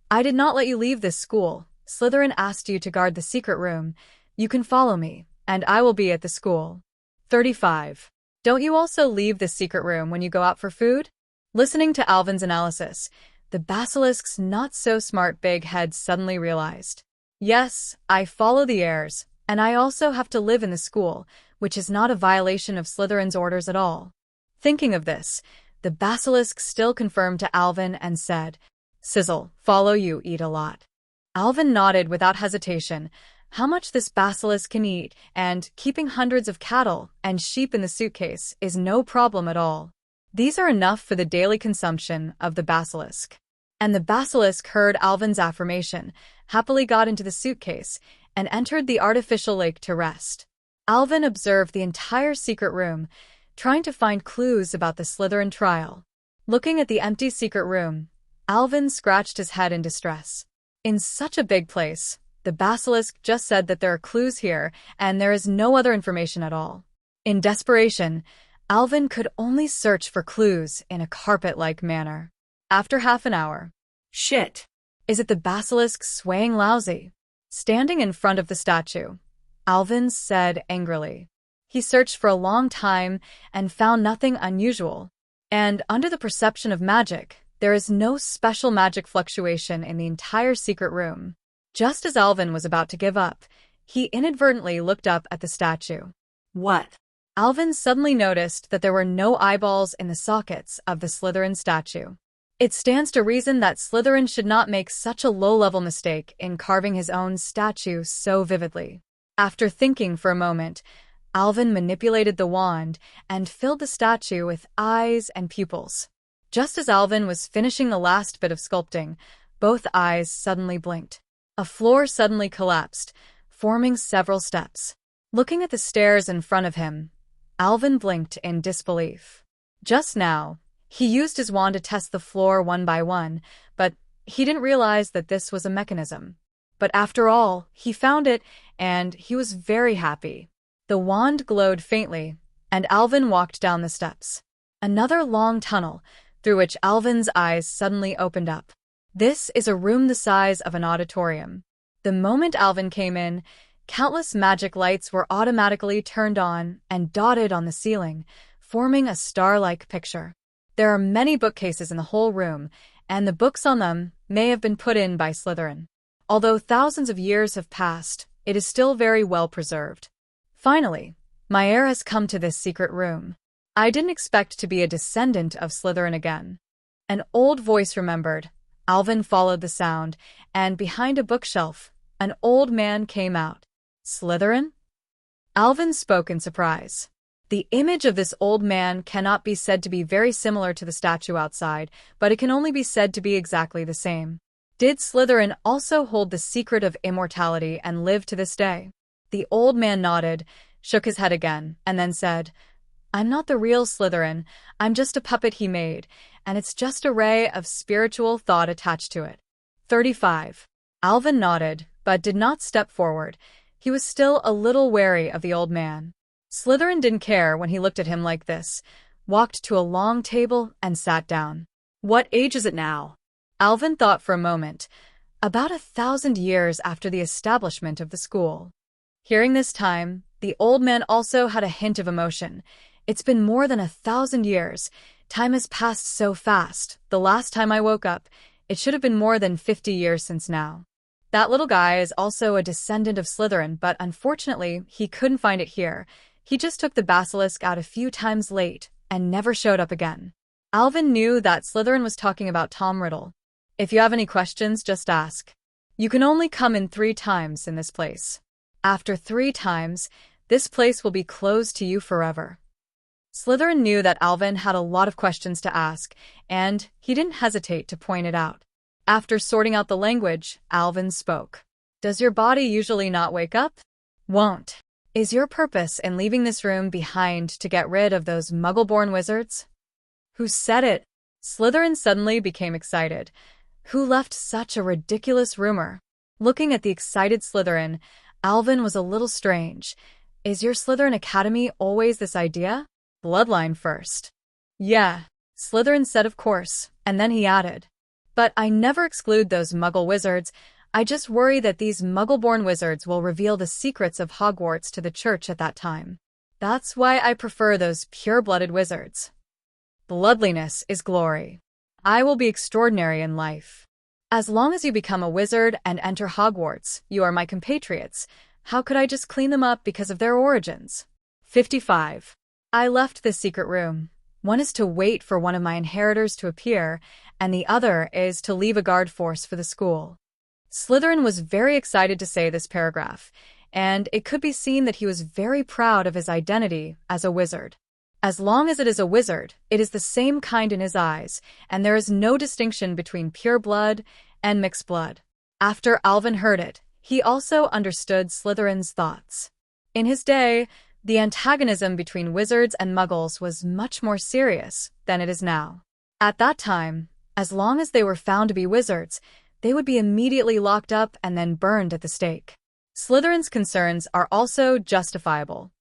I did not let you leave this school. Slytherin asked you to guard the secret room. You can follow me, and I will be at the school. 35. Don't you also leave the secret room when you go out for food? Listening to Alvin's analysis, the basilisk's not-so-smart big head suddenly realized. Yes, I follow the heirs, and I also have to live in the school, which is not a violation of Slytherin's orders at all. Thinking of this, the basilisk still confirmed to Alvin and said, Sizzle, follow you, eat a lot. Alvin nodded without hesitation. How much this basilisk can eat, and keeping hundreds of cattle and sheep in the suitcase is no problem at all. These are enough for the daily consumption of the basilisk. And the basilisk heard Alvin's affirmation, happily got into the suitcase, and entered the artificial lake to rest. Alvin observed the entire secret room, trying to find clues about the Slytherin trial. Looking at the empty secret room, Alvin scratched his head in distress. In such a big place, the basilisk just said that there are clues here, and there is no other information at all. In desperation, Alvin could only search for clues in a carpet-like manner. After half an hour. Shit! Is it the basilisk swaying lousy? Standing in front of the statue, Alvin said angrily. He searched for a long time and found nothing unusual. And under the perception of magic, there is no special magic fluctuation in the entire secret room. Just as Alvin was about to give up, he inadvertently looked up at the statue. What? Alvin suddenly noticed that there were no eyeballs in the sockets of the Slytherin statue. It stands to reason that Slytherin should not make such a low-level mistake in carving his own statue so vividly. After thinking for a moment, Alvin manipulated the wand and filled the statue with eyes and pupils. Just as Alvin was finishing the last bit of sculpting, both eyes suddenly blinked. A floor suddenly collapsed, forming several steps. Looking at the stairs in front of him, Alvin blinked in disbelief. Just now, he used his wand to test the floor one by one, but he didn't realize that this was a mechanism. But after all, he found it, and he was very happy. The wand glowed faintly, and Alvin walked down the steps. Another long tunnel, through which Alvin's eyes suddenly opened up. This is a room the size of an auditorium. The moment Alvin came in, countless magic lights were automatically turned on and dotted on the ceiling, forming a star-like picture. There are many bookcases in the whole room, and the books on them may have been put in by Slytherin. Although thousands of years have passed, it is still very well preserved. Finally, my heir has come to this secret room. I didn't expect to be a descendant of Slytherin again. An old voice remembered. Alvin followed the sound, and behind a bookshelf, an old man came out. Slytherin? Alvin spoke in surprise. The image of this old man cannot be said to be very similar to the statue outside, but it can only be said to be exactly the same. Did Slytherin also hold the secret of immortality and live to this day? The old man nodded, shook his head again, and then said, I'm not the real Slytherin, I'm just a puppet he made, and it's just a ray of spiritual thought attached to it. 35. Alvin nodded, but did not step forward. He was still a little wary of the old man. Slytherin didn't care when he looked at him like this, walked to a long table and sat down. What age is it now? Alvin thought for a moment. About 1,000 years after the establishment of the school. Hearing this time, the old man also had a hint of emotion. It's been more than 1,000 years. Time has passed so fast. The last time I woke up, it should have been more than 50 years since now. That little guy is also a descendant of Slytherin, but unfortunately, he couldn't find it here. He just took the basilisk out a few times late and never showed up again. Alvin knew that Slytherin was talking about Tom Riddle. If you have any questions, just ask. You can only come in 3 times in this place. After 3 times, this place will be closed to you forever. Slytherin knew that Alvin had a lot of questions to ask, and he didn't hesitate to point it out. After sorting out the language, Alvin spoke. Does your body usually not wake up? Won't. Is your purpose in leaving this room behind to get rid of those muggle-born wizards? Who said it? Slytherin suddenly became excited. Who left such a ridiculous rumor? Looking at the excited Slytherin, Alvin was a little strange. Is your Slytherin Academy always this idea? Bloodline first. Yeah, Slytherin said of course, and then he added. But I never exclude those muggle wizards. I just worry that these muggle-born wizards will reveal the secrets of Hogwarts to the church at that time. That's why I prefer those pure-blooded wizards. Bloodliness is glory. I will be extraordinary in life. As long as you become a wizard and enter Hogwarts, you are my compatriots. How could I just clean them up because of their origins? 55. I left this secret room. One is to wait for one of my inheritors to appear, and the other is to leave a guard force for the school. Slytherin was very excited to say this paragraph, and it could be seen that he was very proud of his identity as a wizard. As long as it is a wizard, it is the same kind in his eyes, and there is no distinction between pure blood and mixed blood. After Alvin heard it, he also understood Slytherin's thoughts. In his day, the antagonism between wizards and muggles was much more serious than it is now. At that time, as long as they were found to be wizards, they would be immediately locked up and then burned at the stake. Slytherin's concerns are also justifiable.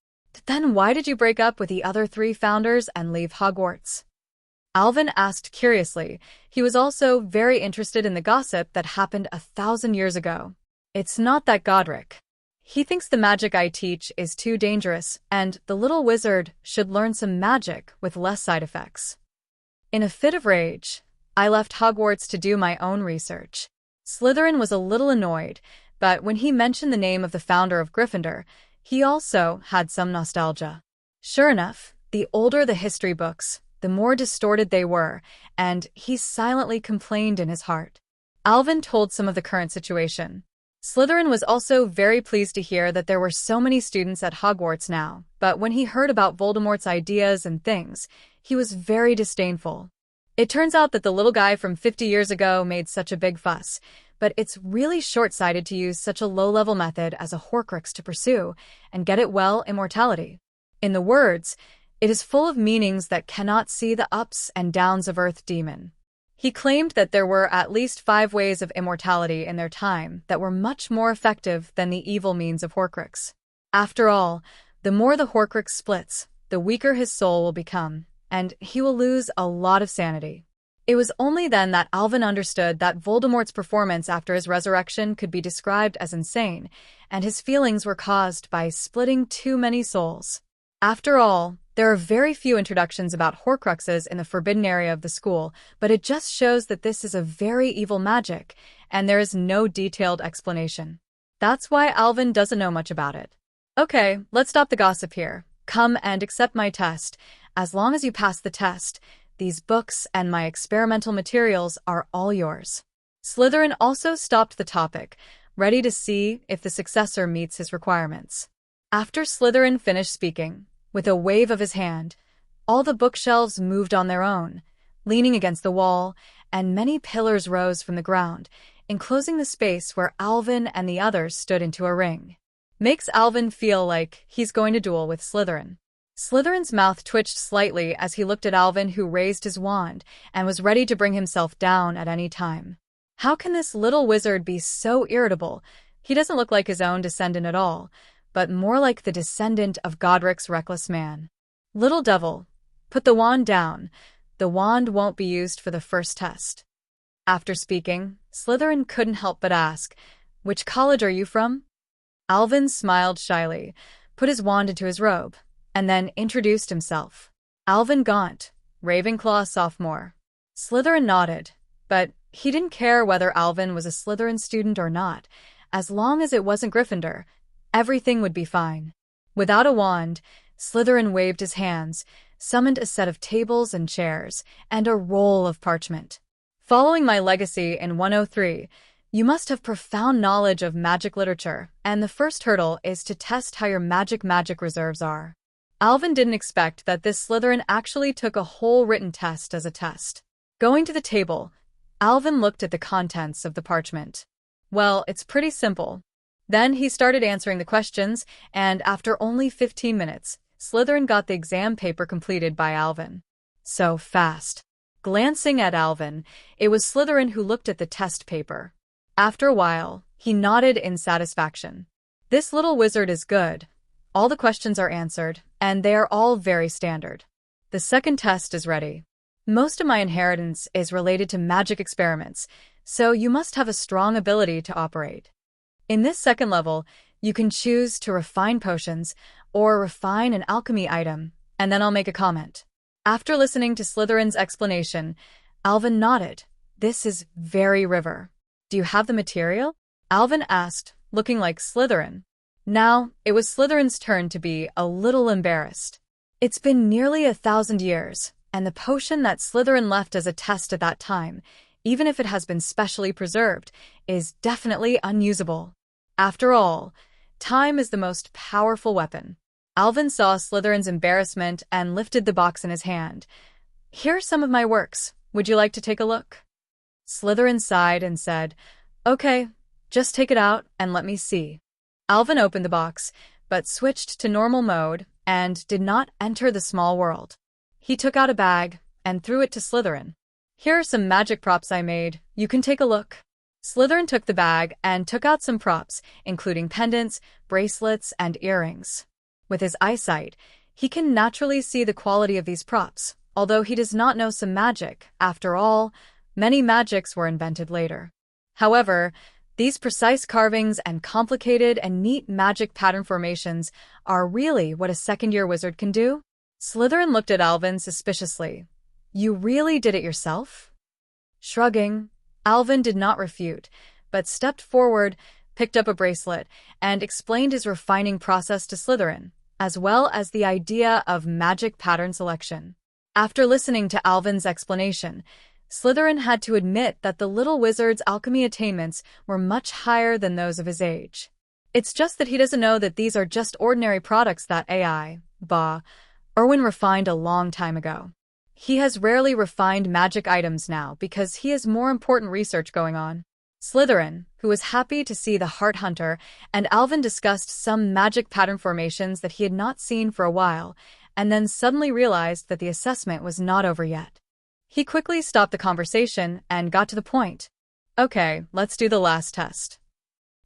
Then why did you break up with the other 3 founders and leave Hogwarts? Alvin asked curiously. He was also very interested in the gossip that happened 1,000 years ago. It's not that Godric. He thinks the magic I teach is too dangerous, and the little wizard should learn some magic with less side effects. In a fit of rage, I left Hogwarts to do my own research. Slytherin was a little annoyed, but when he mentioned the name of the founder of Gryffindor, he also had some nostalgia. Sure enough, the older the history books, the more distorted they were, and he silently complained in his heart. Alvin told some of the current situation. Slytherin was also very pleased to hear that there were so many students at Hogwarts now, but when he heard about Voldemort's ideas and things, he was very disdainful. It turns out that the little guy from 50 years ago made such a big fuss, but it's really short-sighted to use such a low-level method as a Horcrux to pursue and get it well immortality. In the words, it is full of meanings that cannot see the ups and downs of Earth Demon. He claimed that there were at least 5 ways of immortality in their time that were much more effective than the evil means of Horcrux. After all, the more the Horcrux splits, the weaker his soul will become, and he will lose a lot of sanity. It was only then that Alvin understood that Voldemort's performance after his resurrection could be described as insane, and his feelings were caused by splitting too many souls. After all, there are very few introductions about Horcruxes in the forbidden area of the school, but it just shows that this is a very evil magic, and there is no detailed explanation. That's why Alvin doesn't know much about it. Okay, let's stop the gossip here. Come and accept my test. As long as you pass the test, these books and my experimental materials are all yours. Slytherin also stopped the topic, ready to see if the successor meets his requirements. After Slytherin finished speaking, with a wave of his hand, all the bookshelves moved on their own, leaning against the wall, and many pillars rose from the ground, enclosing the space where Alvin and the others stood into a ring. Makes Alvin feel like he's going to duel with Slytherin. Slytherin's mouth twitched slightly as he looked at Alvin, who raised his wand and was ready to bring himself down at any time. How can this little wizard be so irritable? He doesn't look like his own descendant at all, but more like the descendant of Godric's reckless man. Little devil, put the wand down. The wand won't be used for the first test. After speaking, Slytherin couldn't help but ask, "Which college are you from?" Alvin smiled shyly, put his wand into his robe, and then introduced himself. Alvin Gaunt, Ravenclaw sophomore. Slytherin nodded, but he didn't care whether Alvin was a Slytherin student or not. As long as it wasn't Gryffindor, everything would be fine. Without a wand, Slytherin waved his hands, summoned a set of tables and chairs, and a roll of parchment. Following my legacy in 103, you must have profound knowledge of magic literature, and the first hurdle is to test how your magic reserves are. Alvin didn't expect that this Slytherin actually took a whole written test as a test. Going to the table, Alvin looked at the contents of the parchment. Well, it's pretty simple. Then he started answering the questions, and after only 15 minutes, Slytherin got the exam paper completed by Alvin. So fast. Glancing at Alvin, it was Slytherin who looked at the test paper. After a while, he nodded in satisfaction. This little wizard is good. All the questions are answered, and they are all very standard. The second test is ready. Most of my inheritance is related to magic experiments, so you must have a strong ability to operate. In this second level, you can choose to refine potions or refine an alchemy item, and then I'll make a comment. After listening to Slytherin's explanation, Alvin nodded. This is very River. Do you have the material? Alvin asked, looking like Slytherin. Now, it was Slytherin's turn to be a little embarrassed. It's been nearly 1,000 years, and the potion that Slytherin left as a test at that time, even if it has been specially preserved, is definitely unusable. After all, time is the most powerful weapon. Alvin saw Slytherin's embarrassment and lifted the box in his hand. Here are some of my works. Would you like to take a look? Slytherin sighed and said, Okay, just take it out and let me see. Alvin opened the box, but switched to normal mode and did not enter the small world. He took out a bag and threw it to Slytherin. Here are some magic props I made. You can take a look. Slytherin took the bag and took out some props, including pendants, bracelets, and earrings. With his eyesight, he can naturally see the quality of these props, although he does not know some magic. After all, many magics were invented later. However, these precise carvings and complicated and neat magic pattern formations are really what a second-year wizard can do. Slytherin looked at Alvin suspiciously. You really did it yourself? Shrugging, Alvin did not refute, but stepped forward, picked up a bracelet, and explained his refining process to Slytherin, as well as the idea of magic pattern selection. After listening to Alvin's explanation, Slytherin had to admit that the little wizard's alchemy attainments were much higher than those of his age. It's just that he doesn't know that these are just ordinary products that Erwin refined a long time ago. He has rarely refined magic items now because he has more important research going on. Slytherin, who was happy to see the Heart Hunter, and Alvin discussed some magic pattern formations that he had not seen for a while, and then suddenly realized that the assessment was not over yet. He quickly stopped the conversation and got to the point. Okay, let's do the last test.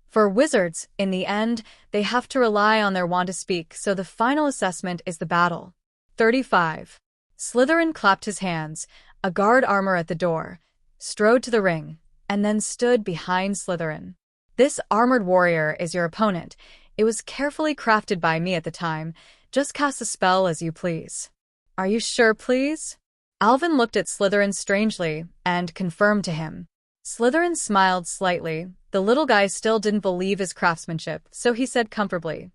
For wizards, in the end, they have to rely on their wand to speak, so the final assessment is the battle. 35. Slytherin clapped his hands, a guard armor at the door, strode to the ring, and then stood behind Slytherin. This armored warrior is your opponent. It was carefully crafted by me at the time. Just cast a spell as you please. Are you sure, please? Alvin looked at Slytherin strangely and confirmed to him. Slytherin smiled slightly. The little guy still didn't believe his craftsmanship, so he said comfortably,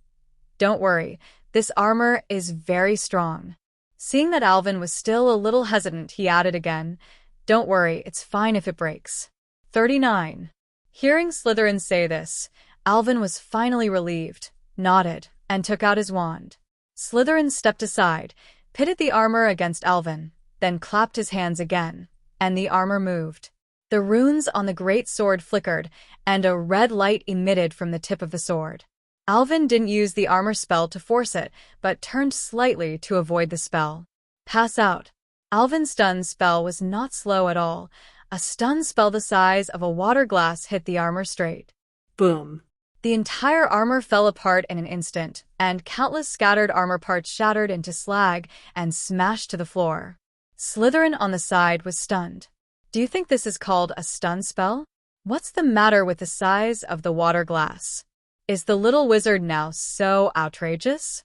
Don't worry, this armor is very strong. Seeing that Alvin was still a little hesitant, he added again, Don't worry, it's fine if it breaks. 39. Hearing Slytherin say this, Alvin was finally relieved, nodded, and took out his wand. Slytherin stepped aside, pitted the armor against Alvin, then clapped his hands again, and the armor moved. The runes on the great sword flickered, and a red light emitted from the tip of the sword. Alvin didn't use the armor spell to force it, but turned slightly to avoid the spell. Pass out. Alvin's stun spell was not slow at all. A stun spell the size of a water glass hit the armor straight. Boom. The entire armor fell apart in an instant, and countless scattered armor parts shattered into slag and smashed to the floor. Slytherin on the side was stunned. Do you think this is called a stun spell? What's the matter with the size of the water glass? Is the little wizard now so outrageous?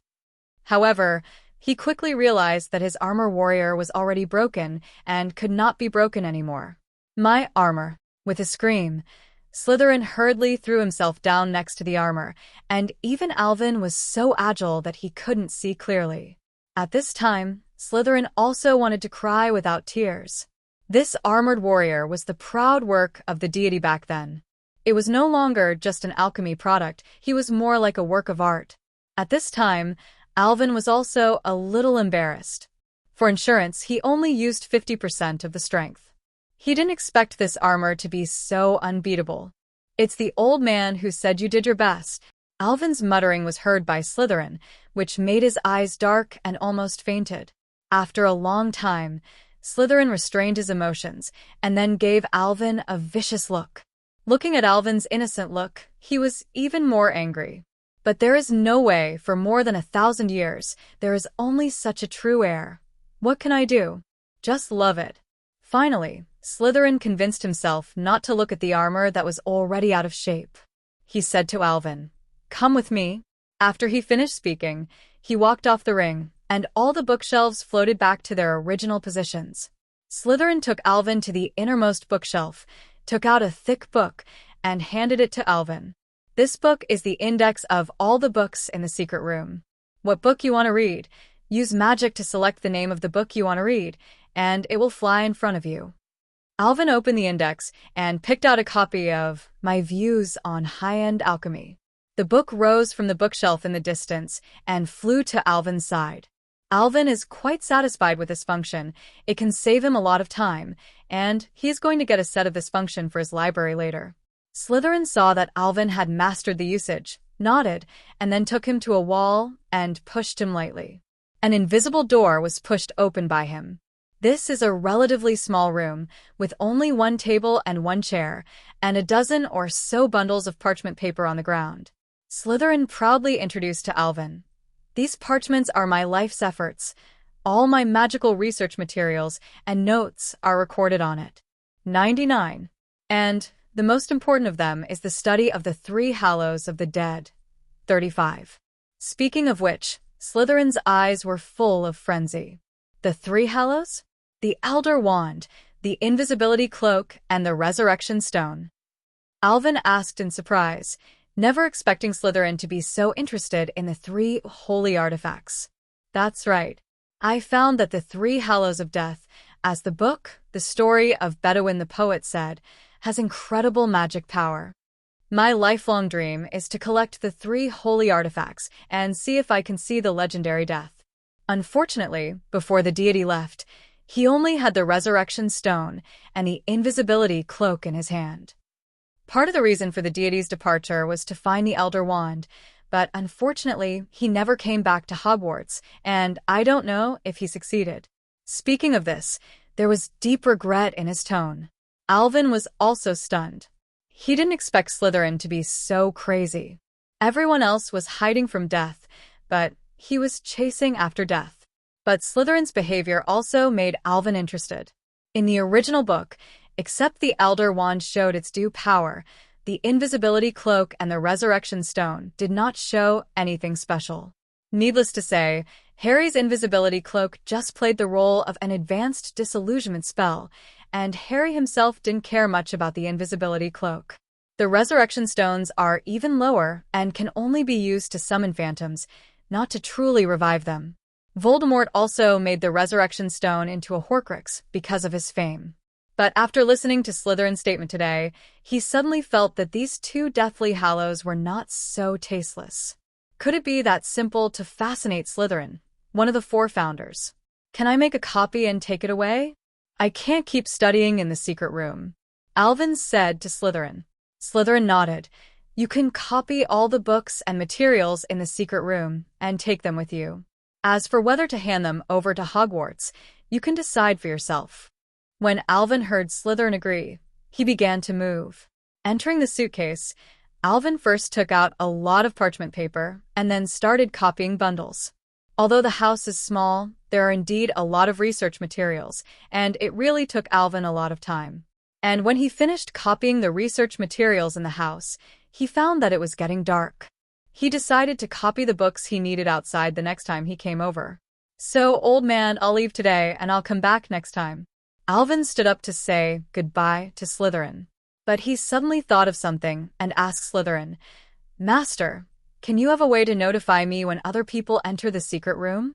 However, he quickly realized that his armor warrior was already broken and could not be broken anymore. My armor. With a scream, Slytherin hurriedly threw himself down next to the armor, and even Alvin was so agile that he couldn't see clearly. At this time, Slytherin also wanted to cry without tears. This armored warrior was the proud work of the deity back then. It was no longer just an alchemy product, he was more like a work of art. At this time, Alvin was also a little embarrassed. For insurance, he only used 50% of the strength. He didn't expect this armor to be so unbeatable. It's the old man who said you did your best. Alvin's muttering was heard by Slytherin, which made his eyes dark and almost fainted. After a long time, Slytherin restrained his emotions and then gave Alvin a vicious look. Looking at Alvin's innocent look, he was even more angry. But there is no way for more than 1,000 years, there is only such a true heir. What can I do? Just love it. Finally, Slytherin convinced himself not to look at the armor that was already out of shape. He said to Alvin, "Come with me." After he finished speaking, he walked off the ring, and all the bookshelves floated back to their original positions. Slytherin took Alvin to the innermost bookshelf, took out a thick book, and handed it to Alvin. This book is the index of all the books in the secret room. What book you want to read? Use magic to select the name of the book you want to read, and it will fly in front of you. Alvin opened the index and picked out a copy of My Views on High-End Alchemy. The book rose from the bookshelf in the distance and flew to Alvin's side. Alvin is quite satisfied with this function. It can save him a lot of time, and he is going to get a set of this function for his library later. Slytherin saw that Alvin had mastered the usage, nodded, and then took him to a wall and pushed him lightly. An invisible door was pushed open by him. This is a relatively small room, with only one table and one chair, and a dozen or so bundles of parchment paper on the ground. Slytherin proudly introduced to Alvin, "These parchments are my life's efforts. All my magical research materials and notes are recorded on it. 99. And the most important of them is the study of the 3 hallows of the dead. 35. Speaking of which, Slytherin's eyes were full of frenzy. The 3 hallows? The Elder Wand, the Invisibility Cloak, and the Resurrection Stone. Alvin asked in surprise, never expecting Slytherin to be so interested in the 3 holy artifacts. That's right. I found that the 3 hallows of death, as the book, The Story of Bedouin the Poet said, has incredible magic power. My lifelong dream is to collect the 3 holy artifacts and see if I can see the legendary death. Unfortunately, before the deity left, he only had the Resurrection Stone and the Invisibility Cloak in his hand. Part of the reason for the deity's departure was to find the Elder Wand, but unfortunately, he never came back to Hogwarts, and I don't know if he succeeded. Speaking of this, there was deep regret in his tone. Alvin was also stunned. He didn't expect Slytherin to be so crazy. Everyone else was hiding from death, but he was chasing after death. But Slytherin's behavior also made Alvin interested. In the original book, except the Elder Wand showed its due power, the Invisibility Cloak and the Resurrection Stone did not show anything special. Needless to say, Harry's Invisibility Cloak just played the role of an advanced disillusionment spell, and Harry himself didn't care much about the Invisibility Cloak. The Resurrection Stones are even lower and can only be used to summon phantoms, not to truly revive them. Voldemort also made the Resurrection Stone into a Horcrux because of his fame. But after listening to Slytherin's statement today, he suddenly felt that these 2 Deathly Hallows were not so tasteless. Could it be that simple to fascinate Slytherin, one of the 4 founders? Can I make a copy and take it away? I can't keep studying in the secret room, Alvin said to Slytherin. Slytherin nodded. You can copy all the books and materials in the secret room and take them with you. As for whether to hand them over to Hogwarts, you can decide for yourself. When Alvin heard Slytherin agree, he began to move. Entering the suitcase, Alvin first took out a lot of parchment paper and then started copying bundles. Although the house is small, there are indeed a lot of research materials, and it really took Alvin a lot of time. And when he finished copying the research materials in the house, he found that it was getting dark. He decided to copy the books he needed outside the next time he came over. "So, old man, I'll leave today and I'll come back next time." Alvin stood up to say goodbye to Slytherin. But he suddenly thought of something and asked Slytherin, "Master, can you have a way to notify me when other people enter the secret room?"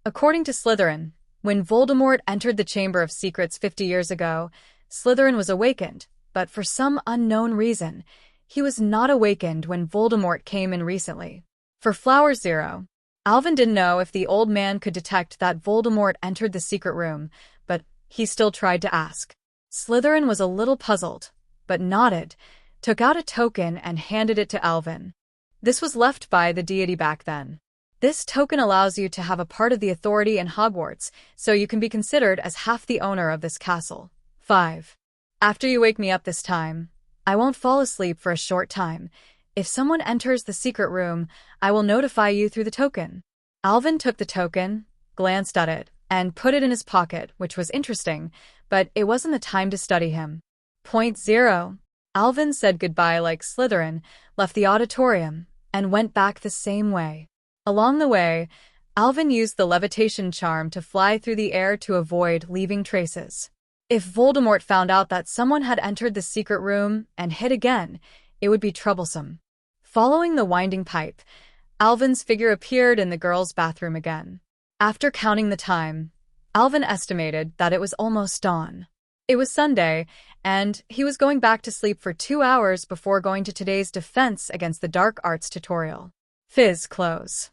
According to Slytherin, when Voldemort entered the Chamber of Secrets 50 years ago, Slytherin was awakened, but for some unknown reason, he was not awakened when Voldemort came in recently. For Flower Zero, Alvin didn't know if the old man could detect that Voldemort entered the secret room, but he still tried to ask. Slytherin was a little puzzled, but nodded, took out a token and handed it to Alvin. This was left by the deity back then. This token allows you to have a part of the authority in Hogwarts, so you can be considered as half the owner of this castle. 5. After you wake me up this time, I won't fall asleep for a short time. If someone enters the secret room, I will notify you through the token. Alvin took the token, glanced at it, and put it in his pocket, which was interesting, but it wasn't the time to study him. Point 0. Alvin said goodbye like Slytherin, left the auditorium, and went back the same way. Along the way, Alvin used the levitation charm to fly through the air to avoid leaving traces. If Voldemort found out that someone had entered the secret room and hid again, it would be troublesome. Following the winding pipe, Alvin's figure appeared in the girls' bathroom again. After counting the time, Alvin estimated that it was almost dawn. It was Sunday, and he was going back to sleep for 2 hours before going to today's Defense Against the Dark Arts tutorial. Fizz close.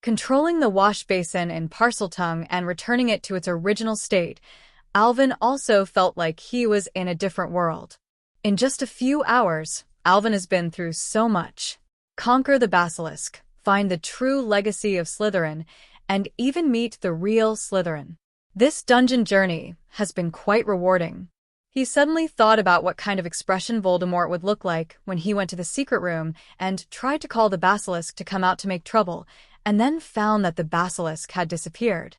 Controlling the wash basin in Parseltongue and returning it to its original state, Alvin also felt like he was in a different world. In just a few hours, Alvin has been through so much. Conquer the basilisk, find the true legacy of Slytherin, and even meet the real Slytherin. This dungeon journey has been quite rewarding. He suddenly thought about what kind of expression Voldemort would look like when he went to the secret room and tried to call the basilisk to come out to make trouble, and then found that the basilisk had disappeared.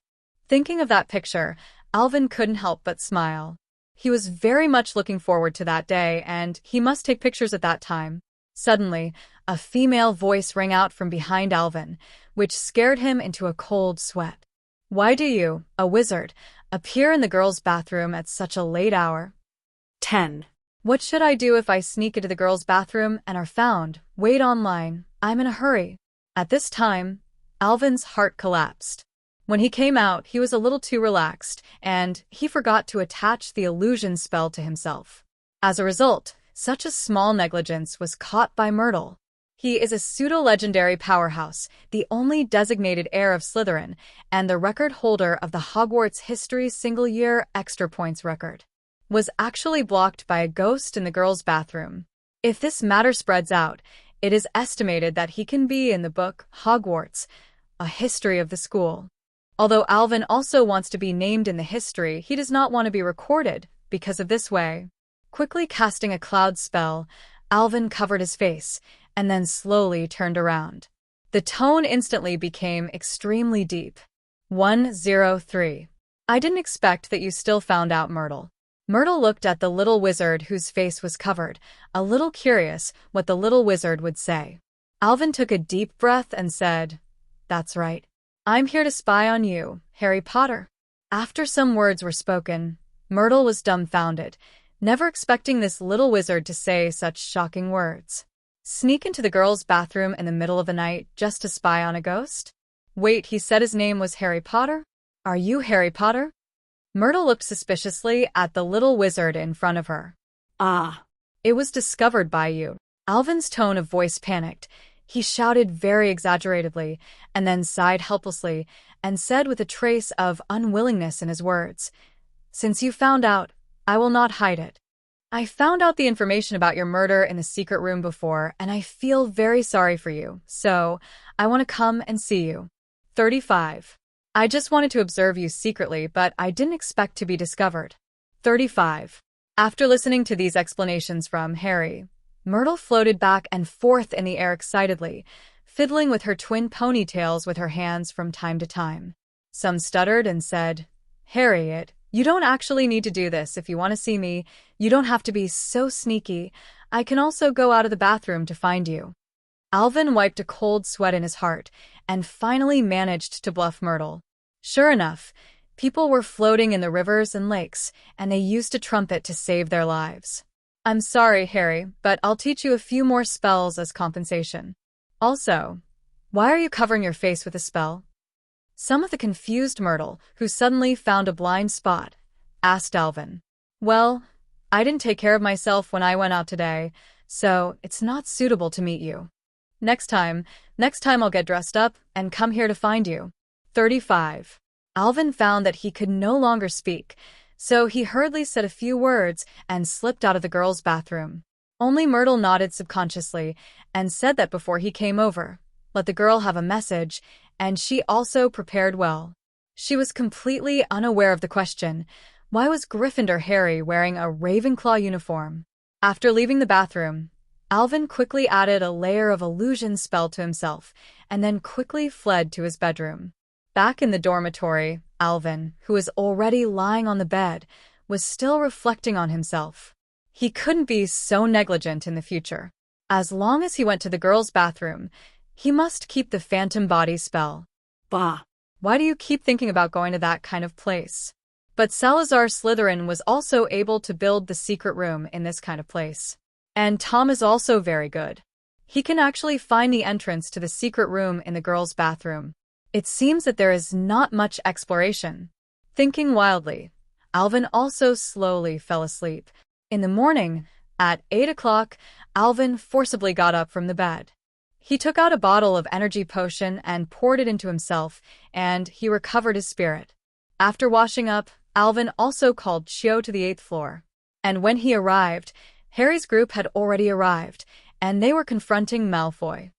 Thinking of that picture, Alvin couldn't help but smile. He was very much looking forward to that day, and he must take pictures at that time. Suddenly, a female voice rang out from behind Alvin, which scared him into a cold sweat. "Why do you, a wizard, appear in the girls' bathroom at such a late hour?" 10. What should I do if I sneak into the girls' bathroom and are found? Wait online. I'm in a hurry. At this time, Alvin's heart collapsed. When he came out, he was a little too relaxed, and he forgot to attach the illusion spell to himself. As a result, such a small negligence was caught by Myrtle. He is a pseudo-legendary powerhouse, the only designated heir of Slytherin, and the record holder of the Hogwarts history single-year extra points record. Was actually blocked by a ghost in the girls' bathroom. If this matter spreads out, it is estimated that he can be in the book Hogwarts, a history of the school. Although Alvin also wants to be named in the history, he does not want to be recorded because of this way. Quickly casting a cloud spell, Alvin covered his face and then slowly turned around. The tone instantly became extremely deep. 103. I didn't expect that you still found out, Myrtle. Myrtle looked at the little wizard whose face was covered, a little curious what the little wizard would say. Alvin took a deep breath and said, "That's right. I'm here to spy on you, Harry Potter." After some words were spoken, Myrtle was dumbfounded, never expecting this little wizard to say such shocking words. Sneak into the girls' bathroom in the middle of the night just to spy on a ghost? Wait, he said his name was Harry Potter? Are you Harry Potter? Myrtle looked suspiciously at the little wizard in front of her. Ah. It was discovered by you. Alvin's tone of voice panicked. He shouted very exaggeratedly, and then sighed helplessly, and said with a trace of unwillingness in his words, "Since you found out, I will not hide it. I found out the information about your murder in the secret room before, and I feel very sorry for you, so I want to come and see you." 35. I just wanted to observe you secretly, but I didn't expect to be discovered. 35. After listening to these explanations from Harry, Myrtle floated back and forth in the air excitedly, fiddling with her twin ponytails with her hands from time to time. Some stuttered and said, "Harriet, you don't actually need to do this if you want to see me. You don't have to be so sneaky. I can also go out of the bathroom to find you." Alvin wiped a cold sweat in his heart and finally managed to bluff Myrtle. Sure enough, people were floating in the rivers and lakes, and they used a trumpet to save their lives. "I'm sorry, Harry, but I'll teach you a few more spells as compensation." "Also, why are you covering your face with a spell?" Some of the confused Myrtle, who suddenly found a blind spot, asked Alvin. "Well, I didn't take care of myself when I went out today, so it's not suitable to meet you. Next time I'll get dressed up and come here to find you." 35. Alvin found that he could no longer speak, so he hurriedly said a few words and slipped out of the girls' bathroom. Only Myrtle nodded subconsciously and said that before he came over, let the girl have a message, and she also prepared well. She was completely unaware of the question, why was Gryffindor Harry wearing a Ravenclaw uniform? After leaving the bathroom, Alvin quickly added a layer of illusion spell to himself and then quickly fled to his bedroom. Back in the dormitory, Alvin, who was already lying on the bed, was still reflecting on himself. He couldn't be so negligent in the future. As long as he went to the girls' bathroom, he must keep the phantom body spell. Bah! Why do you keep thinking about going to that kind of place? But Salazar Slytherin was also able to build the secret room in this kind of place. And Tom is also very good. He can actually find the entrance to the secret room in the girls' bathroom. It seems that there is not much exploration. Thinking wildly, Alvin also slowly fell asleep. In the morning, at 8 o'clock, Alvin forcibly got up from the bed. He took out a bottle of energy potion and poured it into himself, and he recovered his spirit. After washing up, Alvin also called Chio to the 8th floor. And when he arrived, Harry's group had already arrived, and they were confronting Malfoy.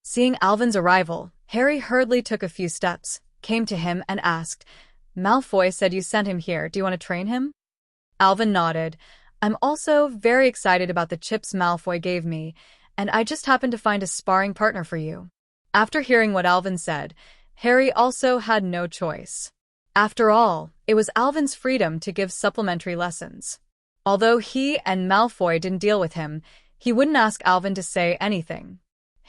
Seeing Alvin's arrival, Harry hurriedly took a few steps, came to him and asked, "Malfoy said you sent him here. Do you want to train him?" Alvin nodded. "I'm also very excited about the chips Malfoy gave me, and I just happened to find a sparring partner for you." After hearing what Alvin said, Harry also had no choice. After all, it was Alvin's freedom to give supplementary lessons. Although he and Malfoy didn't deal with him, he wouldn't ask Alvin to say anything.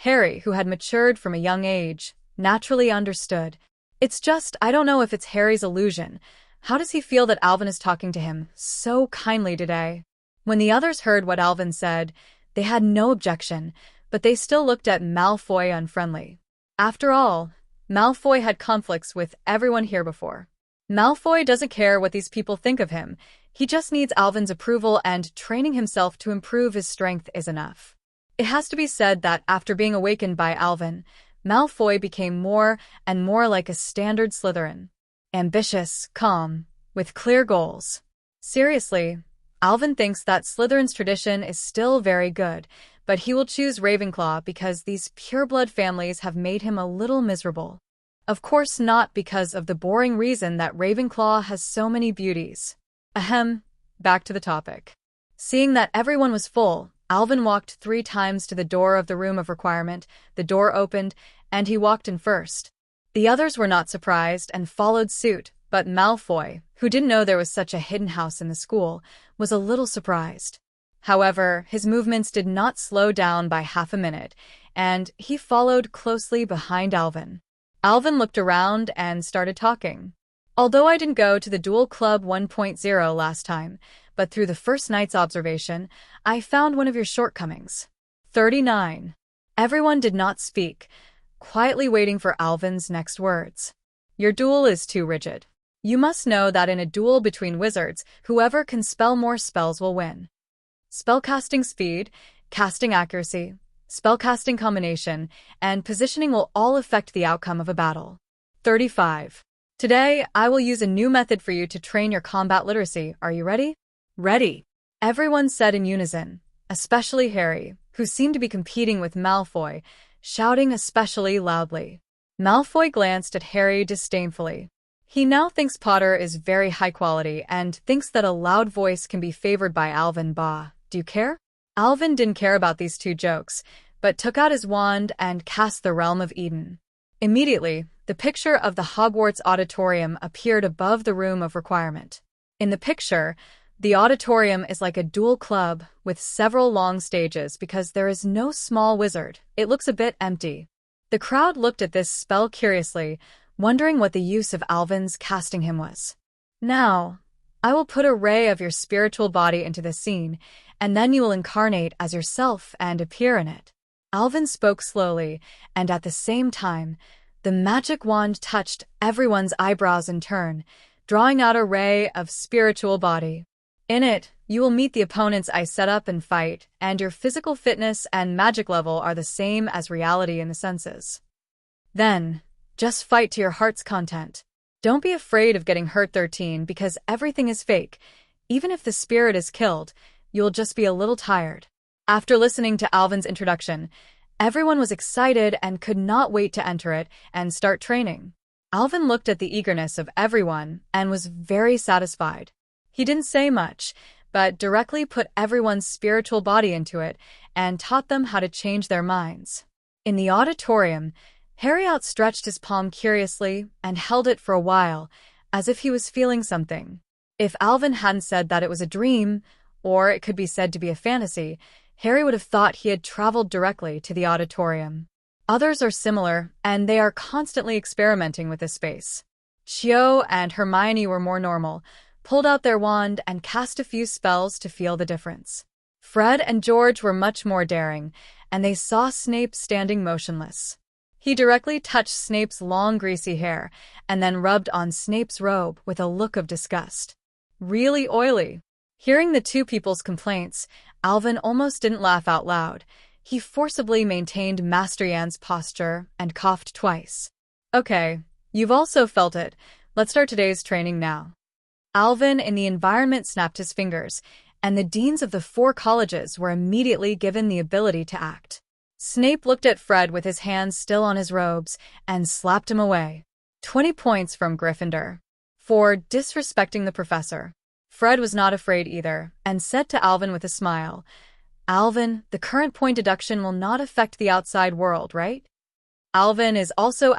Harry, who had matured from a young age, naturally understood. It's just, I don't know if it's Harry's illusion. How does he feel that Alvin is talking to him so kindly today? When the others heard what Alvin said, they had no objection, but they still looked at Malfoy unfriendly. After all, Malfoy had conflicts with everyone here before. Malfoy doesn't care what these people think of him. He just needs Alvin's approval, and training himself to improve his strength is enough. It has to be said that after being awakened by Alvin, Malfoy became more and more like a standard Slytherin. Ambitious, calm, with clear goals. Seriously, Alvin thinks that Slytherin's tradition is still very good, but he will choose Ravenclaw because these pureblood families have made him a little miserable. Of course not because of the boring reason that Ravenclaw has so many beauties. Back to the topic. Seeing that everyone was full, Alvin walked 3 times to the door of the room of requirement. The door opened, and he walked in first. The others were not surprised and followed suit, but Malfoy, who didn't know there was such a hidden house in the school, was a little surprised. However, his movements did not slow down by half a minute, and he followed closely behind Alvin. Alvin looked around and started talking. "Although I didn't go to the Duel Club 1.0 last time, but through the first night's observation, I found one of your shortcomings." 39. Everyone did not speak, quietly waiting for Alvin's next words. "Your duel is too rigid. You must know that in a duel between wizards, whoever can spell more spells will win. Spellcasting speed, casting accuracy, spellcasting combination, and positioning will all affect the outcome of a battle." 35. Today, I will use a new method for you to train your combat literacy. Are you ready? "Ready," everyone said in unison, especially Harry, who seemed to be competing with Malfoy, shouting especially loudly. Malfoy glanced at Harry disdainfully. He now thinks Potter is very high quality and thinks that a loud voice can be favored by Alvin. Bah, do you care? Alvin didn't care about these two jokes, but took out his wand and cast the Realm of Eden. Immediately, the picture of the Hogwarts auditorium appeared above the room of requirement. In the picture, the auditorium is like a dual club with several long stages because there is no small wizard. It looks a bit empty. The crowd looked at this spell curiously, wondering what the use of Alvin's casting him was. Now, I will put a ray of your spiritual body into the scene, and then you will incarnate as yourself and appear in it. Alvin spoke slowly, and at the same time, the magic wand touched everyone's eyebrows in turn, drawing out a ray of spiritual body. In it, you will meet the opponents I set up and fight, and your physical fitness and magic level are the same as reality in the senses. Then, just fight to your heart's content. Don't be afraid of getting hurt 13 because everything is fake. Even if the spirit is killed, you'll just be a little tired. After listening to Alvin's introduction, everyone was excited and could not wait to enter it and start training. Alvin looked at the eagerness of everyone and was very satisfied. He didn't say much, but directly put everyone's spiritual body into it and taught them how to change their minds. In the auditorium, Harry outstretched his palm curiously and held it for a while, as if he was feeling something. If Alvin hadn't said that it was a dream, or it could be said to be a fantasy, Harry would have thought he had traveled directly to the auditorium. Others are similar, and they are constantly experimenting with this space. Cho and Hermione were more normal, pulled out their wand and cast a few spells to feel the difference. Fred and George were much more daring, and they saw Snape standing motionless. He directly touched Snape's long greasy hair and then rubbed on Snape's robe with a look of disgust. Really oily. Hearing the two people's complaints, Alvin almost didn't laugh out loud. He forcibly maintained Master Yan's posture and coughed twice. Okay, you've also felt it. Let's start today's training now. Alvin in the environment snapped his fingers, and the deans of the 4 colleges were immediately given the ability to act. Snape looked at Fred with his hands still on his robes and slapped him away. 20 points from Gryffindor for disrespecting the professor. Fred was not afraid either, and said to Alvin with a smile, "Alvin, the current point deduction will not affect the outside world, right?" Alvin is also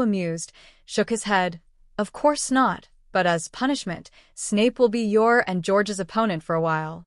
amused, shook his head. "Of course not. But as punishment, Snape will be your and George's opponent for a while."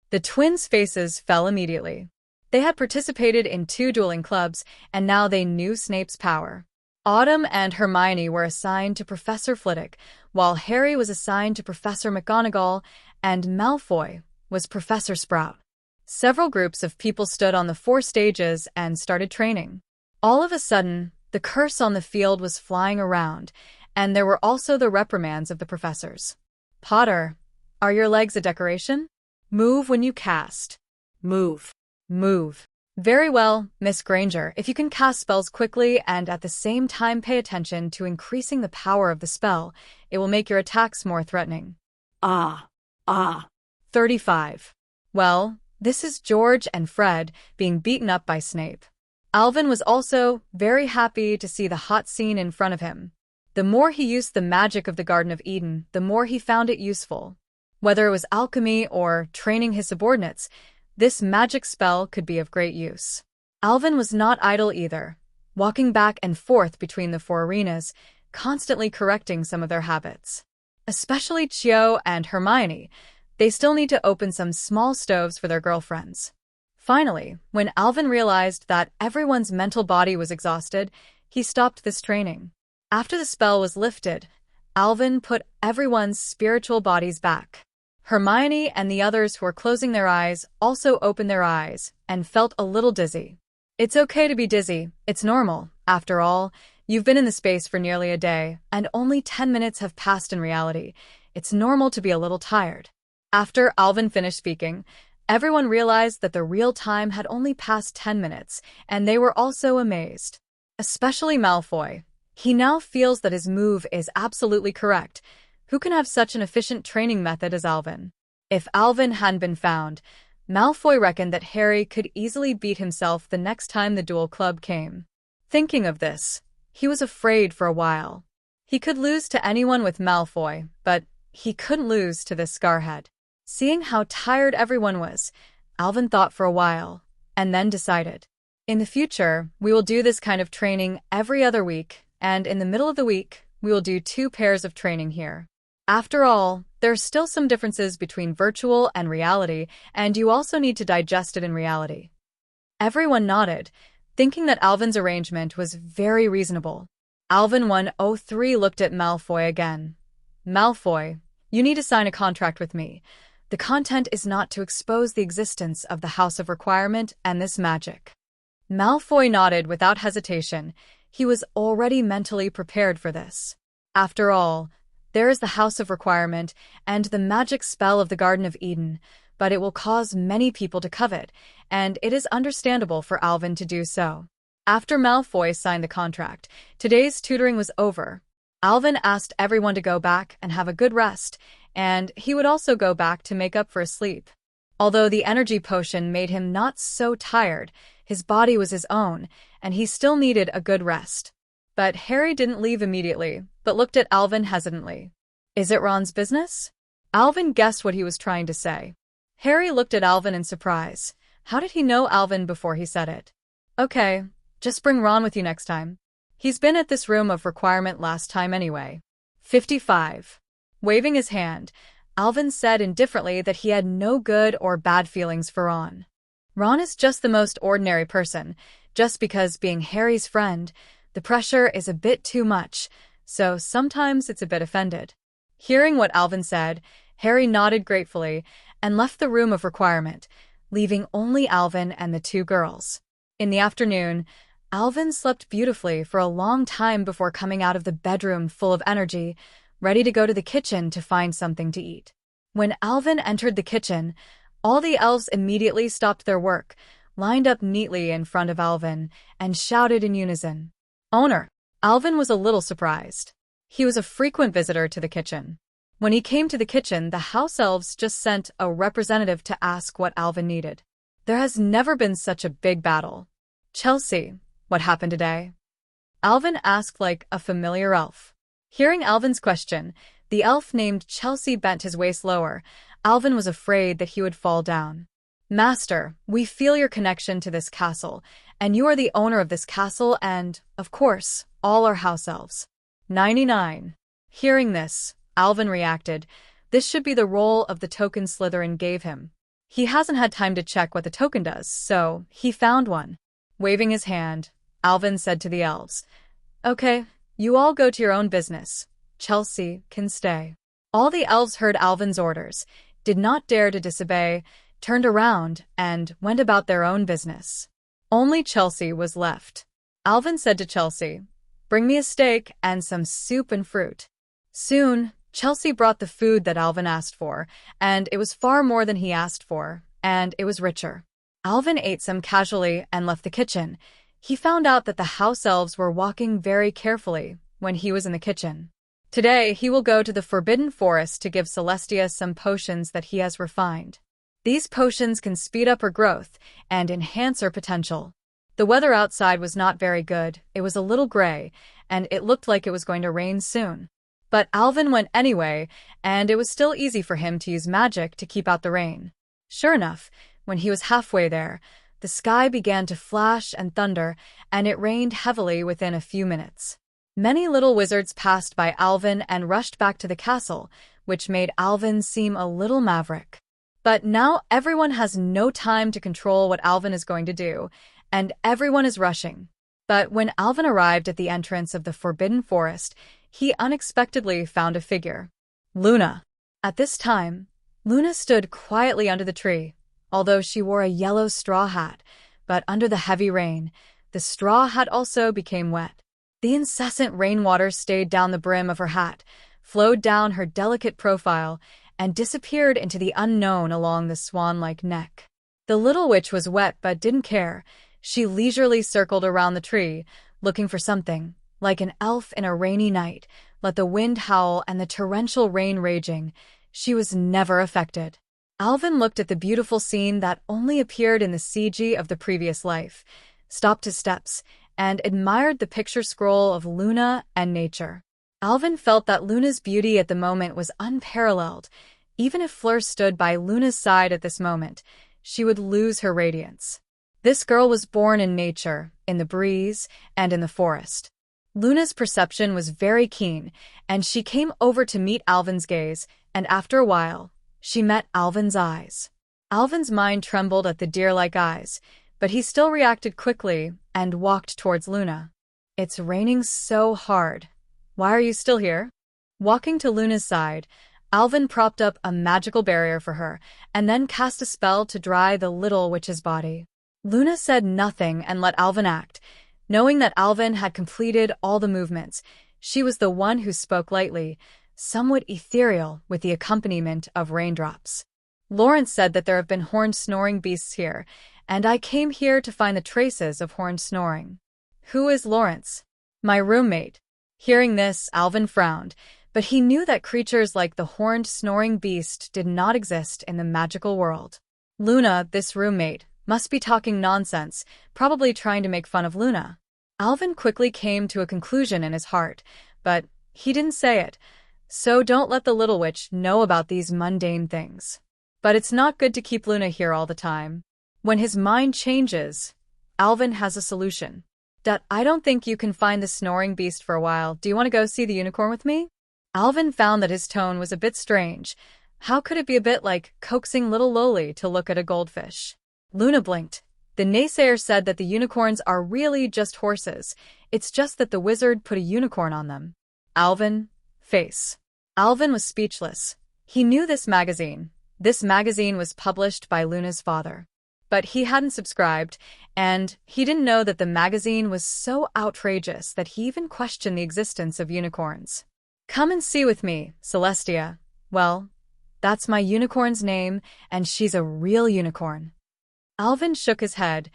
The twins' faces fell immediately. They had participated in 2 dueling clubs, and now they knew Snape's power. Autumn and Hermione were assigned to Professor Flitwick, while Harry was assigned to Professor McGonagall, and Malfoy was Professor Sprout. Several groups of people stood on the 4 stages and started training. All of a sudden, the curse on the field was flying around, and there were also the reprimands of the professors. "Potter, are your legs a decoration? Move when you cast. Move. Move. Very well, Miss Granger, if you can cast spells quickly and at the same time pay attention to increasing the power of the spell, it will make your attacks more threatening." 35. Well, this is George and Fred being beaten up by Snape. Alvin was also very happy to see the hot scene in front of him. The more he used the magic of the Garden of Eden, the more he found it useful. Whether it was alchemy or training his subordinates, this magic spell could be of great use. Alvin was not idle either, walking back and forth between the 4 arenas, constantly correcting some of their habits. Especially Cho and Hermione. They still need to open some small stoves for their girlfriends. Finally, when Alvin realized that everyone's mental body was exhausted, he stopped this training. After the spell was lifted, Alvin put everyone's spiritual bodies back. Hermione and the others who were closing their eyes also opened their eyes and felt a little dizzy. It's okay to be dizzy. It's normal. After all, you've been in the space for nearly a day, and only 10 minutes have passed in reality. It's normal to be a little tired. After Alvin finished speaking, everyone realized that the real time had only passed 10 minutes, and they were also amazed. Especially Malfoy. He now feels that his move is absolutely correct. Who can have such an efficient training method as Alvin? If Alvin hadn't been found, Malfoy reckoned that Harry could easily beat himself the next time the duel club came. Thinking of this, he was afraid for a while. He could lose to anyone with Malfoy, but he couldn't lose to this scarhead. Seeing how tired everyone was, Alvin thought for a while, and then decided. In the future, we will do this kind of training every other week, and in the middle of the week, we will do 2 pairs of training here. After all, there are still some differences between virtual and reality, and you also need to digest it in reality. Everyone nodded, thinking that Alvin's arrangement was very reasonable. Alvin 103 looked at Malfoy again. Malfoy, you need to sign a contract with me. The content is not to expose the existence of the House of Requirement and this magic. Malfoy nodded without hesitation. He was already mentally prepared for this. After all, there is the House of Requirement and the magic spell of the Garden of Eden, but it will cause many people to covet, and it is understandable for Alvin to do so. After Malfoy signed the contract, today's tutoring was over. Alvin asked everyone to go back and have a good rest, and he would also go back to make up for his sleep. Although the energy potion made him not so tired, his body was his own, and he still needed a good rest. But Harry didn't leave immediately, but looked at Alvin hesitantly. Is it Ron's business? Alvin guessed what he was trying to say. Harry looked at Alvin in surprise. How did he know Alvin before he said it? Okay, just bring Ron with you next time. He's been at this room of requirement last time anyway. 55. Waving his hand, Alvin said indifferently that he had no good or bad feelings for Ron. Ron is just the most ordinary person, just because being Harry's friend, the pressure is a bit too much, so sometimes it's a bit offended. Hearing what Alvin said, Harry nodded gratefully and left the room of requirement, leaving only Alvin and the 2 girls. In the afternoon, Alvin slept beautifully for a long time before coming out of the bedroom full of energy, ready to go to the kitchen to find something to eat. When Alvin entered the kitchen, all the elves immediately stopped their work, lined up neatly in front of Alvin, and shouted in unison. Owner! Alvin was a little surprised. He was a frequent visitor to the kitchen. When he came to the kitchen, the house elves just sent a representative to ask what Alvin needed. There has never been such a big battle. Chelsea, what happened today? Alvin asked like a familiar elf. Hearing Alvin's question, the elf named Chelsea bent his waist lower. Alvin was afraid that he would fall down. Master, we feel your connection to this castle, and you are the owner of this castle and, of course, all our house elves. 99. Hearing this, Alvin reacted. This should be the role of the token Slytherin gave him. He hasn't had time to check what the token does, so he found one. Waving his hand, Alvin said to the elves, Okay, you all go to your own business. Chelsea can stay. All the elves heard Alvin's orders, did not dare to disobey, turned around, and went about their own business. Only Chelsea was left. Alvin said to Chelsea, Bring me a steak and some soup and fruit. Soon, Chelsea brought the food that Alvin asked for, and it was far more than he asked for, and it was richer. Alvin ate some casually and left the kitchen. He found out that the house elves were walking very carefully when he was in the kitchen. Today, he will go to the Forbidden Forest to give Celestia some potions that he has refined. These potions can speed up her growth and enhance her potential. The weather outside was not very good. It was a little gray, and it looked like it was going to rain soon. But Alvin went anyway, and it was still easy for him to use magic to keep out the rain. Sure enough, when he was halfway there, the sky began to flash and thunder, and it rained heavily within a few minutes. Many little wizards passed by Alvin and rushed back to the castle, which made Alvin seem a little maverick. But now everyone has no time to control what Alvin is going to do, and everyone is rushing. But when Alvin arrived at the entrance of the Forbidden Forest, he unexpectedly found a figure. Luna. At this time, Luna stood quietly under the tree, although she wore a yellow straw hat, but under the heavy rain, the straw hat also became wet. The incessant rainwater stayed down the brim of her hat, flowed down her delicate profile, and disappeared into the unknown along the swan-like neck. The little witch was wet but didn't care. She leisurely circled around the tree, looking for something. Like an elf in a rainy night, let the wind howl and the torrential rain raging, she was never affected. Alvin looked at the beautiful scene that only appeared in the CG of the previous life, stopped his steps, and admired the picture scroll of Luna and nature. Alvin felt that Luna's beauty at the moment was unparalleled. Even if Fleur stood by Luna's side at this moment, she would lose her radiance. This girl was born in nature, in the breeze, and in the forest. Luna's perception was very keen, and she came over to meet Alvin's gaze, and after a while, she met Alvin's eyes. Alvin's mind trembled at the deer-like eyes, but he still reacted quickly and walked towards Luna. "It's raining so hard. Why are you still here?" Walking to Luna's side, Alvin propped up a magical barrier for her, and then cast a spell to dry the little witch's body. Luna said nothing and let Alvin act. Knowing that Alvin had completed all the movements, she was the one who spoke lightly, somewhat ethereal with the accompaniment of raindrops. "Lawrence said that there have been horned snoring beasts here, and I came here to find the traces of horned snoring." "Who is Lawrence?" "My roommate." Hearing this, Alvin frowned, but he knew that creatures like the horned snoring beast did not exist in the magical world. Luna, this roommate, must be talking nonsense, probably trying to make fun of Luna. Alvin quickly came to a conclusion in his heart, but he didn't say it. So don't let the little witch know about these mundane things. But it's not good to keep Luna here all the time. When his mind changes, Alvin has a solution. "I don't think you can find the snoring beast for a while. Do you want to go see the unicorn with me?" Alvin found that his tone was a bit strange. How could it be a bit like coaxing little Loli to look at a goldfish? Luna blinked. The naysayer said that the unicorns are really just horses. It's just that the wizard put a unicorn on them. Alvin, face. Alvin was speechless. He knew this magazine. This magazine was published by Luna's father. But he hadn't subscribed, and he didn't know that the magazine was so outrageous that he even questioned the existence of unicorns. "Come and see with me, Celestia." "Well, that's my unicorn's name, and she's a real unicorn." Alvin shook his head,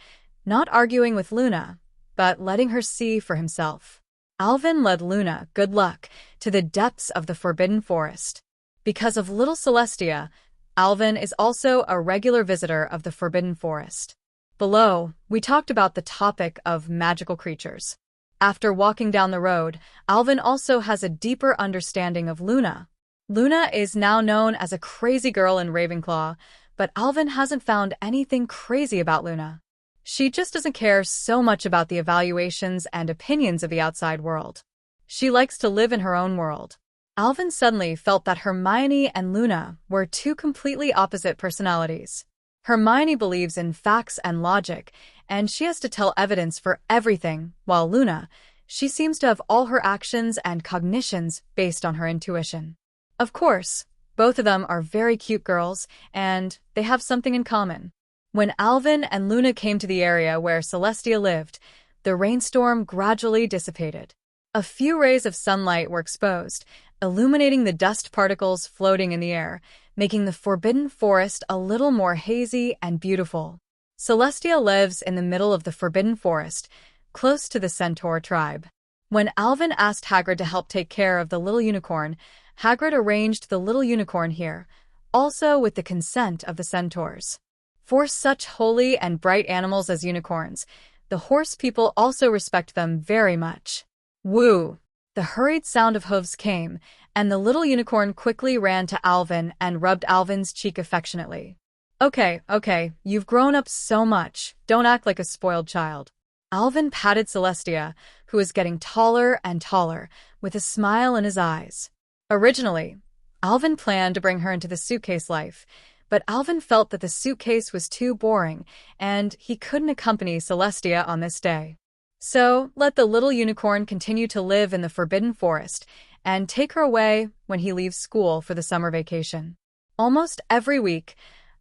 not arguing with Luna, but letting her see for himself. Alvin led Luna, good luck, to the depths of the Forbidden Forest. Because of little Celestia, Alvin is also a regular visitor of the Forbidden Forest. Below, we talked about the topic of magical creatures. After walking down the road, Alvin also has a deeper understanding of Luna. Luna is now known as a crazy girl in Ravenclaw, but Alvin hasn't found anything crazy about Luna. She just doesn't care so much about the evaluations and opinions of the outside world. She likes to live in her own world. Alvin suddenly felt that Hermione and Luna were two completely opposite personalities. Hermione believes in facts and logic, and she has to tell evidence for everything, while Luna, she seems to have all her actions and cognitions based on her intuition. Of course, both of them are very cute girls, and they have something in common. When Alvin and Luna came to the area where Celestia lived, the rainstorm gradually dissipated. A few rays of sunlight were exposed, illuminating the dust particles floating in the air, making the Forbidden Forest a little more hazy and beautiful. Celestia lives in the middle of the Forbidden Forest, close to the Centaur tribe. When Alvin asked Hagrid to help take care of the little unicorn, Hagrid arranged the little unicorn here, also with the consent of the centaurs. For such holy and bright animals as unicorns, the horse people also respect them very much. Woo! The hurried sound of hooves came, and the little unicorn quickly ran to Alvin and rubbed Alvin's cheek affectionately. Okay, you've grown up so much. Don't act like a spoiled child." Alvin patted Celestia, who was getting taller and taller, with a smile in his eyes. Originally, Alvin planned to bring her into the suitcase life, but Alvin felt that the suitcase was too boring, and he couldn't accompany Celestia on this day. So, let the little unicorn continue to live in the Forbidden Forest, and take her away when he leaves school for the summer vacation. Almost every week,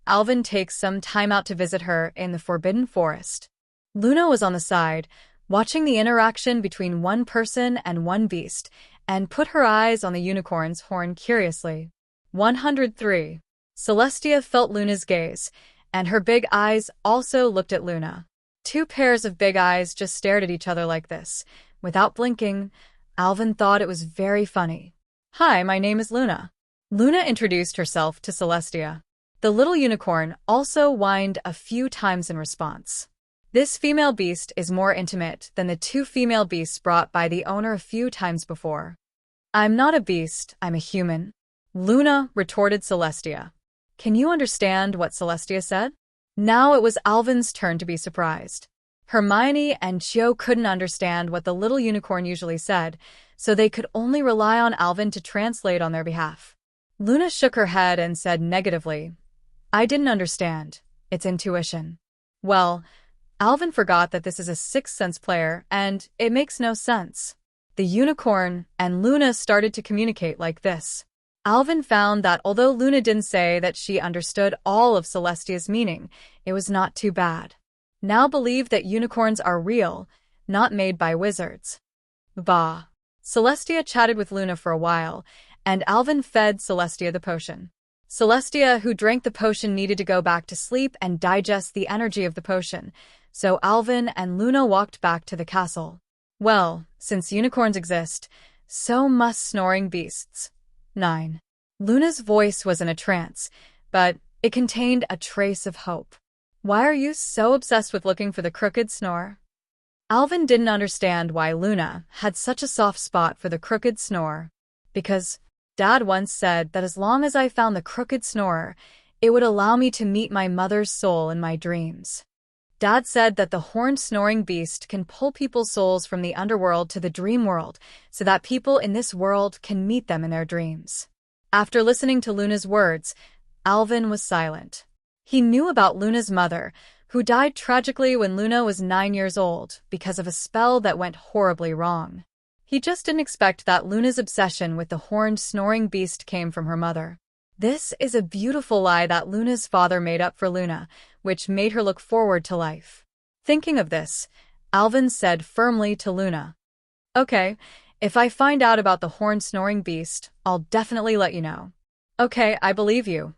Alvin takes some time out to visit her in the Forbidden Forest. Luna was on the side, watching the interaction between one person and one beast, and put her eyes on the unicorn's horn curiously. 103. Celestia felt Luna's gaze, and her big eyes also looked at Luna. Two pairs of big eyes just stared at each other like this. Without blinking, Alvin thought it was very funny. "Hi, my name is Luna." Luna introduced herself to Celestia. The little unicorn also whined a few times in response. This female beast is more intimate than the two female beasts brought by the owner a few times before. "I'm not a beast, I'm a human," Luna retorted Celestia. Can you understand what Celestia said? Now it was Alvin's turn to be surprised. Hermione and Cho couldn't understand what the little unicorn usually said, so they could only rely on Alvin to translate on their behalf. Luna shook her head and said negatively, "I didn't understand. It's intuition." Well, Alvin forgot that this is a sixth sense player, and it makes no sense. The unicorn and Luna started to communicate like this. Alvin found that although Luna didn't say that she understood all of Celestia's meaning, it was not too bad. Now believe that unicorns are real, not made by wizards. Bah. Celestia chatted with Luna for a while, and Alvin fed Celestia the potion. Celestia, who drank the potion, needed to go back to sleep and digest the energy of the potion, so Alvin and Luna walked back to the castle. Well, since unicorns exist, so must snoring beasts. 9. Luna's voice was in a trance, but it contained a trace of hope. Why are you so obsessed with looking for the crooked snore? Alvin didn't understand why Luna had such a soft spot for the crooked snore. Because Dad once said that as long as I found the crooked snorer, it would allow me to meet my mother's soul in my dreams. Dad said that the horned snoring beast can pull people's souls from the underworld to the dream world so that people in this world can meet them in their dreams. After listening to Luna's words, Alvin was silent. He knew about Luna's mother, who died tragically when Luna was 9 years old because of a spell that went horribly wrong. He just didn't expect that Luna's obsession with the horned snoring beast came from her mother. This is a beautiful lie that Luna's father made up for Luna, which made her look forward to life. Thinking of this, Alvin said firmly to Luna, "Okay, if I find out about the horned snoring beast, I'll definitely let you know." "Okay, I believe you."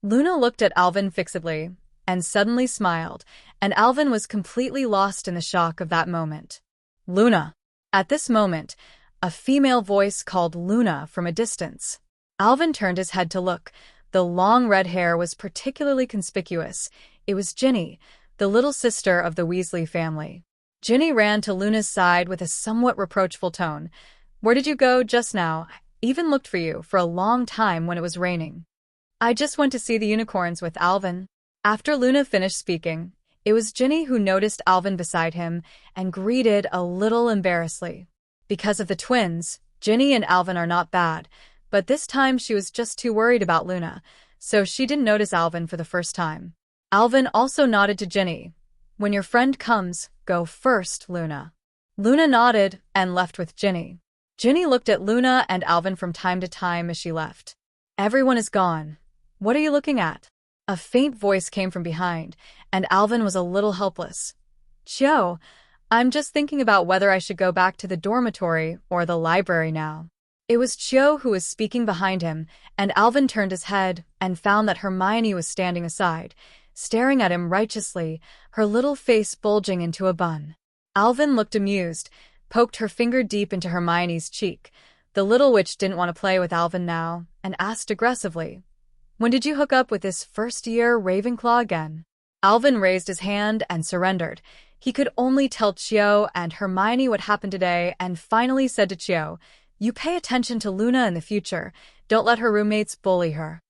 Luna looked at Alvin fixedly and suddenly smiled, and Alvin was completely lost in the shock of that moment. "Luna." At this moment, a female voice called Luna from a distance. Alvin turned his head to look. The long red hair was particularly conspicuous. It was Ginny, the little sister of the Weasley family. Ginny ran to Luna's side with a somewhat reproachful tone. "Where did you go just now? I even looked for you for a long time when it was raining." "I just went to see the unicorns with Alvin." After Luna finished speaking, it was Ginny who noticed Alvin beside him and greeted a little embarrassedly. Because of the twins, Ginny and Alvin are not bad, but this time she was just too worried about Luna, so she didn't notice Alvin for the first time. Alvin also nodded to Ginny. "When your friend comes, go first, Luna." Luna nodded and left with Ginny. Ginny looked at Luna and Alvin from time to time as she left. "Everyone is gone. What are you looking at?" A faint voice came from behind, and Alvin was a little helpless. "Cho, I'm just thinking about whether I should go back to the dormitory or the library now." It was Cho who was speaking behind him, and Alvin turned his head and found that Hermione was standing aside, staring at him righteously, her little face bulging into a bun. Alvin looked amused, poked her finger deep into Hermione's cheek. The little witch didn't want to play with Alvin now, and asked aggressively, "When did you hook up with this first-year Ravenclaw again?" Alvin raised his hand and surrendered. He could only tell Cho and Hermione what happened today, and finally said to Cho, "You pay attention to Luna in the future. Don't let her roommates bully her."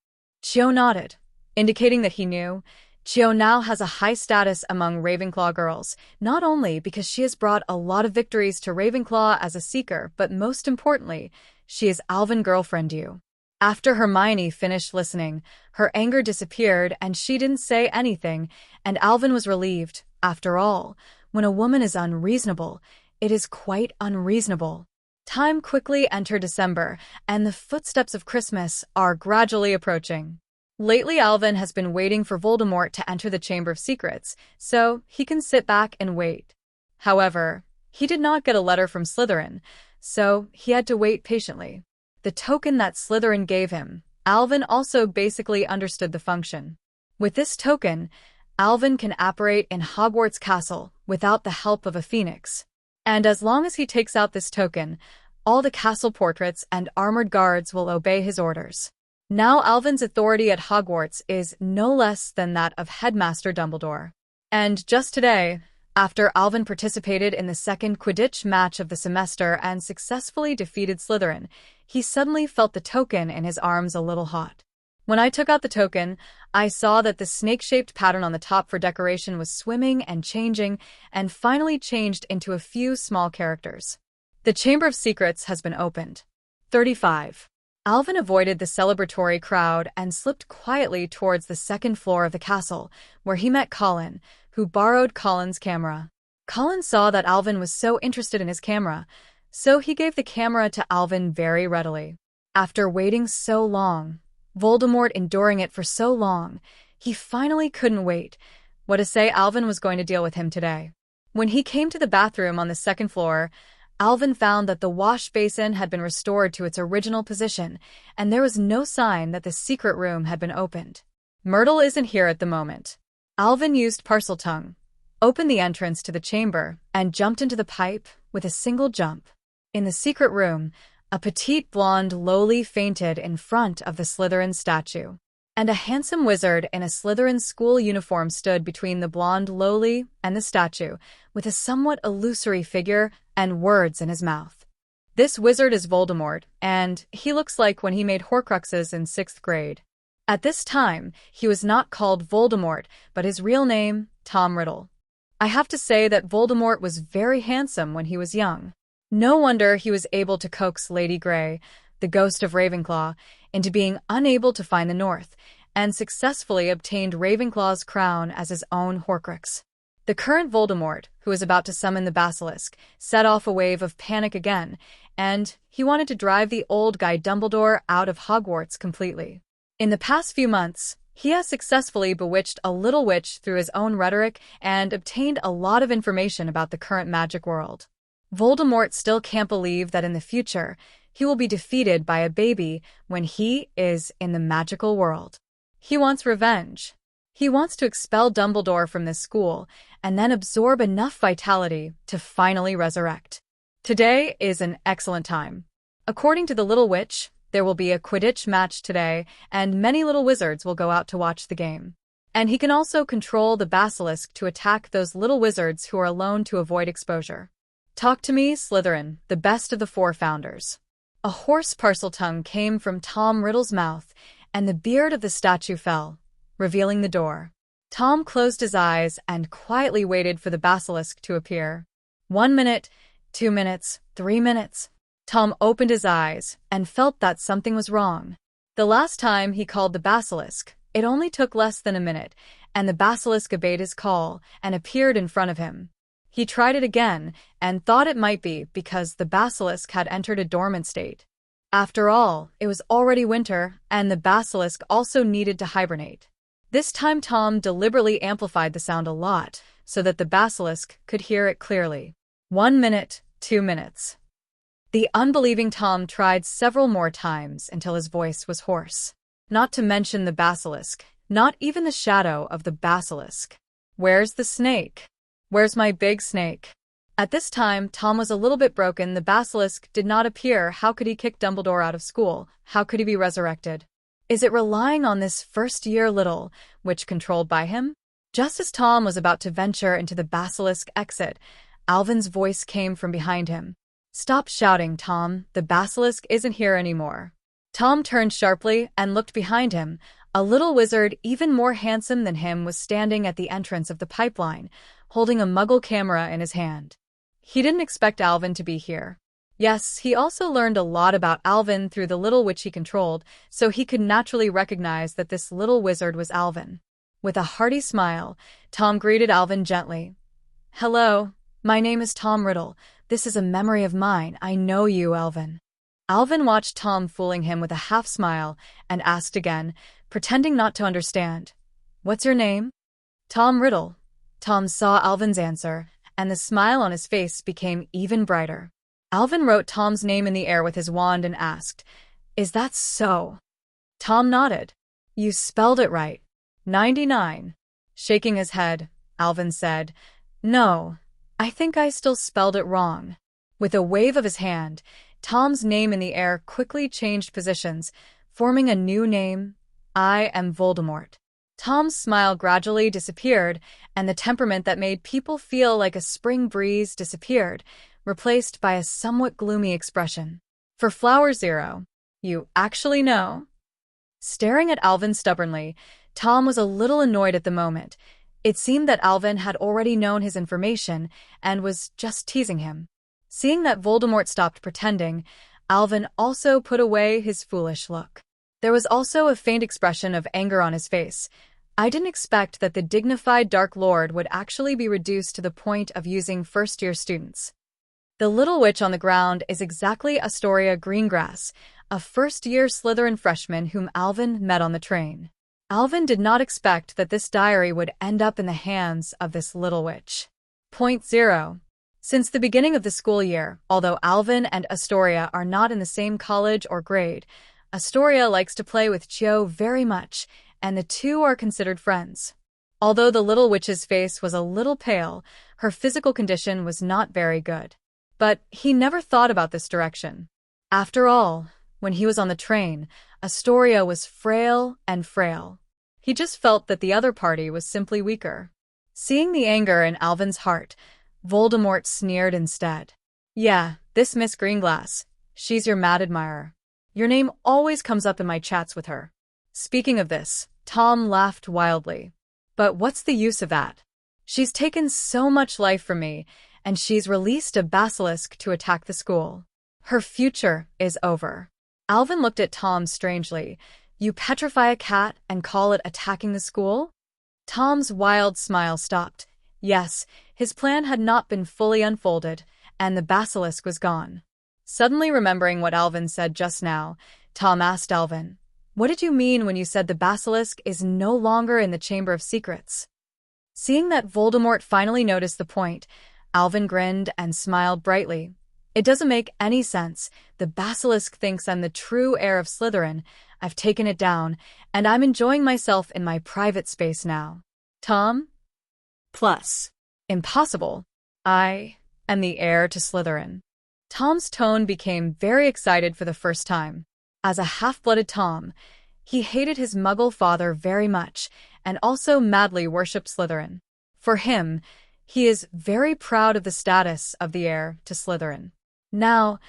Cho nodded, indicating that he knew. Cho now has a high status among Ravenclaw girls, not only because she has brought a lot of victories to Ravenclaw as a seeker, but most importantly, she is Alvin girlfriend you. After Hermione finished listening, her anger disappeared and she didn't say anything, and Alvin was relieved. After all, when a woman is unreasonable, it is quite unreasonable. Time quickly entered December, and the footsteps of Christmas are gradually approaching. Lately, Alvin has been waiting for Voldemort to enter the Chamber of Secrets, so he can sit back and wait. However, he did not get a letter from Slytherin, so he had to wait patiently. The token that Slytherin gave him, Alvin also basically understood the function. With this token, Alvin can apparate in Hogwarts Castle without the help of a phoenix. And as long as he takes out this token, all the castle portraits and armored guards will obey his orders. Now Alvin's authority at Hogwarts is no less than that of Headmaster Dumbledore. And just today, after Alvin participated in the second Quidditch match of the semester and successfully defeated Slytherin, he suddenly felt the token in his arms a little hot. When I took out the token, I saw that the snake-shaped pattern on the top for decoration was swimming and changing, and finally changed into a few small characters. The Chamber of Secrets has been opened. 35. Alvin avoided the celebratory crowd and slipped quietly towards the second floor of the castle, where he met Colin, who borrowed Colin's camera. Colin saw that Alvin was so interested in his camera, so he gave the camera to Alvin very readily. After waiting so long, Voldemort enduring it for so long, he finally couldn't wait. What to say, Alvin was going to deal with him today. When he came to the bathroom on the second floor, Alvin found that the wash basin had been restored to its original position, and there was no sign that the secret room had been opened. Myrtle isn't here at the moment. Alvin used Parseltongue, opened the entrance to the chamber, and jumped into the pipe with a single jump. In the secret room, a petite blonde lowly fainted in front of the Slytherin statue, and a handsome wizard in a Slytherin school uniform stood between the blonde lowly and the statue, with a somewhat illusory figure and words in his mouth. This wizard is Voldemort, and he looks like when he made Horcruxes in 6th grade. At this time, he was not called Voldemort, but his real name, Tom Riddle. I have to say that Voldemort was very handsome when he was young. No wonder he was able to coax Lady Grey, the ghost of Ravenclaw, into being unable to find the North, and successfully obtained Ravenclaw's crown as his own Horcrux. The current Voldemort, who was about to summon the basilisk, set off a wave of panic again, and he wanted to drive the old guy Dumbledore out of Hogwarts completely. In the past few months, he has successfully bewitched a little witch through his own rhetoric and obtained a lot of information about the current magic world. Voldemort still can't believe that in the future, he will be defeated by a baby when he is in the magical world. He wants revenge. He wants to expel Dumbledore from this school and then absorb enough vitality to finally resurrect. Today is an excellent time. According to the Little Witch, there will be a Quidditch match today, and many little wizards will go out to watch the game. And he can also control the basilisk to attack those little wizards who are alone to avoid exposure. Talk to me, Slytherin, the best of the 4 founders. A hoarse Parseltongue came from Tom Riddle's mouth, and the beard of the statue fell, revealing the door. Tom closed his eyes and quietly waited for the basilisk to appear. 1 minute, 2 minutes, 3 minutes. Tom opened his eyes and felt that something was wrong. The last time he called the basilisk, it only took less than a minute, and the basilisk obeyed his call and appeared in front of him. He tried it again and thought it might be because the basilisk had entered a dormant state. After all, it was already winter, and the basilisk also needed to hibernate. This time Tom deliberately amplified the sound a lot so that the basilisk could hear it clearly. 1 minute, 2 minutes. The unbelieving Tom tried several more times until his voice was hoarse. Not to mention the basilisk, not even the shadow of the basilisk. Where's the snake? Where's my big snake? At this time, Tom was a little bit broken. The basilisk did not appear. How could he kick Dumbledore out of school? How could he be resurrected? Is it relying on this first-year little witch controlled by him? Just as Tom was about to venture into the basilisk exit, Alvin's voice came from behind him. Stop shouting, Tom. The basilisk isn't here anymore. Tom turned sharply and looked behind him. A little wizard, even more handsome than him, was standing at the entrance of the pipeline, holding a muggle camera in his hand. He didn't expect Alvin to be here. Yes, he also learned a lot about Alvin through the little witch he controlled, so he could naturally recognize that this little wizard was Alvin. With a hearty smile, Tom greeted Alvin gently. Hello, my name is Tom Riddle. This is a memory of mine. I know you, Alvin. Alvin watched Tom fooling him with a half smile and asked again, pretending not to understand. What's your name? Tom Riddle. Tom saw Alvin's answer, and the smile on his face became even brighter. Alvin wrote Tom's name in the air with his wand and asked, Is that so? Tom nodded. You spelled it right. 99. Shaking his head, Alvin said, No, I think I still spelled it wrong. With a wave of his hand, Tom's name in the air quickly changed positions, forming a new name. I am Voldemort. Tom's smile gradually disappeared, and the temperament that made people feel like a spring breeze disappeared, replaced by a somewhat gloomy expression. For Flower Zero, you actually know? Staring at Alvin stubbornly, Tom was a little annoyed at the moment. It seemed that Alvin had already known his information and was just teasing him. Seeing that Voldemort stopped pretending, Alvin also put away his foolish look. There was also a faint expression of anger on his face. I didn't expect that the dignified Dark Lord would actually be reduced to the point of using first-year students. The little witch on the ground is exactly Astoria Greengrass, a first-year Slytherin freshman whom Alvin met on the train. Alvin did not expect that this diary would end up in the hands of this little witch. Point 0. Since the beginning of the school year, although Alvin and Astoria are not in the same college or grade, Astoria likes to play with Cho very much, and the two are considered friends. Although the little witch's face was a little pale, her physical condition was not very good. But he never thought about this direction. After all, when he was on the train, Astoria was frail and frail. He just felt that the other party was simply weaker. Seeing the anger in Alvin's heart, Voldemort sneered instead. Yeah, this Miss Greenglass, she's your mad admirer. Your name always comes up in my chats with her. Speaking of this, Tom laughed wildly. But what's the use of that? She's taken so much life from me, and she's released a basilisk to attack the school. Her future is over. Alvin looked at Tom strangely. You petrify a cat and call it attacking the school? Tom's wild smile stopped. Yes, his plan had not been fully unfolded, and the basilisk was gone. Suddenly remembering what Alvin said just now, Tom asked Alvin, "What did you mean when you said the basilisk is no longer in the Chamber of Secrets?" Seeing that Voldemort finally noticed the point, Alvin grinned and smiled brightly. It doesn't make any sense. The basilisk thinks I'm the true heir of Slytherin. I've taken it down, and I'm enjoying myself in my private space now. Tom? Plus. Impossible. I am the heir to Slytherin. Tom's tone became very excited for the first time. As a half-blooded Tom, he hated his Muggle father very much and also madly worshipped Slytherin. For him, he is very proud of the status of the heir to Slytherin. Now,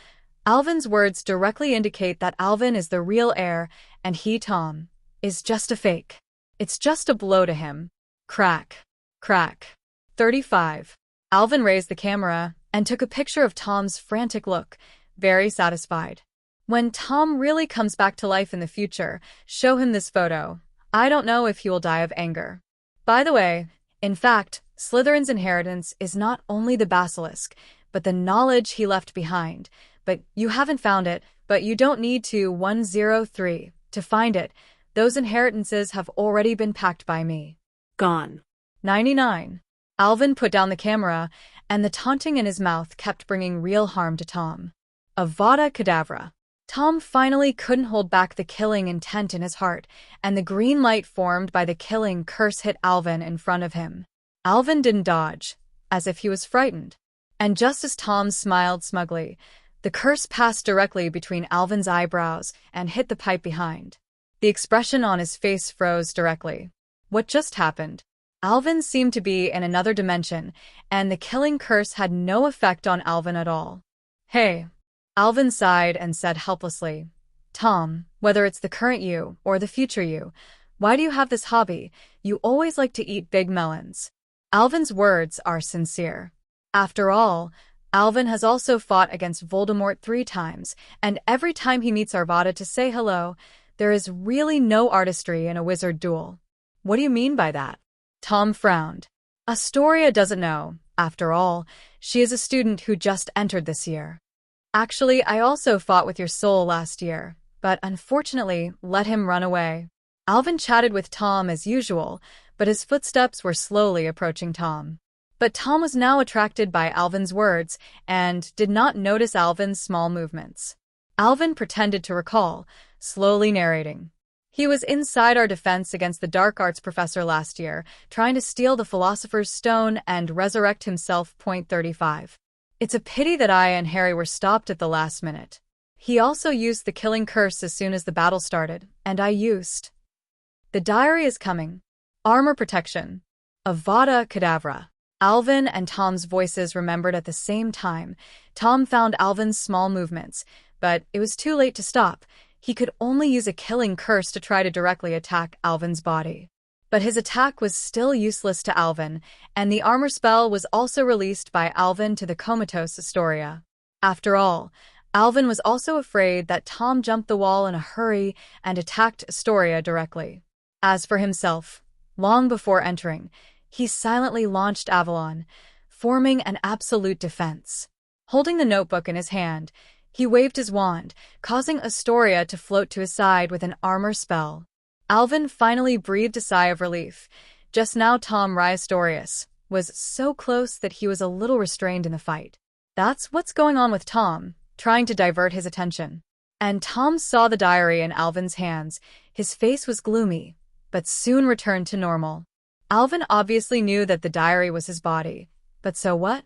Alvin's words directly indicate that Alvin is the real heir and he, Tom, is just a fake. It's just a blow to him. Crack. Crack. 35. Alvin raised the camera and took a picture of Tom's frantic look, very satisfied. When Tom really comes back to life in the future, show him this photo. I don't know if he will die of anger. By the way, in fact, Slytherin's inheritance is not only the basilisk, but the knowledge he left behind. But you haven't found it, but you don't need to 103 to find it. Those inheritances have already been packed by me. Gone. 99. Alvin put down the camera, and the taunting in his mouth kept bringing real harm to Tom. Avada Kedavra. Tom finally couldn't hold back the killing intent in his heart, and the green light formed by the killing curse hit Alvin in front of him. Alvin didn't dodge, as if he was frightened. And just as Tom smiled smugly, the curse passed directly between Alvin's eyebrows and hit the pipe behind. The expression on his face froze directly. What just happened? Alvin seemed to be in another dimension, and the killing curse had no effect on Alvin at all. Hey. Alvin sighed and said helplessly, Tom, whether it's the current you or the future you, why do you have this hobby? You always like to eat big melons. Alvin's words are sincere. After all, Alvin has also fought against Voldemort 3 times, and every time he meets Avada to say hello, there is really no artistry in a wizard duel. What do you mean by that? Tom frowned. Astoria doesn't know. After all, she is a student who just entered this year. Actually, I also fought with your soul last year, but unfortunately let him run away. Alvin chatted with Tom as usual, but his footsteps were slowly approaching Tom. But Tom was now attracted by Alvin's words and did not notice Alvin's small movements. Alvin pretended to recall, slowly narrating. He was inside our defense against the dark arts professor last year, trying to steal the Philosopher's Stone and resurrect himself. 35. It's a pity that I and Harry were stopped at the last minute. He also used the killing curse as soon as the battle started, and I used. The diary is coming. Armor protection. Avada Kedavra. Alvin and Tom's voices remembered at the same time. Tom found Alvin's small movements, but it was too late to stop. he could only use a killing curse to try to directly attack Alvin's body. But his attack was still useless to Alvin, and the armor spell was also released by Alvin to the comatose Astoria. After all, Alvin was also afraid that Tom jumped the wall in a hurry and attacked Astoria directly. As for himself, long before entering, he silently launched Avalon, forming an absolute defense. Holding the notebook in his hand, he waved his wand, causing Astoria to float to his side with an armor spell. Alvin finally breathed a sigh of relief. Just now Tom Astorius was so close that he was a little restrained in the fight. That's what's going on with Tom, trying to divert his attention. And Tom saw the diary in Alvin's hands. His face was gloomy, but soon returned to normal. Alvin obviously knew that the diary was his body. But so what?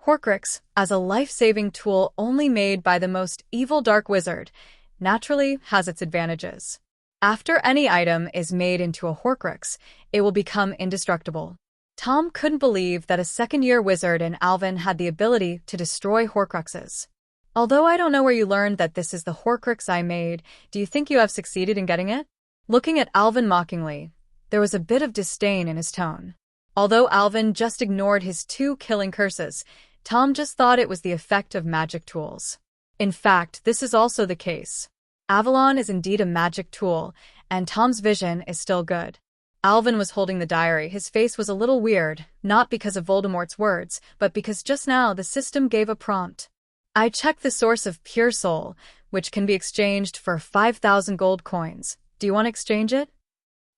Horcrux, as a life-saving tool only made by the most evil dark wizard, naturally has its advantages. After any item is made into a Horcrux, it will become indestructible. Tom couldn't believe that a second-year wizard in Alvin had the ability to destroy Horcruxes. Although I don't know where you learned that this is the Horcrux I made, do you think you have succeeded in getting it? Looking at Alvin mockingly, there was a bit of disdain in his tone. Although Alvin just ignored his 2 killing curses, Tom just thought it was the effect of magic tools. In fact, this is also the case. Avalon is indeed a magic tool, and Tom's vision is still good. Alvin was holding the diary. His face was a little weird, not because of Voldemort's words, but because just now the system gave a prompt. I checked the source of pure soul, which can be exchanged for 5,000 gold coins. Do you want to exchange it?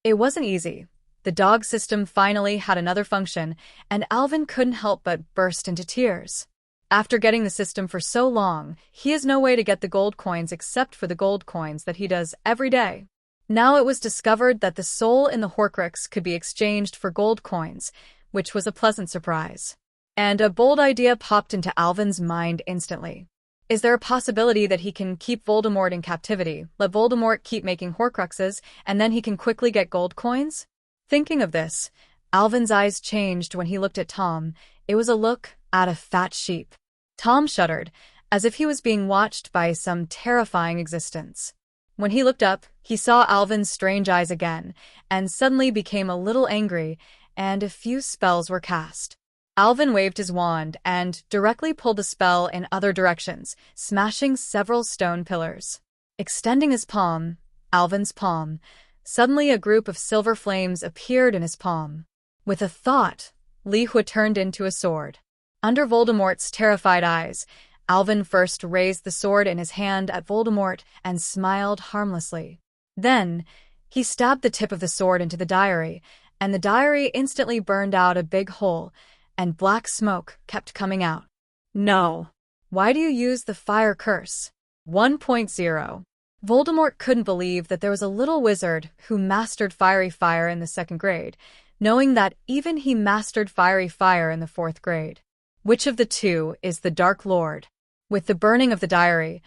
It wasn't easy. The dog system finally had another function, and Alvin couldn't help but burst into tears. After getting the system for so long, he has no way to get the gold coins except for the gold coins that he does every day. Now it was discovered that the soul in the Horcrux could be exchanged for gold coins, which was a pleasant surprise. And a bold idea popped into Alvin's mind instantly. Is there a possibility that he can keep Voldemort in captivity, let Voldemort keep making Horcruxes, and then he can quickly get gold coins? Thinking of this, Alvin's eyes changed when he looked at Tom. It was a look at a fat sheep. Tom shuddered, as if he was being watched by some terrifying existence. When he looked up, he saw Alvin's strange eyes again, and suddenly became a little angry, and a few spells were cast. Alvin waved his wand and directly pulled the spell in other directions, smashing several stone pillars. Extending his palm, Alvin's palm, suddenly a group of silver flames appeared in his palm. With a thought, Li Hui turned into a sword. Under Voldemort's terrified eyes, Alvin first raised the sword in his hand at Voldemort and smiled harmlessly. Then, he stabbed the tip of the sword into the diary, and the diary instantly burned out a big hole, and black smoke kept coming out. No. Why do you use the fire curse? 1.0. Voldemort couldn't believe that there was a little wizard who mastered fiery fire in the 2nd grade, knowing that even he mastered fiery fire in the 4th grade. Which of the two is the Dark Lord? With the burning of the diary,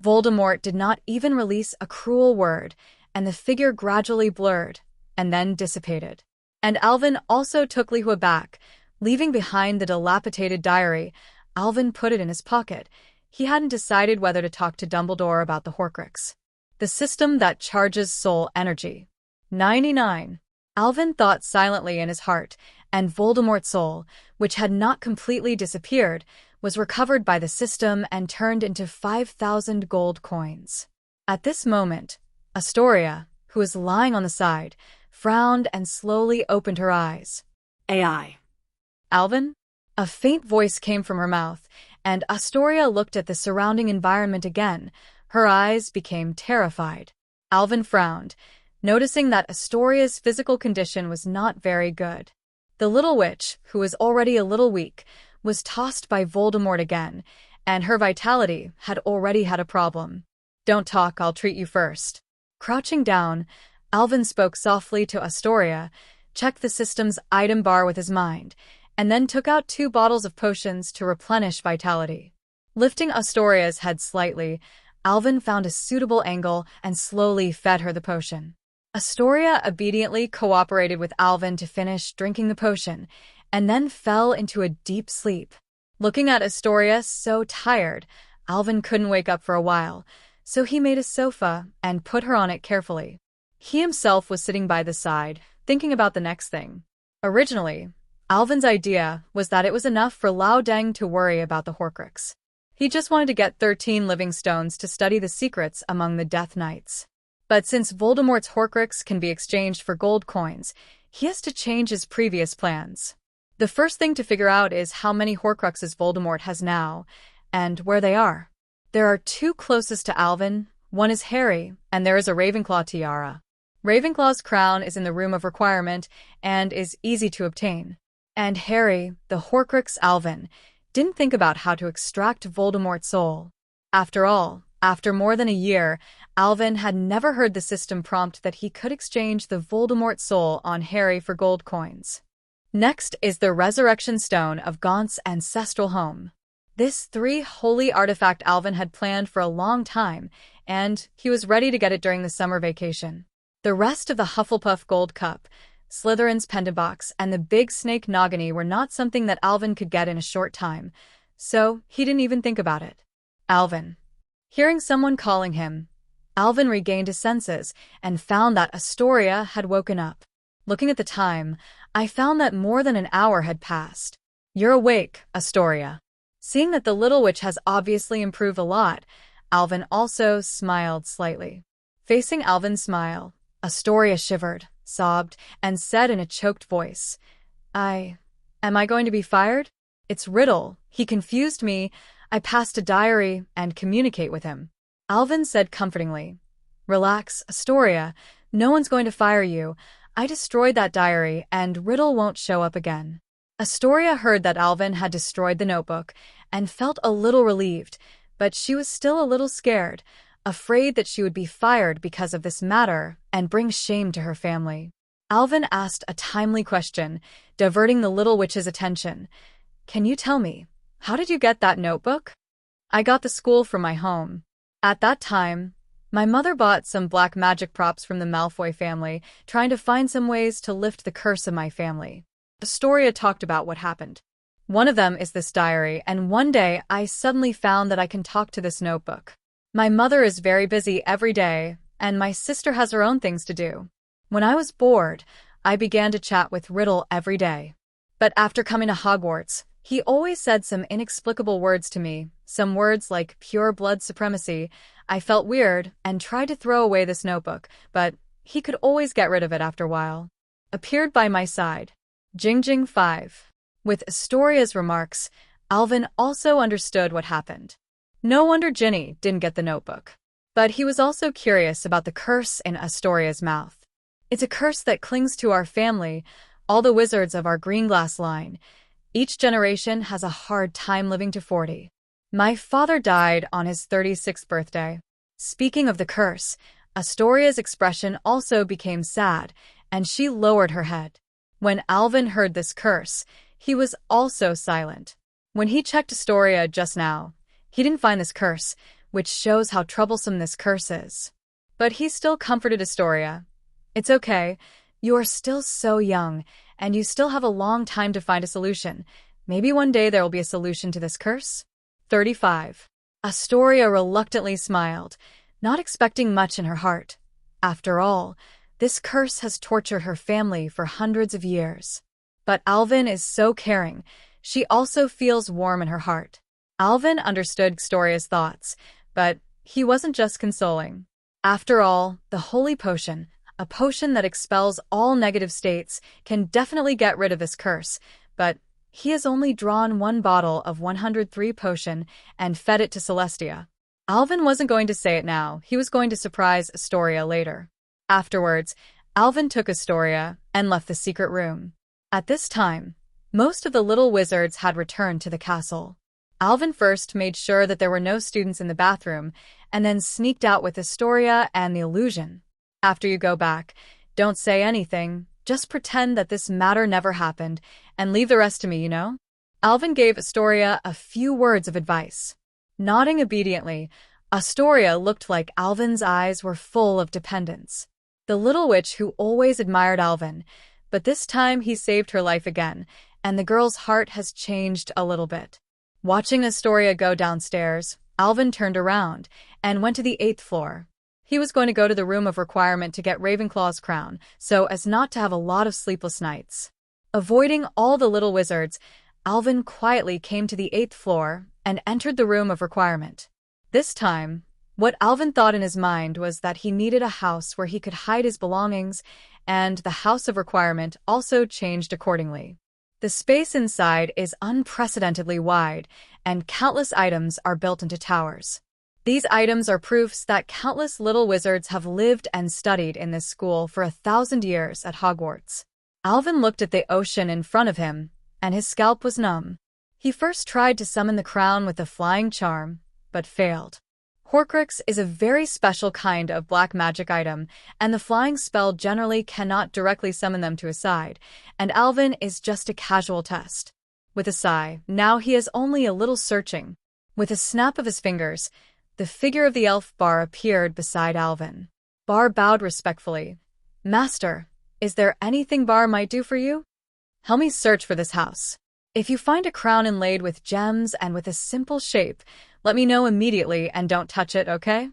Voldemort did not even release a cruel word, and the figure gradually blurred, and then dissipated. And Alvin also took Li Hui back. Leaving behind the dilapidated diary, Alvin put it in his pocket. He hadn't decided whether to talk to Dumbledore about the Horcrux, the system that charges soul energy. 99. Alvin thought silently in his heart, and Voldemort's soul, which had not completely disappeared, was recovered by the system and turned into 5,000 gold coins. At this moment, Astoria, who was lying on the side, frowned and slowly opened her eyes. AI. Alvin? A faint voice came from her mouth, and Astoria looked at the surrounding environment again. Her eyes became terrified. Alvin frowned, noticing that Astoria's physical condition was not very good. The little witch, who was already a little weak, was tossed by Voldemort again, and her vitality had already had a problem. Don't talk, I'll treat you first. Crouching down, Alvin spoke softly to Astoria, checked the system's item bar with his mind, and then took out 2 bottles of potions to replenish vitality. Lifting Astoria's head slightly, Alvin found a suitable angle and slowly fed her the potion. Astoria obediently cooperated with Alvin to finish drinking the potion, and then fell into a deep sleep. Looking at Astoria so tired, Alvin couldn't wake up for a while, So he made a sofa and put her on it carefully. He himself was sitting by the side, thinking about the next thing. Originally, Alvin's idea was that it was enough for Laodeng to worry about the Horcrux. He just wanted to get 13 living stones to study the secrets among the Death Knights. But since Voldemort's Horcrux can be exchanged for gold coins, he has to change his previous plans. The first thing to figure out is how many Horcruxes Voldemort has now, and where they are. There are 2 closest to Alvin, one is Harry, and there is a Ravenclaw tiara. Ravenclaw's crown is in the Room of Requirement and is easy to obtain. And Harry, the Horcrux Alvin, didn't think about how to extract Voldemort's soul. After all, after more than a year, Alvin had never heard the system prompt that he could exchange the Voldemort soul on Harry for gold coins. Next is the Resurrection Stone of Gaunt's ancestral home. This 3 holy artifact Alvin had planned for a long time, and he was ready to get it during the summer vacation. The rest of the Hufflepuff Gold Cup, Slytherin's Pendant Box, and the Big Snake Nogany were not something that Alvin could get in a short time, so he didn't even think about it. Alvin. Hearing someone calling him, Alvin regained his senses and found that Astoria had woken up. Looking at the time, I found that more than an hour had passed. You're awake, Astoria. Seeing that the little witch has obviously improved a lot, Alvin also smiled slightly. Facing Alvin's smile, Astoria shivered, sobbed, and said in a choked voice, Am I going to be fired? It's Riddle. He confused me. I passed a diary and communicate with him. Alvin said comfortingly, Relax, Astoria. No one's going to fire you. I destroyed that diary and Riddle won't show up again. Astoria heard that Alvin had destroyed the notebook and felt a little relieved, but she was still a little scared, afraid that she would be fired because of this matter and bring shame to her family. Alvin asked a timely question, diverting the little witch's attention. Can you tell me, how did you get that notebook? I got the school from my home. At that time, my mother bought some black magic props from the Malfoy family, trying to find some ways to lift the curse of my family. Astoria talked about what happened. One of them is this diary, and one day I suddenly found that I can talk to this notebook. My mother is very busy every day, and my sister has her own things to do. When I was bored, I began to chat with Riddle every day. But after coming to Hogwarts, he always said some inexplicable words to me, some words like pure blood supremacy. I felt weird and tried to throw away this notebook, but he could always get rid of it after a while. Appeared by my side. Jing 5. With Astoria's remarks, Alvin also understood what happened. No wonder Ginny didn't get the notebook. But he was also curious about the curse in Astoria's mouth. It's a curse that clings to our family, all the wizards of our Greenglass line. Each generation has a hard time living to 40. My father died on his 36th birthday. Speaking of the curse, Astoria's expression also became sad, and she lowered her head. When Alvin heard this curse, he was also silent. When he checked Astoria just now, he didn't find this curse, which shows how troublesome this curse is. But he still comforted Astoria. It's okay. You are still so young, and you still have a long time to find a solution. Maybe one day there will be a solution to this curse? 35. Astoria reluctantly smiled, not expecting much in her heart. After all, this curse has tortured her family for hundreds of years. But Alvin is so caring. She also feels warm in her heart. Alvin understood Astoria's thoughts, but he wasn't just consoling. After all, the Holy Potion, a potion that expels all negative states, can definitely get rid of this curse, but he has only drawn one bottle of 103 potion and fed it to Celestia. Alvin wasn't going to say it now. He was going to surprise Astoria later. Afterwards, Alvin took Astoria and left the secret room. At this time, most of the little wizards had returned to the castle. Alvin first made sure that there were no students in the bathroom, and then sneaked out with Astoria and the illusion. After you go back, don't say anything, just pretend that this matter never happened, and leave the rest to me, you know? Alvin gave Astoria a few words of advice. Nodding obediently, Astoria looked like Alvin's eyes were full of dependence. The little witch who always admired Alvin, but this time he saved her life again, and the girl's heart has changed a little bit. Watching Astoria go downstairs, Alvin turned around and went to the 8th floor. He was going to go to the room of requirement to get Ravenclaw's crown, so as not to have a lot of sleepless nights. Avoiding all the little wizards, Alvin quietly came to the 8th floor and entered the room of requirement. This time, what Alvin thought in his mind was that he needed a house where he could hide his belongings, and the house of requirement also changed accordingly. The space inside is unprecedentedly wide, and countless items are built into towers. These items are proofs that countless little wizards have lived and studied in this school for 1,000 years at Hogwarts. Alvin looked at the ocean in front of him, and his scalp was numb. He first tried to summon the crown with the flying charm, but failed. Horcrux is a very special kind of black magic item, and the flying spell generally cannot directly summon them to his side, and Alvin is just a casual test. With a sigh, now he is only a little searching. With a snap of his fingers, the figure of the elf Bar appeared beside Alvin. Bar bowed respectfully. "Master, is there anything Bar might do for you?" "Help me search for this house. If you find a crown inlaid with gems and with a simple shape, let me know immediately and don't touch it, okay?"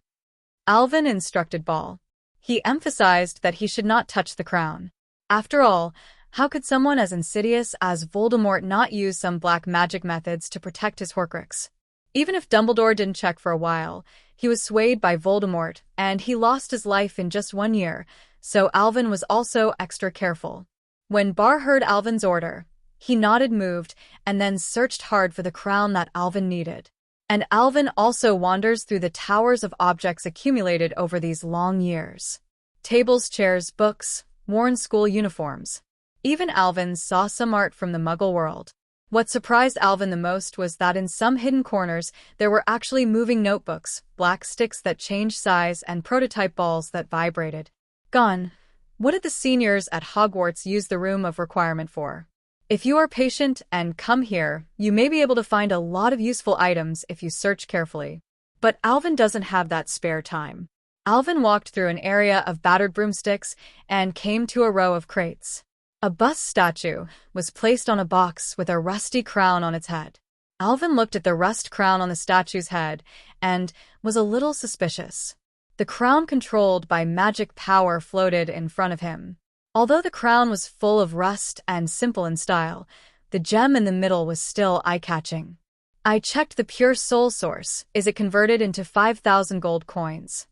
Alvin instructed Ball. He emphasized that he should not touch the crown. After all, how could someone as insidious as Voldemort not use some black magic methods to protect his Horcrux? Even if Dumbledore didn't check for a while, he was swayed by Voldemort, and he lost his life in just 1 year, so Alvin was also extra careful. When Bar heard Alvin's order, he nodded moved and then searched hard for the crown that Alvin needed. And Alvin also wanders through the towers of objects accumulated over these long years. Tables, chairs, books, worn school uniforms. Even Alvin saw some art from the Muggle world. What surprised Alvin the most was that in some hidden corners there were actually moving notebooks, black sticks that changed size, and prototype balls that vibrated. Gone. What did the seniors at Hogwarts use the room of requirement for? If you are patient and come here, you may be able to find a lot of useful items if you search carefully. But Alvin doesn't have that spare time. Alvin walked through an area of battered broomsticks and came to a row of crates. A bust statue was placed on a box with a rusty crown on its head. Alvin looked at the rust crown on the statue's head and was a little suspicious. The crown controlled by magic power floated in front of him. Although the crown was full of rust and simple in style, the gem in the middle was still eye-catching. "I checked the pure soul source. Is it converted into 5,000 gold coins?"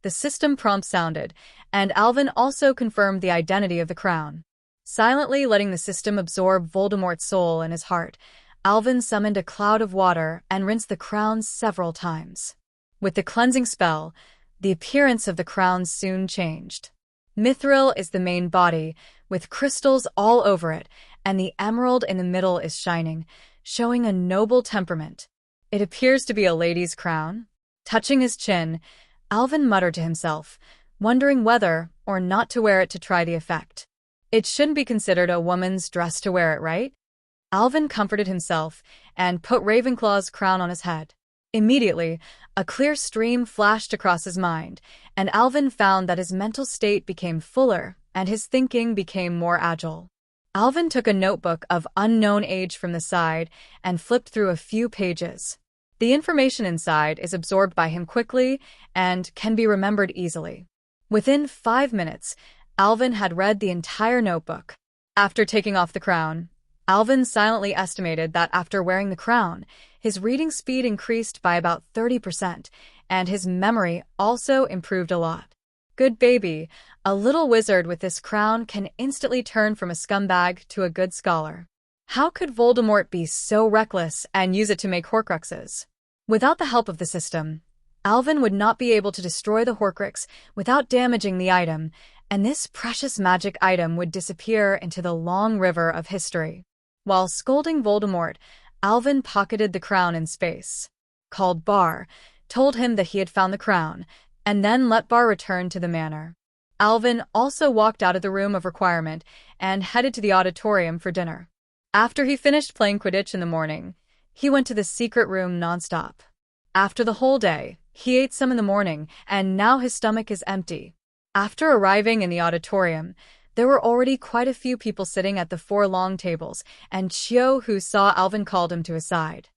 The system prompt sounded, and Alvin also confirmed the identity of the crown. Silently letting the system absorb Voldemort's soul in his heart, Alvin summoned a cloud of water and rinsed the crown several times. With the cleansing spell, the appearance of the crown soon changed. Mithril is the main body, with crystals all over it, and the emerald in the middle is shining, showing a noble temperament. It appears to be a lady's crown. Touching his chin, Alvin muttered to himself, wondering whether or not to wear it to try the effect. It shouldn't be considered a woman's dress to wear it, right? Alvin comforted himself and put Ravenclaw's crown on his head. Immediately, a clear stream flashed across his mind, and Alvin found that his mental state became fuller and his thinking became more agile. Alvin took a notebook of unknown age from the side and flipped through a few pages. The information inside is absorbed by him quickly and can be remembered easily. Within 5 minutes, Alvin had read the entire notebook. After taking off the crown, Alvin silently estimated that after wearing the crown, his reading speed increased by about 30%, and his memory also improved a lot. Good baby, a little wizard with this crown can instantly turn from a scumbag to a good scholar. How could Voldemort be so reckless and use it to make Horcruxes? Without the help of the system, Alvin would not be able to destroy the Horcrux without damaging the item, and this precious magic item would disappear into the long river of history. While scolding Voldemort, Alvin pocketed the crown in space, called Bar, told him that he had found the crown, and then let Bar return to the manor. Alvin also walked out of the room of requirement and headed to the auditorium for dinner. After he finished playing Quidditch in the morning, he went to the secret room nonstop. After the whole day, he ate some in the morning, and now his stomach is empty. After arriving in the auditorium, there were already quite a few people sitting at the 4 long tables, and Chio, who saw Alvin, called him to his side.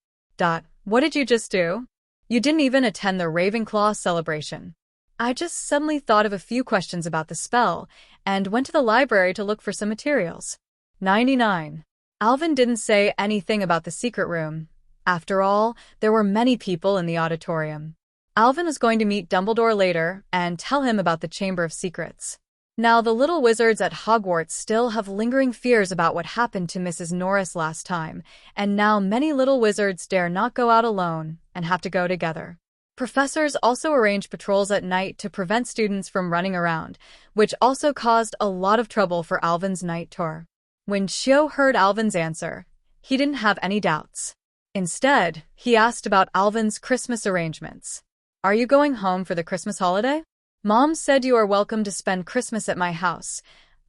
"What did you just do?" You didn't even attend the Ravenclaw celebration. I just suddenly thought of a few questions about the spell and went to the library to look for some materials. 99. Alvin didn't say anything about the secret room. After all, there were many people in the auditorium. Alvin was going to meet Dumbledore later and tell him about the Chamber of Secrets. Now, the little wizards at Hogwarts still have lingering fears about what happened to Mrs. Norris last time, and now many little wizards dare not go out alone and have to go together. Professors also arrange patrols at night to prevent students from running around, which also caused a lot of trouble for Alvin's night tour. When Cho heard Alvin's answer, he didn't have any doubts. Instead, he asked about Alvin's Christmas arrangements. Are you going home for the Christmas holiday? Mom said you are welcome to spend Christmas at my house,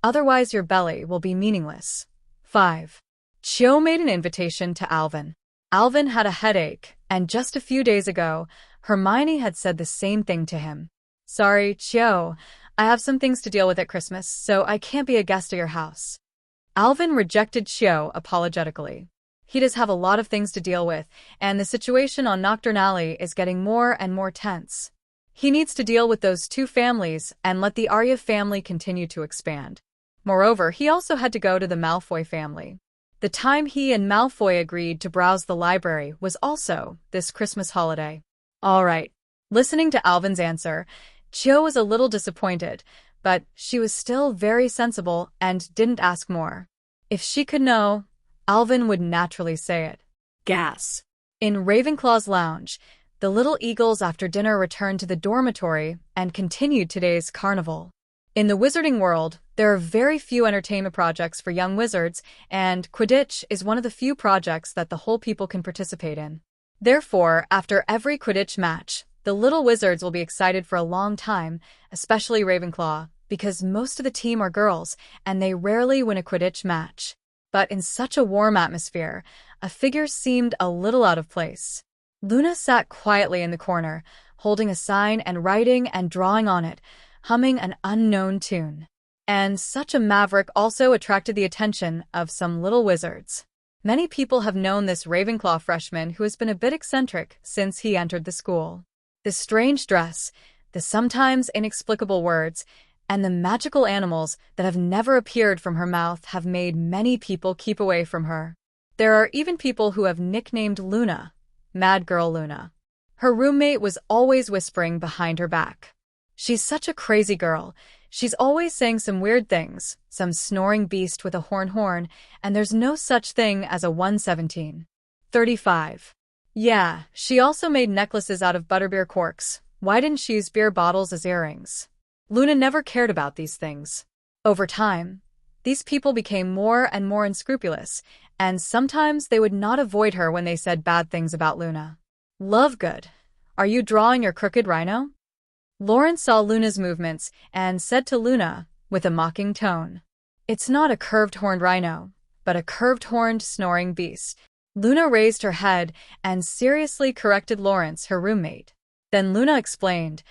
otherwise your belly will be meaningless. 5. Cho made an invitation to Alvin. Alvin had a headache, and just a few days ago, Hermione had said the same thing to him. Sorry, Cho, I have some things to deal with at Christmas, so I can't be a guest at your house. Alvin rejected Cho apologetically. He does have a lot of things to deal with, and the situation on Knockturn Alley is getting more and more tense. He needs to deal with those two families and let the Arya family continue to expand. Moreover, he also had to go to the Malfoy family. The time he and Malfoy agreed to browse the library was also this Christmas holiday. All right. Listening to Alvin's answer, Cho was a little disappointed, but she was still very sensible and didn't ask more. If she could know, Alvin would naturally say it. Gas. In Ravenclaw's lounge, the little eagles after dinner returned to the dormitory and continued today's carnival. In the wizarding world, there are very few entertainment projects for young wizards, and Quidditch is one of the few projects that the whole people can participate in. Therefore, after every Quidditch match, the little wizards will be excited for a long time, especially Ravenclaw, because most of the team are girls, and they rarely win a Quidditch match. But in such a warm atmosphere, a figure seemed a little out of place. Luna sat quietly in the corner, holding a sign and writing and drawing on it, humming an unknown tune. And such a maverick also attracted the attention of some little wizards. Many people have known this Ravenclaw freshman who has been a bit eccentric since he entered the school. The strange dress, the sometimes inexplicable words, and the magical animals that have never appeared from her mouth have made many people keep away from her. There are even people who have nicknamed Luna, Mad Girl Luna. Her roommate was always whispering behind her back. She's such a crazy girl. She's always saying some weird things, some snoring beast with a horn, and there's no such thing as a 117. 35. Yeah, she also made necklaces out of butterbeer corks. Why didn't she use beer bottles as earrings? Luna never cared about these things. Over time, these people became more and more unscrupulous, and sometimes they would not avoid her when they said bad things about Luna. Lovegood, are you drawing your crooked rhino? Lawrence saw Luna's movements and said to Luna, with a mocking tone, It's not a curved horned rhino, but a curved horned snoring beast. Luna raised her head and seriously corrected Lawrence, her roommate. Then Luna explained,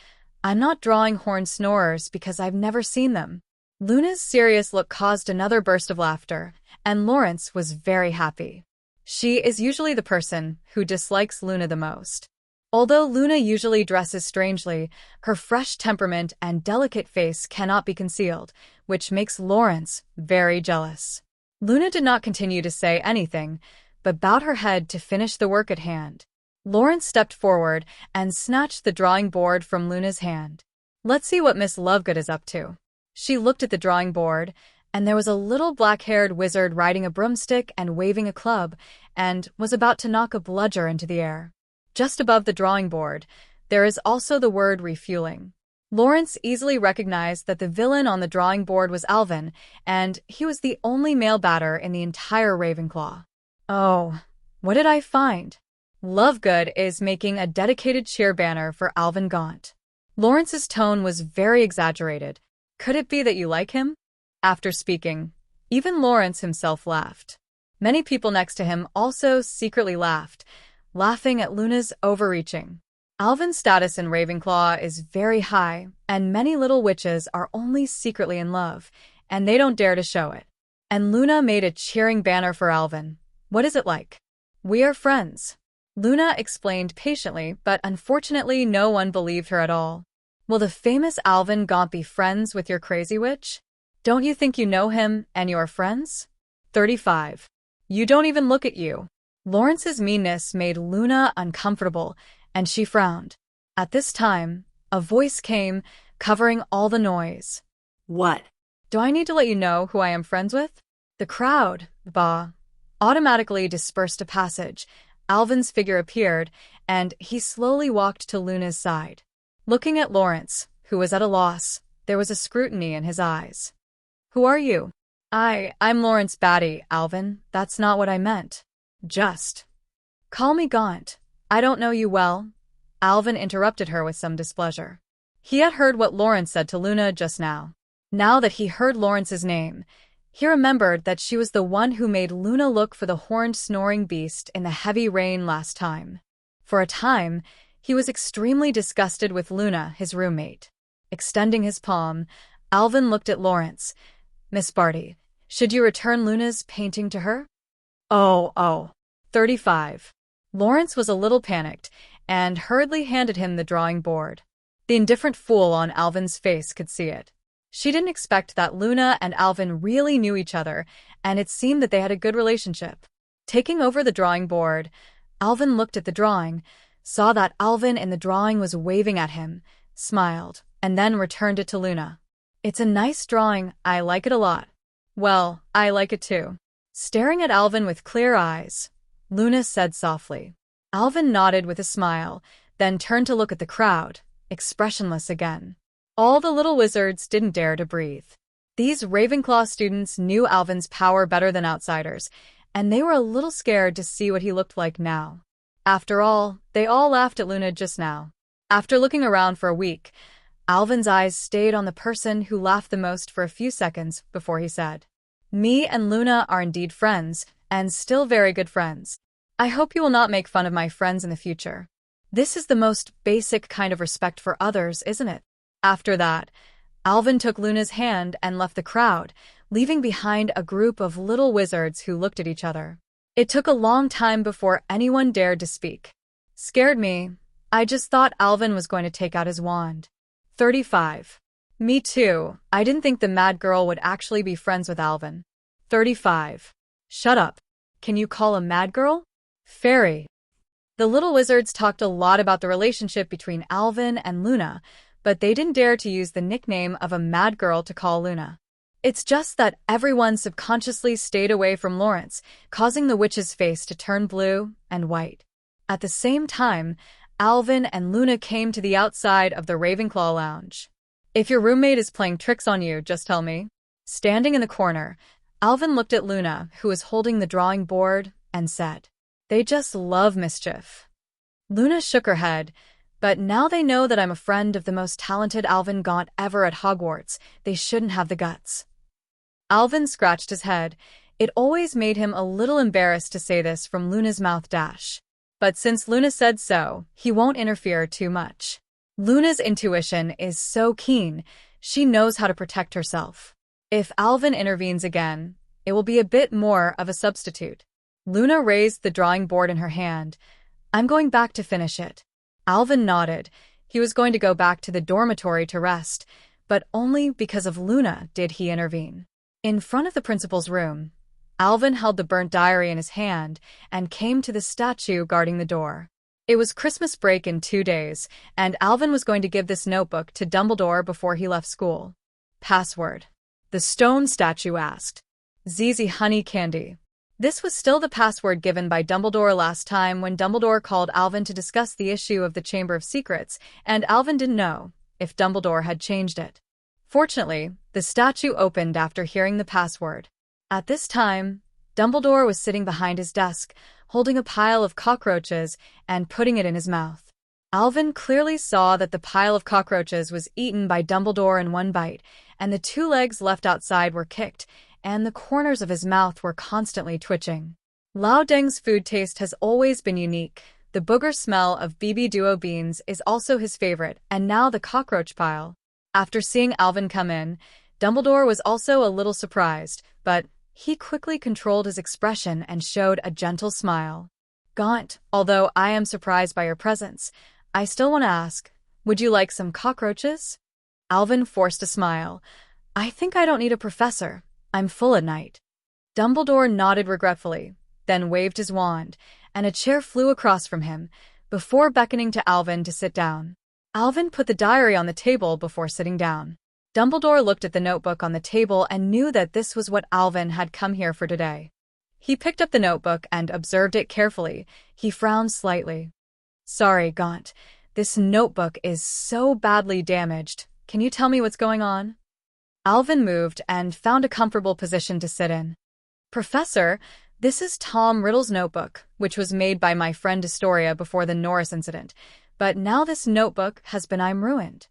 I'm not drawing horned snorers because I've never seen them. Luna's serious look caused another burst of laughter, and Lawrence was very happy. She is usually the person who dislikes Luna the most. Although Luna usually dresses strangely, her fresh temperament and delicate face cannot be concealed, which makes Lawrence very jealous. Luna did not continue to say anything, but bowed her head to finish the work at hand. Lawrence stepped forward and snatched the drawing board from Luna's hand. Let's see what Miss Lovegood is up to. She looked at the drawing board, and there was a little black-haired wizard riding a broomstick and waving a club, and was about to knock a bludger into the air. Just above the drawing board, there is also the word refueling. Lawrence easily recognized that the villain on the drawing board was Alvin, and he was the only male batter in the entire Ravenclaw. Oh, what did I find? Lovegood is making a dedicated cheer banner for Alvin Gaunt. Lawrence's tone was very exaggerated. Could it be that you like him? After speaking, even Lawrence himself laughed. Many people next to him also secretly laughed, laughing at Luna's overreaching. Alvin's status in Ravenclaw is very high, and many little witches are only secretly in love, and they don't dare to show it. And Luna made a cheering banner for Alvin. What is it like? We are friends. Luna explained patiently, but unfortunately no one believed her at all. Will the famous Alvin Gaunt be friends with your crazy witch? Don't you think you know him and you are friends? 35. You don't even look at you. Lawrence's meanness made Luna uncomfortable, and she frowned. At this time, a voice came, covering all the noise. What? Do I need to let you know who I am friends with? The crowd, automatically dispersed a passage. Alvin's figure appeared, and he slowly walked to Luna's side. Looking at Lawrence, who was at a loss, there was a scrutiny in his eyes. Who are you? I'm Lawrence Batty, Alvin. That's not what I meant. Just call me Gaunt. I don't know you well. Alvin interrupted her with some displeasure. He had heard what Lawrence said to Luna just now. Now that he heard Lawrence's name, he remembered that she was the one who made Luna look for the horned snoring beast in the heavy rain last time. For a time, he was extremely disgusted with Luna, his roommate. Extending his palm, Alvin looked at Lawrence. Miss Barty, should you return Luna's painting to her? Oh. 35. Lawrence was a little panicked, and hurriedly handed him the drawing board. The indifferent fool on Alvin's face could see it. She didn't expect that Luna and Alvin really knew each other, and it seemed that they had a good relationship. Taking over the drawing board, Alvin looked at the drawing, saw that Alvin in the drawing was waving at him, smiled, and then returned it to Luna. It's a nice drawing, I like it a lot. Well, I like it too. Staring at Alvin with clear eyes, Luna said softly. Alvin nodded with a smile, then turned to look at the crowd, expressionless again. All the little wizards didn't dare to breathe. These Ravenclaw students knew Alvin's power better than outsiders, and they were a little scared to see what he looked like now. After all, they all laughed at Luna just now. After looking around for a week, Alvin's eyes stayed on the person who laughed the most for a few seconds before he said, Me and Luna are indeed friends, and still very good friends. I hope you will not make fun of my friends in the future. This is the most basic kind of respect for others, isn't it? After that, Alvin took Luna's hand and left the crowd, leaving behind a group of little wizards who looked at each other. It took a long time before anyone dared to speak. Scared me. I just thought Alvin was going to take out his wand. 35. Me too. I didn't think the mad girl would actually be friends with Alvin. 35. Shut up. Can you call a mad girl? Fairy. The little wizards talked a lot about the relationship between Alvin and Luna, but they didn't dare to use the nickname of a mad girl to call Luna. It's just that everyone subconsciously stayed away from Lawrence, causing the witch's face to turn blue and white. At the same time, Alvin and Luna came to the outside of the Ravenclaw lounge. If your roommate is playing tricks on you, just tell me. Standing in the corner, Alvin looked at Luna, who was holding the drawing board, and said, They just love mischief. Luna shook her head. But now they know that I'm a friend of the most talented Alvin Gaunt ever at Hogwarts. They shouldn't have the guts. Alvin scratched his head. It always made him a little embarrassed to say this from Luna's mouth. But since Luna said so, he won't interfere too much. Luna's intuition is so keen, she knows how to protect herself. If Alvin intervenes again, it will be a bit more of a substitute. Luna raised the drawing board in her hand. I'm going back to finish it. Alvin nodded. He was going to go back to the dormitory to rest, but only because of Luna did he intervene. In front of the principal's room, Alvin held the burnt diary in his hand and came to the statue guarding the door. It was Christmas break in 2 days, and Alvin was going to give this notebook to Dumbledore before he left school. Password. The stone statue asked. Zizi Honey Candy. This was still the password given by Dumbledore last time when Dumbledore called Alvin to discuss the issue of the Chamber of Secrets, and Alvin didn't know if Dumbledore had changed it. Fortunately, the statue opened after hearing the password. At this time, Dumbledore was sitting behind his desk, holding a pile of cockroaches and putting it in his mouth. Alvin clearly saw that the pile of cockroaches was eaten by Dumbledore in one bite, and the 2 legs left outside were kicked, and the corners of his mouth were constantly twitching. Lao Deng's food taste has always been unique. The booger smell of BB Duo beans is also his favorite, and now the cockroach pile. After seeing Alvin come in, Dumbledore was also a little surprised, but he quickly controlled his expression and showed a gentle smile. Gaunt, although I am surprised by your presence, I still want to ask, would you like some cockroaches? Alvin forced a smile. I think I don't need a professor. I'm full at night. Dumbledore nodded regretfully, then waved his wand, and a chair flew across from him, before beckoning to Alvin to sit down. Alvin put the diary on the table before sitting down. Dumbledore looked at the notebook on the table and knew that this was what Alvin had come here for today. He picked up the notebook and observed it carefully. He frowned slightly. Sorry, Gaunt. This notebook is so badly damaged. Can you tell me what's going on? Alvin moved and found a comfortable position to sit in. Professor, this is Tom Riddle's notebook, which was made by my friend Astoria before the Norris incident. But now this notebook has been ruined.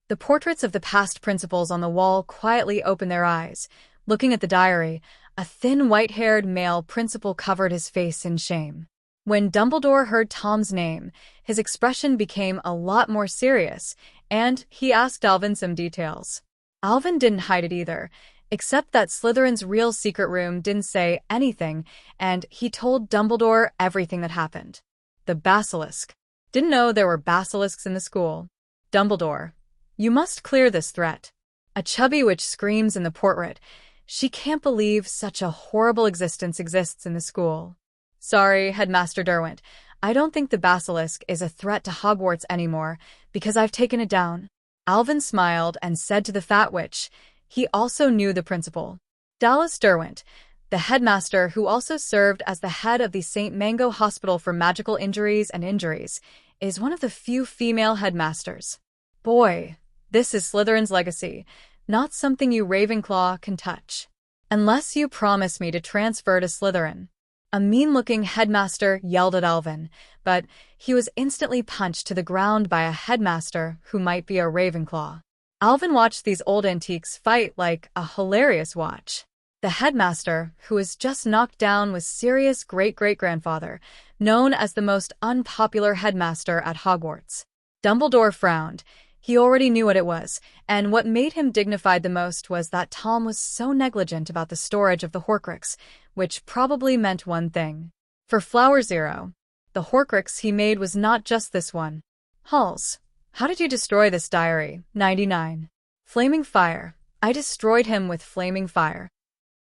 The portraits of the past principals on the wall quietly opened their eyes. Looking at the diary, a thin, white-haired male principal covered his face in shame. When Dumbledore heard Tom's name, his expression became a lot more serious, and he asked Alvin some details. Alvin didn't hide it either, except that Slytherin's real secret room didn't say anything, and he told Dumbledore everything that happened. The basilisk. Didn't know there were basilisks in the school. Dumbledore, you must clear this threat. A chubby witch screams in the portrait. She can't believe such a horrible existence exists in the school. Sorry, Headmaster Derwent. I don't think the basilisk is a threat to Hogwarts anymore, because I've taken it down. Alvin smiled and said to the fat witch. He also knew the principal. Dallas Derwent, the headmaster who also served as the head of the St. Mango Hospital for Magical Injuries and Injuries, is one of the few female headmasters. Boy, this is Slytherin's legacy. Not something you Ravenclaw can touch. Unless you promise me to transfer to Slytherin. A mean-looking headmaster yelled at Alvin, but he was instantly punched to the ground by a headmaster who might be a Ravenclaw. Alvin watched these old antiques fight like a hilarious watch. The headmaster, who was just knocked down, was Sirius' great-great-grandfather, known as the most unpopular headmaster at Hogwarts. Dumbledore frowned. He already knew what it was, and what made him dignified the most was that Tom was so negligent about the storage of the Horcrux, which probably meant one thing. For Flower Zero, the Horcrux he made was not just this one. Halls, how did you destroy this diary? 99. Flaming fire. I destroyed him with flaming fire.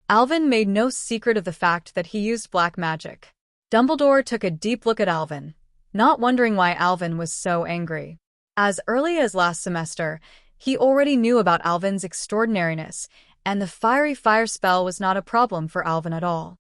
Alvin made no secret of the fact that he used black magic. Dumbledore took a deep look at Alvin, not wondering why Alvin was so angry. As early as last semester, he already knew about Alvin's extraordinariness, and the fiery fire spell was not a problem for Alvin at all.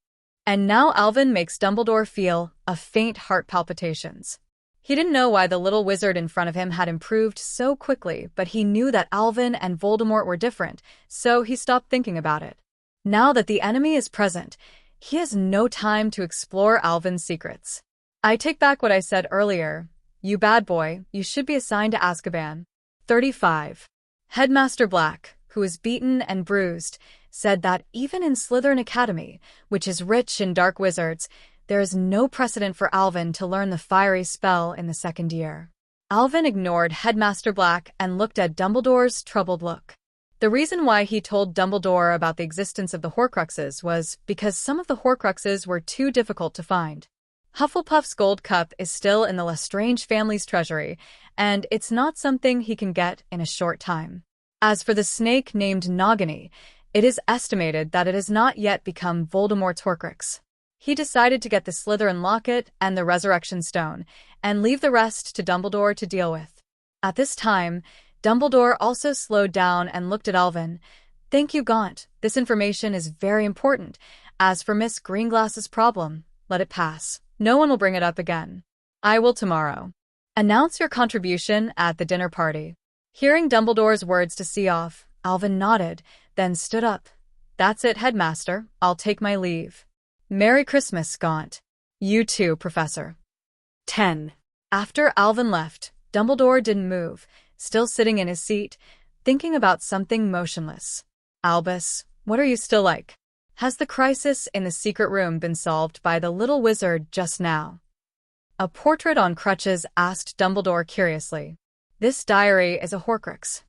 And now Alvin makes Dumbledore feel a faint heart palpitations. He didn't know why the little wizard in front of him had improved so quickly, but he knew that Alvin and Voldemort were different, so he stopped thinking about it. Now that the enemy is present, he has no time to explore Alvin's secrets. I take back what I said earlier. You bad boy, you should be assigned to Azkaban. 35. Headmaster Black, who was beaten and bruised, said that even in Slytherin Academy, which is rich in dark wizards, there is no precedent for Alvin to learn the fiery spell in the second year. Alvin ignored Headmaster Black and looked at Dumbledore's troubled look. The reason why he told Dumbledore about the existence of the Horcruxes was because some of the Horcruxes were too difficult to find. Hufflepuff's gold cup is still in the Lestrange family's treasury, and it's not something he can get in a short time. As for the snake named Nagini, it is estimated that it has not yet become Voldemort's Horcrux. He decided to get the Slytherin locket and the Resurrection Stone, and leave the rest to Dumbledore to deal with. At this time, Dumbledore also slowed down and looked at Alvin. Thank you, Gaunt. This information is very important. As for Miss Greenglass's problem, let it pass. No one will bring it up again. I will tomorrow. Announce your contribution at the dinner party. Hearing Dumbledore's words to see off, Alvin nodded, then stood up. That's it, Headmaster. I'll take my leave. Merry Christmas, Gaunt. You too, Professor. 10. After Alvin left, Dumbledore didn't move, still sitting in his seat, thinking about something motionless. Albus, what are you still like? Has the crisis in the secret room been solved by the little wizard just now? A portrait on crutches asked Dumbledore curiously. This diary is a Horcrux.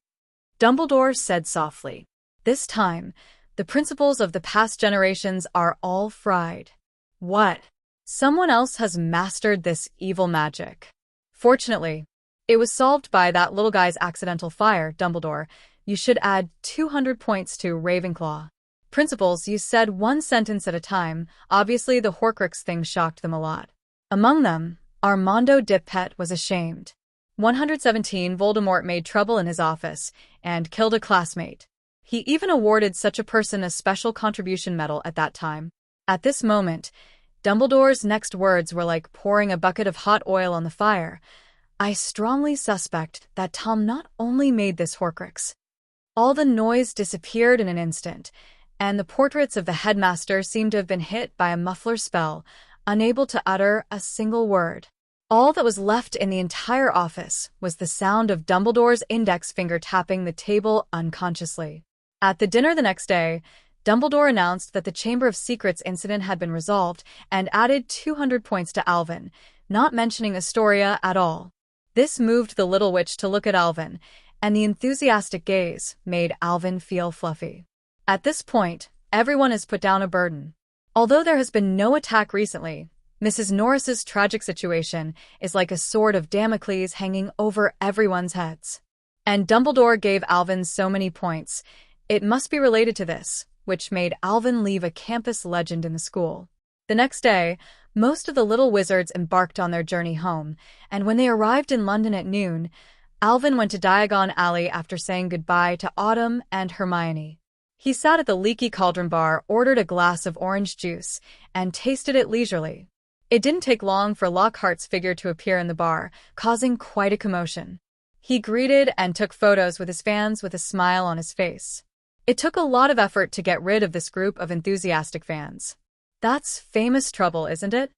Dumbledore said softly. This time, the principles of the past generations are all fried. What? Someone else has mastered this evil magic. Fortunately, it was solved by that little guy's accidental fire, Dumbledore. You should add 200 points to Ravenclaw. Principals, you said one sentence at a time. Obviously, the Horcrux thing shocked them a lot. Among them, Armando Dippet was ashamed. 117 Voldemort made trouble in his office and killed a classmate. He even awarded such a person a special contribution medal at that time. At this moment, Dumbledore's next words were like pouring a bucket of hot oil on the fire. I strongly suspect that Tom not only made this Horcrux. All the noise disappeared in an instant, and the portraits of the headmaster seemed to have been hit by a muffler spell, unable to utter a single word. All that was left in the entire office was the sound of Dumbledore's index finger tapping the table unconsciously. At the dinner the next day, Dumbledore announced that the Chamber of Secrets incident had been resolved and added 200 points to Alvin, not mentioning Astoria at all. This moved the little witch to look at Alvin, and the enthusiastic gaze made Alvin feel fluffy. At this point, everyone has put down a burden. Although there has been no attack recently, Mrs. Norris's tragic situation is like a sword of Damocles hanging over everyone's heads. And Dumbledore gave Alvin so many points. It must be related to this, which made Alvin leave a campus legend in the school. The next day, most of the little wizards embarked on their journey home, and when they arrived in London at noon, Alvin went to Diagon Alley after saying goodbye to Autumn and Hermione. He sat at the Leaky Cauldron bar, ordered a glass of orange juice, and tasted it leisurely. It didn't take long for Lockhart's figure to appear in the bar, causing quite a commotion. He greeted and took photos with his fans with a smile on his face. It took a lot of effort to get rid of this group of enthusiastic fans. That's famous trouble, isn't it?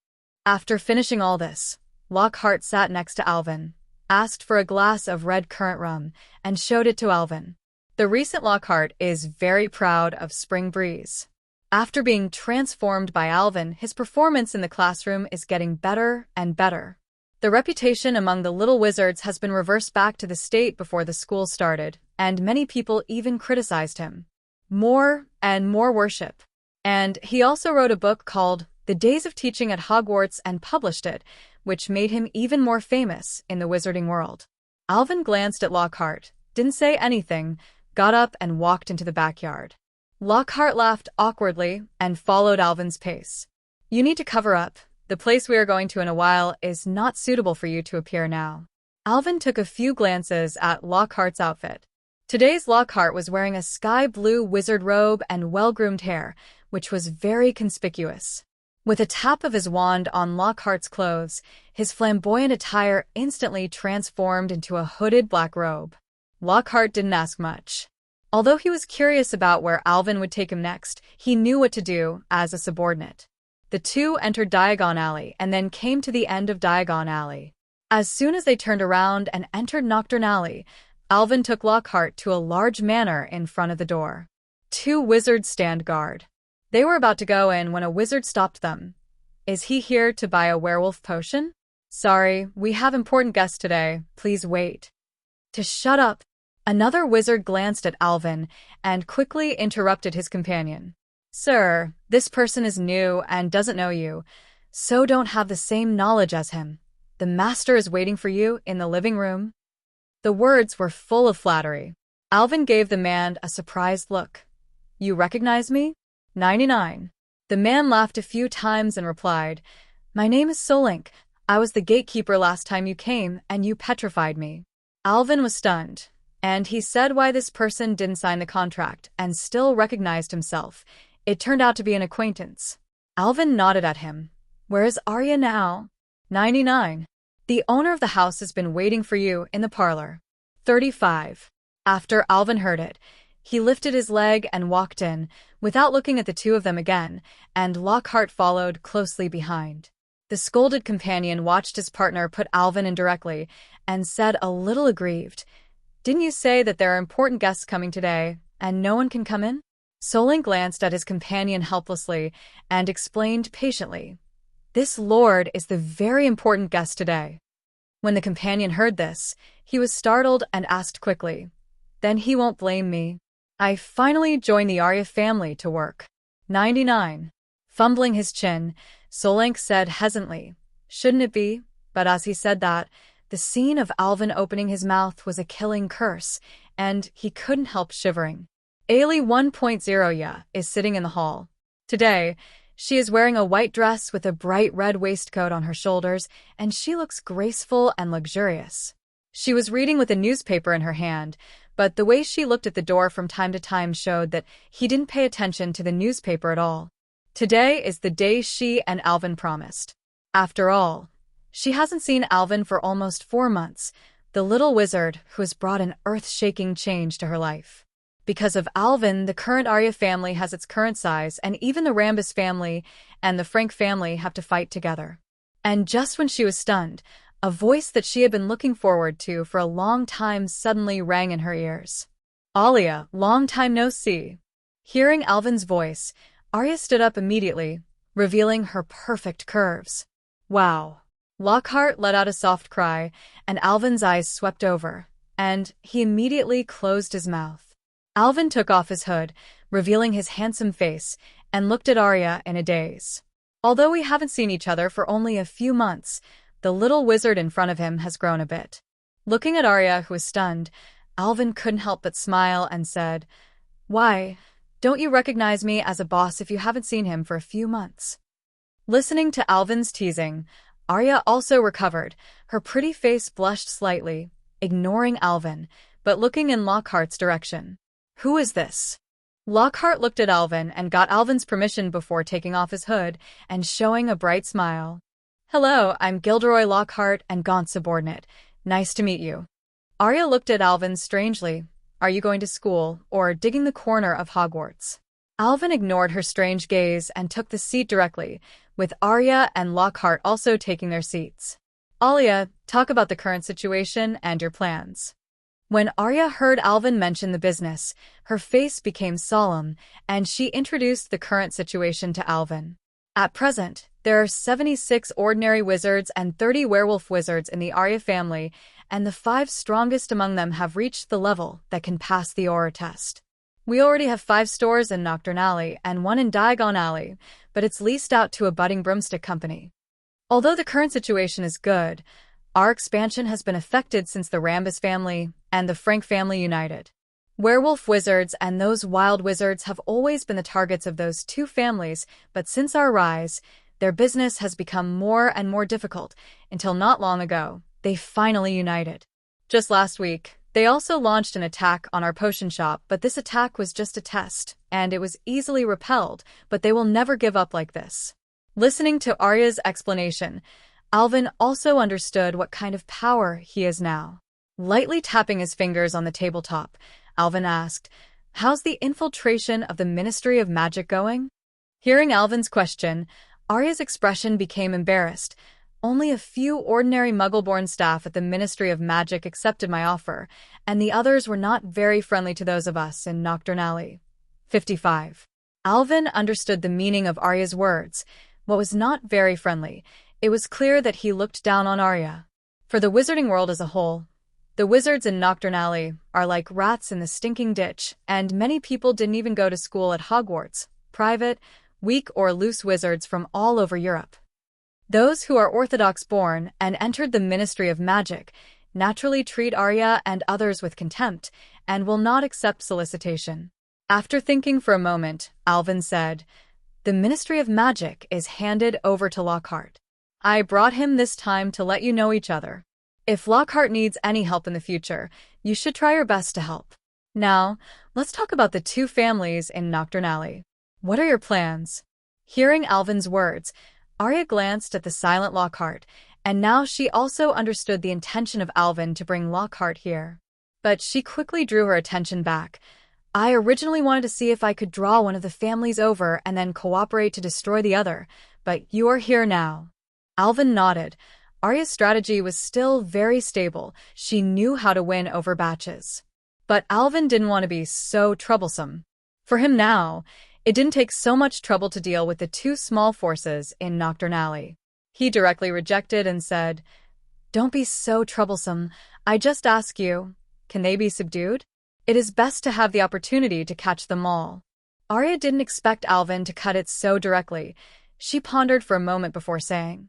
After finishing all this, Lockhart sat next to Alvin, asked for a glass of red currant rum, and showed it to Alvin. The recent Lockhart is very proud of Spring Breeze. After being transformed by Alvin, his performance in the classroom is getting better and better. The reputation among the little wizards has been reversed back to the state before the school started, and many people even criticized him. More and more worship. And he also wrote a book called The Days of Teaching at Hogwarts and published it, which made him even more famous in the wizarding world. Alvin glanced at Lockhart, didn't say anything, got up and walked into the backyard. Lockhart laughed awkwardly and followed Alvin's pace. You need to cover up. The place we are going to in a while is not suitable for you to appear now. Alvin took a few glances at Lockhart's outfit. Today's Lockhart was wearing a sky blue wizard robe and well-groomed hair, which was very conspicuous. With a tap of his wand on Lockhart's clothes, his flamboyant attire instantly transformed into a hooded black robe. Lockhart didn't ask much. Although he was curious about where Alvin would take him next, he knew what to do as a subordinate. The two entered Diagon Alley and then came to the end of Diagon Alley. As soon as they turned around and entered Knockturn Alley, Alvin took Lockhart to a large manor in front of the door. Two wizards stand guard. They were about to go in when a wizard stopped them. Is he here to buy a werewolf potion? Sorry, we have important guests today. Please wait. To shut up. Another wizard glanced at Alvin and quickly interrupted his companion. Sir, this person is new and doesn't know you, so don't have the same knowledge as him. The master is waiting for you in the living room. The words were full of flattery. Alvin gave the man a surprised look. You recognize me? 99. The man laughed a few times and replied, My name is Solink. I was the gatekeeper last time you came and you petrified me. Alvin was stunned. And he said why this person didn't sign the contract and still recognized himself. It turned out to be an acquaintance. Alvin nodded at him. Where is Arya now? 99. The owner of the house has been waiting for you in the parlor. 35. After Alvin heard it, he lifted his leg and walked in, without looking at the two of them again, and Lockhart followed closely behind. The scolded companion watched his partner put Alvin in directly and said a little aggrieved, Didn't you say that there are important guests coming today, and no one can come in? Solink glanced at his companion helplessly and explained patiently, This lord is the very important guest today. When the companion heard this, he was startled and asked quickly, Then he won't blame me. I finally joined the Arya family to work. 99. Fumbling his chin, Solank said hesitantly. Shouldn't it be? But as he said that, the scene of Alvin opening his mouth was a killing curse, and he couldn't help shivering. Ailey 1.0 is sitting in the hall. Today, she is wearing a white dress with a bright red waistcoat on her shoulders, and she looks graceful and luxurious. She was reading with a newspaper in her hand, but the way she looked at the door from time to time showed that he didn't pay attention to the newspaper at all. Today is the day she and Alvin promised. After all, she hasn't seen Alvin for almost 4 months, the little wizard who has brought an earth-shaking change to her life. Because of Alvin, the current Arya family has its current size, and even the Rambus family and the Frank family have to fight together. And just when she was stunned, a voice that she had been looking forward to for a long time suddenly rang in her ears. Alia, long time no see. Hearing Alvin's voice, Arya stood up immediately, revealing her perfect curves. Wow. Lockhart let out a soft cry, and Alvin's eyes swept over, and he immediately closed his mouth. Alvin took off his hood, revealing his handsome face, and looked at Arya in a daze. Although we haven't seen each other for only a few months, the little wizard in front of him has grown a bit. Looking at Arya, who was stunned, Alvin couldn't help but smile and said, Why, don't you recognize me as a boss if you haven't seen him for a few months? Listening to Alvin's teasing, Arya also recovered. Her pretty face blushed slightly, ignoring Alvin, but looking in Lockhart's direction. Who is this? Lockhart looked at Alvin and got Alvin's permission before taking off his hood and showing a bright smile. Hello, I'm Gilderoy Lockhart and Gaunt's subordinate. Nice to meet you. Arya looked at Alvin strangely. Are you going to school or digging the corner of Hogwarts? Alvin ignored her strange gaze and took the seat directly, with Arya and Lockhart also taking their seats. Alia, talk about the current situation and your plans. When Arya heard Alvin mention the business, her face became solemn, and she introduced the current situation to Alvin. At present, there are 76 ordinary wizards and 30 werewolf wizards in the Arya family, and the 5 strongest among them have reached the level that can pass the aura test. We already have 5 stores in Knockturn Alley and 1 in Diagon Alley, but it's leased out to a budding broomstick company. Although the current situation is good, our expansion has been affected since the Rambus family and the Frank family united. Werewolf wizards and those wild wizards have always been the targets of those 2 families, but since our rise, their business has become more and more difficult, until not long ago, they finally united. Just last week, they also launched an attack on our potion shop, but this attack was just a test, and it was easily repelled, but they will never give up like this. Listening to Arya's explanation, Alvin also understood what kind of power he is now. Lightly tapping his fingers on the tabletop, Alvin asked, How's the infiltration of the Ministry of Magic going? Hearing Alvin's question, Arya's expression became embarrassed. Only a few ordinary Muggle-born staff at the Ministry of Magic accepted my offer, and the others were not very friendly to those of us in Knockturn Alley. 55. Alvin understood the meaning of Arya's words. What was not very friendly, it was clear that he looked down on Arya. For the wizarding world as a whole, the wizards in Knockturn Alley are like rats in the stinking ditch, and many people didn't even go to school at Hogwarts, private, weak or loose wizards from all over Europe. Those who are Orthodox-born and entered the Ministry of Magic naturally treat Arya and others with contempt and will not accept solicitation. After thinking for a moment, Alvin said, The Ministry of Magic is handed over to Lockhart. I brought him this time to let you know each other. If Lockhart needs any help in the future, you should try your best to help. Now, let's talk about the 2 families in Knockturn Alley. What are your plans? Hearing Alvin's words, Arya glanced at the silent Lockhart, and now she also understood the intention of Alvin to bring Lockhart here. But she quickly drew her attention back. I originally wanted to see if I could draw one of the families over and then cooperate to destroy the other, but you are here now. Alvin nodded. Arya's strategy was still very stable. She knew how to win over batches. But Alvin didn't want to be so troublesome. For him now, it didn't take so much trouble to deal with the 2 small forces in Knockturn Alley. He directly rejected and said, Don't be so troublesome. I just ask you, can they be subdued? It is best to have the opportunity to catch them all. Arya didn't expect Alvin to cut it so directly. She pondered for a moment before saying,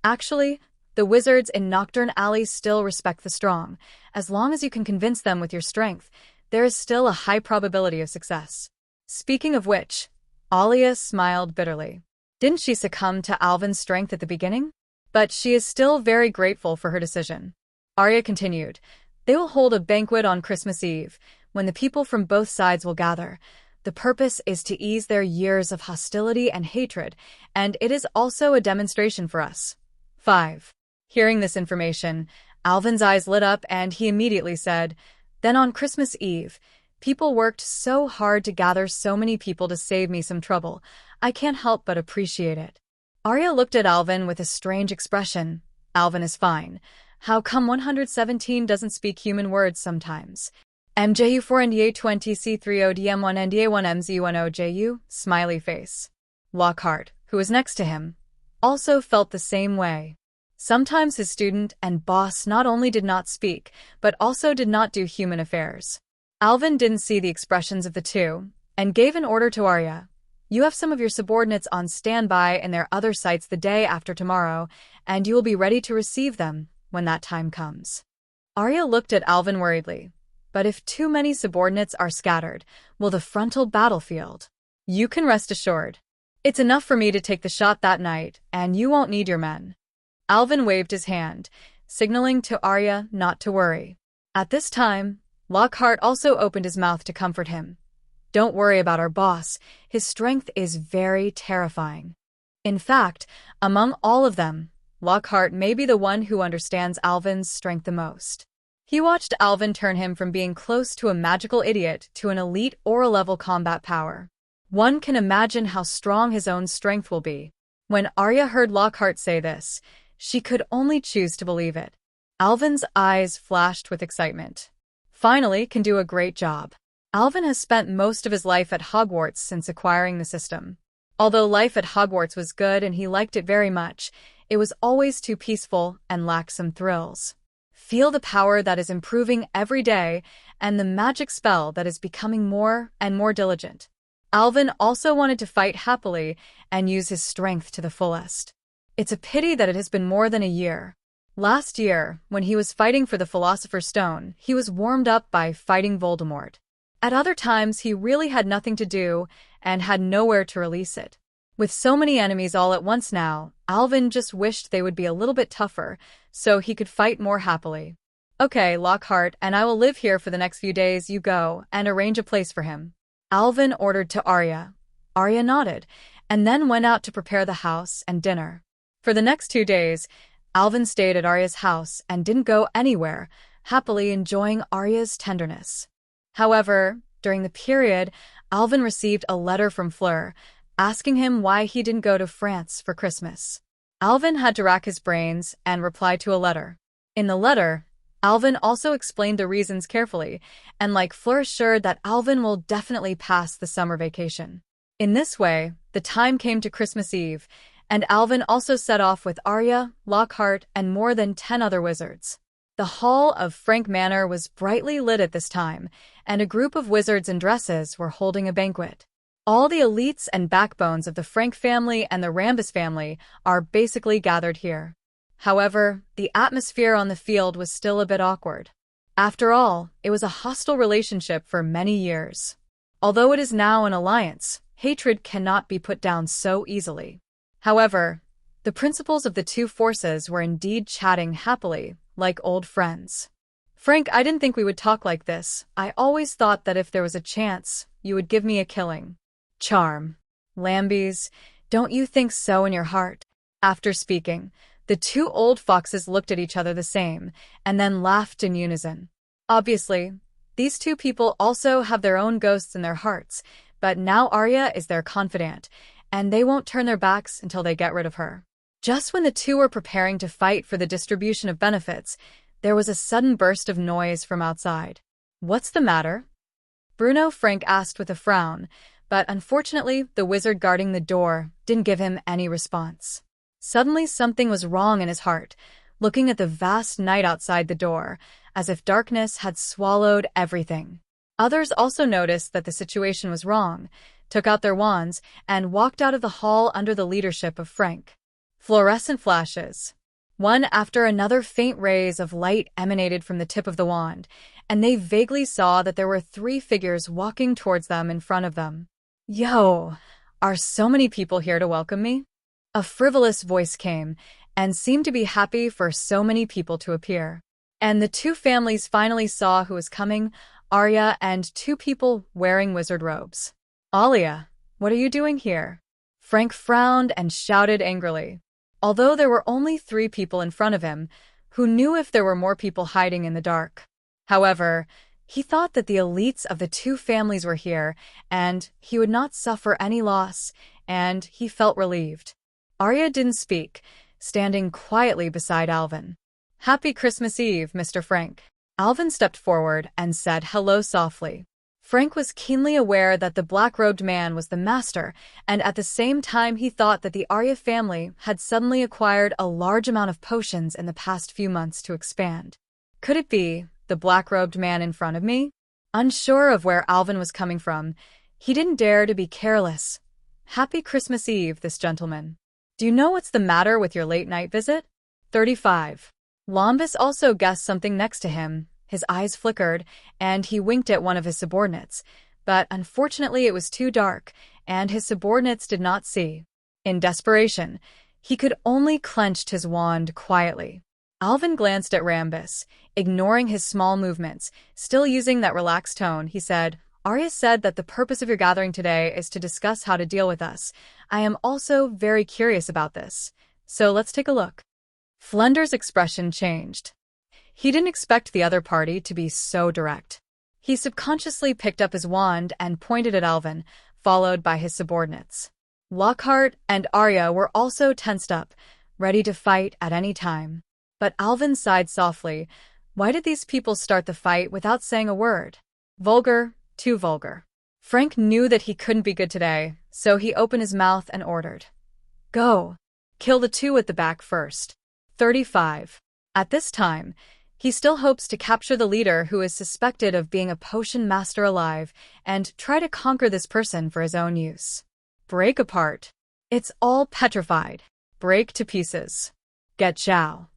"Actually, the wizards in Knockturn Alley still respect the strong. As long as you can convince them with your strength, there is still a high probability of success." Speaking of which, Alia smiled bitterly. Didn't she succumb to Alvin's strength at the beginning? But she is still very grateful for her decision. Arya continued, "They will hold a banquet on Christmas Eve, when the people from both sides will gather. The purpose is to ease their years of hostility and hatred, and it is also a demonstration for us." 5. Hearing this information, Alvin's eyes lit up and he immediately said, "Then on Christmas Eve, people worked so hard to gather so many people to save me some trouble. I can't help but appreciate it." Arya looked at Alvin with a strange expression. Alvin is fine. How come 117 doesn't speak human words sometimes? MJU4NDA20C3ODM1NDA1MZ10JU, smiley face. Lockhart, who was next to him, also felt the same way. Sometimes his student and boss not only did not speak, but also did not do human affairs. Alvin didn't see the expressions of the two, and gave an order to Arya. "You have some of your subordinates on standby in their other sites the day after tomorrow, and you will be ready to receive them when that time comes." Arya looked at Alvin worriedly. "But if too many subordinates are scattered, will the frontal battlefield?" "You can rest assured. It's enough for me to take the shot that night, and you won't need your men." Alvin waved his hand, signaling to Arya not to worry. At this time, Lockhart also opened his mouth to comfort him. "Don't worry about our boss. His strength is very terrifying. In fact, among all of them, Lockhart may be the one who understands Alvin's strength the most." He watched Alvin turn him from being close to a magical idiot to an elite aura-level combat power. One can imagine how strong his own strength will be. When Arya heard Lockhart say this, she could only choose to believe it. Alvin's eyes flashed with excitement. "Finally can do a great job." Alvin has spent most of his life at Hogwarts since acquiring the system. Although life at Hogwarts was good and he liked it very much, it was always too peaceful and lacked some thrills. Feel the power that is improving every day and the magic spell that is becoming more and more diligent. Alvin also wanted to fight happily and use his strength to the fullest. It's a pity that it has been more than a year. Last year, when he was fighting for the Philosopher's Stone, he was warmed up by fighting Voldemort. At other times, he really had nothing to do and had nowhere to release it. With so many enemies all at once now, Alvin just wished they would be a little bit tougher, so he could fight more happily. "Okay, Lockhart, and I will live here for the next few days. You go and arrange a place for him," Alvin ordered to Arya. Arya nodded, and then went out to prepare the house and dinner. For the next 2 days, Alvin stayed at Arya's house and didn't go anywhere, happily enjoying Arya's tenderness. However, during the period, Alvin received a letter from Fleur, asking him why he didn't go to France for Christmas. Alvin had to rack his brains and reply to a letter. In the letter, Alvin also explained the reasons carefully, and like Fleur assured that Alvin will definitely pass the summer vacation. In this way, the time came to Christmas Eve, and Alvin also set off with Arya, Lockhart, and more than 10 other wizards. The hall of Frank Manor was brightly lit at this time, and a group of wizards in dresses were holding a banquet. All the elites and backbones of the Frank family and the Rambus family are basically gathered here. However, the atmosphere on the field was still a bit awkward. After all, it was a hostile relationship for many years. Although it is now an alliance, hatred cannot be put down so easily. However, the principals of the two forces were indeed chatting happily, like old friends. "Frank, I didn't think we would talk like this. I always thought that if there was a chance, you would give me a killing." "Charm. Lambies, don't you think so in your heart?" After speaking, the two old foxes looked at each other the same, and then laughed in unison. Obviously, these two people also have their own ghosts in their hearts, but now Arya is their confidant, and they won't turn their backs until they get rid of her. Just when the two were preparing to fight for the distribution of benefits, there was a sudden burst of noise from outside. "What's the matter?" Bruno Frank asked with a frown, but unfortunately the wizard guarding the door didn't give him any response. Suddenly something was wrong in his heart, looking at the vast night outside the door, as if darkness had swallowed everything. Others also noticed that the situation was wrong, took out their wands, and walked out of the hall under the leadership of Frank. Fluorescent flashes. One after another faint rays of light emanated from the tip of the wand, and they vaguely saw that there were 3 figures walking towards them in front of them. "Yo, are so many people here to welcome me?" A frivolous voice came, and seemed to be happy for so many people to appear. And the 2 families finally saw who was coming, Arya and 2 people wearing wizard robes. "Alia, what are you doing here?" Frank frowned and shouted angrily. Although there were only 3 people in front of him, who knew if there were more people hiding in the dark. However, he thought that the elites of the 2 families were here, and he would not suffer any loss, and he felt relieved. Arya didn't speak, standing quietly beside Alvin. "Happy Christmas Eve, Mr. Frank." Alvin stepped forward and said hello softly. Frank was keenly aware that the black-robed man was the master, and at the same time he thought that the Arya family had suddenly acquired a large amount of potions in the past few months to expand. Could it be the black-robed man in front of me? Unsure of where Alvin was coming from, he didn't dare to be careless. "Happy Christmas Eve, this gentleman. Do you know what's the matter with your late-night visit?" 35. Lombus also guessed something next to him. His eyes flickered, and he winked at one of his subordinates, but unfortunately it was too dark, and his subordinates did not see. In desperation, he could only clench his wand quietly. Alvin glanced at Rambus, ignoring his small movements. Still using that relaxed tone, he said, "Arya said that the purpose of your gathering today is to discuss how to deal with us. I am also very curious about this. So let's take a look." Flunder's expression changed. He didn't expect the other party to be so direct. He subconsciously picked up his wand and pointed at Alvin, followed by his subordinates. Lockhart and Arya were also tensed up, ready to fight at any time. But Alvin sighed softly. Why did these people start the fight without saying a word? Vulgar, too vulgar. Frank knew that he couldn't be good today, so he opened his mouth and ordered, "Go! Kill the 2 at the back first." 35. At this time, he still hopes to capture the leader who is suspected of being a potion master alive and try to conquer this person for his own use. Break apart. It's all petrified. Break to pieces. Get chow.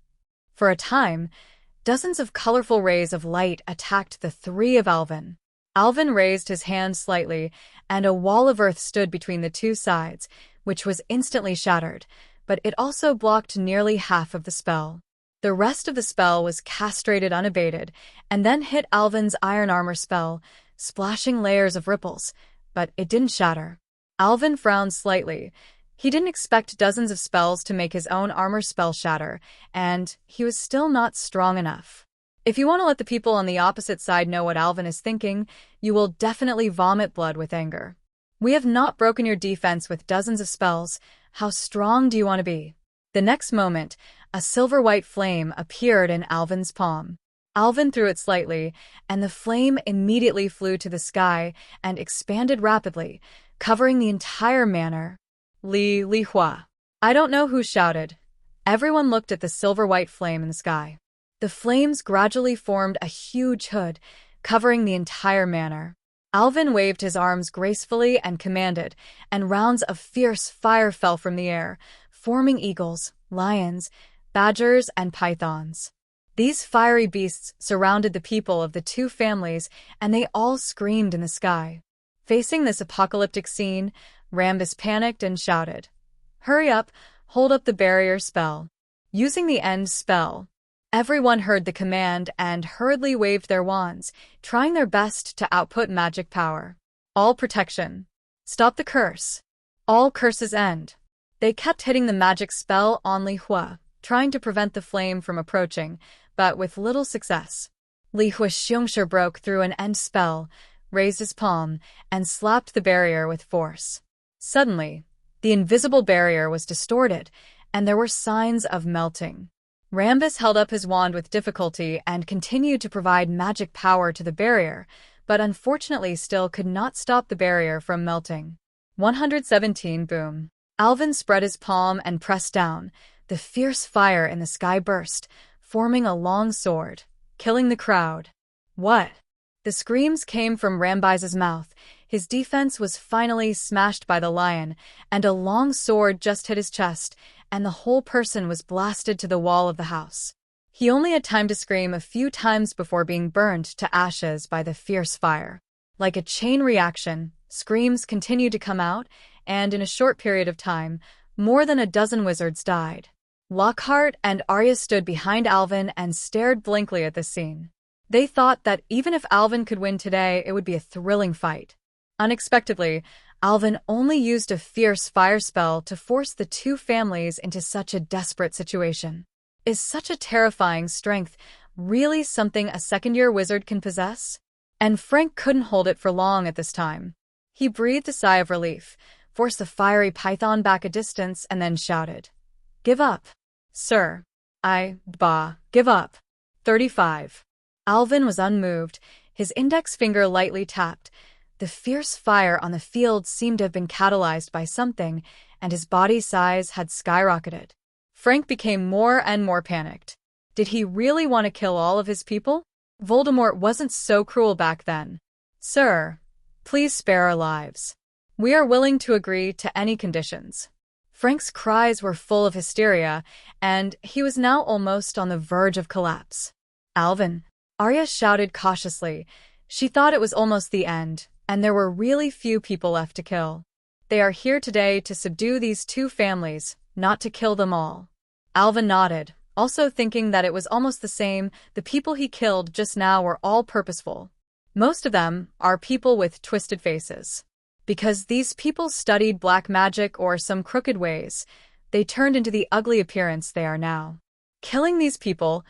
For a time, dozens of colorful rays of light attacked the 3 of Alvin. Alvin raised his hand slightly, and a wall of earth stood between the 2 sides, which was instantly shattered, but it also blocked nearly half of the spell. The rest of the spell was castrated unabated, and then hit Alvin's iron armor spell, splashing layers of ripples, but it didn't shatter. Alvin frowned slightly. He didn't expect dozens of spells to make his own armor spell shatter, and he was still not strong enough. If you want to let the people on the opposite side know what Alvin is thinking, you will definitely vomit blood with anger. "We have not broken your defense with dozens of spells. How strong do you want to be?" The next moment, a silver-white flame appeared in Alvin's palm. Alvin threw it slightly, and the flame immediately flew to the sky and expanded rapidly, covering the entire manor. Li Hua. I don't know who shouted. Everyone looked at the silver-white flame in the sky. The flames gradually formed a huge hood, covering the entire manor. Alvin waved his arms gracefully and commanded, and rounds of fierce fire fell from the air, forming eagles, lions, badgers, and pythons. These fiery beasts surrounded the people of the 2 families, and they all screamed in the sky. Facing this apocalyptic scene, Rambus panicked and shouted, "Hurry up, hold up the barrier spell." Using the end spell, everyone heard the command and hurriedly waved their wands, trying their best to output magic power. All protection. Stop the curse. All curses end. They kept hitting the magic spell on Li Hua, trying to prevent the flame from approaching, but with little success. Li Hua's Xiongshi broke through an end spell, raised his palm, and slapped the barrier with force. Suddenly, the invisible barrier was distorted, and there were signs of melting. Rambus held up his wand with difficulty and continued to provide magic power to the barrier, but unfortunately still could not stop the barrier from melting. 117 Boom. Alvin spread his palm and pressed down. The fierce fire in the sky burst, forming a long sword, killing the crowd. What? The screams came from Rambis's mouth. His defense was finally smashed by the lion, and a long sword just hit his chest, and the whole person was blasted to the wall of the house. He only had time to scream a few times before being burned to ashes by the fierce fire. Like a chain reaction, screams continued to come out, and in a short period of time, more than a dozen wizards died. Lockhart and Arya stood behind Alvin and stared blankly at the scene. They thought that even if Alvin could win today, it would be a thrilling fight. Unexpectedly, Alvin only used a fierce fire spell to force the two families into such a desperate situation. Is such a terrifying strength really something a second-year wizard can possess? And Frank couldn't hold it for long at this time. He breathed a sigh of relief, forced the fiery python back a distance, and then shouted, "Give up, sir. Give up." 35. Alvin was unmoved, his index finger lightly tapped. The fierce fire on the field seemed to have been catalyzed by something, and his body size had skyrocketed. Frank became more and more panicked. Did he really want to kill all of his people? Voldemort wasn't so cruel back then. "Sir, please spare our lives. We are willing to agree to any conditions." Frank's cries were full of hysteria, and he was now almost on the verge of collapse. "Alvin," Arya shouted cautiously. She thought it was almost the end, and there were really few people left to kill. "They are here today to subdue these two families, not to kill them all." Alvin nodded, also thinking that it was almost the same. The people he killed just now were all purposeful. Most of them are people with twisted faces. Because these people studied black magic or some crooked ways, they turned into the ugly appearance they are now. Killing these people,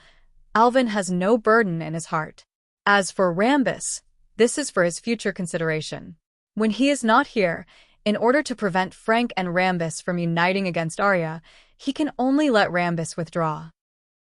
Alvin has no burden in his heart. As for Rambus, this is for his future consideration. When he is not here, in order to prevent Frank and Rambus from uniting against Arya, he can only let Rambus withdraw.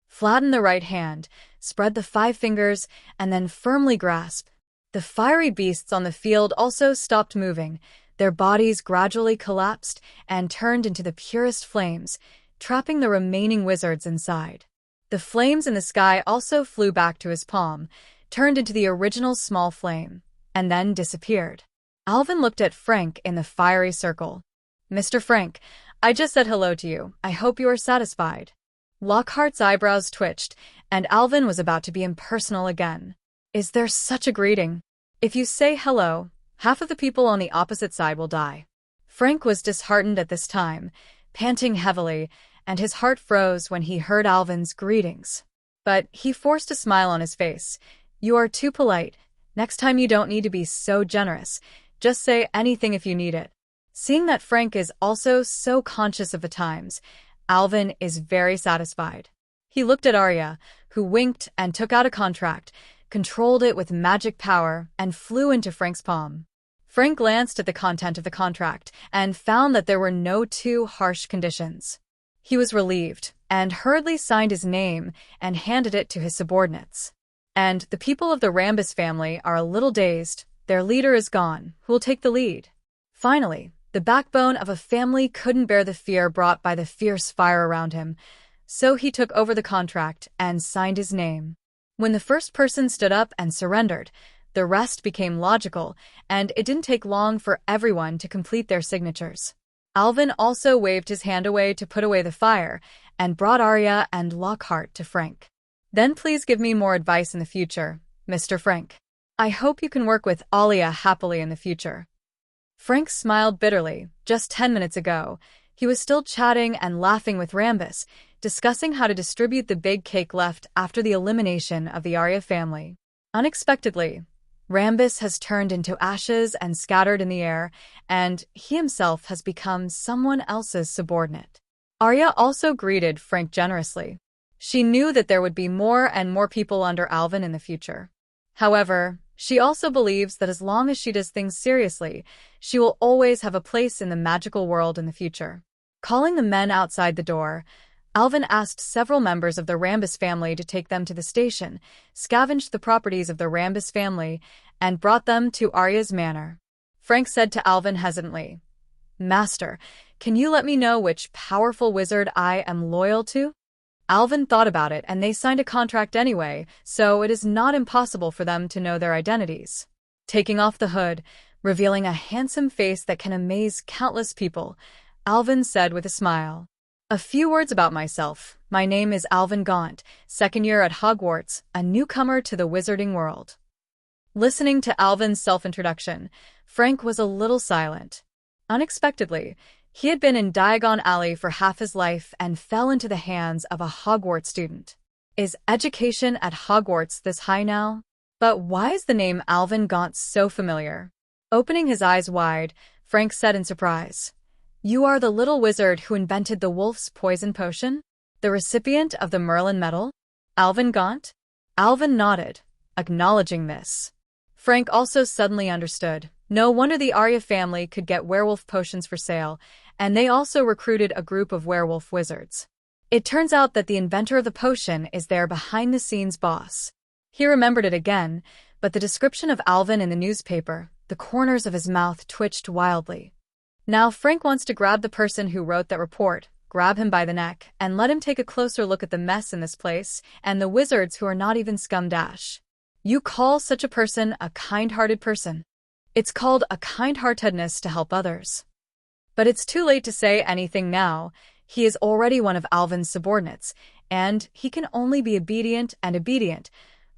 Flatten the right hand, spread the 5 fingers, and then firmly grasp. The fiery beasts on the field also stopped moving. Their bodies gradually collapsed and turned into the purest flames, trapping the remaining wizards inside. The flames in the sky also flew back to his palm, turned into the original small flame, and then disappeared. Alvin looked at Frank in the fiery circle. "Mr. Frank, I just said hello to you. I hope you are satisfied." Lockhart's eyebrows twitched, and Alvin was about to be impersonal again. Is there such a greeting? If you say hello, half of the people on the opposite side will die. Frank was disheartened at this time, panting heavily, and his heart froze when he heard Alvin's greetings. But he forced a smile on his face. "You are too polite. Next time you don't need to be so generous. Just say anything if you need it." Seeing that Frank is also so conscious of the times, Alvin is very satisfied. He looked at Arya, who winked and took out a contract, controlled it with magic power, and flew into Frank's palm. Frank glanced at the content of the contract and found that there were no too harsh conditions. He was relieved and hurriedly signed his name and handed it to his subordinates. And the people of the Rambus family are a little dazed. Their leader is gone. Who will take the lead? Finally, the backbone of a family couldn't bear the fear brought by the fierce fire around him, so he took over the contract and signed his name. When the first person stood up and surrendered, the rest became logical, and it didn't take long for everyone to complete their signatures. Alvin also waved his hand away to put away the fire, and brought Arya and Lockhart to Frank. "Then please give me more advice in the future, Mr. Frank. I hope you can work with Alia happily in the future." Frank smiled bitterly. Just 10 minutes ago, he was still chatting and laughing with Rambus, discussing how to distribute the big cake left after the elimination of the Arya family. Unexpectedly, Rambus has turned into ashes and scattered in the air, and he himself has become someone else's subordinate. Arya also greeted Frank generously. She knew that there would be more and more people under Alvin in the future. However, she also believes that as long as she does things seriously, she will always have a place in the magical world in the future. Calling the men outside the door, Alvin asked several members of the Rambus family to take them to the station, scavenged the properties of the Rambus family, and brought them to Arya's manor. Frank said to Alvin hesitantly, "Master, can you let me know which powerful wizard I am loyal to?" Alvin thought about it, and they signed a contract anyway, so it is not impossible for them to know their identities. Taking off the hood, Revealing a handsome face that can amaze countless people, Alvin said with a smile. A few words about myself. My name is Alvin Gaunt, second year at Hogwarts, a newcomer to the wizarding world. Listening to Alvin's self-introduction, Frank was a little silent. Unexpectedly, he had been in Diagon Alley for half his life and fell into the hands of a Hogwarts student. Is education at Hogwarts this high now? But why is the name Alvin Gaunt so familiar? Opening his eyes wide, Frank said in surprise, "You are the little wizard who invented the wolf's poison potion? The recipient of the Merlin Medal? Alvin Gaunt?" Alvin nodded, acknowledging this. Frank also suddenly understood. No wonder the Arya family could get werewolf potions for sale, and they also recruited a group of werewolf wizards. It turns out that the inventor of the potion is their behind-the-scenes boss. He remembered it again, but the description of Alvin in the newspaper, the corners of his mouth twitched wildly. Now Frank wants to grab the person who wrote that report, grab him by the neck, and let him take a closer look at the mess in this place, and the wizards who are not even scum dash. You call such a person a kind-hearted person? It's called a kind-heartedness to help others. But it's too late to say anything now. He is already one of Alvin's subordinates, and he can only be obedient,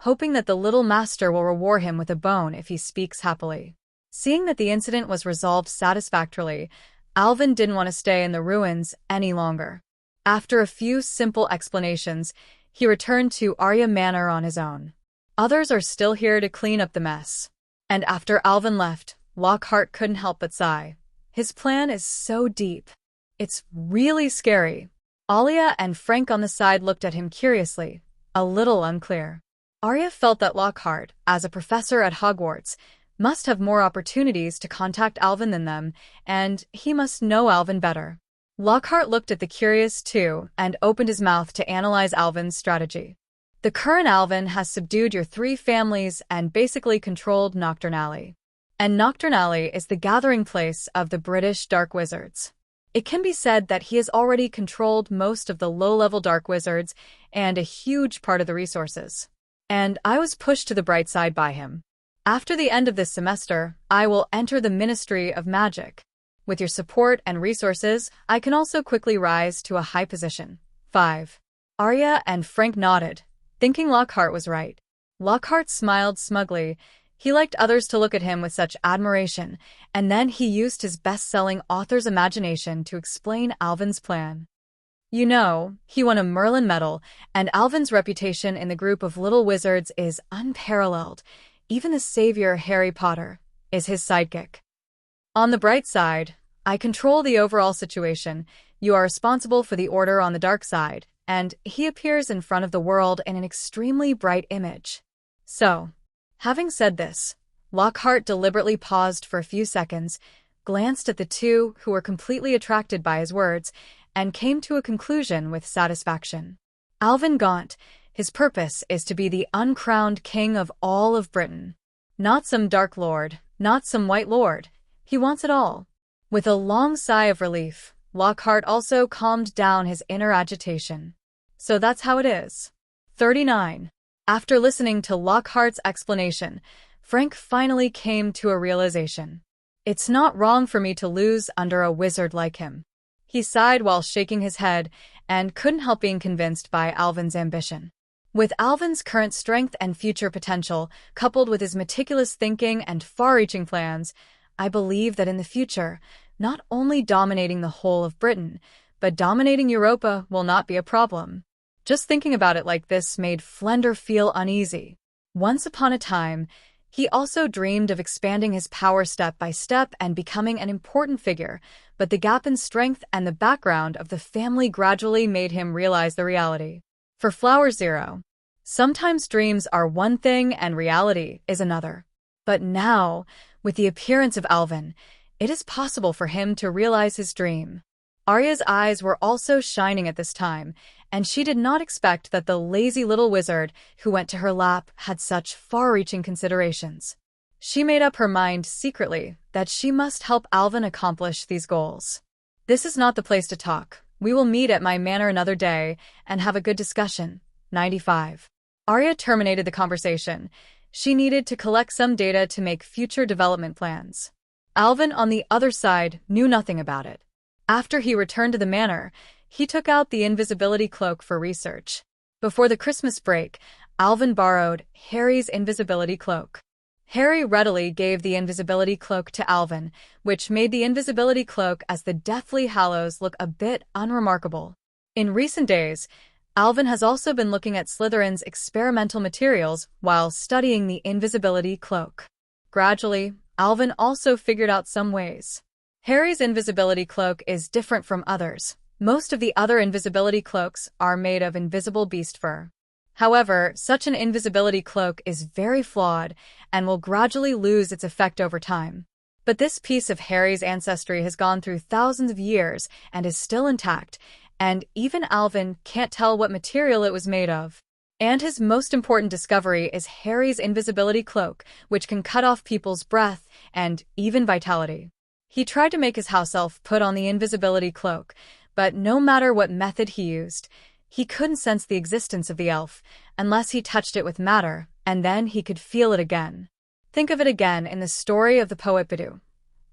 hoping that the little master will reward him with a bone if he speaks happily. Seeing that the incident was resolved satisfactorily, Alvin didn't want to stay in the ruins any longer. After a few simple explanations, he returned to Arya Manor on his own. Others are still here to clean up the mess. And after Alvin left, Lockhart couldn't help but sigh. His plan is so deep. It's really scary. Alia and Frank on the side looked at him curiously, a little unclear. Arya felt that Lockhart, as a professor at Hogwarts, must have more opportunities to contact Alvin than them, and he must know Alvin better. Lockhart looked at the curious too and opened his mouth to analyze Alvin's strategy. The current Alvin has subdued your 3 families and basically controlled Knockturn Alley. And Knockturn Alley is the gathering place of the British Dark Wizards. It can be said that he has already controlled most of the low-level Dark Wizards and a huge part of the resources. And I was pushed to the bright side by him. After the end of this semester, I will enter the Ministry of Magic. With your support and resources, I can also quickly rise to a high position. 5. Arya and Frank nodded, thinking Lockhart was right. Lockhart smiled smugly. He liked others to look at him with such admiration, and then he used his best-selling author's imagination to explain Alvin's plan. You know, he won a Merlin Medal, and Alvin's reputation in the group of little wizards is unparalleled. Even the savior Harry Potter is his sidekick. On the bright side, I control the overall situation. You are responsible for the order on the dark side, and he appears in front of the world in an extremely bright image. So, having said this, Lockhart deliberately paused for a few seconds, glanced at the two who were completely attracted by his words, and came to a conclusion with satisfaction. Alvin Gaunt, his purpose is to be the uncrowned king of all of Britain. Not some dark lord, not some white lord. He wants it all. With a long sigh of relief, Lockhart also calmed down his inner agitation. So that's how it is. 39. After listening to Lockhart's explanation, Frank finally came to a realization. It's not wrong for me to lose under a wizard like him. He sighed while shaking his head and couldn't help being convinced by Alvin's ambition. With Alvin's current strength and future potential, coupled with his meticulous thinking and far-reaching plans, I believe that in the future, not only dominating the whole of Britain, but dominating Europa will not be a problem. Just thinking about it like this made Flender feel uneasy. Once upon a time, he also dreamed of expanding his power step by step and becoming an important figure, but the gap in strength and the background of the family gradually made him realize the reality. For Flower Zero, sometimes dreams are one thing and reality is another. But now, with the appearance of Alvin, it is possible for him to realize his dream. Arya's eyes were also shining at this time, and she did not expect that the lazy little wizard who went to her lap had such far-reaching considerations. She made up her mind secretly that she must help Alvin accomplish these goals. This is not the place to talk. We will meet at my manor another day and have a good discussion. 95. Arya terminated the conversation. She needed to collect some data to make future development plans. Alvin, on the other side, knew nothing about it. After he returned to the manor, he took out the invisibility cloak for research. Before the Christmas break, Alvin borrowed Harry's invisibility cloak. Harry readily gave the invisibility cloak to Alvin, which made the invisibility cloak as the Deathly Hallows look a bit unremarkable. In recent days, Alvin has also been looking at Slytherin's experimental materials while studying the invisibility cloak. Gradually, Alvin also figured out some ways. Harry's invisibility cloak is different from others. Most of the other invisibility cloaks are made of invisible beast fur. However, such an invisibility cloak is very flawed and will gradually lose its effect over time. But this piece of Harry's ancestry has gone through thousands of years and is still intact, and even Alvin can't tell what material it was made of. And his most important discovery is Harry's invisibility cloak, which can cut off people's breath and even vitality. He tried to make his house elf put on the invisibility cloak, but no matter what method he used, he couldn't sense the existence of the elf unless he touched it with matter, and then he could feel it again. Think of it again in the story of the poet Badu.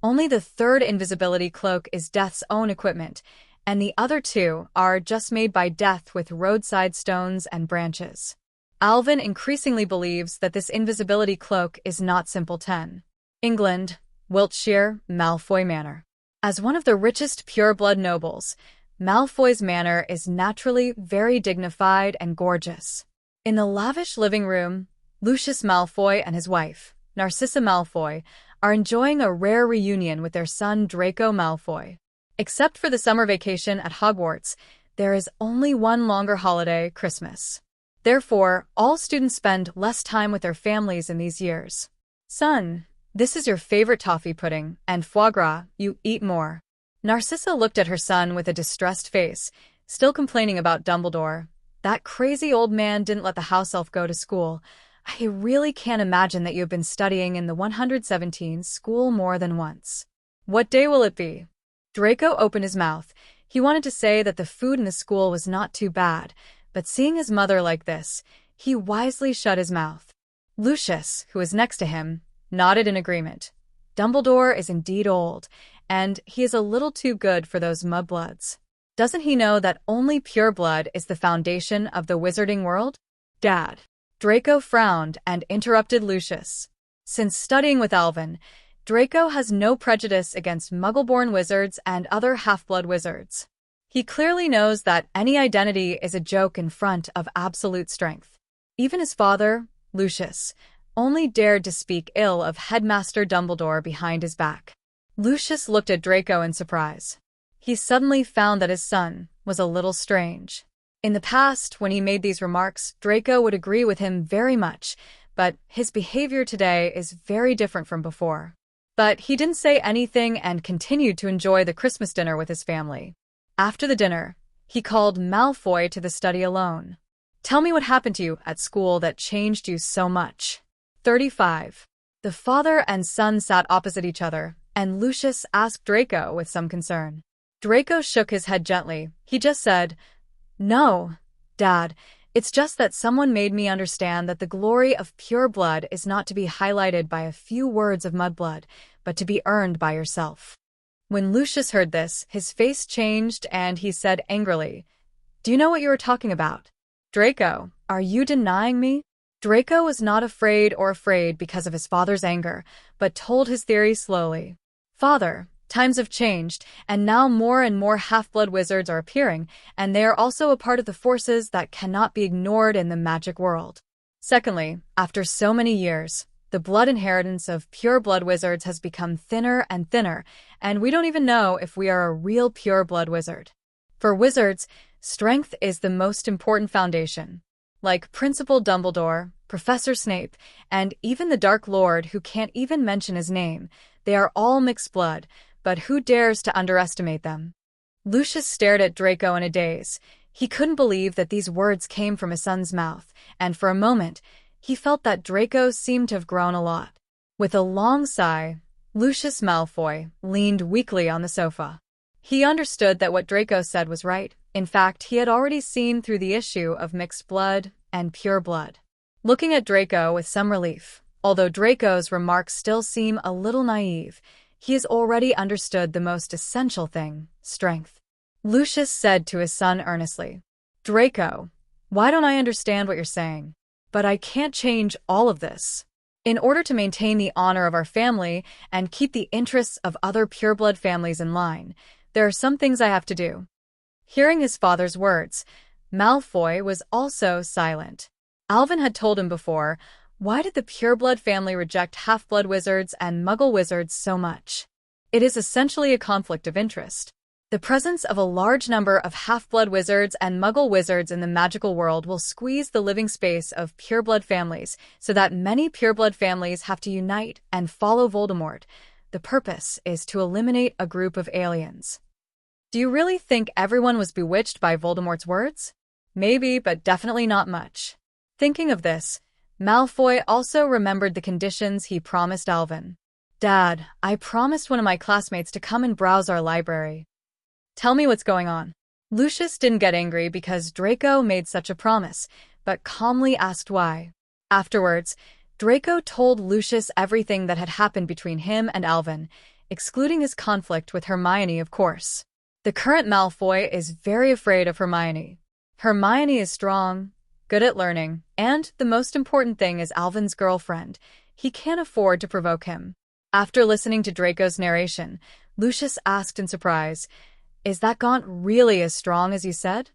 Only the third invisibility cloak is Death's own equipment, and the other two are just made by Death with roadside stones and branches. Alvin increasingly believes that this invisibility cloak is not simple 10. England, Wiltshire, Malfoy Manor. As one of the richest pure-blood nobles, Malfoy's manor is naturally very dignified and gorgeous. In the lavish living room, Lucius Malfoy and his wife, Narcissa Malfoy, are enjoying a rare reunion with their son Draco Malfoy. Except for the summer vacation at Hogwarts, there is only one longer holiday, Christmas. Therefore, all students spend less time with their families in these years. Son, this is your favorite toffee pudding, and foie gras, you eat more. Narcissa looked at her son with a distressed face, still complaining about Dumbledore. That crazy old man didn't let the house elf go to school. I really can't imagine that you have been studying in the 117 school more than once. What day will it be? Draco opened his mouth. He wanted to say that the food in the school was not too bad, but seeing his mother like this, he wisely shut his mouth. Lucius, who was next to him, nodded in agreement. Dumbledore is indeed old, and he is a little too good for those mudbloods. Doesn't he know that only pure blood is the foundation of the wizarding world? Dad. Draco frowned and interrupted Lucius. Since studying with Alvin, Draco has no prejudice against muggle-born wizards and other half-blood wizards. He clearly knows that any identity is a joke in front of absolute strength. Even his father, Lucius, only dared to speak ill of Headmaster Dumbledore behind his back. Lucius looked at Draco in surprise. He suddenly found that his son was a little strange. In the past, when he made these remarks, Draco would agree with him very much, but his behavior today is very different from before. But he didn't say anything and continued to enjoy the Christmas dinner with his family. After the dinner, he called Malfoy to the study alone. Tell me what happened to you at school that changed you so much. 35. The father and son sat opposite each other, and Lucius asked Draco with some concern. Draco shook his head gently. He just said, "No, Dad, it's just that someone made me understand that the glory of pure blood is not to be highlighted by a few words of mudblood, but to be earned by yourself." When Lucius heard this, his face changed and he said angrily, "Do you know what you are talking about? Draco, are you denying me?" Draco was not afraid because of his father's anger, but told his theory slowly. "Father, times have changed, and now more and more half-blood wizards are appearing, and they are also a part of the forces that cannot be ignored in the magic world. Secondly, after so many years, the blood inheritance of pure-blood wizards has become thinner and thinner, and we don't even know if we are a real pure-blood wizard. For wizards, strength is the most important foundation. Like Principal Dumbledore, Professor Snape, and even the Dark Lord who can't even mention his name, they are all mixed blood, but who dares to underestimate them?" Lucius stared at Draco in a daze. He couldn't believe that these words came from his son's mouth, and for a moment, he felt that Draco seemed to have grown a lot. With a long sigh, Lucius Malfoy leaned weakly on the sofa. He understood that what Draco said was right. In fact, he had already seen through the issue of mixed blood and pure blood. Looking at Draco with some relief, although Draco's remarks still seem a little naive, He has already understood the most essential thing, strength. Lucius said to his son earnestly, Draco, why don't I understand what you're saying? But I can't change all of this. In order to maintain the honor of our family and keep the interests of other pureblood families in line, there are some things I have to do. Hearing his father's words, Malfoy was also silent. Alvin had told him before, why did the pureblood family reject half-blood wizards and muggle wizards so much? It is essentially a conflict of interest. The presence of a large number of half-blood wizards and muggle wizards in the magical world will squeeze the living space of pureblood families so that many pureblood families have to unite and follow Voldemort. The purpose is to eliminate a group of aliens. Do you really think everyone was bewitched by Voldemort's words? Maybe, but definitely not much. Thinking of this, Malfoy also remembered the conditions he promised Alvin. Dad, I promised one of my classmates to come and browse our library. Tell me what's going on. Lucius didn't get angry because Draco made such a promise, but calmly asked why. Afterwards, Draco told Lucius everything that had happened between him and Alvin, excluding his conflict with Hermione, of course. The current Malfoy is very afraid of Hermione. Hermione is strong, good at learning, and the most important thing is Alvin's girlfriend. He can't afford to provoke him. After listening to Draco's narration, Lucius asked in surprise, Is that Gaunt really as strong as you said?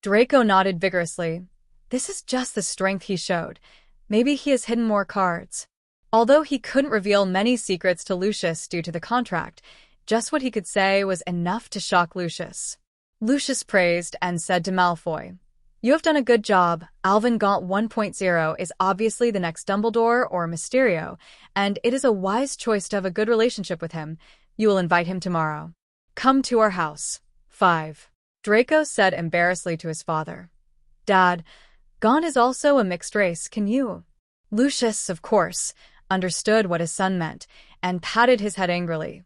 Draco nodded vigorously. This is just the strength he showed. Maybe he has hidden more cards. Although he couldn't reveal many secrets to Lucius due to the contract, just what he could say was enough to shock Lucius. Lucius praised and said to Malfoy, You have done a good job. Alvin Gaunt 1.0 is obviously the next Dumbledore or Mysterio, and it is a wise choice to have a good relationship with him. You will invite him tomorrow. Come to our house. 5. Draco said embarrassedly to his father. Dad, Gaunt is also a mixed race, can you? Lucius, of course, understood what his son meant, and patted his head angrily.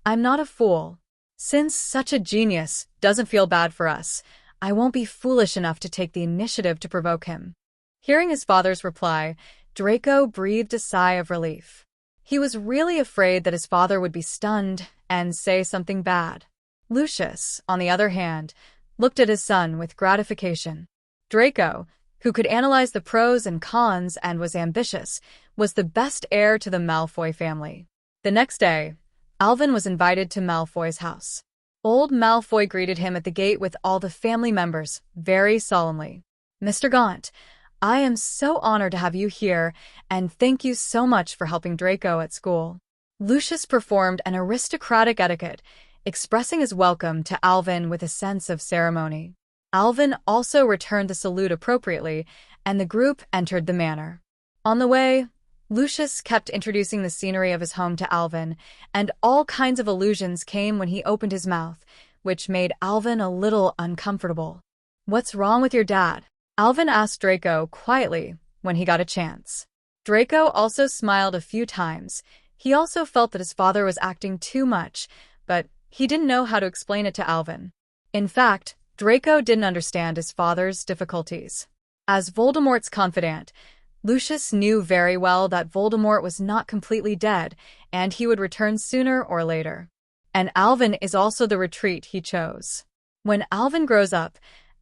I'm not a fool. Since such a genius doesn't feel bad for us, I won't be foolish enough to take the initiative to provoke him. Hearing his father's reply, Draco breathed a sigh of relief. He was really afraid that his father would be stunned and say something bad. Lucius, on the other hand, looked at his son with gratification. Draco, who could analyze the pros and cons and was ambitious, was the best heir to the Malfoy family. The next day, Alvin was invited to Malfoy's house. Old Malfoy greeted him at the gate with all the family members, very solemnly. Mr. Gaunt, I am so honored to have you here, and thank you so much for helping Draco at school. Lucius performed an aristocratic etiquette, expressing his welcome to Alvin with a sense of ceremony. Alvin also returned the salute appropriately, and the group entered the manor. On the way, Lucius kept introducing the scenery of his home to Alvin, and all kinds of allusions came when he opened his mouth, which made Alvin a little uncomfortable. What's wrong with your dad? Alvin asked Draco quietly when he got a chance. Draco also smiled a few times. He also felt that his father was acting too much, but he didn't know how to explain it to Alvin. In fact, Draco didn't understand his father's difficulties. As Voldemort's confidant, Lucius knew very well that Voldemort was not completely dead, and he would return sooner or later. And Alvin is also the retreat he chose. When Alvin grows up,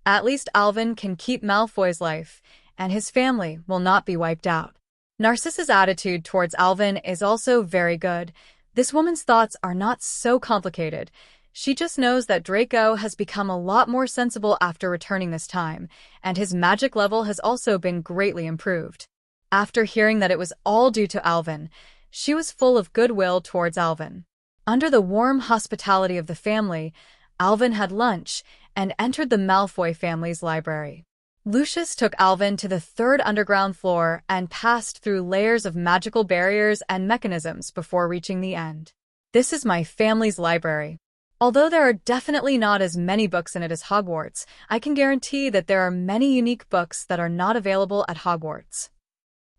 at least Alvin can keep Malfoy's life, and his family will not be wiped out. Narcissa's attitude towards Alvin is also very good. This woman's thoughts are not so complicated. She just knows that Draco has become a lot more sensible after returning this time, and his magic level has also been greatly improved. After hearing that it was all due to Alvin, she was full of goodwill towards Alvin. Under the warm hospitality of the family, Alvin had lunch and entered the Malfoy family's library. Lucius took Alvin to the 3rd underground floor and passed through layers of magical barriers and mechanisms before reaching the end. This is my family's library. Although there are definitely not as many books in it as Hogwarts, I can guarantee that there are many unique books that are not available at Hogwarts.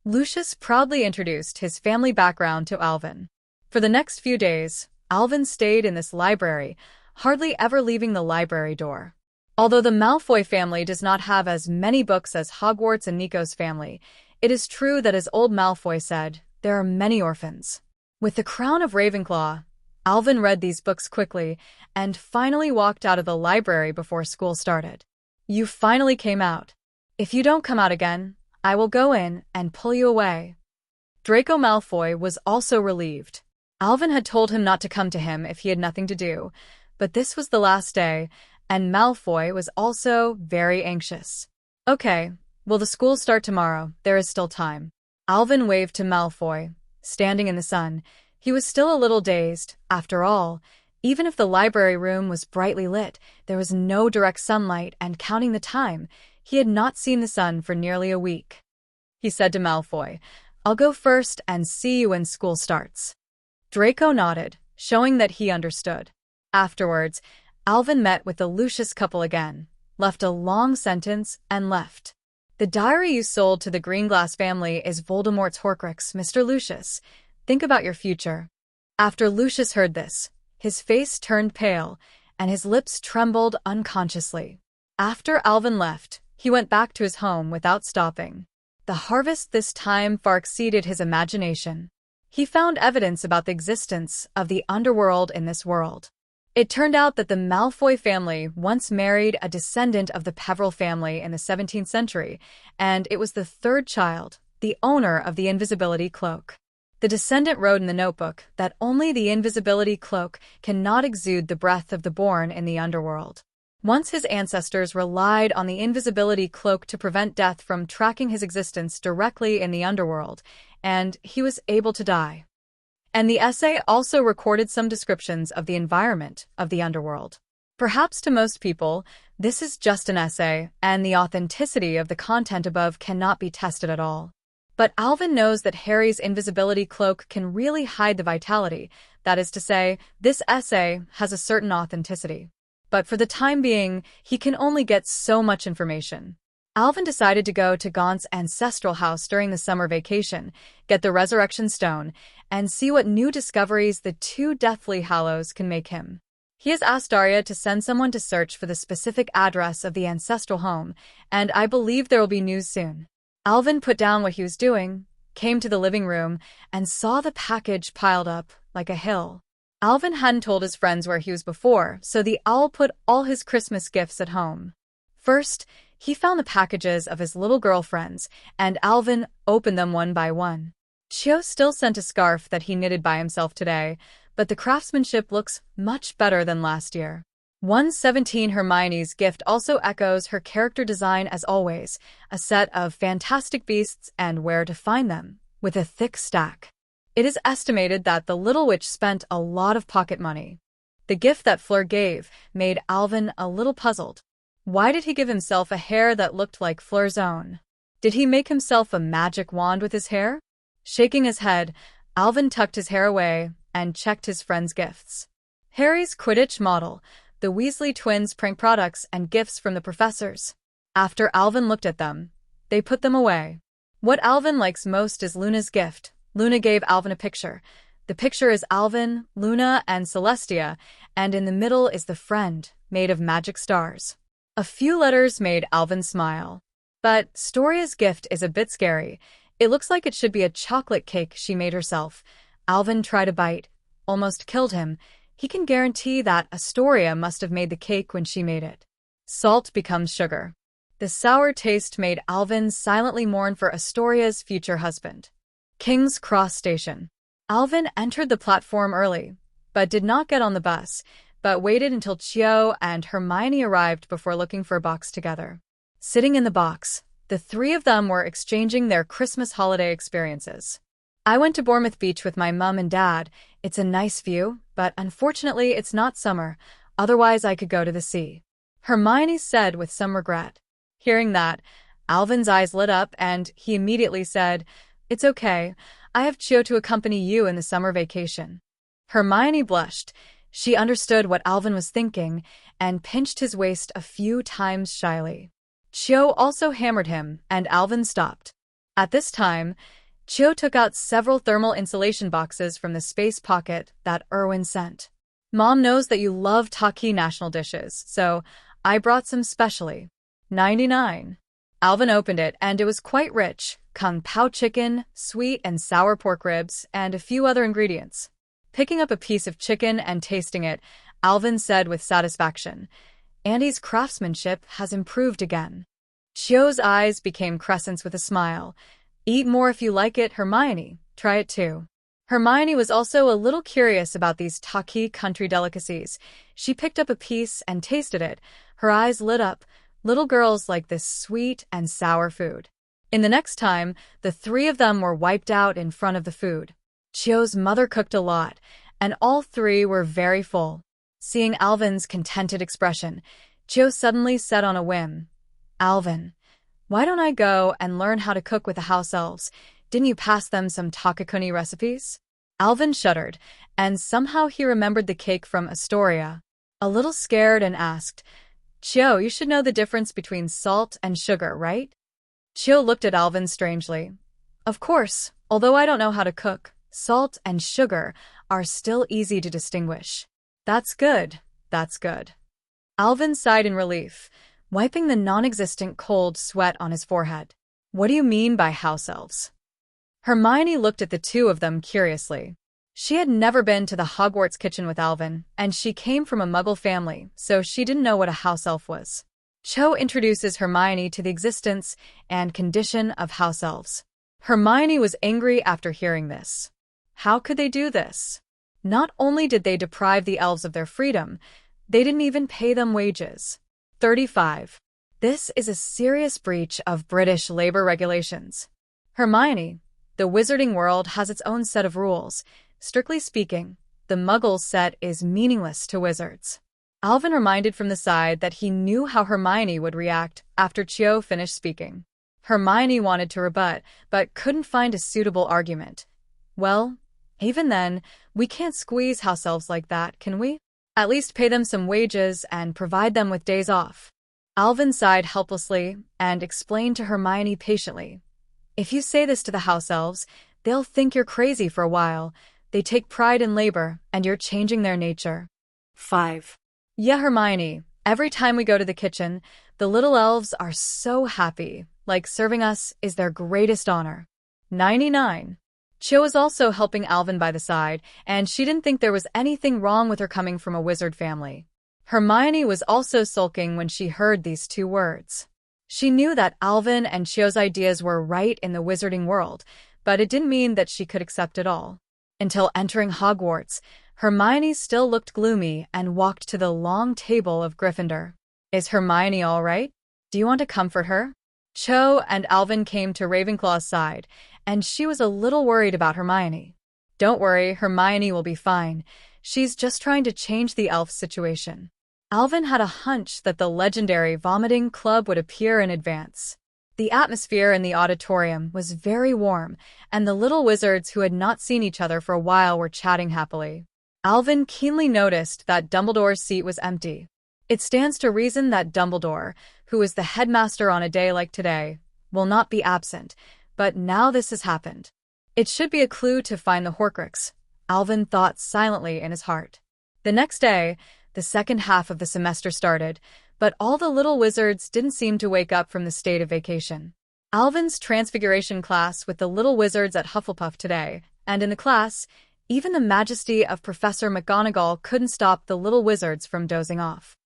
Lucius proudly introduced his family background to Alvin. For the next few days, Alvin stayed in this library, hardly ever leaving the library door. Although the Malfoy family does not have as many books as Hogwarts and Nico's family, it is true that, as old Malfoy said, there are many orphans. With the crown of Ravenclaw, Alvin read these books quickly and finally walked out of the library before school started. You finally came out. If you don't come out again, I will go in and pull you away. Draco Malfoy was also relieved. Alvin had told him not to come to him if he had nothing to do, but this was the last day, and Malfoy was also very anxious. Okay, will the school start tomorrow? There is still time. Alvin waved to Malfoy, standing in the sun. He was still a little dazed. After all, even if the library room was brightly lit, there was no direct sunlight, and counting the time, he had not seen the sun for nearly a week. He said to Malfoy, "I'll go first and see you when school starts." Draco nodded, showing that he understood. Afterwards, Alvin met with the Lucius couple again, left a long sentence, and left. "The diary you sold to the Greenglass family is Voldemort's Horcrux, Mr. Lucius. Think about your future." After Lucius heard this, his face turned pale, and his lips trembled unconsciously. After Alvin left, he went back to his home without stopping. The harvest this time far exceeded his imagination. He found evidence about the existence of the underworld in this world. It turned out that the Malfoy family once married a descendant of the Peverell family in the 17th century, and it was the third child, the owner of the invisibility cloak. The descendant wrote in the notebook that only the invisibility cloak cannot exude the breath of the born in the underworld. Once his ancestors relied on the invisibility cloak to prevent death from tracking his existence directly in the underworld, and he was able to die. And the essay also recorded some descriptions of the environment of the underworld. Perhaps to most people, this is just an essay, and the authenticity of the content above cannot be tested at all. But Alvin knows that Harry's invisibility cloak can really hide the vitality. That is to say, this essay has a certain authenticity. But for the time being, he can only get so much information. Alvin decided to go to Gaunt's ancestral house during the summer vacation, get the Resurrection Stone, and see what new discoveries the two Deathly Hallows can make him. He has asked Arya to send someone to search for the specific address of the ancestral home, and I believe there will be news soon. Alvin put down what he was doing, came to the living room, and saw the package piled up like a hill. Alvin hadn't told his friends where he was before, so the owl put all his Christmas gifts at home. First, he found the packages of his little girlfriends, and Alvin opened them one by one. Chio still sent a scarf that he knitted by himself today, but the craftsmanship looks much better than last year. 117 Hermione's gift also echoes her character design as always, a set of fantastic beasts and where to find them, with a thick stack. It is estimated that the little witch spent a lot of pocket money. The gift that Fleur gave made Alvin a little puzzled. Why did he give himself a hair that looked like Fleur's own? Did he make himself a magic wand with his hair? Shaking his head, Alvin tucked his hair away and checked his friend's gifts. Harry's Quidditch model, the Weasley twins' prank products, and gifts from the professors. After Alvin looked at them, they put them away. What Alvin likes most is Luna's gift. Luna gave Alvin a picture. The picture is Alvin, Luna, and Celestia, and in the middle is the friend, made of magic stars. A few letters made Alvin smile. But Storia's gift is a bit scary. It looks like it should be a chocolate cake she made herself. Alvin tried a bite, almost killed him. He can guarantee that Astoria must have made the cake when she made it. Salt becomes sugar. The sour taste made Alvin silently mourn for Astoria's future husband. King's Cross Station. Alvin entered the platform early, but did not get on the bus, but waited until Chio and Hermione arrived before looking for a box together. Sitting in the box, the three of them were exchanging their Christmas holiday experiences. "I went to Bournemouth Beach with my mum and dad. It's a nice view, but unfortunately it's not summer, otherwise I could go to the sea," Hermione said with some regret. Hearing that, Alvin's eyes lit up and he immediately said, "It's okay. I have Chio to accompany you in the summer vacation." Hermione blushed. She understood what Alvin was thinking and pinched his waist a few times shyly. Chio also hammered him, and Alvin stopped. At this time, Chio took out several thermal insulation boxes from the space pocket that Erwin sent. "Mom knows that you love Taki national dishes, so I brought some specially. 99. Alvin opened it, and it was quite rich. Kung Pao chicken, sweet and sour pork ribs, and a few other ingredients. Picking up a piece of chicken and tasting it, Alvin said with satisfaction, "Andy's craftsmanship has improved again." Chio's eyes became crescents with a smile. "Eat more if you like it, Hermione. Try it too." Hermione was also a little curious about these Taki country delicacies. She picked up a piece and tasted it. Her eyes lit up. Little girls like this sweet and sour food. In the next time, the three of them were wiped out in front of the food. Chio's mother cooked a lot, and all three were very full. Seeing Alvin's contented expression, Chio suddenly said on a whim, "Alvin, why don't I go and learn how to cook with the house elves? Didn't you pass them some Takakuni recipes?" Alvin shuddered, and somehow he remembered the cake from Astoria. A little scared and asked, "Chio, you should know the difference between salt and sugar, right?" Chio looked at Alvin strangely. "Of course, although I don't know how to cook, salt and sugar are still easy to distinguish." "That's good, that's good." Alvin sighed in relief, wiping the non-existent cold sweat on his forehead. "What do you mean by house elves?" Hermione looked at the two of them curiously. She had never been to the Hogwarts kitchen with Alvin, and she came from a Muggle family, so she didn't know what a house elf was. Cho introduces Hermione to the existence and condition of house elves. Hermione was angry after hearing this. How could they do this? Not only did they deprive the elves of their freedom, they didn't even pay them wages. 35. This is a serious breach of British labor regulations. Hermione, the wizarding world has its own set of rules. Strictly speaking, the Muggle set is meaningless to wizards. Alvin reminded from the side that he knew how Hermione would react after Chio finished speaking. Hermione wanted to rebut, but couldn't find a suitable argument. "Well, even then, we can't squeeze house elves like that, can we? At least pay them some wages and provide them with days off." Alvin sighed helplessly and explained to Hermione patiently. "If you say this to the house elves, they'll think you're crazy for a while. They take pride in labor, and you're changing their nature." 5. "Yeah, Hermione, every time we go to the kitchen, the little elves are so happy, like serving us is their greatest honor." 99. Cho was also helping Alvin by the side, and she didn't think there was anything wrong with her coming from a wizard family. Hermione was also sulking when she heard these two words. She knew that Alvin and Cho's ideas were right in the wizarding world, but it didn't mean that she could accept it all. Until entering Hogwarts, Hermione still looked gloomy and walked to the long table of Gryffindor. "Is Hermione all right? Do you want to comfort her?" Cho and Alvin came to Ravenclaw's side, and she was a little worried about Hermione. "Don't worry, Hermione will be fine. She's just trying to change the elf situation." Alvin had a hunch that the legendary vomiting club would appear in advance. The atmosphere in the auditorium was very warm, and the little wizards who had not seen each other for a while were chatting happily. Alvin keenly noticed that Dumbledore's seat was empty. It stands to reason that Dumbledore, who is the headmaster on a day like today, will not be absent, but now this has happened. It should be a clue to find the Horcrux, Alvin thought silently in his heart. The next day, the second half of the semester started, but all the little wizards didn't seem to wake up from the state of vacation. Alvin's transfiguration class with the little wizards at Hufflepuff today, and in the class, even the majesty of Professor McGonagall couldn't stop the little wizards from dozing off.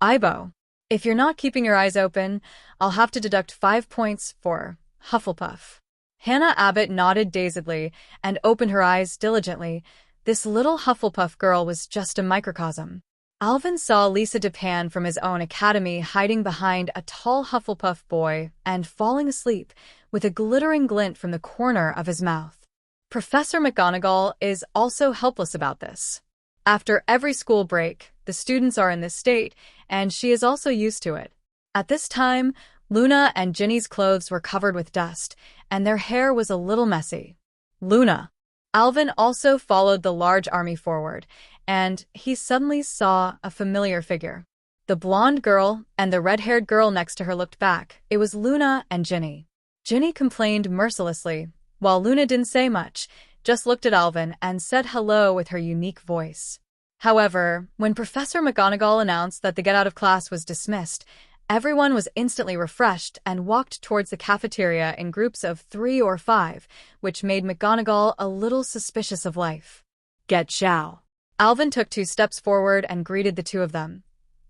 Ibo. If you're not keeping your eyes open, I'll have to deduct 5 points for Hufflepuff. Hannah Abbott nodded dazedly and opened her eyes diligently. This little Hufflepuff girl was just a microcosm. Alvin saw Lisa Dupin from his own academy hiding behind a tall Hufflepuff boy and falling asleep with a glittering glint from the corner of his mouth. Professor McGonagall is also helpless about this. After every school break, the students are in this state, and she is also used to it. At this time, Luna and Ginny's clothes were covered with dust, and their hair was a little messy. Luna. Alvin also followed the large army forward, and he suddenly saw a familiar figure. The blonde girl and the red-haired girl next to her looked back. It was Luna and Ginny. Ginny complained mercilessly, while Luna didn't say much, just looked at Alvin and said hello with her unique voice. However, when Professor McGonagall announced that the get-out of class was dismissed, everyone was instantly refreshed and walked towards the cafeteria in groups of 3 or 5, which made McGonagall a little suspicious of life. Get chow. Alvin took 2 steps forward and greeted the two of them.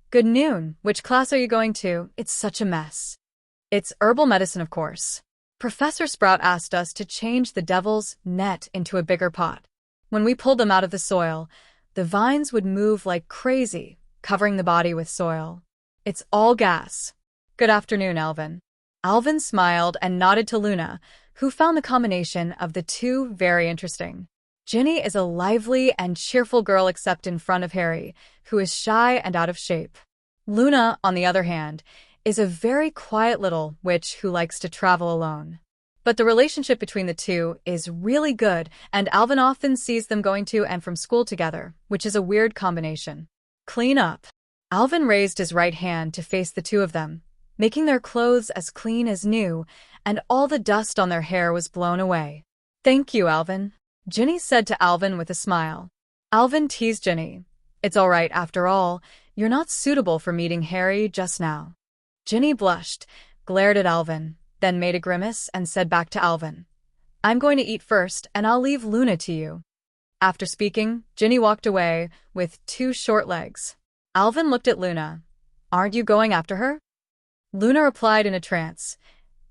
Good noon. Which class are you going to? It's such a mess. It's herbal medicine, of course. Professor Sprout asked us to change the devil's net into a bigger pot. When we pulled them out of the soil, the vines would move like crazy, covering the body with soil. It's all gas. Good afternoon, Alvin. Alvin smiled and nodded to Luna, who found the combination of the two very interesting. Ginny is a lively and cheerful girl except in front of Harry, who is shy and out of shape. Luna, on the other hand, is a very quiet little witch who likes to travel alone. But the relationship between the two is really good, and Alvin often sees them going to and from school together, which is a weird combination. Clean up. Alvin raised his right hand to face the two of them, making their clothes as clean as new, and all the dust on their hair was blown away. Thank you, Alvin, Ginny said to Alvin with a smile. Alvin teased Ginny. It's all right, after all, you're not suitable for meeting Harry just now. Ginny blushed, glared at Alvin, then made a grimace and said back to Alvin, I'm going to eat first, and I'll leave Luna to you. After speaking, Ginny walked away with 2 short legs. Alvin looked at Luna. Aren't you going after her? Luna replied in a trance.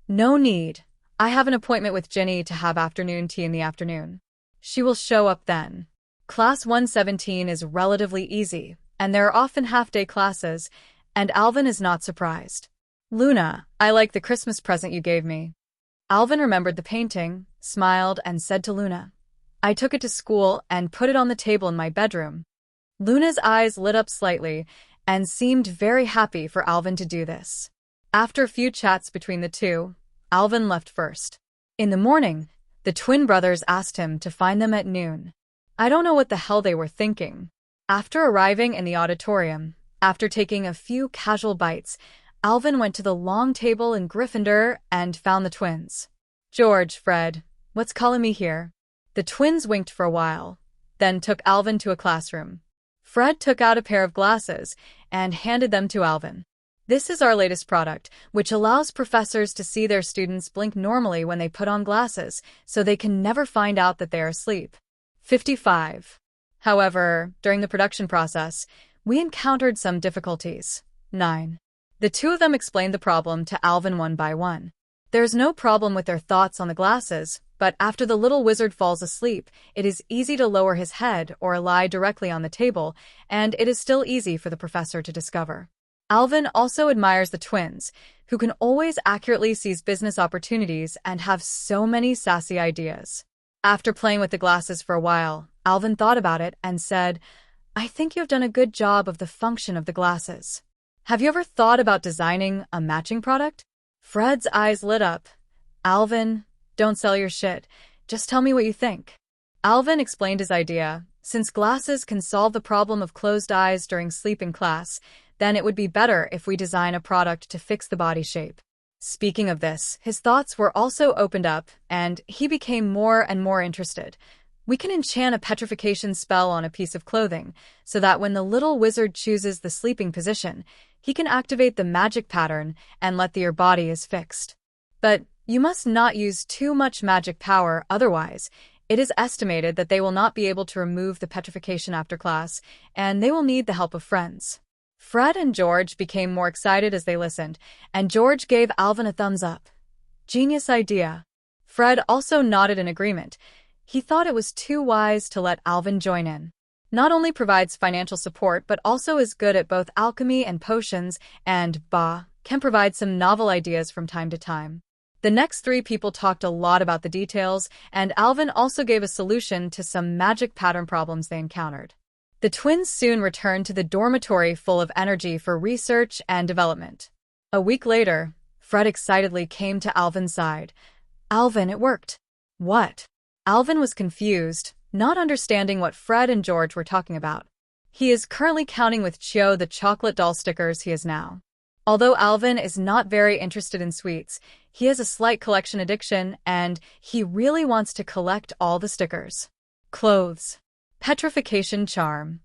No need. I have an appointment with Ginny to have afternoon tea in the afternoon. She will show up then. Class 117 is relatively easy, and there are often half-day classes, and Alvin is not surprised. Luna, I like the Christmas present you gave me. Alvin remembered the painting, smiled, and said to Luna, I took it to school and put it on the table in my bedroom. Luna's eyes lit up slightly and seemed very happy for Alvin to do this. After a few chats between the two, Alvin left first. In the morning, the twin brothers asked him to find them at noon. I don't know what the hell they were thinking. After arriving in the auditorium, after taking a few casual bites, Alvin went to the long table in Gryffindor and found the twins. George, Fred, what's calling me here? The twins winked for a while, then took Alvin to a classroom. Fred took out a pair of glasses and handed them to Alvin. This is our latest product, which allows professors to see their students blink normally when they put on glasses, so they can never find out that they are asleep. 55. However, during the production process, we encountered some difficulties. 9. The two of them explained the problem to Alvin one by one. There's no problem with their thoughts on the glasses, but after the little wizard falls asleep, it is easy to lower his head or lie directly on the table, and it is still easy for the professor to discover. Alvin also admires the twins, who can always accurately seize business opportunities and have so many sassy ideas. After playing with the glasses for a while, Alvin thought about it and said, I think you have done a good job of the function of the glasses. Have you ever thought about designing a matching product? Fred's eyes lit up. Alvin, don't sell your shit. Just tell me what you think. Alvin explained his idea. Since glasses can solve the problem of closed eyes during sleep in class, then it would be better if we design a product to fix the body shape. Speaking of this, his thoughts were also opened up, and he became more and more interested. We can enchant a petrification spell on a piece of clothing, so that when the little wizard chooses the sleeping position, he can activate the magic pattern and let your body is fixed. But you must not use too much magic power, otherwise, it is estimated that they will not be able to remove the petrification after class, and they will need the help of friends. Fred and George became more excited as they listened, and George gave Alvin a thumbs up. Genius idea. Fred also nodded in agreement. He thought it was too wise to let Alvin join in. Not only provides financial support, but also is good at both alchemy and potions, and, can provide some novel ideas from time to time. The next 3 people talked a lot about the details, and Alvin also gave a solution to some magic pattern problems they encountered. The twins soon returned to the dormitory full of energy for research and development. A week later, Fred excitedly came to Alvin's side. Alvin, it worked. What? Alvin was confused, not understanding what Fred and George were talking about. He is currently counting with Chio the chocolate doll stickers he has now. Although Alvin is not very interested in sweets, he has a slight collection addiction, and he really wants to collect all the stickers. Clothes. Petrification charm.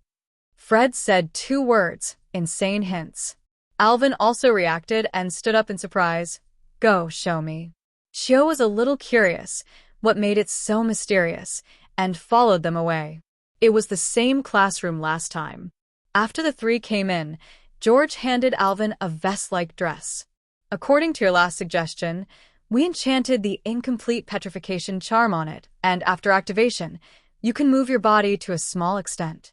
Fred said 2 words, insane hints. Alvin also reacted and stood up in surprise. Go, show me. Chio was a little curious, what made it so mysterious, and followed them away. It was the same classroom last time. After the three came in, George handed Alvin a vest-like dress. According to your last suggestion, we enchanted the incomplete petrification charm on it, and after activation, you can move your body to a small extent.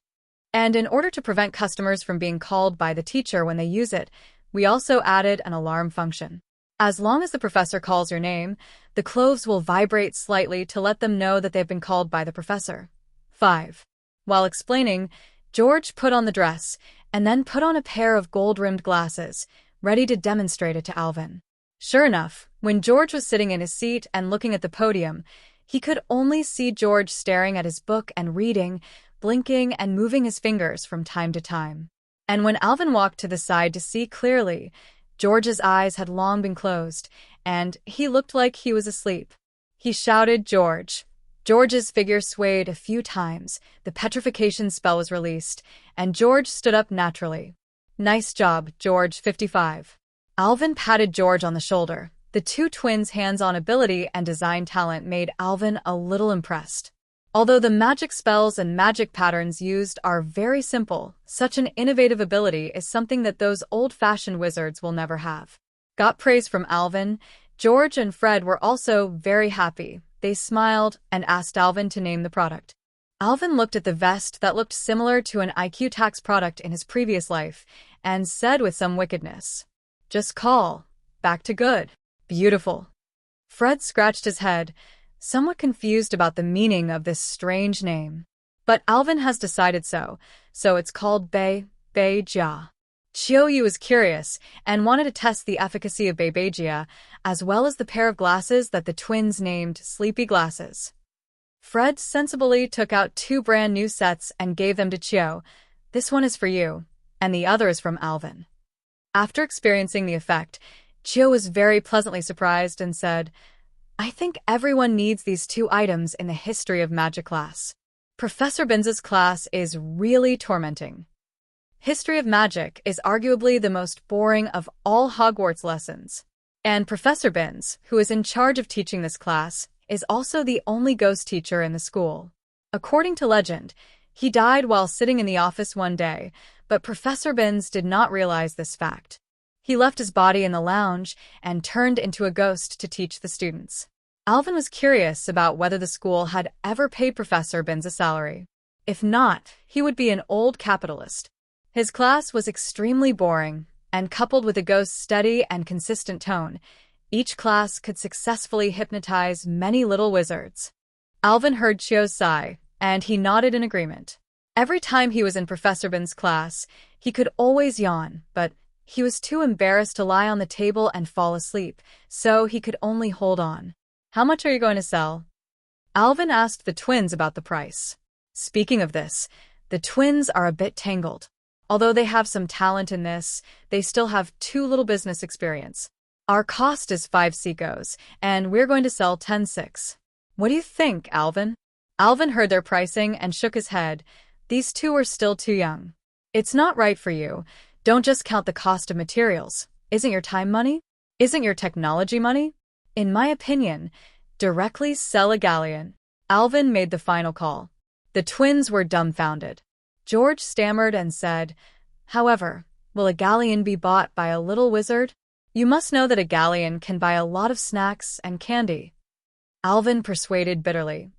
And in order to prevent customers from being called by the teacher when they use it, we also added an alarm function. As long as the professor calls your name, the clothes will vibrate slightly to let them know that they've been called by the professor. 5. While explaining, George put on the dress and then put on a pair of gold-rimmed glasses, ready to demonstrate it to Alvin. Sure enough, when George was sitting in his seat and looking at the podium, he could only see George staring at his book and reading, blinking and moving his fingers from time to time. And when Alvin walked to the side to see clearly, George's eyes had long been closed, and he looked like he was asleep. He shouted, "George!" George's figure swayed a few times, the petrification spell was released, and George stood up naturally. "Nice job, George 55. Alvin patted George on the shoulder. The two twins' hands-on ability and design talent made Alvin a little impressed. Although the magic spells and magic patterns used are very simple, such an innovative ability is something that those old-fashioned wizards will never have. Got praise from Alvin. George and Fred were also very happy. They smiled and asked Alvin to name the product. Alvin looked at the vest that looked similar to an IQ tax product in his previous life and said with some wickedness, "Just call. Back to good." Beautiful. Fred scratched his head, somewhat confused about the meaning of this strange name. But Alvin has decided so it's called Beibeijia. Chiou was curious and wanted to test the efficacy of Beibeijia, as well as the pair of glasses that the twins named Sleepy Glasses. Fred sensibly took out 2 brand new sets and gave them to Chiou. "This one is for you, and the other is from Alvin." After experiencing the effect, Chiou was very pleasantly surprised and said, "I think everyone needs these 2 items in the history of magic class. Professor Binz's class is really tormenting." History of magic is arguably the most boring of all Hogwarts lessons. And Professor Binz, who is in charge of teaching this class, is also the only ghost teacher in the school. According to legend, he died while sitting in the office one day, but Professor Binz did not realize this fact. He left his body in the lounge and turned into a ghost to teach the students. Alvin was curious about whether the school had ever paid Professor Binz a salary. If not, he would be an old capitalist. His class was extremely boring, and coupled with a ghost's steady and consistent tone, each class could successfully hypnotize many little wizards. Alvin heard Chiou's sigh, and he nodded in agreement. Every time he was in Professor Bin's class, he could always yawn, but he was too embarrassed to lie on the table and fall asleep, so he could only hold on. "How much are you going to sell?" Alvin asked the twins about the price. Speaking of this, the twins are a bit tangled. Although they have some talent in this, they still have too little business experience. "Our cost is 5 sequos, and we're going to sell 10 six. What do you think, Alvin?" Alvin heard their pricing and shook his head. These 2 are still too young. "It's not right for you. Don't just count the cost of materials. Isn't your time money? Isn't your technology money? In my opinion, directly sell a galleon." Alvin made the final call. The twins were dumbfounded. George stammered and said, "However, will a galleon be bought by a little wizard? You must know that a galleon can buy a lot of snacks and candy." Alvin persuaded bitterly.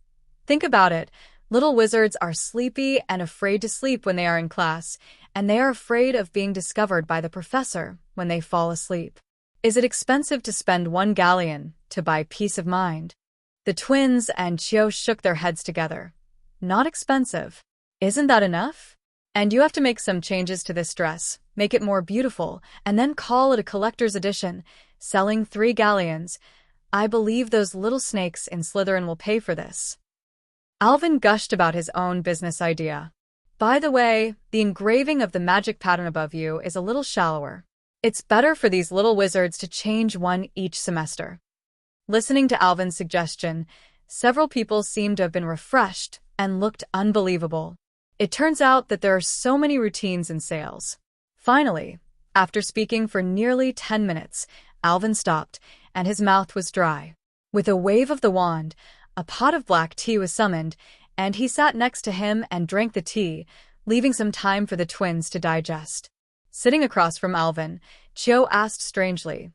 "Think about it. Little wizards are sleepy and afraid to sleep when they are in class, and they are afraid of being discovered by the professor when they fall asleep. Is it expensive to spend 1 galleon to buy peace of mind?" The twins and Chiou shook their heads together. "Not expensive. Isn't that enough? And you have to make some changes to this dress, make it more beautiful, and then call it a collector's edition, selling 3 galleons. I believe those little snakes in Slytherin will pay for this." Alvin gushed about his own business idea. "By the way, the engraving of the magic pattern above you is a little shallower. It's better for these little wizards to change one each semester." Listening to Alvin's suggestion, several people seemed to have been refreshed and looked unbelievable. It turns out that there are so many routines in sales. Finally, after speaking for nearly 10 minutes, Alvin stopped, and his mouth was dry. With a wave of the wand, a pot of black tea was summoned, and he sat next to him and drank the tea, leaving some time for the twins to digest. Sitting across from Alvin, Cho asked strangely,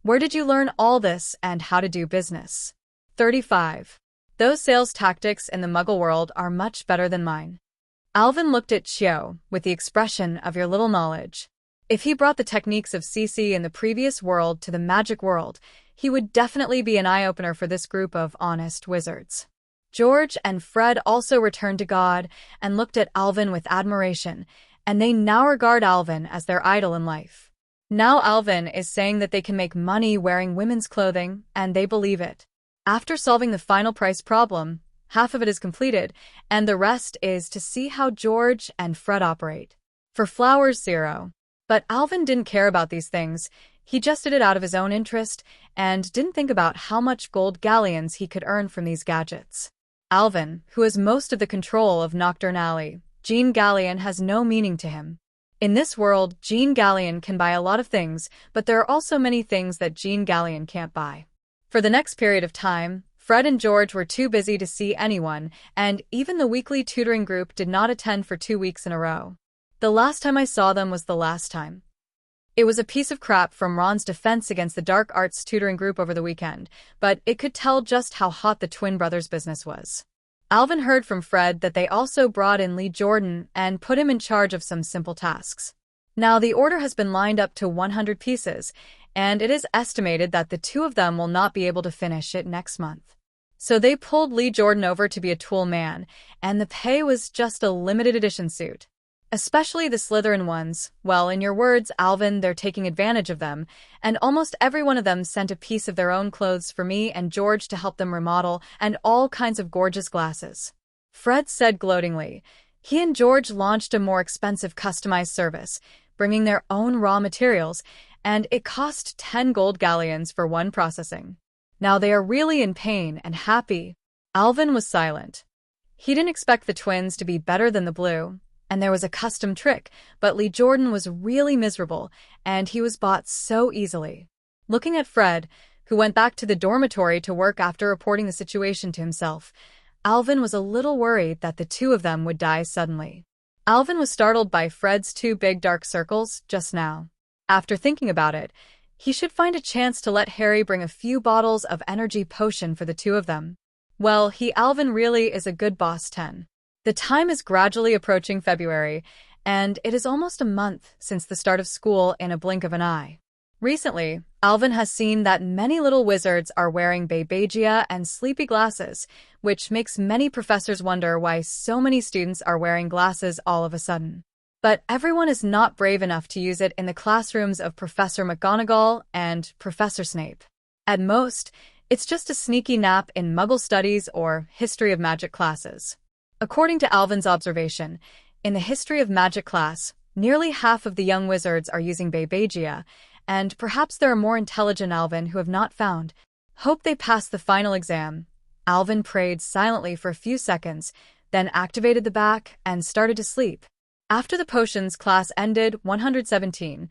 "Where did you learn all this and how to do business?" 35. Those sales tactics in the Muggle world are much better than mine. Alvin looked at Cho with the expression of your little knowledge. If he brought the techniques of CC in the previous world to the magic world, he would definitely be an eye-opener for this group of honest wizards. George and Fred also returned to God and looked at Alvin with admiration, and they now regard Alvin as their idol in life. Now Alvin is saying that they can make money wearing women's clothing, and they believe it. After solving the final price problem, half of it is completed, and the rest is to see how George and Fred operate. For flowers, 0. But Alvin didn't care about these things. He just did it out of his own interest and didn't think about how much gold galleons he could earn from these gadgets. Alvin, who has most of the control of Knockturn Alley, Jean Galleon has no meaning to him. In this world, Jean Galleon can buy a lot of things, but there are also many things that Jean Galleon can't buy. For the next period of time, Fred and George were too busy to see anyone, and even the weekly tutoring group did not attend for 2 weeks in a row. The last time I saw them was the last time. It was a piece of crap from Ron's defense against the dark arts tutoring group over the weekend, but it could tell just how hot the twin brothers' business was. Alvin heard from Fred that they also brought in Lee Jordan and put him in charge of some simple tasks. Now the order has been lined up to 100 pieces, and it is estimated that the two of them will not be able to finish it next month. So they pulled Lee Jordan over to be a tool man, and the pay was just a limited edition suit. Especially the Slytherin ones, well, in your words, Alvin, they're taking advantage of them, and almost every one of them sent a piece of their own clothes for me and George to help them remodel, and all kinds of gorgeous glasses. Fred said gloatingly. He and George launched a more expensive customized service, bringing their own raw materials, and it cost 10 gold galleons for one processing. Now they are really in pain and happy. Alvin was silent. He didn't expect the twins to be better than the blue, and there was a custom trick, but Lee Jordan was really miserable, and he was bought so easily. Looking at Fred, who went back to the dormitory to work after reporting the situation to himself, Alvin was a little worried that the two of them would die suddenly. Alvin was startled by Fred's 2 big dark circles just now. After thinking about it, he should find a chance to let Harry bring a few bottles of energy potion for the two of them. Well, Alvin really is a good boss 10. The time is gradually approaching February, and it is almost a month since the start of school in a blink of an eye. Recently, Alvin has seen that many little wizards are wearing Baybagia and sleepy glasses, which makes many professors wonder why so many students are wearing glasses all of a sudden. But everyone is not brave enough to use it in the classrooms of Professor McGonagall and Professor Snape. At most, it's just a sneaky nap in Muggle studies or history of magic classes. According to Alvin's observation, in the history of magic class, nearly half of the young wizards are using Baybagia, and perhaps there are more intelligent Alvin who have not found. Hope they pass the final exam. Alvin prayed silently for a few seconds, then activated the back and started to sleep. After the potions class ended, 117,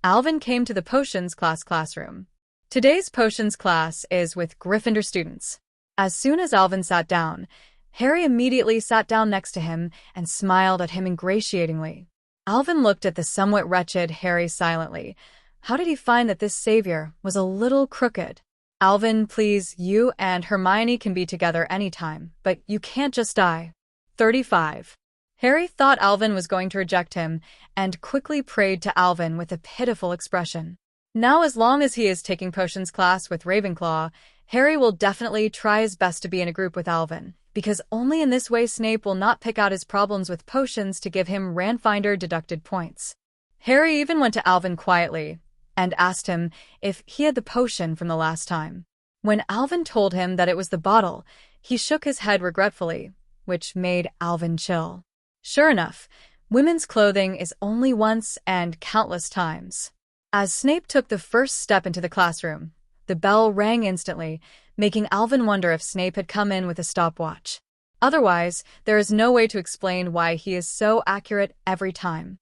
Alvin came to the potions classroom. Today's potions class is with Gryffindor students. As soon as Alvin sat down, Harry immediately sat down next to him and smiled at him ingratiatingly. Alvin looked at the somewhat wretched Harry silently. How did he find that this savior was a little crooked? Alvin, please, you and Hermione can be together anytime, but you can't just die. 35. Harry thought Alvin was going to reject him and quickly prayed to Alvin with a pitiful expression. Now, as long as he is taking potions class with Ravenclaw, Harry will definitely try his best to be in a group with Alvin, because only in this way Snape will not pick out his problems with potions to give him Ranfinder deducted points. Harry even went to Alvin quietly and asked him if he had the potion from the last time. When Alvin told him that it was the bottle, he shook his head regretfully, which made Alvin chill. Sure enough, women's clothing is only once and countless times. As Snape took the first step into the classroom, the bell rang instantly, making Alvin wonder if Snape had come in with a stopwatch. Otherwise, there is no way to explain why he is so accurate every time.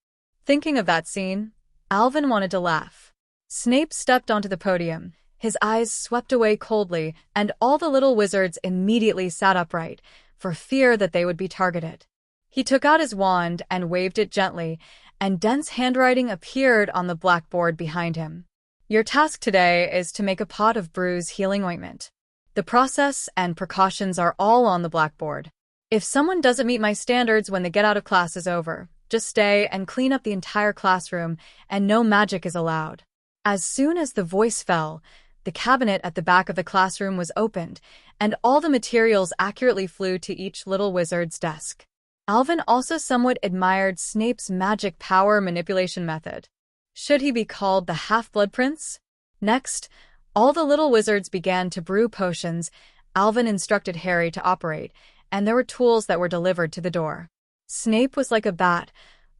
Thinking of that scene, Alvin wanted to laugh. Snape stepped onto the podium. His eyes swept away coldly, and all the little wizards immediately sat upright, for fear that they would be targeted. He took out his wand and waved it gently, and dense handwriting appeared on the blackboard behind him. Your task today is to make a pot of bruise healing ointment. The process and precautions are all on the blackboard. If someone doesn't meet my standards when the get out of class is over, just stay and clean up the entire classroom, and no magic is allowed. As soon as the voice fell, the cabinet at the back of the classroom was opened, and all the materials accurately flew to each little wizard's desk. Alvin also somewhat admired Snape's magic power manipulation method. Should he be called the Half-Blood Prince? Next, all the little wizards began to brew potions Alvin instructed Harry to operate, and there were tools that were delivered to the door. Snape was like a bat,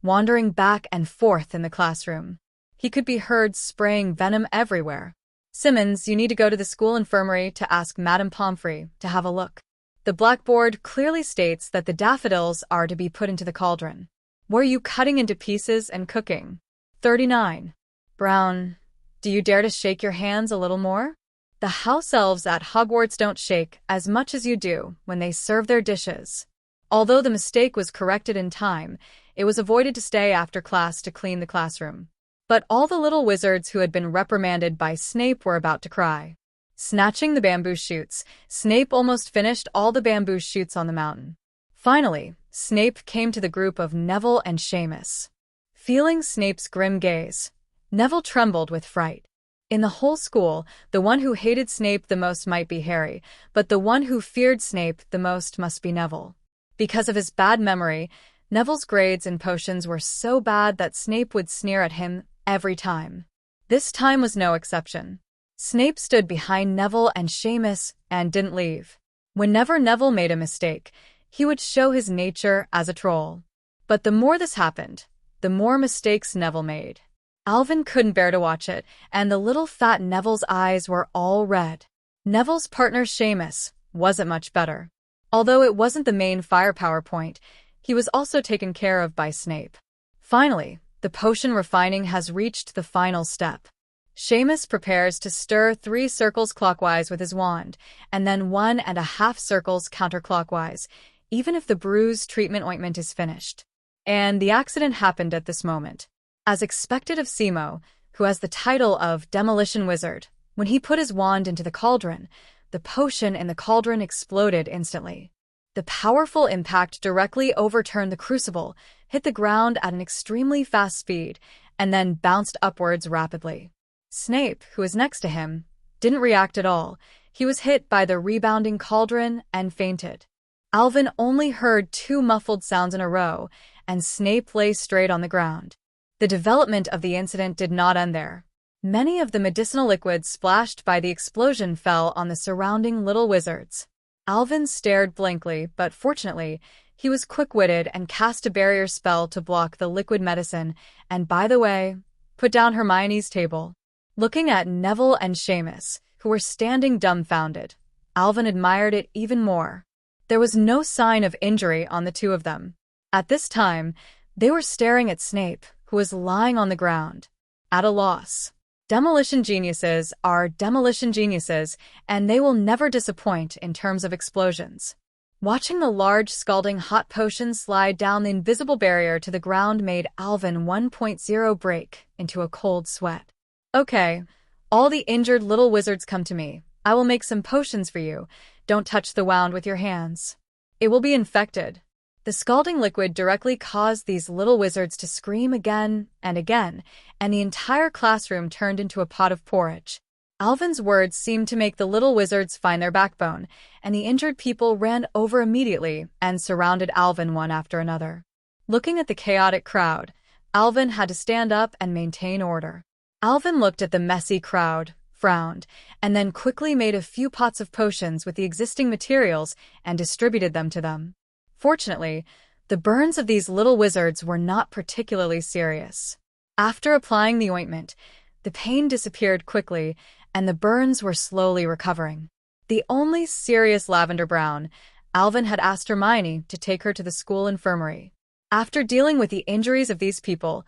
wandering back and forth in the classroom. He could be heard spraying venom everywhere. Simmons, you need to go to the school infirmary to ask Madame Pomfrey to have a look. The blackboard clearly states that the daffodils are to be put into the cauldron. Were you cutting into pieces and cooking? 39. Brown, do you dare to shake your hands a little more? The house elves at Hogwarts don't shake as much as you do when they serve their dishes. Although the mistake was corrected in time, it was avoided to stay after class to clean the classroom. But all the little wizards who had been reprimanded by Snape were about to cry. Snatching the bamboo shoots, Snape almost finished all the bamboo shoots on the mountain. Finally, Snape came to the group of Neville and Seamus. Feeling Snape's grim gaze, Neville trembled with fright. In the whole school, the one who hated Snape the most might be Harry, but the one who feared Snape the most must be Neville. Because of his bad memory, Neville's grades in potions were so bad that Snape would sneer at him every time. This time was no exception. Snape stood behind Neville and Seamus and didn't leave. Whenever Neville made a mistake, he would show his nature as a troll. But the more this happened, the more mistakes Neville made. Alvin couldn't bear to watch it, and the little fat Neville's eyes were all red. Neville's partner Seamus wasn't much better. Although it wasn't the main firepower point, he was also taken care of by Snape. Finally, the potion refining has reached the final step. Seamus prepares to stir 3 circles clockwise with his wand, and then 1.5 circles counterclockwise, even if the bruise treatment ointment is finished. And the accident happened at this moment. As expected of Simo, who has the title of Demolition Wizard, when he put his wand into the cauldron, the potion in the cauldron exploded instantly. The powerful impact directly overturned the crucible, hit the ground at an extremely fast speed, and then bounced upwards rapidly. Snape, who was next to him, didn't react at all. He was hit by the rebounding cauldron and fainted. Alvin only heard 2 muffled sounds in a row, and Snape lay straight on the ground. The development of the incident did not end there. Many of the medicinal liquids splashed by the explosion fell on the surrounding little wizards. Alvin stared blankly, but fortunately, he was quick-witted and cast a barrier spell to block the liquid medicine, and by the way, put down Hermione's table. Looking at Neville and Seamus, who were standing dumbfounded, Alvin admired it even more. There was no sign of injury on the 2 of them. At this time, they were staring at Snape, who was lying on the ground, at a loss. Demolition geniuses are demolition geniuses, and they will never disappoint in terms of explosions. Watching the large scalding hot potion slide down the invisible barrier to the ground made Alvin 1.0 break into a cold sweat. Okay, all the injured little wizards come to me. I will make some potions for you. Don't touch the wand with your hands. It will be infected. The scalding liquid directly caused these little wizards to scream again and again, and the entire classroom turned into a pot of porridge. Alvin's words seemed to make the little wizards find their backbone, and the injured people ran over immediately and surrounded Alvin one after another. Looking at the chaotic crowd, Alvin had to stand up and maintain order. Alvin looked at the messy crowd, frowned, and then quickly made a few pots of potions with the existing materials and distributed them to them. Fortunately, the burns of these little wizards were not particularly serious. After applying the ointment, the pain disappeared quickly, and the burns were slowly recovering. The only serious lavender brown, Alvin had asked Hermione to take her to the school infirmary. After dealing with the injuries of these people,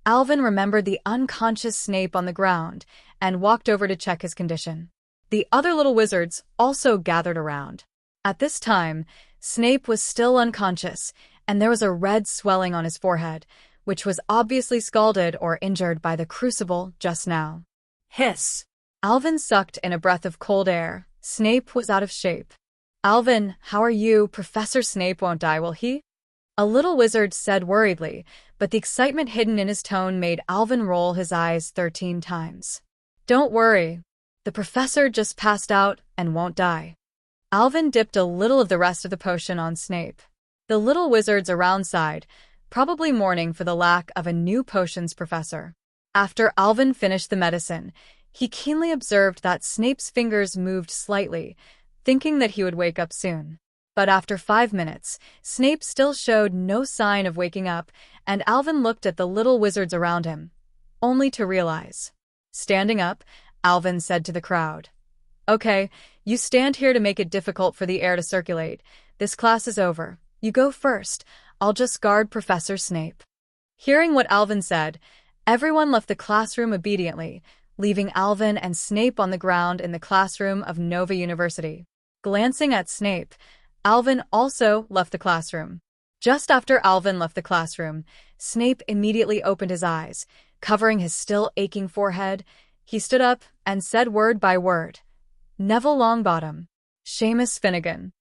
Alvin remembered the unconscious Snape on the ground and walked over to check his condition. The other little wizards also gathered around. At this time, Snape was still unconscious, and there was a red swelling on his forehead, which was obviously scalded or injured by the crucible just now. Hiss! Alvin sucked in a breath of cold air. Snape was out of shape. Alvin, how are you? Professor Snape won't die, will he? A little wizard said worriedly, but the excitement hidden in his tone made Alvin roll his eyes 13 times. Don't worry. The professor just passed out and won't die. Alvin dipped a little of the rest of the potion on Snape. The little wizards around sighed, probably mourning for the lack of a new potions professor. After Alvin finished the medicine, he keenly observed that Snape's fingers moved slightly, thinking that he would wake up soon. But after 5 minutes, Snape still showed no sign of waking up, and Alvin looked at the little wizards around him, only to realize. Standing up, Alvin said to the crowd, "Okay, you stand here to make it difficult for the air to circulate. This class is over. You go first. I'll just guard Professor Snape." Hearing what Alvin said, everyone left the classroom obediently, leaving Alvin and Snape on the ground in the classroom of Nova University. Glancing at Snape, Alvin also left the classroom. Just after Alvin left the classroom, Snape immediately opened his eyes, covering his still aching forehead. He stood up and said word by word, "Neville Longbottom, Seamus Finnegan."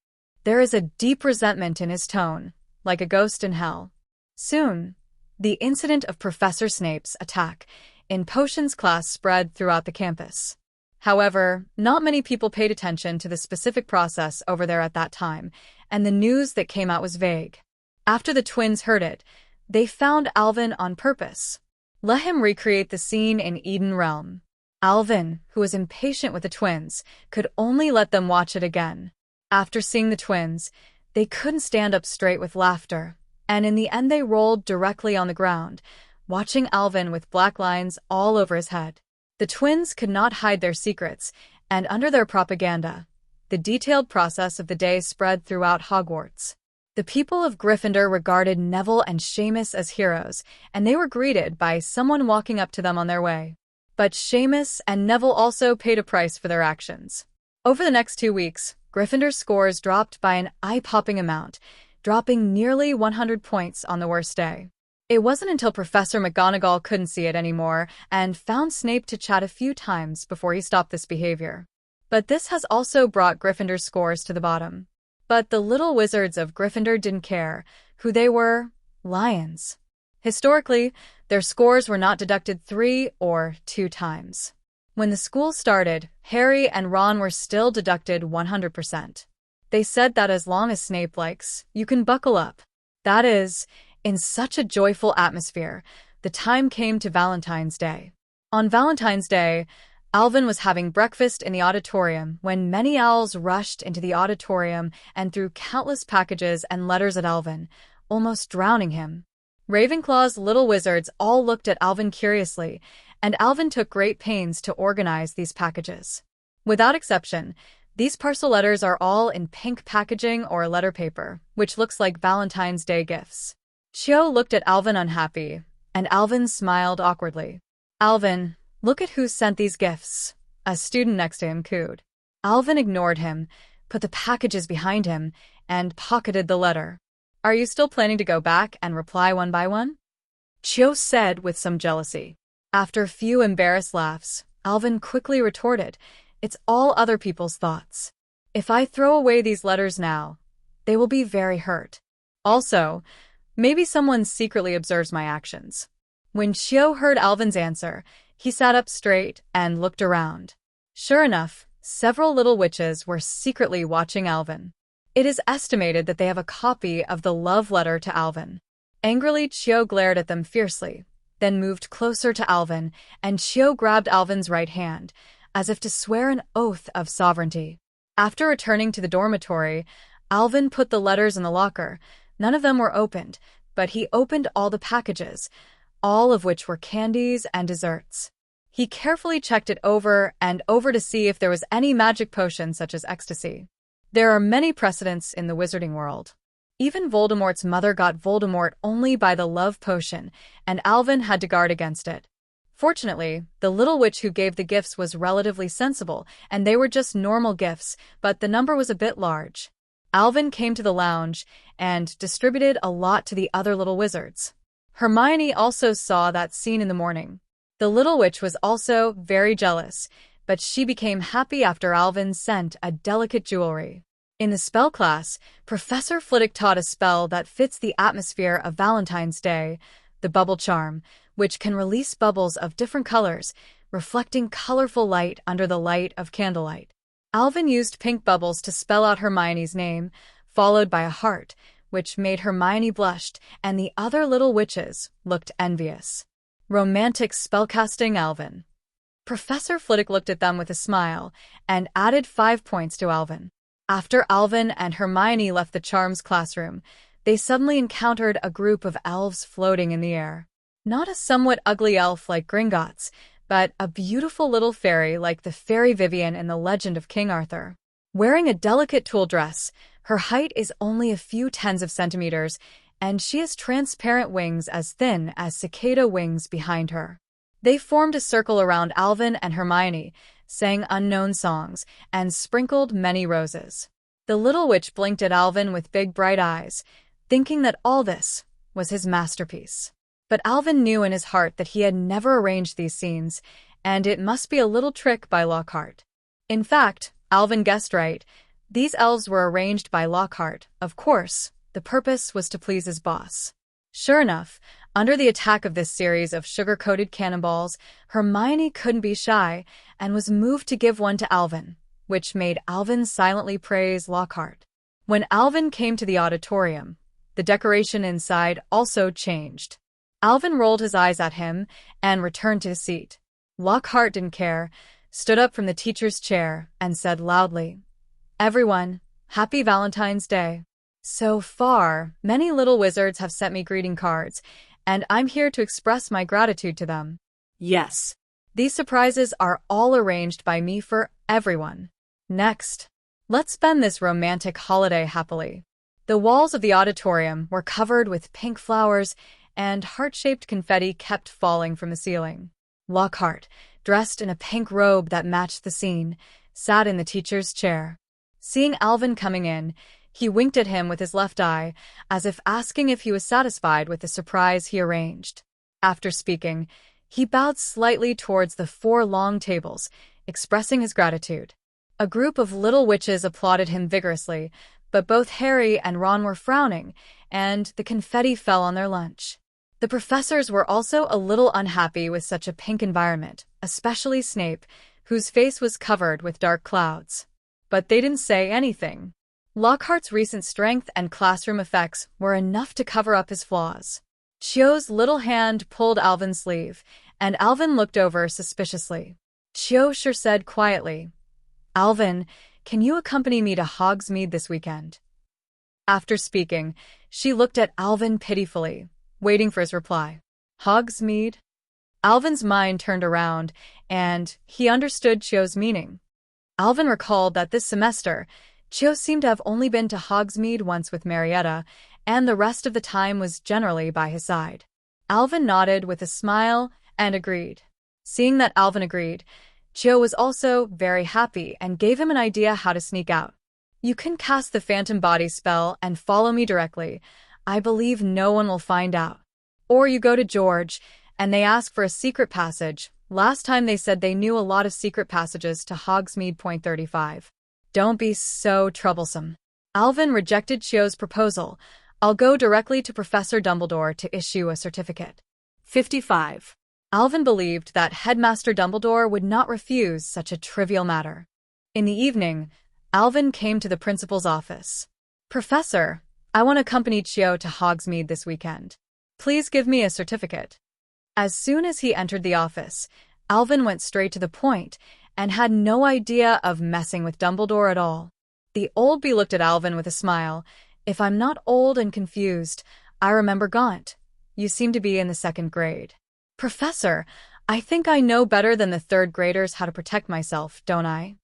There is a deep resentment in his tone, like a ghost in hell. Soon, the incident of Professor Snape's attack in potions class spread throughout the campus. However, not many people paid attention to the specific process over there at that time, and the news that came out was vague. After the twins heard it, they found Alvin on purpose. Let him recreate the scene in Eden Realm. Alvin, who was impatient with the twins, could only let them watch it again. After seeing the twins, they couldn't stand up straight with laughter, and in the end they rolled directly on the ground, watching Alvin with black lines all over his head. The twins could not hide their secrets, and under their propaganda, the detailed process of the day spread throughout Hogwarts. The people of Gryffindor regarded Neville and Seamus as heroes, and they were greeted by someone walking up to them on their way. But Seamus and Neville also paid a price for their actions. Over the next 2 weeks, Gryffindor's scores dropped by an eye-popping amount, dropping nearly 100 points on the worst day. It wasn't until Professor McGonagall couldn't see it anymore and found Snape to chat a few times before he stopped this behavior. But this has also brought Gryffindor's scores to the bottom. But the little wizards of Gryffindor didn't care who they were. Lions. Historically, their scores were not deducted 3 or 2 times. When the school started, Harry and Ron were still deducted 100%. They said that as long as Snape likes, you can buckle up. That is, in such a joyful atmosphere, the time came to Valentine's Day. On Valentine's Day, Alvin was having breakfast in the auditorium when many owls rushed into the auditorium and threw countless packages and letters at Alvin, almost drowning him. Ravenclaw's little wizards all looked at Alvin curiously, and Alvin took great pains to organize these packages. Without exception, these parcel letters are all in pink packaging or letter paper, which looks like Valentine's Day gifts. Cho looked at Alvin unhappy, and Alvin smiled awkwardly. "Alvin, look at who sent these gifts," a student next to him cooed. Alvin ignored him, put the packages behind him, and pocketed the letter. "Are you still planning to go back and reply one by one?" Cho said with some jealousy. After a few embarrassed laughs, Alvin quickly retorted, "It's all other people's thoughts. If I throw away these letters now, they will be very hurt. Also, maybe someone secretly observes my actions." When Chio heard Alvin's answer, he sat up straight and looked around. Sure enough, several little witches were secretly watching Alvin. It is estimated that they have a copy of the love letter to Alvin. Angrily, Chio glared at them fiercely, then moved closer to Alvin, and Chio grabbed Alvin's right hand, as if to swear an oath of sovereignty. After returning to the dormitory, Alvin put the letters in the locker. None of them were opened, but he opened all the packages, all of which were candies and desserts. He carefully checked it over and over to see if there was any magic potion such as ecstasy. There are many precedents in the wizarding world. Even Voldemort's mother got Voldemort only by the love potion, and Alvin had to guard against it. Fortunately, the little witch who gave the gifts was relatively sensible, and they were just normal gifts, but the number was a bit large. Alvin came to the lounge and distributed a lot to the other little wizards. Hermione also saw that scene in the morning. The little witch was also very jealous, but she became happy after Alvin sent a delicate jewelry. In the spell class, Professor Flitwick taught a spell that fits the atmosphere of Valentine's Day, the bubble charm, which can release bubbles of different colors, reflecting colorful light under the light of candlelight. Alvin used pink bubbles to spell out Hermione's name, followed by a heart, which made Hermione blush, and the other little witches looked envious. Romantic spellcasting Alvin. Professor Flitwick looked at them with a smile and added 5 points to Alvin. After Alvin and Hermione left the charms classroom, they suddenly encountered a group of elves floating in the air. Not a somewhat ugly elf like Gringotts, but a beautiful little fairy like the fairy Vivian in the legend of King Arthur. Wearing a delicate tulle dress, her height is only a few tens of centimeters, and she has transparent wings as thin as cicada wings behind her. They formed a circle around Alvin and Hermione, sang unknown songs, and sprinkled many roses. The little witch blinked at Alvin with big bright eyes, thinking that all this was his masterpiece. But Alvin knew in his heart that he had never arranged these scenes, and it must be a little trick by Lockhart. In fact, Alvin guessed right. These elves were arranged by Lockhart. Of course, the purpose was to please his boss. Sure enough, under the attack of this series of sugar-coated cannonballs, Hermione couldn't be shy and was moved to give one to Alvin, which made Alvin silently praise Lockhart. When Alvin came to the auditorium, the decoration inside also changed. Alvin rolled his eyes at him and returned to his seat. Lockhart didn't care, stood up from the teacher's chair, and said loudly, "Everyone, happy Valentine's Day. So far, many little wizards have sent me greeting cards, and I'm here to express my gratitude to them. Yes, these surprises are all arranged by me for everyone. Next, let's spend this romantic holiday happily." The walls of the auditorium were covered with pink flowers, and heart-shaped confetti kept falling from the ceiling. Lockhart, dressed in a pink robe that matched the scene, sat in the teacher's chair. Seeing Alvin coming in, he winked at him with his left eye, as if asking if he was satisfied with the surprise he arranged. After speaking, he bowed slightly towards the 4 long tables, expressing his gratitude. A group of little witches applauded him vigorously, but both Harry and Ron were frowning, and the confetti fell on their lunch. The professors were also a little unhappy with such a pink environment, especially Snape, whose face was covered with dark clouds. But they didn't say anything. Lockhart's recent strength and classroom effects were enough to cover up his flaws. Chio's little hand pulled Alvin's sleeve, and Alvin looked over suspiciously. Chio sure said quietly, "Alvin, can you accompany me to Hogsmeade this weekend?" After speaking, she looked at Alvin pitifully, waiting for his reply. Hogsmeade? Alvin's mind turned around, and he understood Chio's meaning. Alvin recalled that this semester, Chio seemed to have only been to Hogsmeade once with Marietta, and the rest of the time was generally by his side. Alvin nodded with a smile and agreed. Seeing that Alvin agreed, Chio was also very happy and gave him an idea how to sneak out. "You can cast the phantom body spell and follow me directly. I believe no one will find out. Or you go to George, and they ask for a secret passage. Last time they said they knew a lot of secret passages to Hogsmeade.35. Don't be so troublesome." Alvin rejected Chio's proposal. "I'll go directly to Professor Dumbledore to issue a certificate." 55. Alvin believed that Headmaster Dumbledore would not refuse such a trivial matter. In the evening, Alvin came to the principal's office. "Professor, I want to accompany Chio to Hogsmeade this weekend. Please give me a certificate." As soon as he entered the office, Alvin went straight to the point and had no idea of messing with Dumbledore at all. The old bee looked at Alvin with a smile. "If I'm not old and confused, I remember Gaunt. You seem to be in the 2nd grade. Professor, I think I know better than the 3rd graders how to protect myself, don't I?"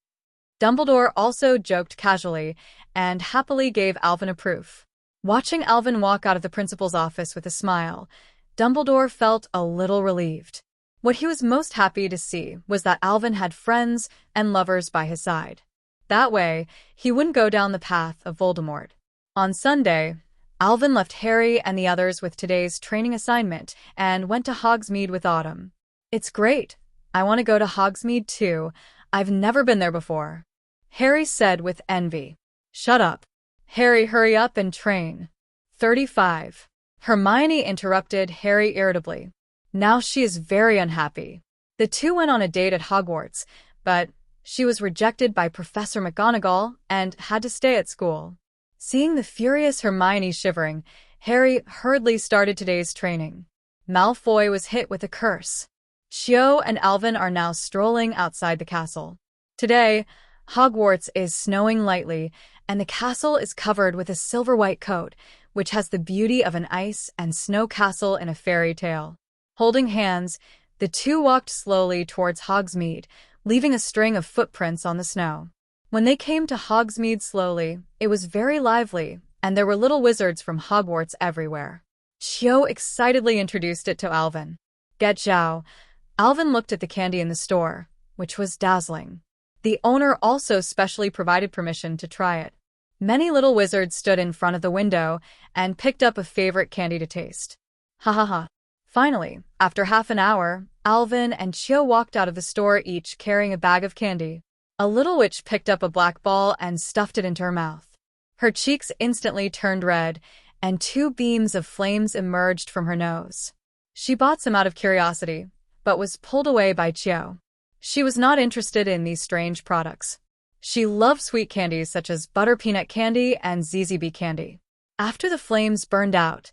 Dumbledore also joked casually and happily gave Alvin a proof. Watching Alvin walk out of the principal's office with a smile, Dumbledore felt a little relieved. What he was most happy to see was that Alvin had friends and lovers by his side. That way, he wouldn't go down the path of Voldemort. On Sunday, Alvin left Harry and the others with today's training assignment and went to Hogsmeade with Autumn. It's great. I want to go to Hogsmeade too. I've never been there before, Harry said with envy. Shut up. Harry, hurry up and train. 35. Hermione interrupted Harry irritably. Now she is very unhappy. The two went on a date at Hogwarts, but she was rejected by Professor McGonagall and had to stay at school. Seeing the furious Hermione shivering, Harry hurriedly started today's training. Malfoy was hit with a curse. Cho and Alvin are now strolling outside the castle. Today, Hogwarts is snowing lightly, and the castle is covered with a silver-white coat, which has the beauty of an ice and snow castle in a fairy tale. Holding hands, the two walked slowly towards Hogsmeade, leaving a string of footprints on the snow. When they came to Hogsmeade slowly, it was very lively, and there were little wizards from Hogwarts everywhere. Cho excitedly introduced it to Alvin. Get Zhao. Alvin looked at the candy in the store, which was dazzling. The owner also specially provided permission to try it. Many little wizards stood in front of the window and picked up a favorite candy to taste. Ha ha ha. Finally, after half an hour, Alvin and Cho walked out of the store each carrying a bag of candy. A little witch picked up a black ball and stuffed it into her mouth. Her cheeks instantly turned red, and two beams of flames emerged from her nose. She bought some out of curiosity, but was pulled away by Cho. She was not interested in these strange products. She loved sweet candies such as butter peanut candy and ZZB candy. After the flames burned out,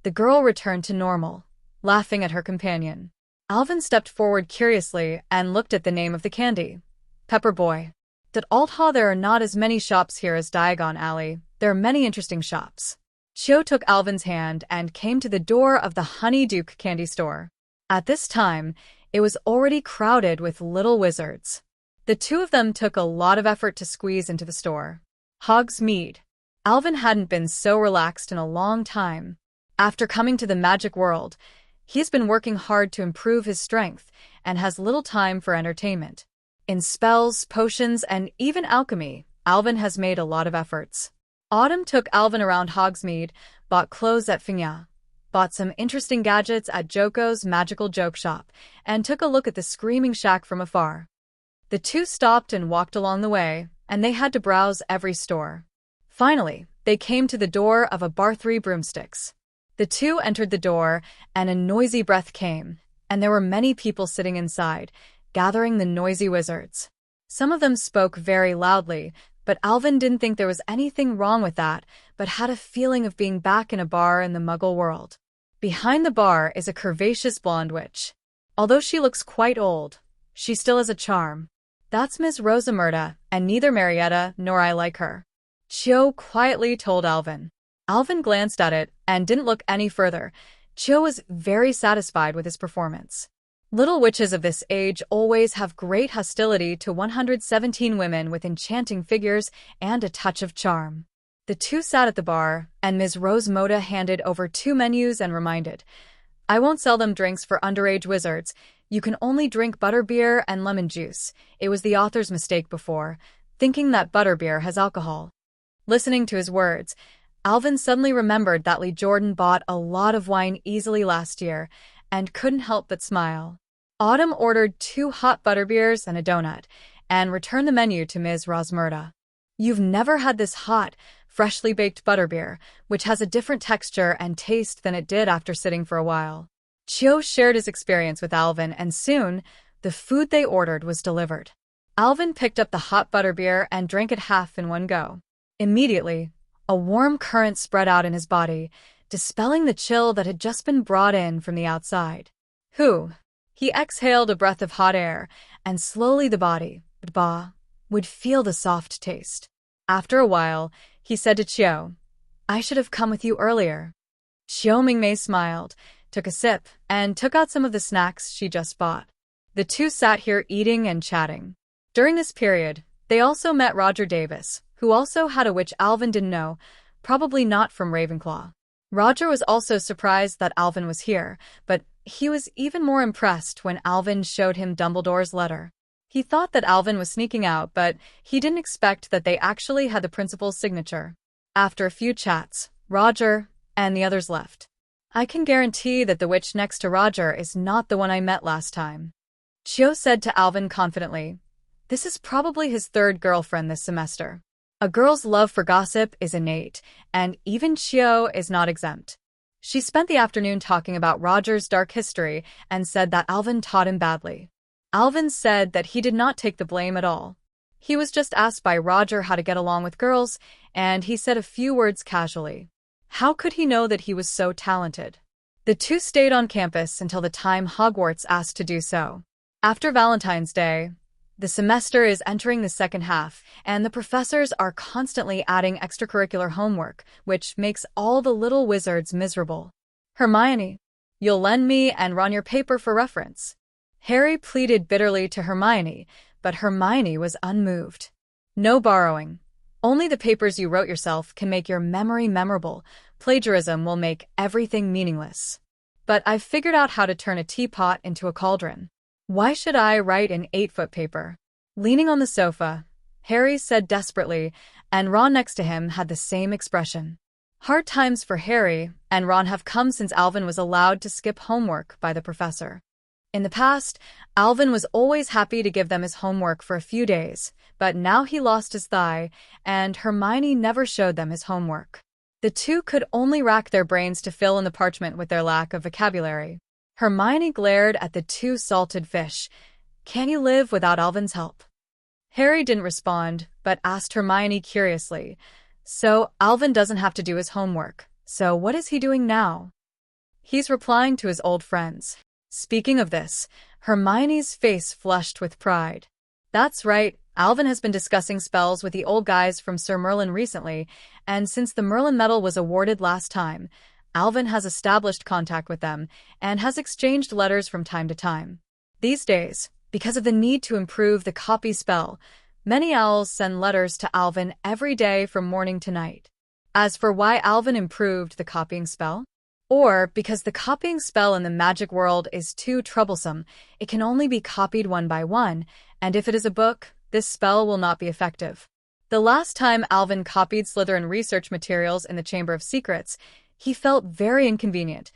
the girl returned to normal, laughing at her companion. Alvin stepped forward curiously and looked at the name of the candy. Pepper Boy. At Althaw there are not as many shops here as Diagon Alley. There are many interesting shops. Cho took Alvin's hand and came to the door of the Honeyduke candy store. At this time, it was already crowded with little wizards. The two of them took a lot of effort to squeeze into the store. Hogsmeade. Alvin hadn't been so relaxed in a long time. After coming to the magic world, he's been working hard to improve his strength and has little time for entertainment. In spells, potions, and even alchemy, Alvin has made a lot of efforts. Autumn took Alvin around Hogsmeade, bought clothes at Finya, bought some interesting gadgets at Joko's magical joke shop, and took a look at the Screaming Shack from afar. The two stopped and walked along the way, and they had to browse every store. Finally, they came to the door of a Bar 3 Broomsticks. The two entered the door, and a noisy breath came, and there were many people sitting inside, gathering the noisy wizards. Some of them spoke very loudly, but Alvin didn't think there was anything wrong with that, but had a feeling of being back in a bar in the Muggle world. Behind the bar is a curvaceous blonde witch. Although she looks quite old, she still has a charm. That's Ms. Rosamerta, and neither Marietta nor I like her, Cho quietly told Alvin. Alvin glanced at it and didn't look any further. Cho was very satisfied with his performance. Little witches of this age always have great hostility to 117 women with enchanting figures and a touch of charm. The two sat at the bar, and Ms. Rosamerta handed over 2 menus and reminded, I won't sell them drinks for underage wizards. You can only drink butterbeer and lemon juice. It was the author's mistake before, thinking that butterbeer has alcohol. Listening to his words, Alvin suddenly remembered that Lee Jordan bought a lot of wine easily last year and couldn't help but smile. Autumn ordered 2 hot butterbeers and a donut, and returned the menu to Ms. Rosamerta. You've never had this hot, freshly baked butterbeer, which has a different texture and taste than it did after sitting for a while. Cho shared his experience with Alvin, and soon, the food they ordered was delivered. Alvin picked up the hot butterbeer and drank it half in one go. Immediately, a warm current spread out in his body, dispelling the chill that had just been brought in from the outside. He exhaled a breath of hot air, and slowly the body, would feel the soft taste. After a while, he said to Cho, I should have come with you earlier. Chiu Mingmei smiled, took a sip, and took out some of the snacks she just bought. The two sat here eating and chatting. During this period, they also met Roger Davis, who also had a witch Alvin didn't know, probably not from Ravenclaw. Roger was also surprised that Alvin was here, but he was even more impressed when Alvin showed him Dumbledore's letter. He thought that Alvin was sneaking out, but he didn't expect that they actually had the principal's signature. After a few chats, Roger and the others left. I can guarantee that the witch next to Roger is not the one I met last time, Chio said to Alvin confidently. This is probably his third girlfriend this semester. A girl's love for gossip is innate, and even Chio is not exempt. She spent the afternoon talking about Roger's dark history and said that Alvin taught him badly. Alvin said that he did not take the blame at all. He was just asked by Roger how to get along with girls, and he said a few words casually. How could he know that he was so talented? The two stayed on campus until the time Hogwarts asked to do so. After Valentine's Day, the semester is entering the second half, and the professors are constantly adding extracurricular homework, which makes all the little wizards miserable. Hermione, you'll lend me and Ron your paper for reference. Harry pleaded bitterly to Hermione, but Hermione was unmoved. No borrowing. Only the papers you wrote yourself can make your memory memorable. Plagiarism will make everything meaningless. But I've figured out how to turn a teapot into a cauldron. Why should I write an 8-foot paper? Leaning on the sofa, Harry said desperately, and Ron next to him had the same expression. Hard times for Harry and Ron have come since Alvin was allowed to skip homework by the professor. In the past, Alvin was always happy to give them his homework for a few days, but now he lost his thigh, and Hermione never showed them his homework. The two could only rack their brains to fill in the parchment with their lack of vocabulary. Hermione glared at the two salted fish. Can you live without Alvin's help? Harry didn't respond, but asked Hermione curiously. So Alvin doesn't have to do his homework. So what is he doing now? He's replying to his old friends. Speaking of this, Hermione's face flushed with pride. That's right, Alvin has been discussing spells with the old guys from Sir Merlin recently, and since the Merlin Medal was awarded last time, Alvin has established contact with them and has exchanged letters from time to time. These days, because of the need to improve the copy spell, many owls send letters to Alvin every day from morning to night. As for why Alvin improved the copying spell, or because the copying spell in the magic world is too troublesome, it can only be copied one by one, and if it is a book, this spell will not be effective. The last time Alvin copied Slytherin research materials in the Chamber of Secrets, he felt very inconvenient,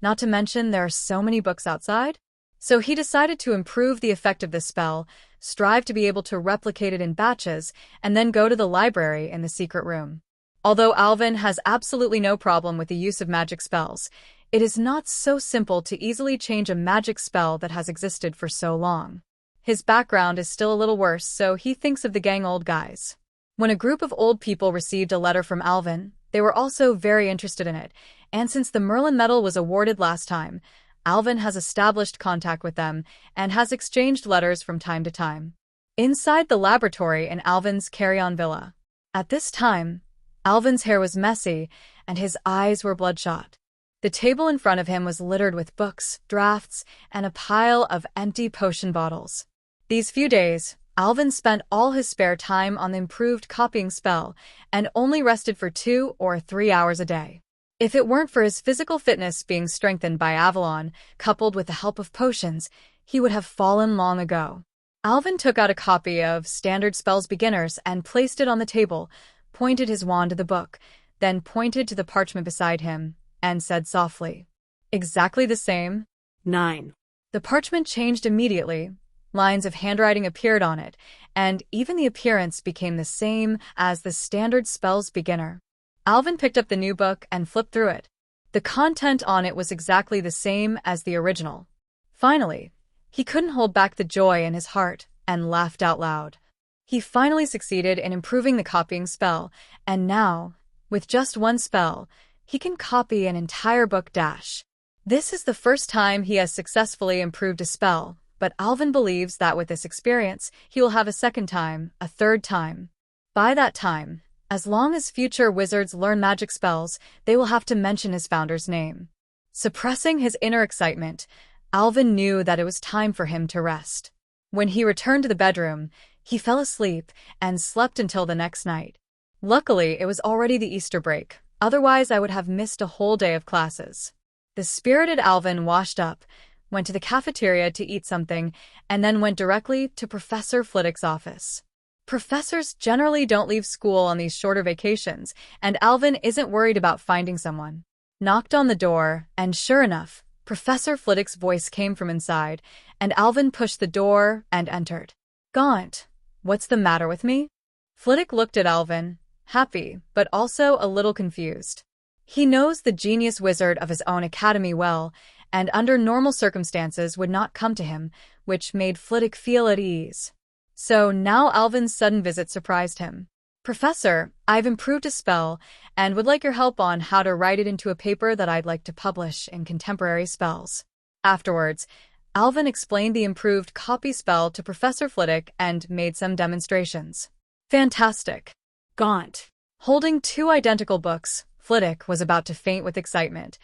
not to mention there are so many books outside. So he decided to improve the effect of this spell, strive to be able to replicate it in batches, and then go to the library in the secret room. Although Alvin has absolutely no problem with the use of magic spells, it is not so simple to easily change a magic spell that has existed for so long. His background is still a little worse, so he thinks of the gang old guys. When a group of old people received a letter from Alvin, they were also very interested in it, and since the Merlin Medal was awarded last time, Alvin has established contact with them and has exchanged letters from time to time. Inside the laboratory in Alvin's carry-on villa. At this time, Alvin's hair was messy and his eyes were bloodshot. The table in front of him was littered with books, drafts, and a pile of empty potion bottles. These few days, Alvin spent all his spare time on the improved copying spell and only rested for 2 or 3 hours a day. If it weren't for his physical fitness being strengthened by Avalon, coupled with the help of potions, he would have fallen long ago. Alvin took out a copy of Standard Spells Beginners and placed it on the table, pointed his wand to the book, then pointed to the parchment beside him, and said softly, "Exactly the same." 9. The parchment changed immediately. Lines of handwriting appeared on it, and even the appearance became the same as the Standard Spells Beginner. Alvin picked up the new book and flipped through it. The content on it was exactly the same as the original. Finally, he couldn't hold back the joy in his heart and laughed out loud. He finally succeeded in improving the copying spell, and now, with just one spell, he can copy an entire book dash. This is the first time he has successfully improved a spell, but Alvin believes that with this experience, he will have a second time, a third time. By that time, as long as future wizards learn magic spells, they will have to mention his founder's name. Suppressing his inner excitement, Alvin knew that it was time for him to rest. When he returned to the bedroom, he fell asleep and slept until the next night. Luckily, it was already the Easter break, otherwise I would have missed a whole day of classes. The spirited Alvin washed up, went to the cafeteria to eat something, and then went directly to Professor Flitwick's office. Professors generally don't leave school on these shorter vacations, and Alvin isn't worried about finding someone. Knocked on the door, and sure enough, Professor Flitwick's voice came from inside, and Alvin pushed the door and entered. "Gaunt, what's the matter with me?" Flitwick looked at Alvin, happy, but also a little confused. He knows the genius wizard of his own academy well, and under normal circumstances would not come to him, which made Flitwick feel at ease. So now Alvin's sudden visit surprised him. "Professor, I've improved a spell, and would like your help on how to write it into a paper that I'd like to publish in Contemporary Spells." Afterwards, Alvin explained the improved copy spell to Professor Flitwick and made some demonstrations. "Fantastic." Gaunt, holding two identical books, Flitwick was about to faint with excitement.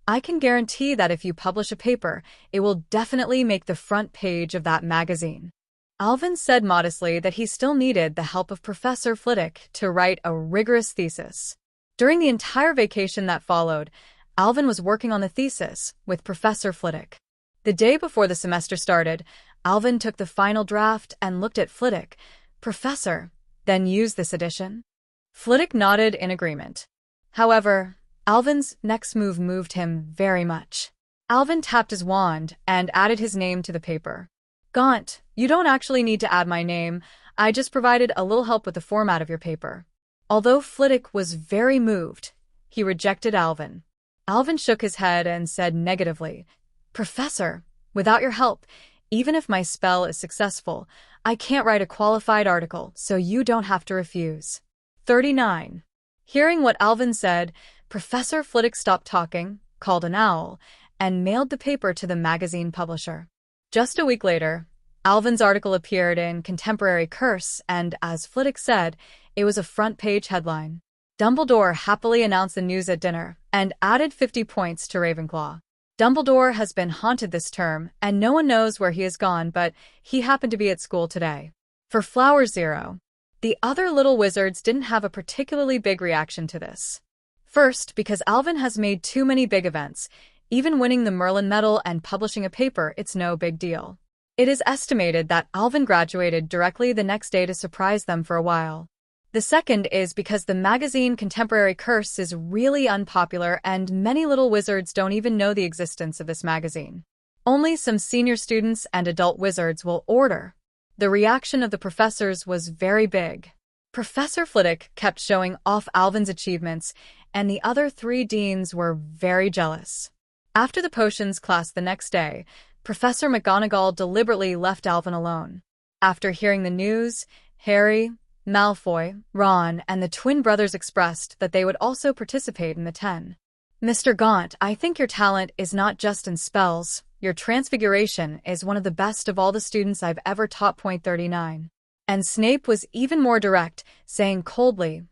"I can guarantee that if you publish a paper, it will definitely make the front page of that magazine." Alvin said modestly that he still needed the help of Professor Flitwick to write a rigorous thesis. During the entire vacation that followed, Alvin was working on the thesis with Professor Flitwick. The day before the semester started, Alvin took the final draft and looked at Flitwick. "Professor, then use this edition?" Flitwick nodded in agreement. However, Alvin's next move moved him very much. Alvin tapped his wand and added his name to the paper. "Gaunt, you don't actually need to add my name. I just provided a little help with the format of your paper." Although Flitwick was very moved, he rejected Alvin. Alvin shook his head and said negatively, "Professor, without your help, even if my spell is successful, I can't write a qualified article, so you don't have to refuse." 39. Hearing what Alvin said, Professor Flitwick stopped talking, called an owl, and mailed the paper to the magazine publisher. Just a week later, Alvin's article appeared in Contemporary Curse, and as Flitwick said, it was a front-page headline. Dumbledore happily announced the news at dinner and added 50 points to Ravenclaw. Dumbledore has been haunted this term, and no one knows where he has gone, but he happened to be at school today. For Flower Zero, the other little wizards didn't have a particularly big reaction to this. First, because Alvin has made too many big events. Even winning the Merlin Medal and publishing a paper, it's no big deal. It is estimated that Alvin graduated directly the next day to surprise them for a while. The second is because the magazine Contemporary Curse is really unpopular and many little wizards don't even know the existence of this magazine. Only some senior students and adult wizards will order. The reaction of the professors was very big. Professor Flitwick kept showing off Alvin's achievements, and the other three deans were very jealous. After the potions class the next day, Professor McGonagall deliberately left Alvin alone. After hearing the news, Harry, Malfoy, Ron, and the twin brothers expressed that they would also participate in the 10. "Mr. Gaunt, I think your talent is not just in spells. Your transfiguration is one of the best of all the students I've ever taught. 39. And Snape was even more direct, saying coldly,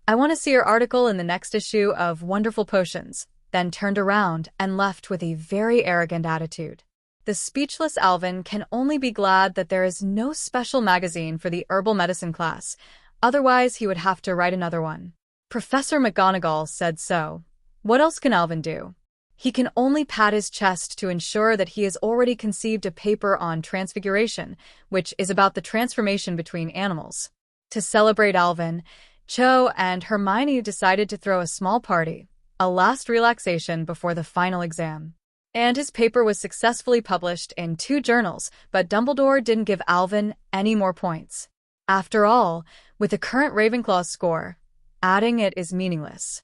"I want to see your article in the next issue of Wonderful Potions," then turned around and left with a very arrogant attitude. The speechless Alvin can only be glad that there is no special magazine for the herbal medicine class, otherwise he would have to write another one. Professor McGonagall said so. What else can Alvin do? He can only pat his chest to ensure that he has already conceived a paper on transfiguration, which is about the transformation between animals. To celebrate Alvin, Cho and Hermione decided to throw a small party, a last relaxation before the final exam. And his paper was successfully published in 2 journals, but Dumbledore didn't give Alvin any more points. After all, with the current Ravenclaw score, adding it is meaningless.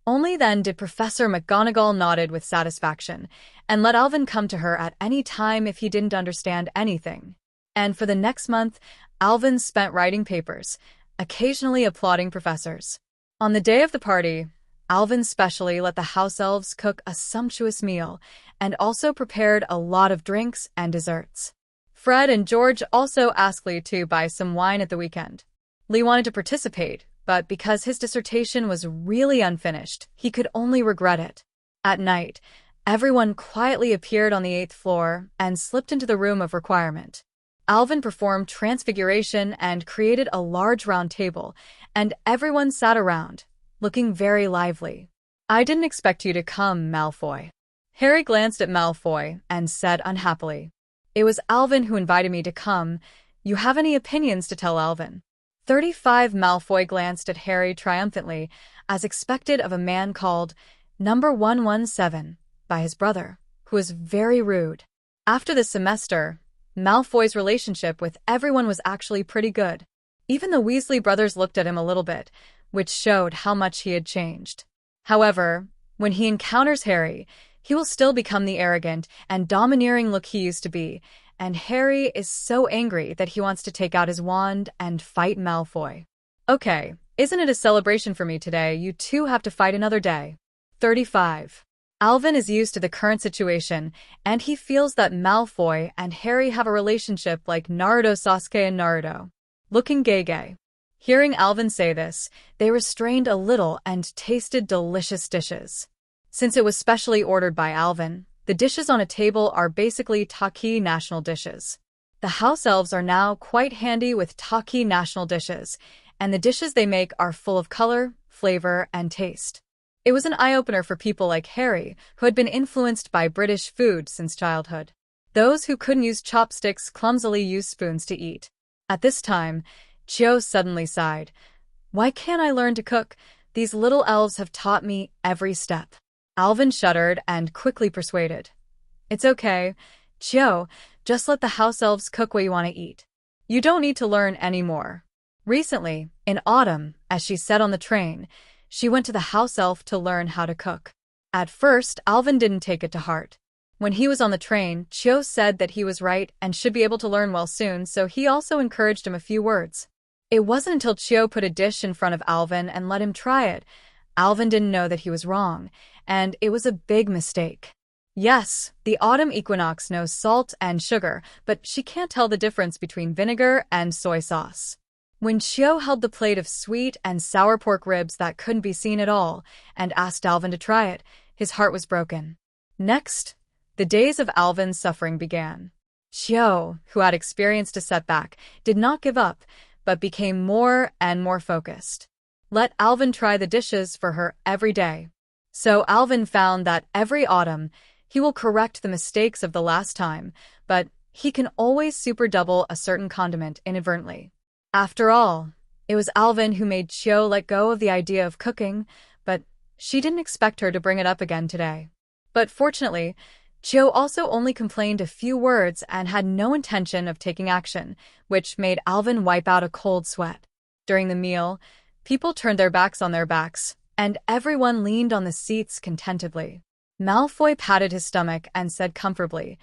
Only then did Professor McGonagall nodded with satisfaction and let Alvin come to her at any time if he didn't understand anything. And for the next month, Alvin spent writing papers, occasionally applauding professors. On the day of the party, Alvin specially let the house elves cook a sumptuous meal and also prepared a lot of drinks and desserts. Fred and George also asked Lee to buy some wine at the weekend. Lee wanted to participate, but because his dissertation was really unfinished, he could only regret it. At night, everyone quietly appeared on the 8th floor and slipped into the room of requirement. Alvin performed transfiguration and created a large round table, and everyone sat around, looking very lively. "I didn't expect you to come, Malfoy," Harry glanced at Malfoy and said unhappily, "It was Alvin who invited me to come. You have any opinions to tell Alvin?" 35 Malfoy glanced at Harry triumphantly, as expected of a man called Number 117 by his brother, who was very rude. After the semester, Malfoy's relationship with everyone was actually pretty good. Even the Weasley brothers looked at him a little bit, which showed how much he had changed. However, when he encounters Harry, he will still become the arrogant and domineering look he used to be, and Harry is so angry that he wants to take out his wand and fight Malfoy. "Okay, isn't it a celebration for me today? You two have to fight another day." 35. Alvin is used to the current situation, and he feels that Malfoy and Harry have a relationship like Naruto, Sasuke, and Naruto. Looking gay. Hearing Alvin say this, they restrained a little and tasted delicious dishes. Since it was specially ordered by Alvin, the dishes on a table are basically Taki national dishes. The house elves are now quite handy with Taki national dishes, and the dishes they make are full of color, flavor, and taste. It was an eye-opener for people like Harry, who had been influenced by British food since childhood. Those who couldn't use chopsticks clumsily used spoons to eat. At this time, Cho suddenly sighed. "Why can't I learn to cook? These little elves have taught me every step." Alvin shuddered and quickly persuaded. "It's okay, Cho, just let the house elves cook what you want to eat. You don't need to learn anymore." Recently, in autumn, as she sat on the train, she went to the house elf to learn how to cook. At first, Alvin didn't take it to heart. When he was on the train, Cho said that he was right and should be able to learn well soon, so he also encouraged him a few words. It wasn't until Cho put a dish in front of Alvin and let him try it. Alvin didn't know that he was wrong, and it was a big mistake. Yes, the autumn equinox knows salt and sugar, but she can't tell the difference between vinegar and soy sauce. When Cho held the plate of sweet and sour pork ribs that couldn't be seen at all and asked Alvin to try it, his heart was broken. Next, the days of Alvin's suffering began. Cho, who had experienced a setback, did not give up, but became more and more focused. Let Alvin try the dishes for her every day. So Alvin found that every autumn, he will correct the mistakes of the last time, but he can always super double a certain condiment inadvertently. After all, it was Alvin who made Cho let go of the idea of cooking, but she didn't expect her to bring it up again today. But fortunately, Cho also only complained a few words and had no intention of taking action, which made Alvin wipe out a cold sweat. During the meal, people turned their backs on their backs, and everyone leaned on the seats contentedly. Malfoy patted his stomach and said comfortably,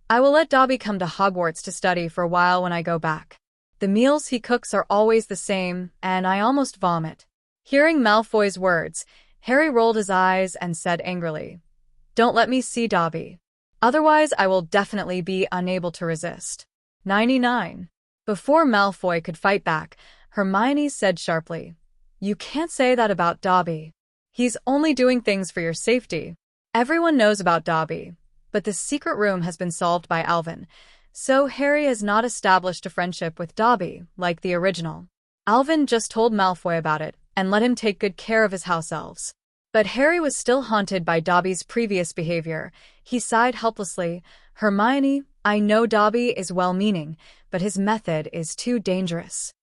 "I will let Dobby come to Hogwarts to study for a while when I go back. The meals he cooks are always the same, and I almost vomit." Hearing Malfoy's words, Harry rolled his eyes and said angrily, "Don't let me see Dobby. Otherwise, I will definitely be unable to resist." 99. Before Malfoy could fight back, Hermione said sharply, "You can't say that about Dobby. He's only doing things for your safety." Everyone knows about Dobby, but the secret room has been solved by Alvin, so Harry has not established a friendship with Dobby like the original. Alvin just told Malfoy about it and let him take good care of his house elves. But Harry was still haunted by Dobby's previous behavior. He sighed helplessly. "Hermione, I know Dobby is well-meaning, but his method is too dangerous."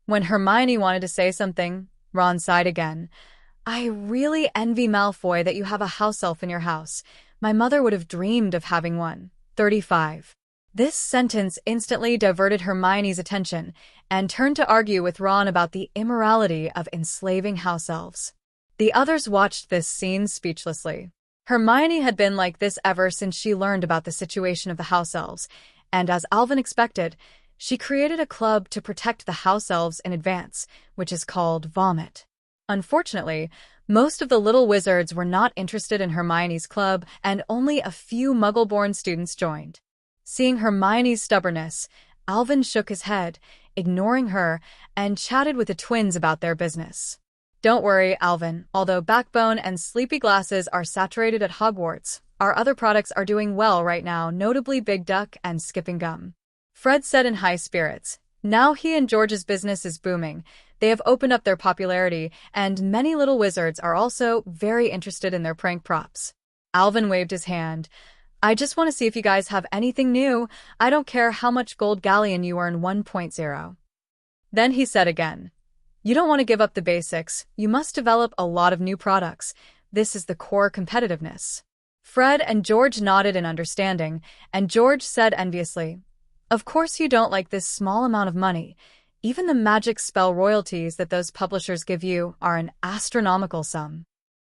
When Hermione wanted to say something, Ron sighed again. "I really envy Malfoy that you have a house elf in your house. My mother would have dreamed of having one." 35. This sentence instantly diverted Hermione's attention and turned to argue with Ron about the immorality of enslaving house elves. The others watched this scene speechlessly. Hermione had been like this ever since she learned about the situation of the house elves, and as Alvin expected, she created a club to protect the house elves in advance, which is called Vomit. Unfortunately, most of the little wizards were not interested in Hermione's club, and only a few Muggle-born students joined. Seeing Hermione's stubbornness, Alvin shook his head, ignoring her, and chatted with the twins about their business. "Don't worry, Alvin, although Backbone and Sleepy Glasses are saturated at Hogwarts, our other products are doing well right now, notably Big Duck and Skipping Gum," Fred said in high spirits. Now he and George's business is booming. They have opened up their popularity, and many little wizards are also very interested in their prank props. Alvin waved his hand. I just want to see if you guys have anything new. I don't care how much gold galleon you earn 1.0. Then he said again, you don't want to give up the basics. You must develop a lot of new products. This is the core competitiveness. Fred and George nodded in understanding, and George said enviously, of course you don't like this small amount of money. Even the magic spell royalties that those publishers give you are an astronomical sum.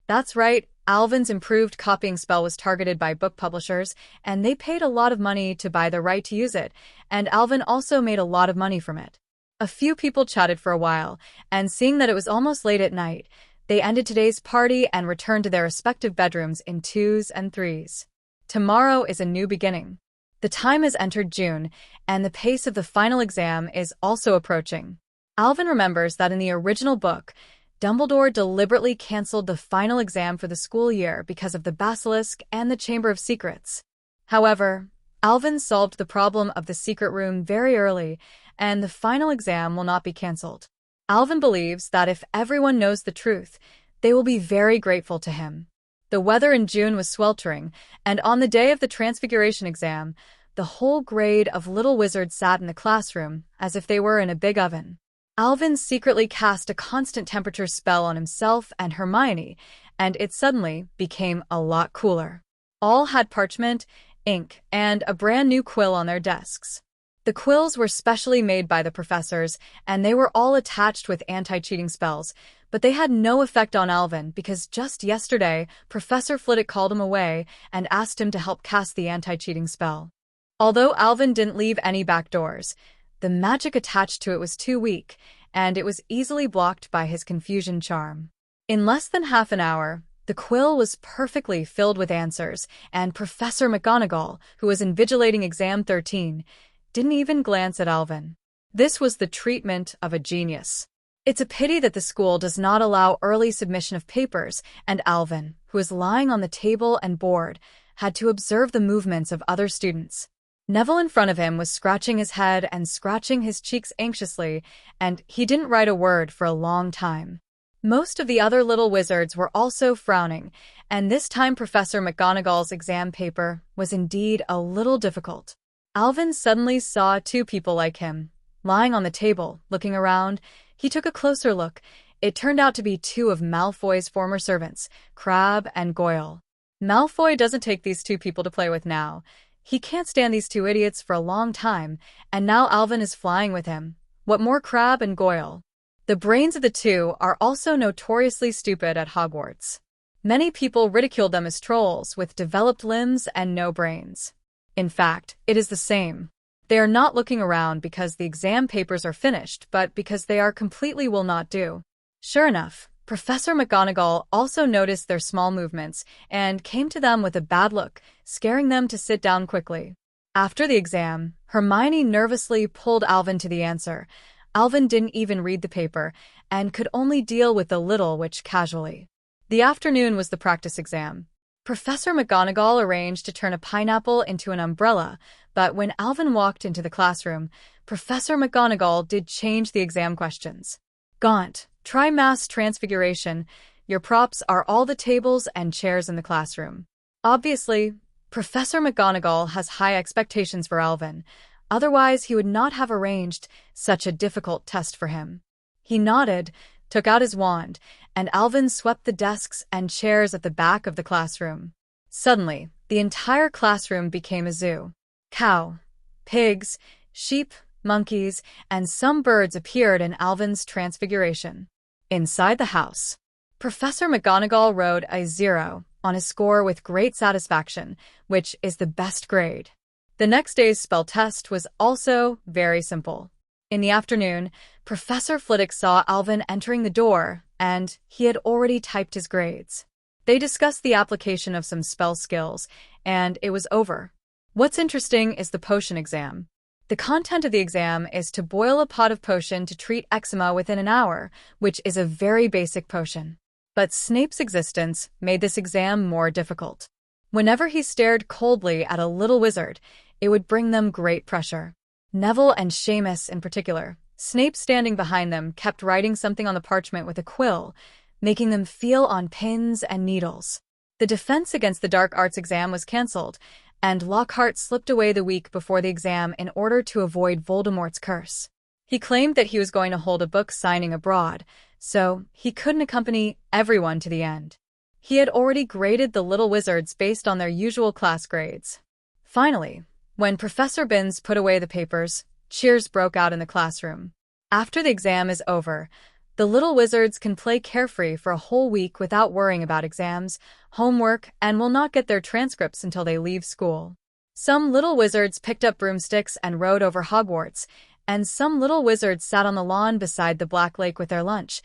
That's right, Alvin's improved copying spell was targeted by book publishers, and they paid a lot of money to buy the right to use it, and Alvin also made a lot of money from it. A few people chatted for a while, and seeing that it was almost late at night, they ended today's party and returned to their respective bedrooms in 2s and 3s. Tomorrow is a new beginning. The time has entered June, and the pace of the final exam is also approaching. Alvin remembers that in the original book, Dumbledore deliberately cancelled the final exam for the school year because of the Basilisk and the Chamber of Secrets. However, Alvin solved the problem of the secret room very early, and the final exam will not be cancelled. Alvin believes that if everyone knows the truth, they will be very grateful to him. The weather in June was sweltering, and on the day of the Transfiguration exam, the whole grade of little wizards sat in the classroom as if they were in a big oven. Alvin secretly cast a constant temperature spell on himself and Hermione, and it suddenly became a lot cooler. All had parchment, ink, and a brand new quill on their desks. The quills were specially made by the professors, and they were all attached with anti-cheating spells, but they had no effect on Alvin because just yesterday, Professor Flitwick called him away and asked him to help cast the anti-cheating spell. Although Alvin didn't leave any back doors, the magic attached to it was too weak, and it was easily blocked by his confusion charm. In less than half an hour, the quill was perfectly filled with answers, and Professor McGonagall, who was invigilating exam 13, didn't even glance at Alvin. This was the treatment of a genius. It's a pity that the school does not allow early submission of papers, and Alvin, who was lying on the table and bored, had to observe the movements of other students. Neville in front of him was scratching his head and scratching his cheeks anxiously, and he didn't write a word for a long time. Most of the other little wizards were also frowning, and this time Professor McGonagall's exam paper was indeed a little difficult. Alvin suddenly saw two people like him, lying on the table, looking around. He took a closer look. It turned out to be two of Malfoy's former servants, Crabbe and Goyle. Malfoy doesn't take these two people to play with now. He can't stand these two idiots for a long time, and now Alvin is flying with him. What more Crabbe and Goyle? The brains of the two are also notoriously stupid at Hogwarts. Many people ridiculed them as trolls with developed limbs and no brains. In fact, it is the same. They are not looking around because the exam papers are finished, but because they are completely will not do. Sure enough, Professor McGonagall also noticed their small movements and came to them with a bad look, scaring them to sit down quickly. After the exam, Hermione nervously pulled Alvin to the answer. Alvin didn't even read the paper and could only deal with the little which casually. The afternoon was the practice exam. Professor McGonagall arranged to turn a pineapple into an umbrella, but when Alvin walked into the classroom, Professor McGonagall did change the exam questions. Gaunt, try mass transfiguration. Your props are all the tables and chairs in the classroom. Obviously, Professor McGonagall has high expectations for Alvin. Otherwise, he would not have arranged such a difficult test for him. He nodded, took out his wand, and Alvin swept the desks and chairs at the back of the classroom. Suddenly, the entire classroom became a zoo. Cow, pigs, sheep, monkeys, and some birds appeared in Alvin's transfiguration. Inside the house, Professor McGonagall wrote a 0 on his score with great satisfaction, which is the best grade. The next day's spell test was also very simple. In the afternoon, Professor Flitwick saw Alvin entering the door, and he had already typed his grades. They discussed the application of some spell skills, and it was over. What's interesting is the potion exam. The content of the exam is to boil a pot of potion to treat eczema within an hour, which is a very basic potion. But Snape's existence made this exam more difficult. Whenever he stared coldly at a little wizard, it would bring them great pressure. Neville and Seamus in particular, Snape standing behind them, kept writing something on the parchment with a quill, making them feel on pins and needles. The defense against the dark arts exam was cancelled, and Lockhart slipped away the week before the exam in order to avoid Voldemort's curse. He claimed that he was going to hold a book signing abroad, so he couldn't accompany everyone to the end. He had already graded the little wizards based on their usual class grades. Finally, when Professor Binns put away the papers, cheers broke out in the classroom. After the exam is over, the little wizards can play carefree for a whole week without worrying about exams, homework, and will not get their transcripts until they leave school. Some little wizards picked up broomsticks and rode over Hogwarts, and some little wizards sat on the lawn beside the Black Lake with their lunch,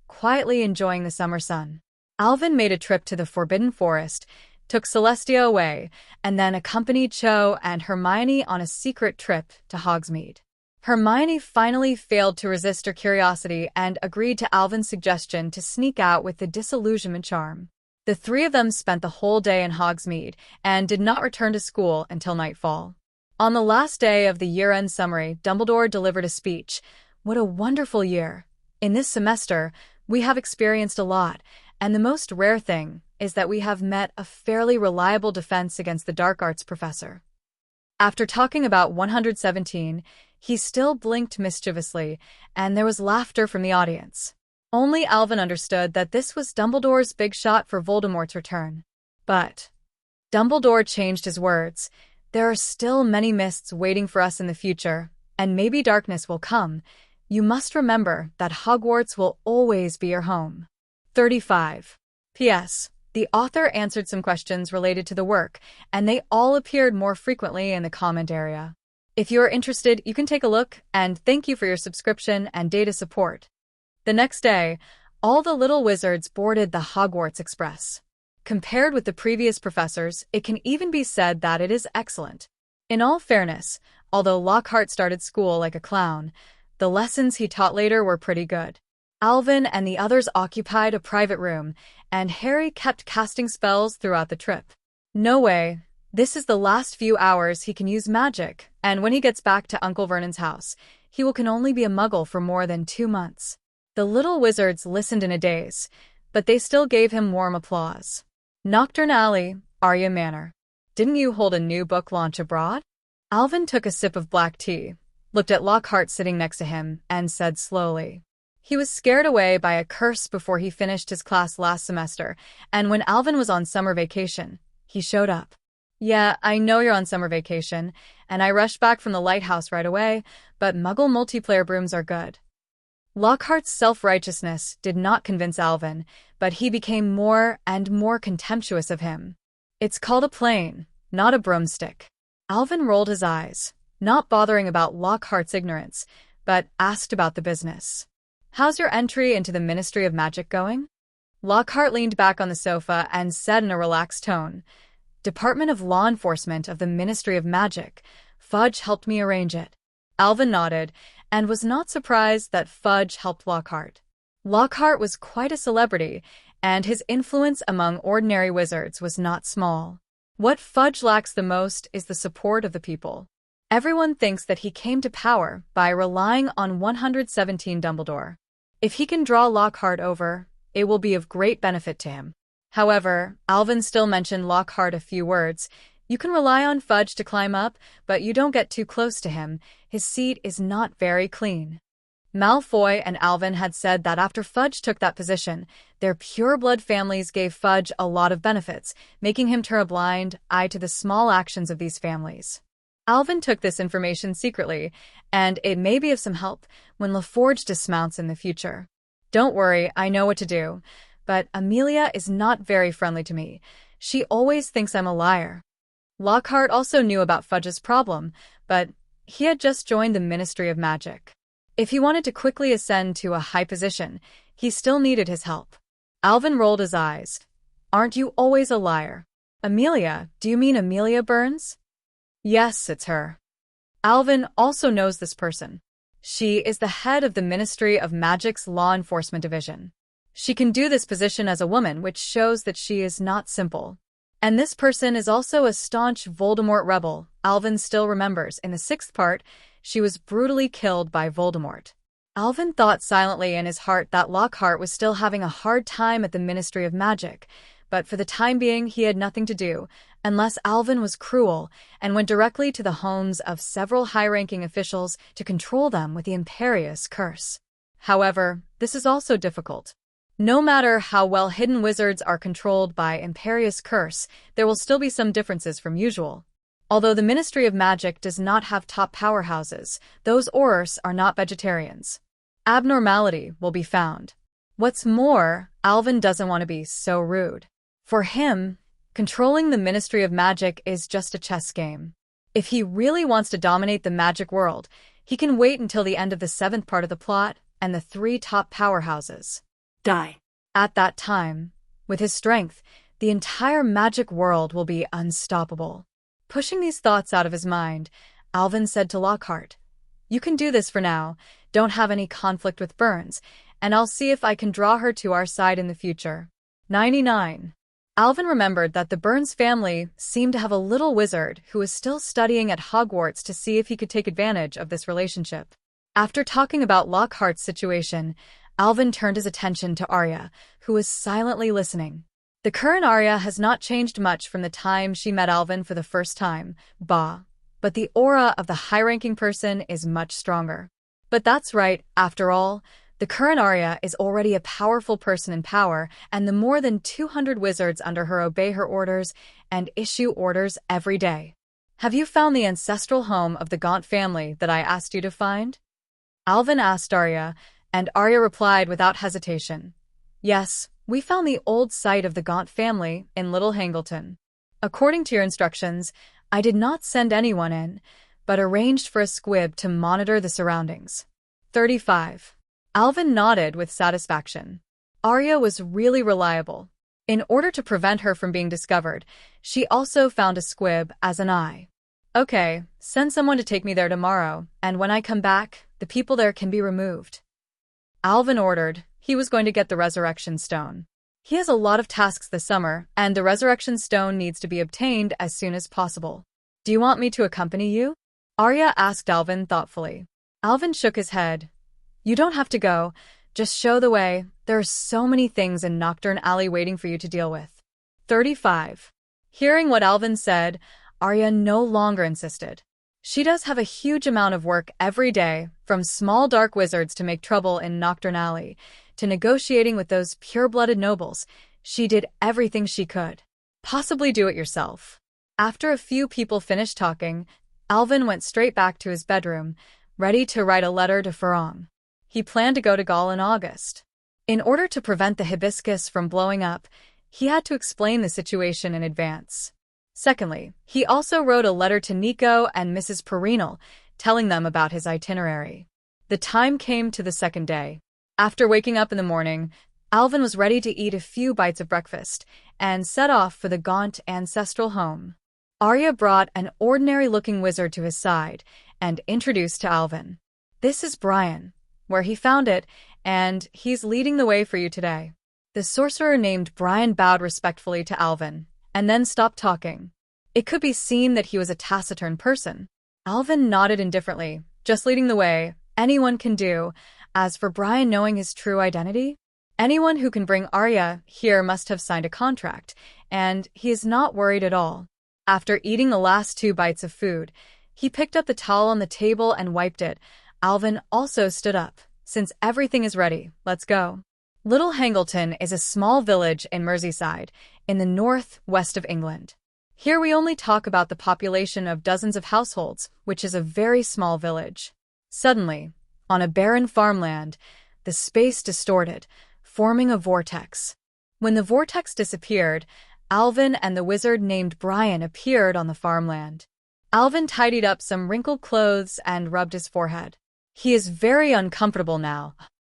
quietly enjoying the summer sun. Alvin made a trip to the Forbidden Forest, took Celestia away, and then accompanied Cho and Hermione on a secret trip to Hogsmeade. Hermione finally failed to resist her curiosity and agreed to Alvin's suggestion to sneak out with the disillusionment charm. The three of them spent the whole day in Hogsmeade and did not return to school until nightfall. On the last day of the year-end summary, Dumbledore delivered a speech. "What a wonderful year! In this semester, we have experienced a lot, and the most rare thing is that we have met a fairly reliable defense against the dark arts professor." After talking about 117, he still blinked mischievously, and there was laughter from the audience. Only Alvin understood that this was Dumbledore's big shot for Voldemort's return. But Dumbledore changed his words. "There are still many mists waiting for us in the future, and maybe darkness will come. You must remember that Hogwarts will always be your home." 35. P.S. The author answered some questions related to the work, and they all appeared more frequently in the comment area. If you are interested, you can take a look, and thank you for your subscription and data support. The next day, all the little wizards boarded the Hogwarts Express. Compared with the previous professors, it can even be said that it is excellent. In all fairness, although Lockhart started school like a clown, the lessons he taught later were pretty good. Alvin and the others occupied a private room, and Harry kept casting spells throughout the trip. No way. This is the last few hours he can use magic, and when he gets back to Uncle Vernon's house, he can only be a muggle for more than 2 months. The little wizards listened in a daze, but they still gave him warm applause. Knockturn Alley, Arya Manor. Didn't you hold a new book launch abroad? Alvin took a sip of black tea, looked at Lockhart sitting next to him, and said slowly. He was scared away by a curse before he finished his class last semester, and when Alvin was on summer vacation, he showed up. "Yeah, I know you're on summer vacation, and I rushed back from the lighthouse right away, but Muggle multiplayer brooms are good." Lockhart's self-righteousness did not convince Alvin, but he became more and more contemptuous of him. "It's called a plane, not a broomstick." Alvin rolled his eyes, not bothering about Lockhart's ignorance, but asked about the business. "How's your entry into the Ministry of Magic going?" Lockhart leaned back on the sofa and said in a relaxed tone, "Department of Law Enforcement of the Ministry of Magic. Fudge helped me arrange it." Alvin nodded, and was not surprised that Fudge helped Lockhart. Lockhart was quite a celebrity, and his influence among ordinary wizards was not small. What Fudge lacks the most is the support of the people. Everyone thinks that he came to power by relying on 117 Dumbledore. If he can draw Lockhart over, it will be of great benefit to him. However, Alvin still mentioned Lockhart a few words. "You can rely on Fudge to climb up, but you don't get too close to him. His seat is not very clean." Malfoy and Alvin had said that after Fudge took that position, their pure-blood families gave Fudge a lot of benefits, making him turn a blind eye to the small actions of these families. Alvin took this information secretly, and it may be of some help when LaForge dismounts in the future. "Don't worry, I know what to do, but Amelia is not very friendly to me. She always thinks I'm a liar." Lockhart also knew about Fudge's problem, but he had just joined the Ministry of Magic. If he wanted to quickly ascend to a high position, he still needed his help. Alvin rolled his eyes. "Aren't you always a liar?" "Amelia? Do you mean Amelia Burns?" "Yes, it's her." Alvin also knows this person. She is the head of the Ministry of Magic's Law Enforcement Division. She can do this position as a woman, which shows that she is not simple. And this person is also a staunch Voldemort rebel. Alvin still remembers, in the 6th part, she was brutally killed by Voldemort. Alvin thought silently in his heart that Lockhart was still having a hard time at the Ministry of Magic, but for the time being he had nothing to do, unless Alvin was cruel and went directly to the homes of several high-ranking officials to control them with the imperious curse. However, this is also difficult. No matter how well hidden wizards are controlled by imperious curse, there will still be some differences from usual. Although the Ministry of Magic does not have top powerhouses, those Aurors are not vegetarians. Abnormality will be found. What's more, Alvin doesn't want to be so rude. For him, controlling the Ministry of Magic is just a chess game. If he really wants to dominate the magic world, he can wait until the end of the 7th part of the plot and the 3 top powerhouses die. At that time, with his strength, the entire magic world will be unstoppable. Pushing these thoughts out of his mind, Alvin said to Lockhart, "You can do this for now, don't have any conflict with Burns, and I'll see if I can draw her to our side in the future." 99. Alvin remembered that the Burns family seemed to have a little wizard who was still studying at Hogwarts to see if he could take advantage of this relationship. After talking about Lockhart's situation, Alvin turned his attention to Arya, who was silently listening. The current Arya has not changed much from the time she met Alvin for the first time, but the aura of the high-ranking person is much stronger. But that's right, after all, the current Arya is already a powerful person in power, and the more than 200 wizards under her obey her orders and issue orders every day. "Have you found the ancestral home of the Gaunt family that I asked you to find?" Alvin asked Arya, and Arya replied without hesitation, "Yes, we found the old site of the Gaunt family in Little Hangleton. According to your instructions, I did not send anyone in, but arranged for a squib to monitor the surroundings." 35. Alvin nodded with satisfaction. Arya was really reliable. In order to prevent her from being discovered, she also found a squib as an eye. "Okay, send someone to take me there tomorrow, and when I come back, the people there can be removed." Alvin ordered. He was going to get the Resurrection Stone. He has a lot of tasks this summer, and the Resurrection Stone needs to be obtained as soon as possible. "Do you want me to accompany you?" Arya asked Alvin thoughtfully. Alvin shook his head. "You don't have to go. Just show the way. There are so many things in Knockturn Alley waiting for you to deal with." 35. Hearing what Alvin said, Arya no longer insisted. She does have a huge amount of work every day, from small dark wizards to make trouble in Knockturn Alley, to negotiating with those pure-blooded nobles. She did everything she could. Possibly do it yourself. After a few people finished talking, Alvin went straight back to his bedroom, ready to write a letter to Farong. He planned to go to Gaul in August. In order to prevent the hibiscus from blowing up, he had to explain the situation in advance. Secondly, he also wrote a letter to Nico and Mrs. Perennial, telling them about his itinerary. The time came to the second day. After waking up in the morning, Alvin was ready to eat a few bites of breakfast and set off for the Gaunt ancestral home. Arya brought an ordinary-looking wizard to his side and introduced to Alvin. "This is Brian, where he found it, and he's leading the way for you today." The sorcerer named Brian bowed respectfully to Alvin, and then stopped talking. It could be seen that he was a taciturn person. Alvin nodded indifferently, just leading the way. Anyone can do. As for Brian knowing his true identity, anyone who can bring Arya here must have signed a contract, and he is not worried at all. After eating the last 2 bites of food, he picked up the towel on the table and wiped it. Alvin also stood up. "Since everything is ready, let's go." Little Hangleton is a small village in Merseyside, in the north-west of England. Here we only talk about the population of dozens of households, which is a very small village. Suddenly, on a barren farmland, the space distorted, forming a vortex. When the vortex disappeared, Alvin and the wizard named Brian appeared on the farmland. Alvin tidied up some wrinkled clothes and rubbed his forehead. He is very uncomfortable now.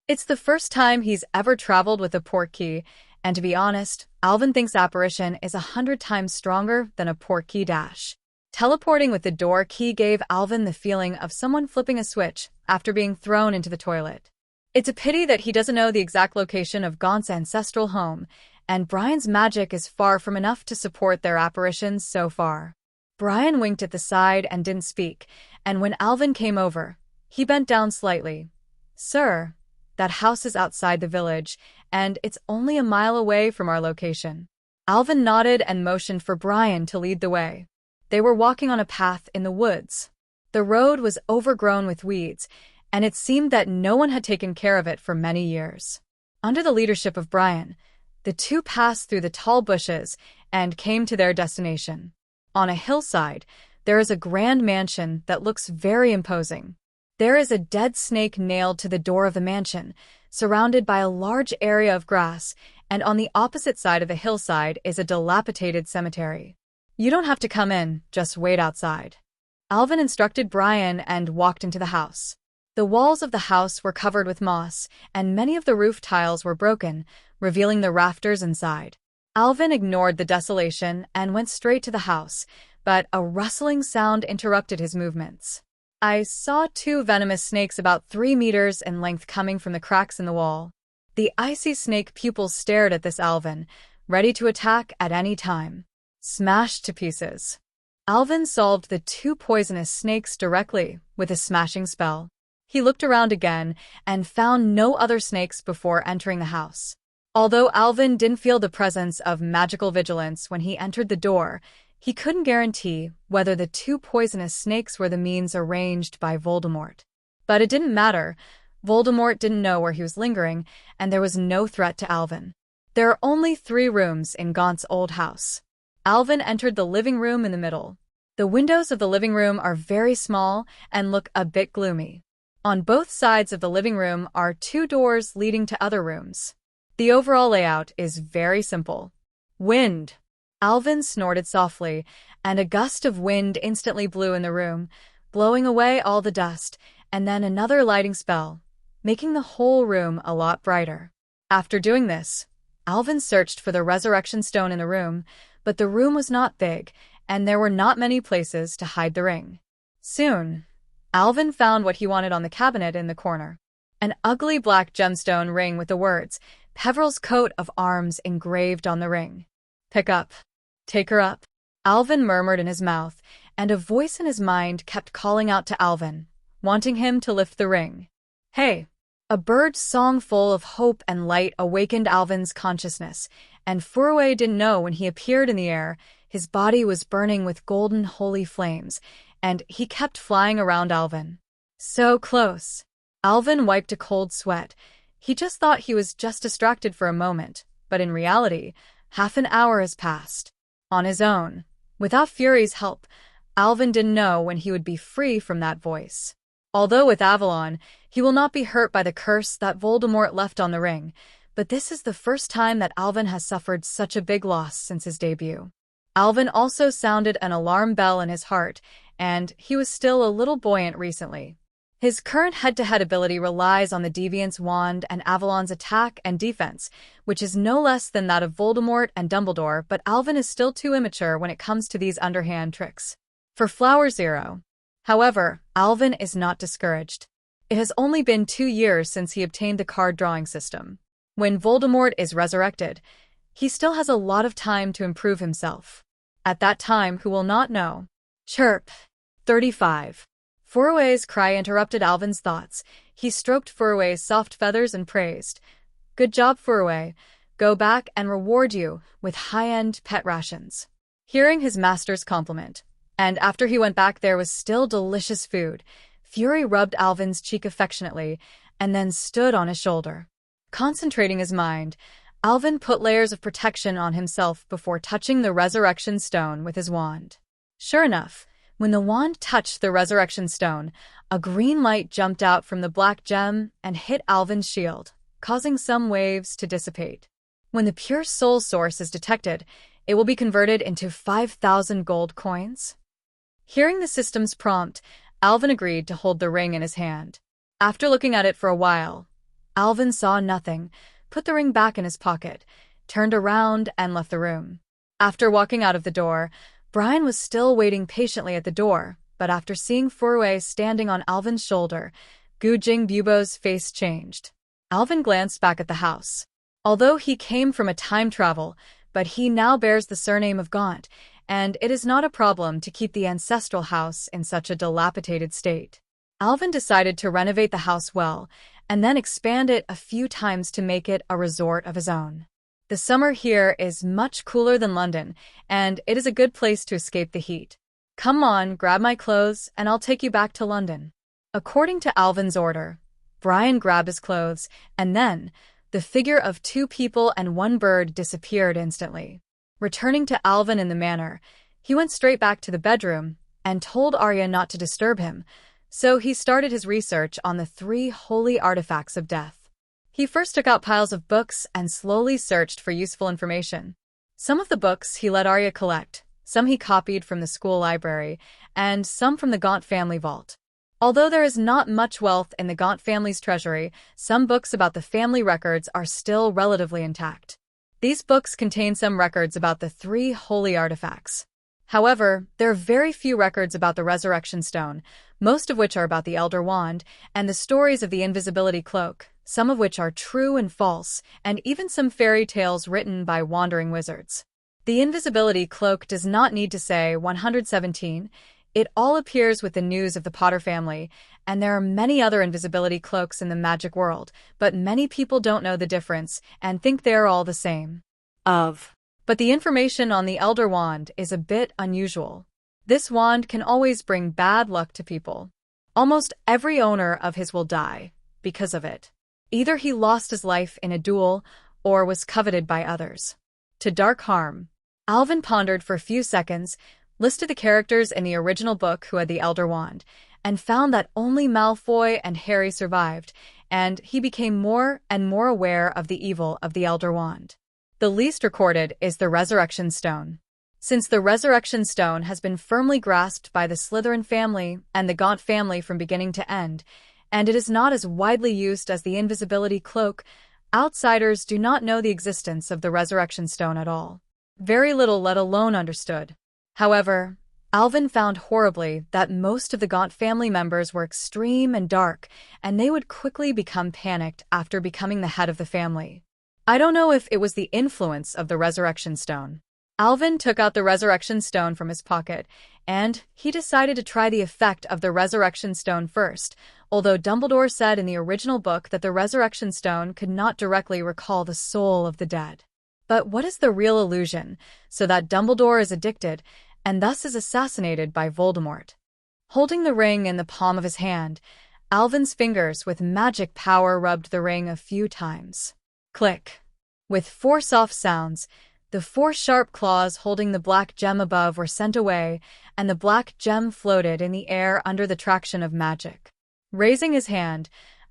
It's the first time he's ever traveled with a portkey, and to be honest, Alvin thinks apparition is 100 times stronger than a portkey dash. Teleporting with the door key gave Alvin the feeling of someone flipping a switch after being thrown into the toilet. It's a pity that he doesn't know the exact location of Gaunt's ancestral home, and Brian's magic is far from enough to support their apparitions so far. Brian winked at the side and didn't speak, and when Alvin came over, he bent down slightly. "Sir, that house is outside the village, and it's only a mile away from our location." Alvin nodded and motioned for Brian to lead the way. They were walking on a path in the woods. The road was overgrown with weeds, and it seemed that no one had taken care of it for many years. Under the leadership of Brian, the two passed through the tall bushes and came to their destination. On a hillside, there is a grand mansion that looks very imposing. There is a dead snake nailed to the door of the mansion, surrounded by a large area of grass, and on the opposite side of the hillside is a dilapidated cemetery. You don't have to come in, just wait outside. Alvin instructed Brian and walked into the house. The walls of the house were covered with moss, and many of the roof tiles were broken, revealing the rafters inside. Alvin ignored the desolation and went straight to the house, but a rustling sound interrupted his movements. I saw two venomous snakes about 3 meters in length coming from the cracks in the wall. The icy snake pupils stared at this Alvin, ready to attack at any time. Smashed to pieces. Alvin solved the two poisonous snakes directly with a smashing spell. He looked around again and found no other snakes before entering the house. Although Alvin didn't feel the presence of magical vigilance when he entered the door, he couldn't guarantee whether the two poisonous snakes were the means arranged by Voldemort. But it didn't matter. Voldemort didn't know where he was lingering, and there was no threat to Alvin. There are only 3 rooms in Gaunt's old house. Alvin entered the living room in the middle. The windows of the living room are very small and look a bit gloomy. On both sides of the living room are 2 doors leading to other rooms. The overall layout is very simple. Wind. Alvin snorted softly, and a gust of wind instantly blew in the room, blowing away all the dust, and then another lighting spell, making the whole room a lot brighter. After doing this, Alvin searched for the resurrection stone in the room, but the room was not big, and there were not many places to hide the ring. Soon, Alvin found what he wanted on the cabinet in the corner. An ugly black gemstone ring with the words, Peveril's coat of arms engraved on the ring. Pick up. Take her up. Alvin murmured in his mouth, and a voice in his mind kept calling out to Alvin, wanting him to lift the ring. Hey! A bird's song full of hope and light awakened Alvin's consciousness, and Furway didn't know when he appeared in the air, his body was burning with golden holy flames, and he kept flying around Alvin. So close. Alvin wiped a cold sweat. He just thought he was just distracted for a moment, but in reality, half an hour has passed. On his own, without Fury's help, Alvin didn't know when he would be free from that voice. Although with Avalon, he will not be hurt by the curse that Voldemort left on the ring, but this is the first time that Alvin has suffered such a big loss since his debut. Alvin also sounded an alarm bell in his heart, and he was still a little buoyant recently. His current head-to-head ability relies on the Deviant's Wand and Avalon's attack and defense, which is no less than that of Voldemort and Dumbledore, but Alvin is still too immature when it comes to these underhand tricks. For Flower Zero, however, Alvin is not discouraged. It has only been 2 years since he obtained the card drawing system. When Voldemort is resurrected, he still has a lot of time to improve himself. At that time, who will not know? Chirp. 35. Furway's cry interrupted Alvin's thoughts. He stroked Furway's soft feathers and praised. Good job, Furway. Go back and reward you with high-end pet rations. Hearing his master's compliment, and after he went back there was still delicious food, Fury rubbed Alvin's cheek affectionately and then stood on his shoulder. Concentrating his mind, Alvin put layers of protection on himself before touching the resurrection stone with his wand. Sure enough, when the wand touched the resurrection stone, a green light jumped out from the black gem and hit Alvin's shield, causing some waves to dissipate. When the pure soul source is detected, it will be converted into 5,000 gold coins. Hearing the system's prompt, Alvin agreed to hold the ring in his hand. After looking at it for a while, Alvin saw nothing, put the ring back in his pocket, turned around and left the room. After walking out of the door, Brian was still waiting patiently at the door, but after seeing Furway standing on Alvin's shoulder, Gu Jing Bubo's face changed. Alvin glanced back at the house. Although he came from a time travel, but he now bears the surname of Gaunt, and it is not a problem to keep the ancestral house in such a dilapidated state. Alvin decided to renovate the house well, and then expand it a few times to make it a resort of his own. The summer here is much cooler than London, and it is a good place to escape the heat. Come on, grab my clothes, and I'll take you back to London." According to Alvin's order, Brian grabbed his clothes, and then the figure of two people and one bird disappeared instantly. Returning to Alvin in the manor, he went straight back to the bedroom and told Arya not to disturb him, so he started his research on the 3 holy artifacts of death. He first took out piles of books and slowly searched for useful information. Some of the books he let Arya collect, some he copied from the school library, and some from the Gaunt family vault. Although there is not much wealth in the Gaunt family's treasury, some books about the family records are still relatively intact. These books contain some records about the 3 holy artifacts. However, there are very few records about the Resurrection Stone, most of which are about the Elder Wand, and the stories of the Invisibility Cloak, some of which are true and false, and even some fairy tales written by wandering wizards. The Invisibility Cloak does not need to say 117. It all appears with the news of the Potter family, and there are many other invisibility cloaks in the magic world, but many people don't know the difference and think they are all the same. But the information on the Elder Wand is a bit unusual. This wand can always bring bad luck to people. Almost every owner of his will die because of it. Either he lost his life in a duel or was coveted by others. To dark harm. Alvin pondered for a few seconds, listed the characters in the original book who had the Elder Wand, and found that only Malfoy and Harry survived, and he became more and more aware of the evil of the Elder Wand. The least recorded is the Resurrection Stone. Since the Resurrection Stone has been firmly grasped by the Slytherin family and the Gaunt family from beginning to end, and it is not as widely used as the Invisibility Cloak, outsiders do not know the existence of the Resurrection Stone at all. Very little, let alone understood. However, Alvin found horribly that most of the Gaunt family members were extreme and dark, and they would quickly become panicked after becoming the head of the family. I don't know if it was the influence of the Resurrection Stone. Alvin took out the Resurrection Stone from his pocket, and he decided to try the effect of the Resurrection Stone first, although Dumbledore said in the original book that the Resurrection Stone could not directly recall the soul of the dead. But what is the real illusion, so that Dumbledore is addicted, and thus is assassinated by Voldemort? Holding the ring in the palm of his hand, Alvin's fingers with magic power rubbed the ring a few times. Click. With 4 soft sounds, the 4 sharp claws holding the black gem above were sent away, and the black gem floated in the air under the traction of magic. Raising his hand,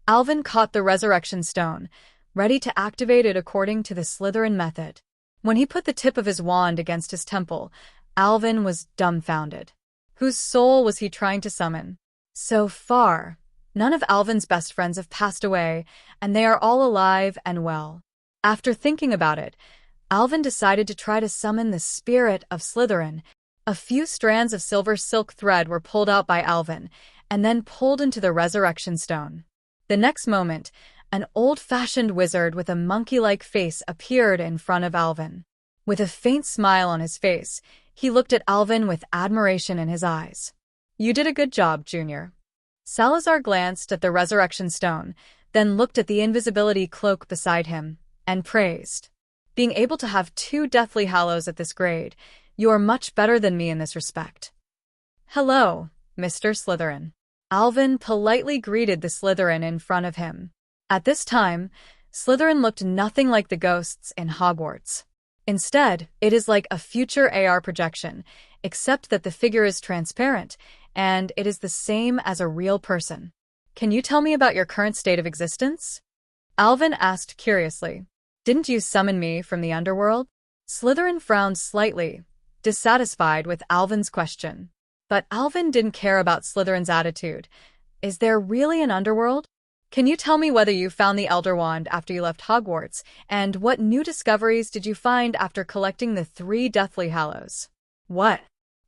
Alvin caught the Resurrection Stone, ready to activate it according to the Slytherin method. When he put the tip of his wand against his temple, Alvin was dumbfounded. Whose soul was he trying to summon? So far, none of Alvin's best friends have passed away, and they are all alive and well. After thinking about it, Alvin decided to try to summon the spirit of Slytherin. A few strands of silver silk thread were pulled out by Alvin, and then pulled into the Resurrection Stone. The next moment, an old-fashioned wizard with a monkey-like face appeared in front of Alvin. With a faint smile on his face, he looked at Alvin with admiration in his eyes. "You did a good job, Junior." Salazar glanced at the Resurrection Stone, then looked at the Invisibility Cloak beside him, and praised. "Being able to have 2 Deathly Hallows at this grade, you are much better than me in this respect." "Hello, Mr. Slytherin." Alvin politely greeted the Slytherin in front of him. At this time, Slytherin looked nothing like the ghosts in Hogwarts. Instead, it is like a future AR projection, except that the figure is transparent, and it is the same as a real person. "Can you tell me about your current state of existence?" Alvin asked curiously. "Didn't you summon me from the underworld?" Slytherin frowned slightly, dissatisfied with Alvin's question. But Alvin didn't care about Slytherin's attitude. "Is there really an underworld? Can you tell me whether you found the Elder Wand after you left Hogwarts, and what new discoveries did you find after collecting the 3 Deathly Hallows?" "What?"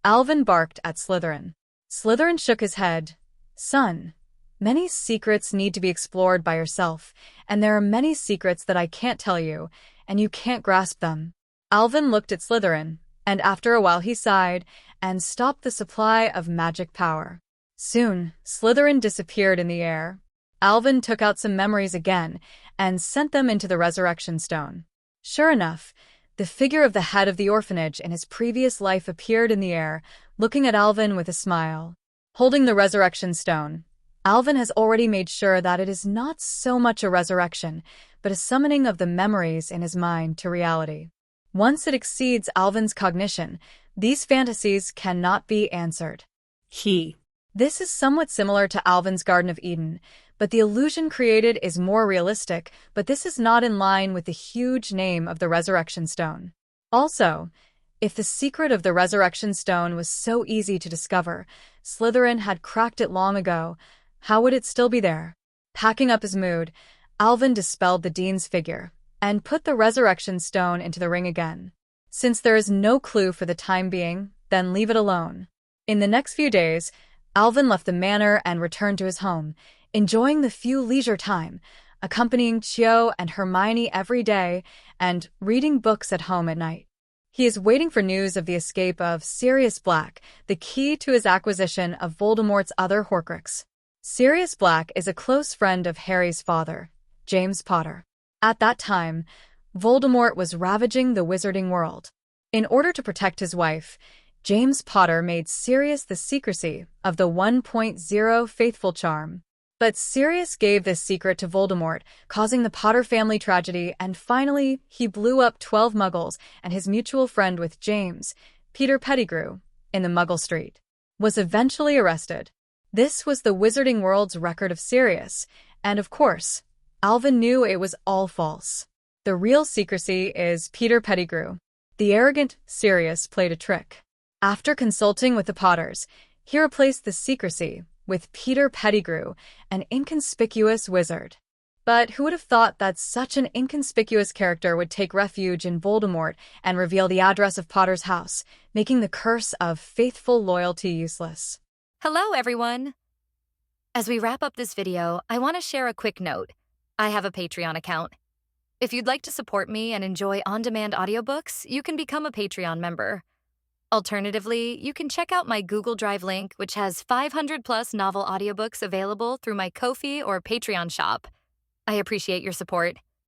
Alvin barked at Slytherin. Slytherin shook his head. "Son, many secrets need to be explored by yourself, and there are many secrets that I can't tell you, and you can't grasp them." Alvin looked at Slytherin, and after a while he sighed and stopped the supply of magic power. Soon, Slytherin disappeared in the air. Alvin took out some memories again and sent them into the Resurrection Stone. Sure enough, the figure of the head of the orphanage in his previous life appeared in the air, looking at Alvin with a smile. Holding the resurrection stone, Alvin has already made sure that it is not so much a resurrection, but a summoning of the memories in his mind to reality. Once it exceeds Alvin's cognition, these fantasies cannot be answered. This is somewhat similar to Alvin's Garden of Eden, but the illusion created is more realistic, but this is not in line with the huge name of the Resurrection Stone. Also, if the secret of the Resurrection Stone was so easy to discover, Slytherin had cracked it long ago, how would it still be there? Packing up his mood, Alvin dispelled the dean's figure and put the Resurrection Stone into the ring again. Since there is no clue for the time being, then leave it alone. In the next few days, Alvin left the manor and returned to his home, enjoying the few leisure time, accompanying Cho and Hermione every day, and reading books at home at night. He is waiting for news of the escape of Sirius Black, the key to his acquisition of Voldemort's other Horcrux. Sirius Black is a close friend of Harry's father, James Potter. At that time, Voldemort was ravaging the wizarding world. In order to protect his wife, James Potter made Sirius the secrecy of the 1.0 faithful charm. But Sirius gave this secret to Voldemort, causing the Potter family tragedy, and finally, he blew up 12 Muggles and his mutual friend with James, Peter Pettigrew, in the Muggle Street, was eventually arrested. This was the wizarding world's record of Sirius, and of course, Alvin knew it was all false. The real secrecy is Peter Pettigrew. The arrogant Sirius played a trick. After consulting with the Potters, he replaced the secrecy with Peter Pettigrew, an inconspicuous wizard. But who would have thought that such an inconspicuous character would take refuge in Voldemort and reveal the address of Potter's house, making the curse of faithful loyalty useless? Hello, everyone! As we wrap up this video, I want to share a quick note. I have a Patreon account. If you'd like to support me and enjoy on-demand audiobooks, you can become a Patreon member. Alternatively, you can check out my Google Drive link, which has 500+ novel audiobooks available through my Ko-fi or Patreon shop. I appreciate your support.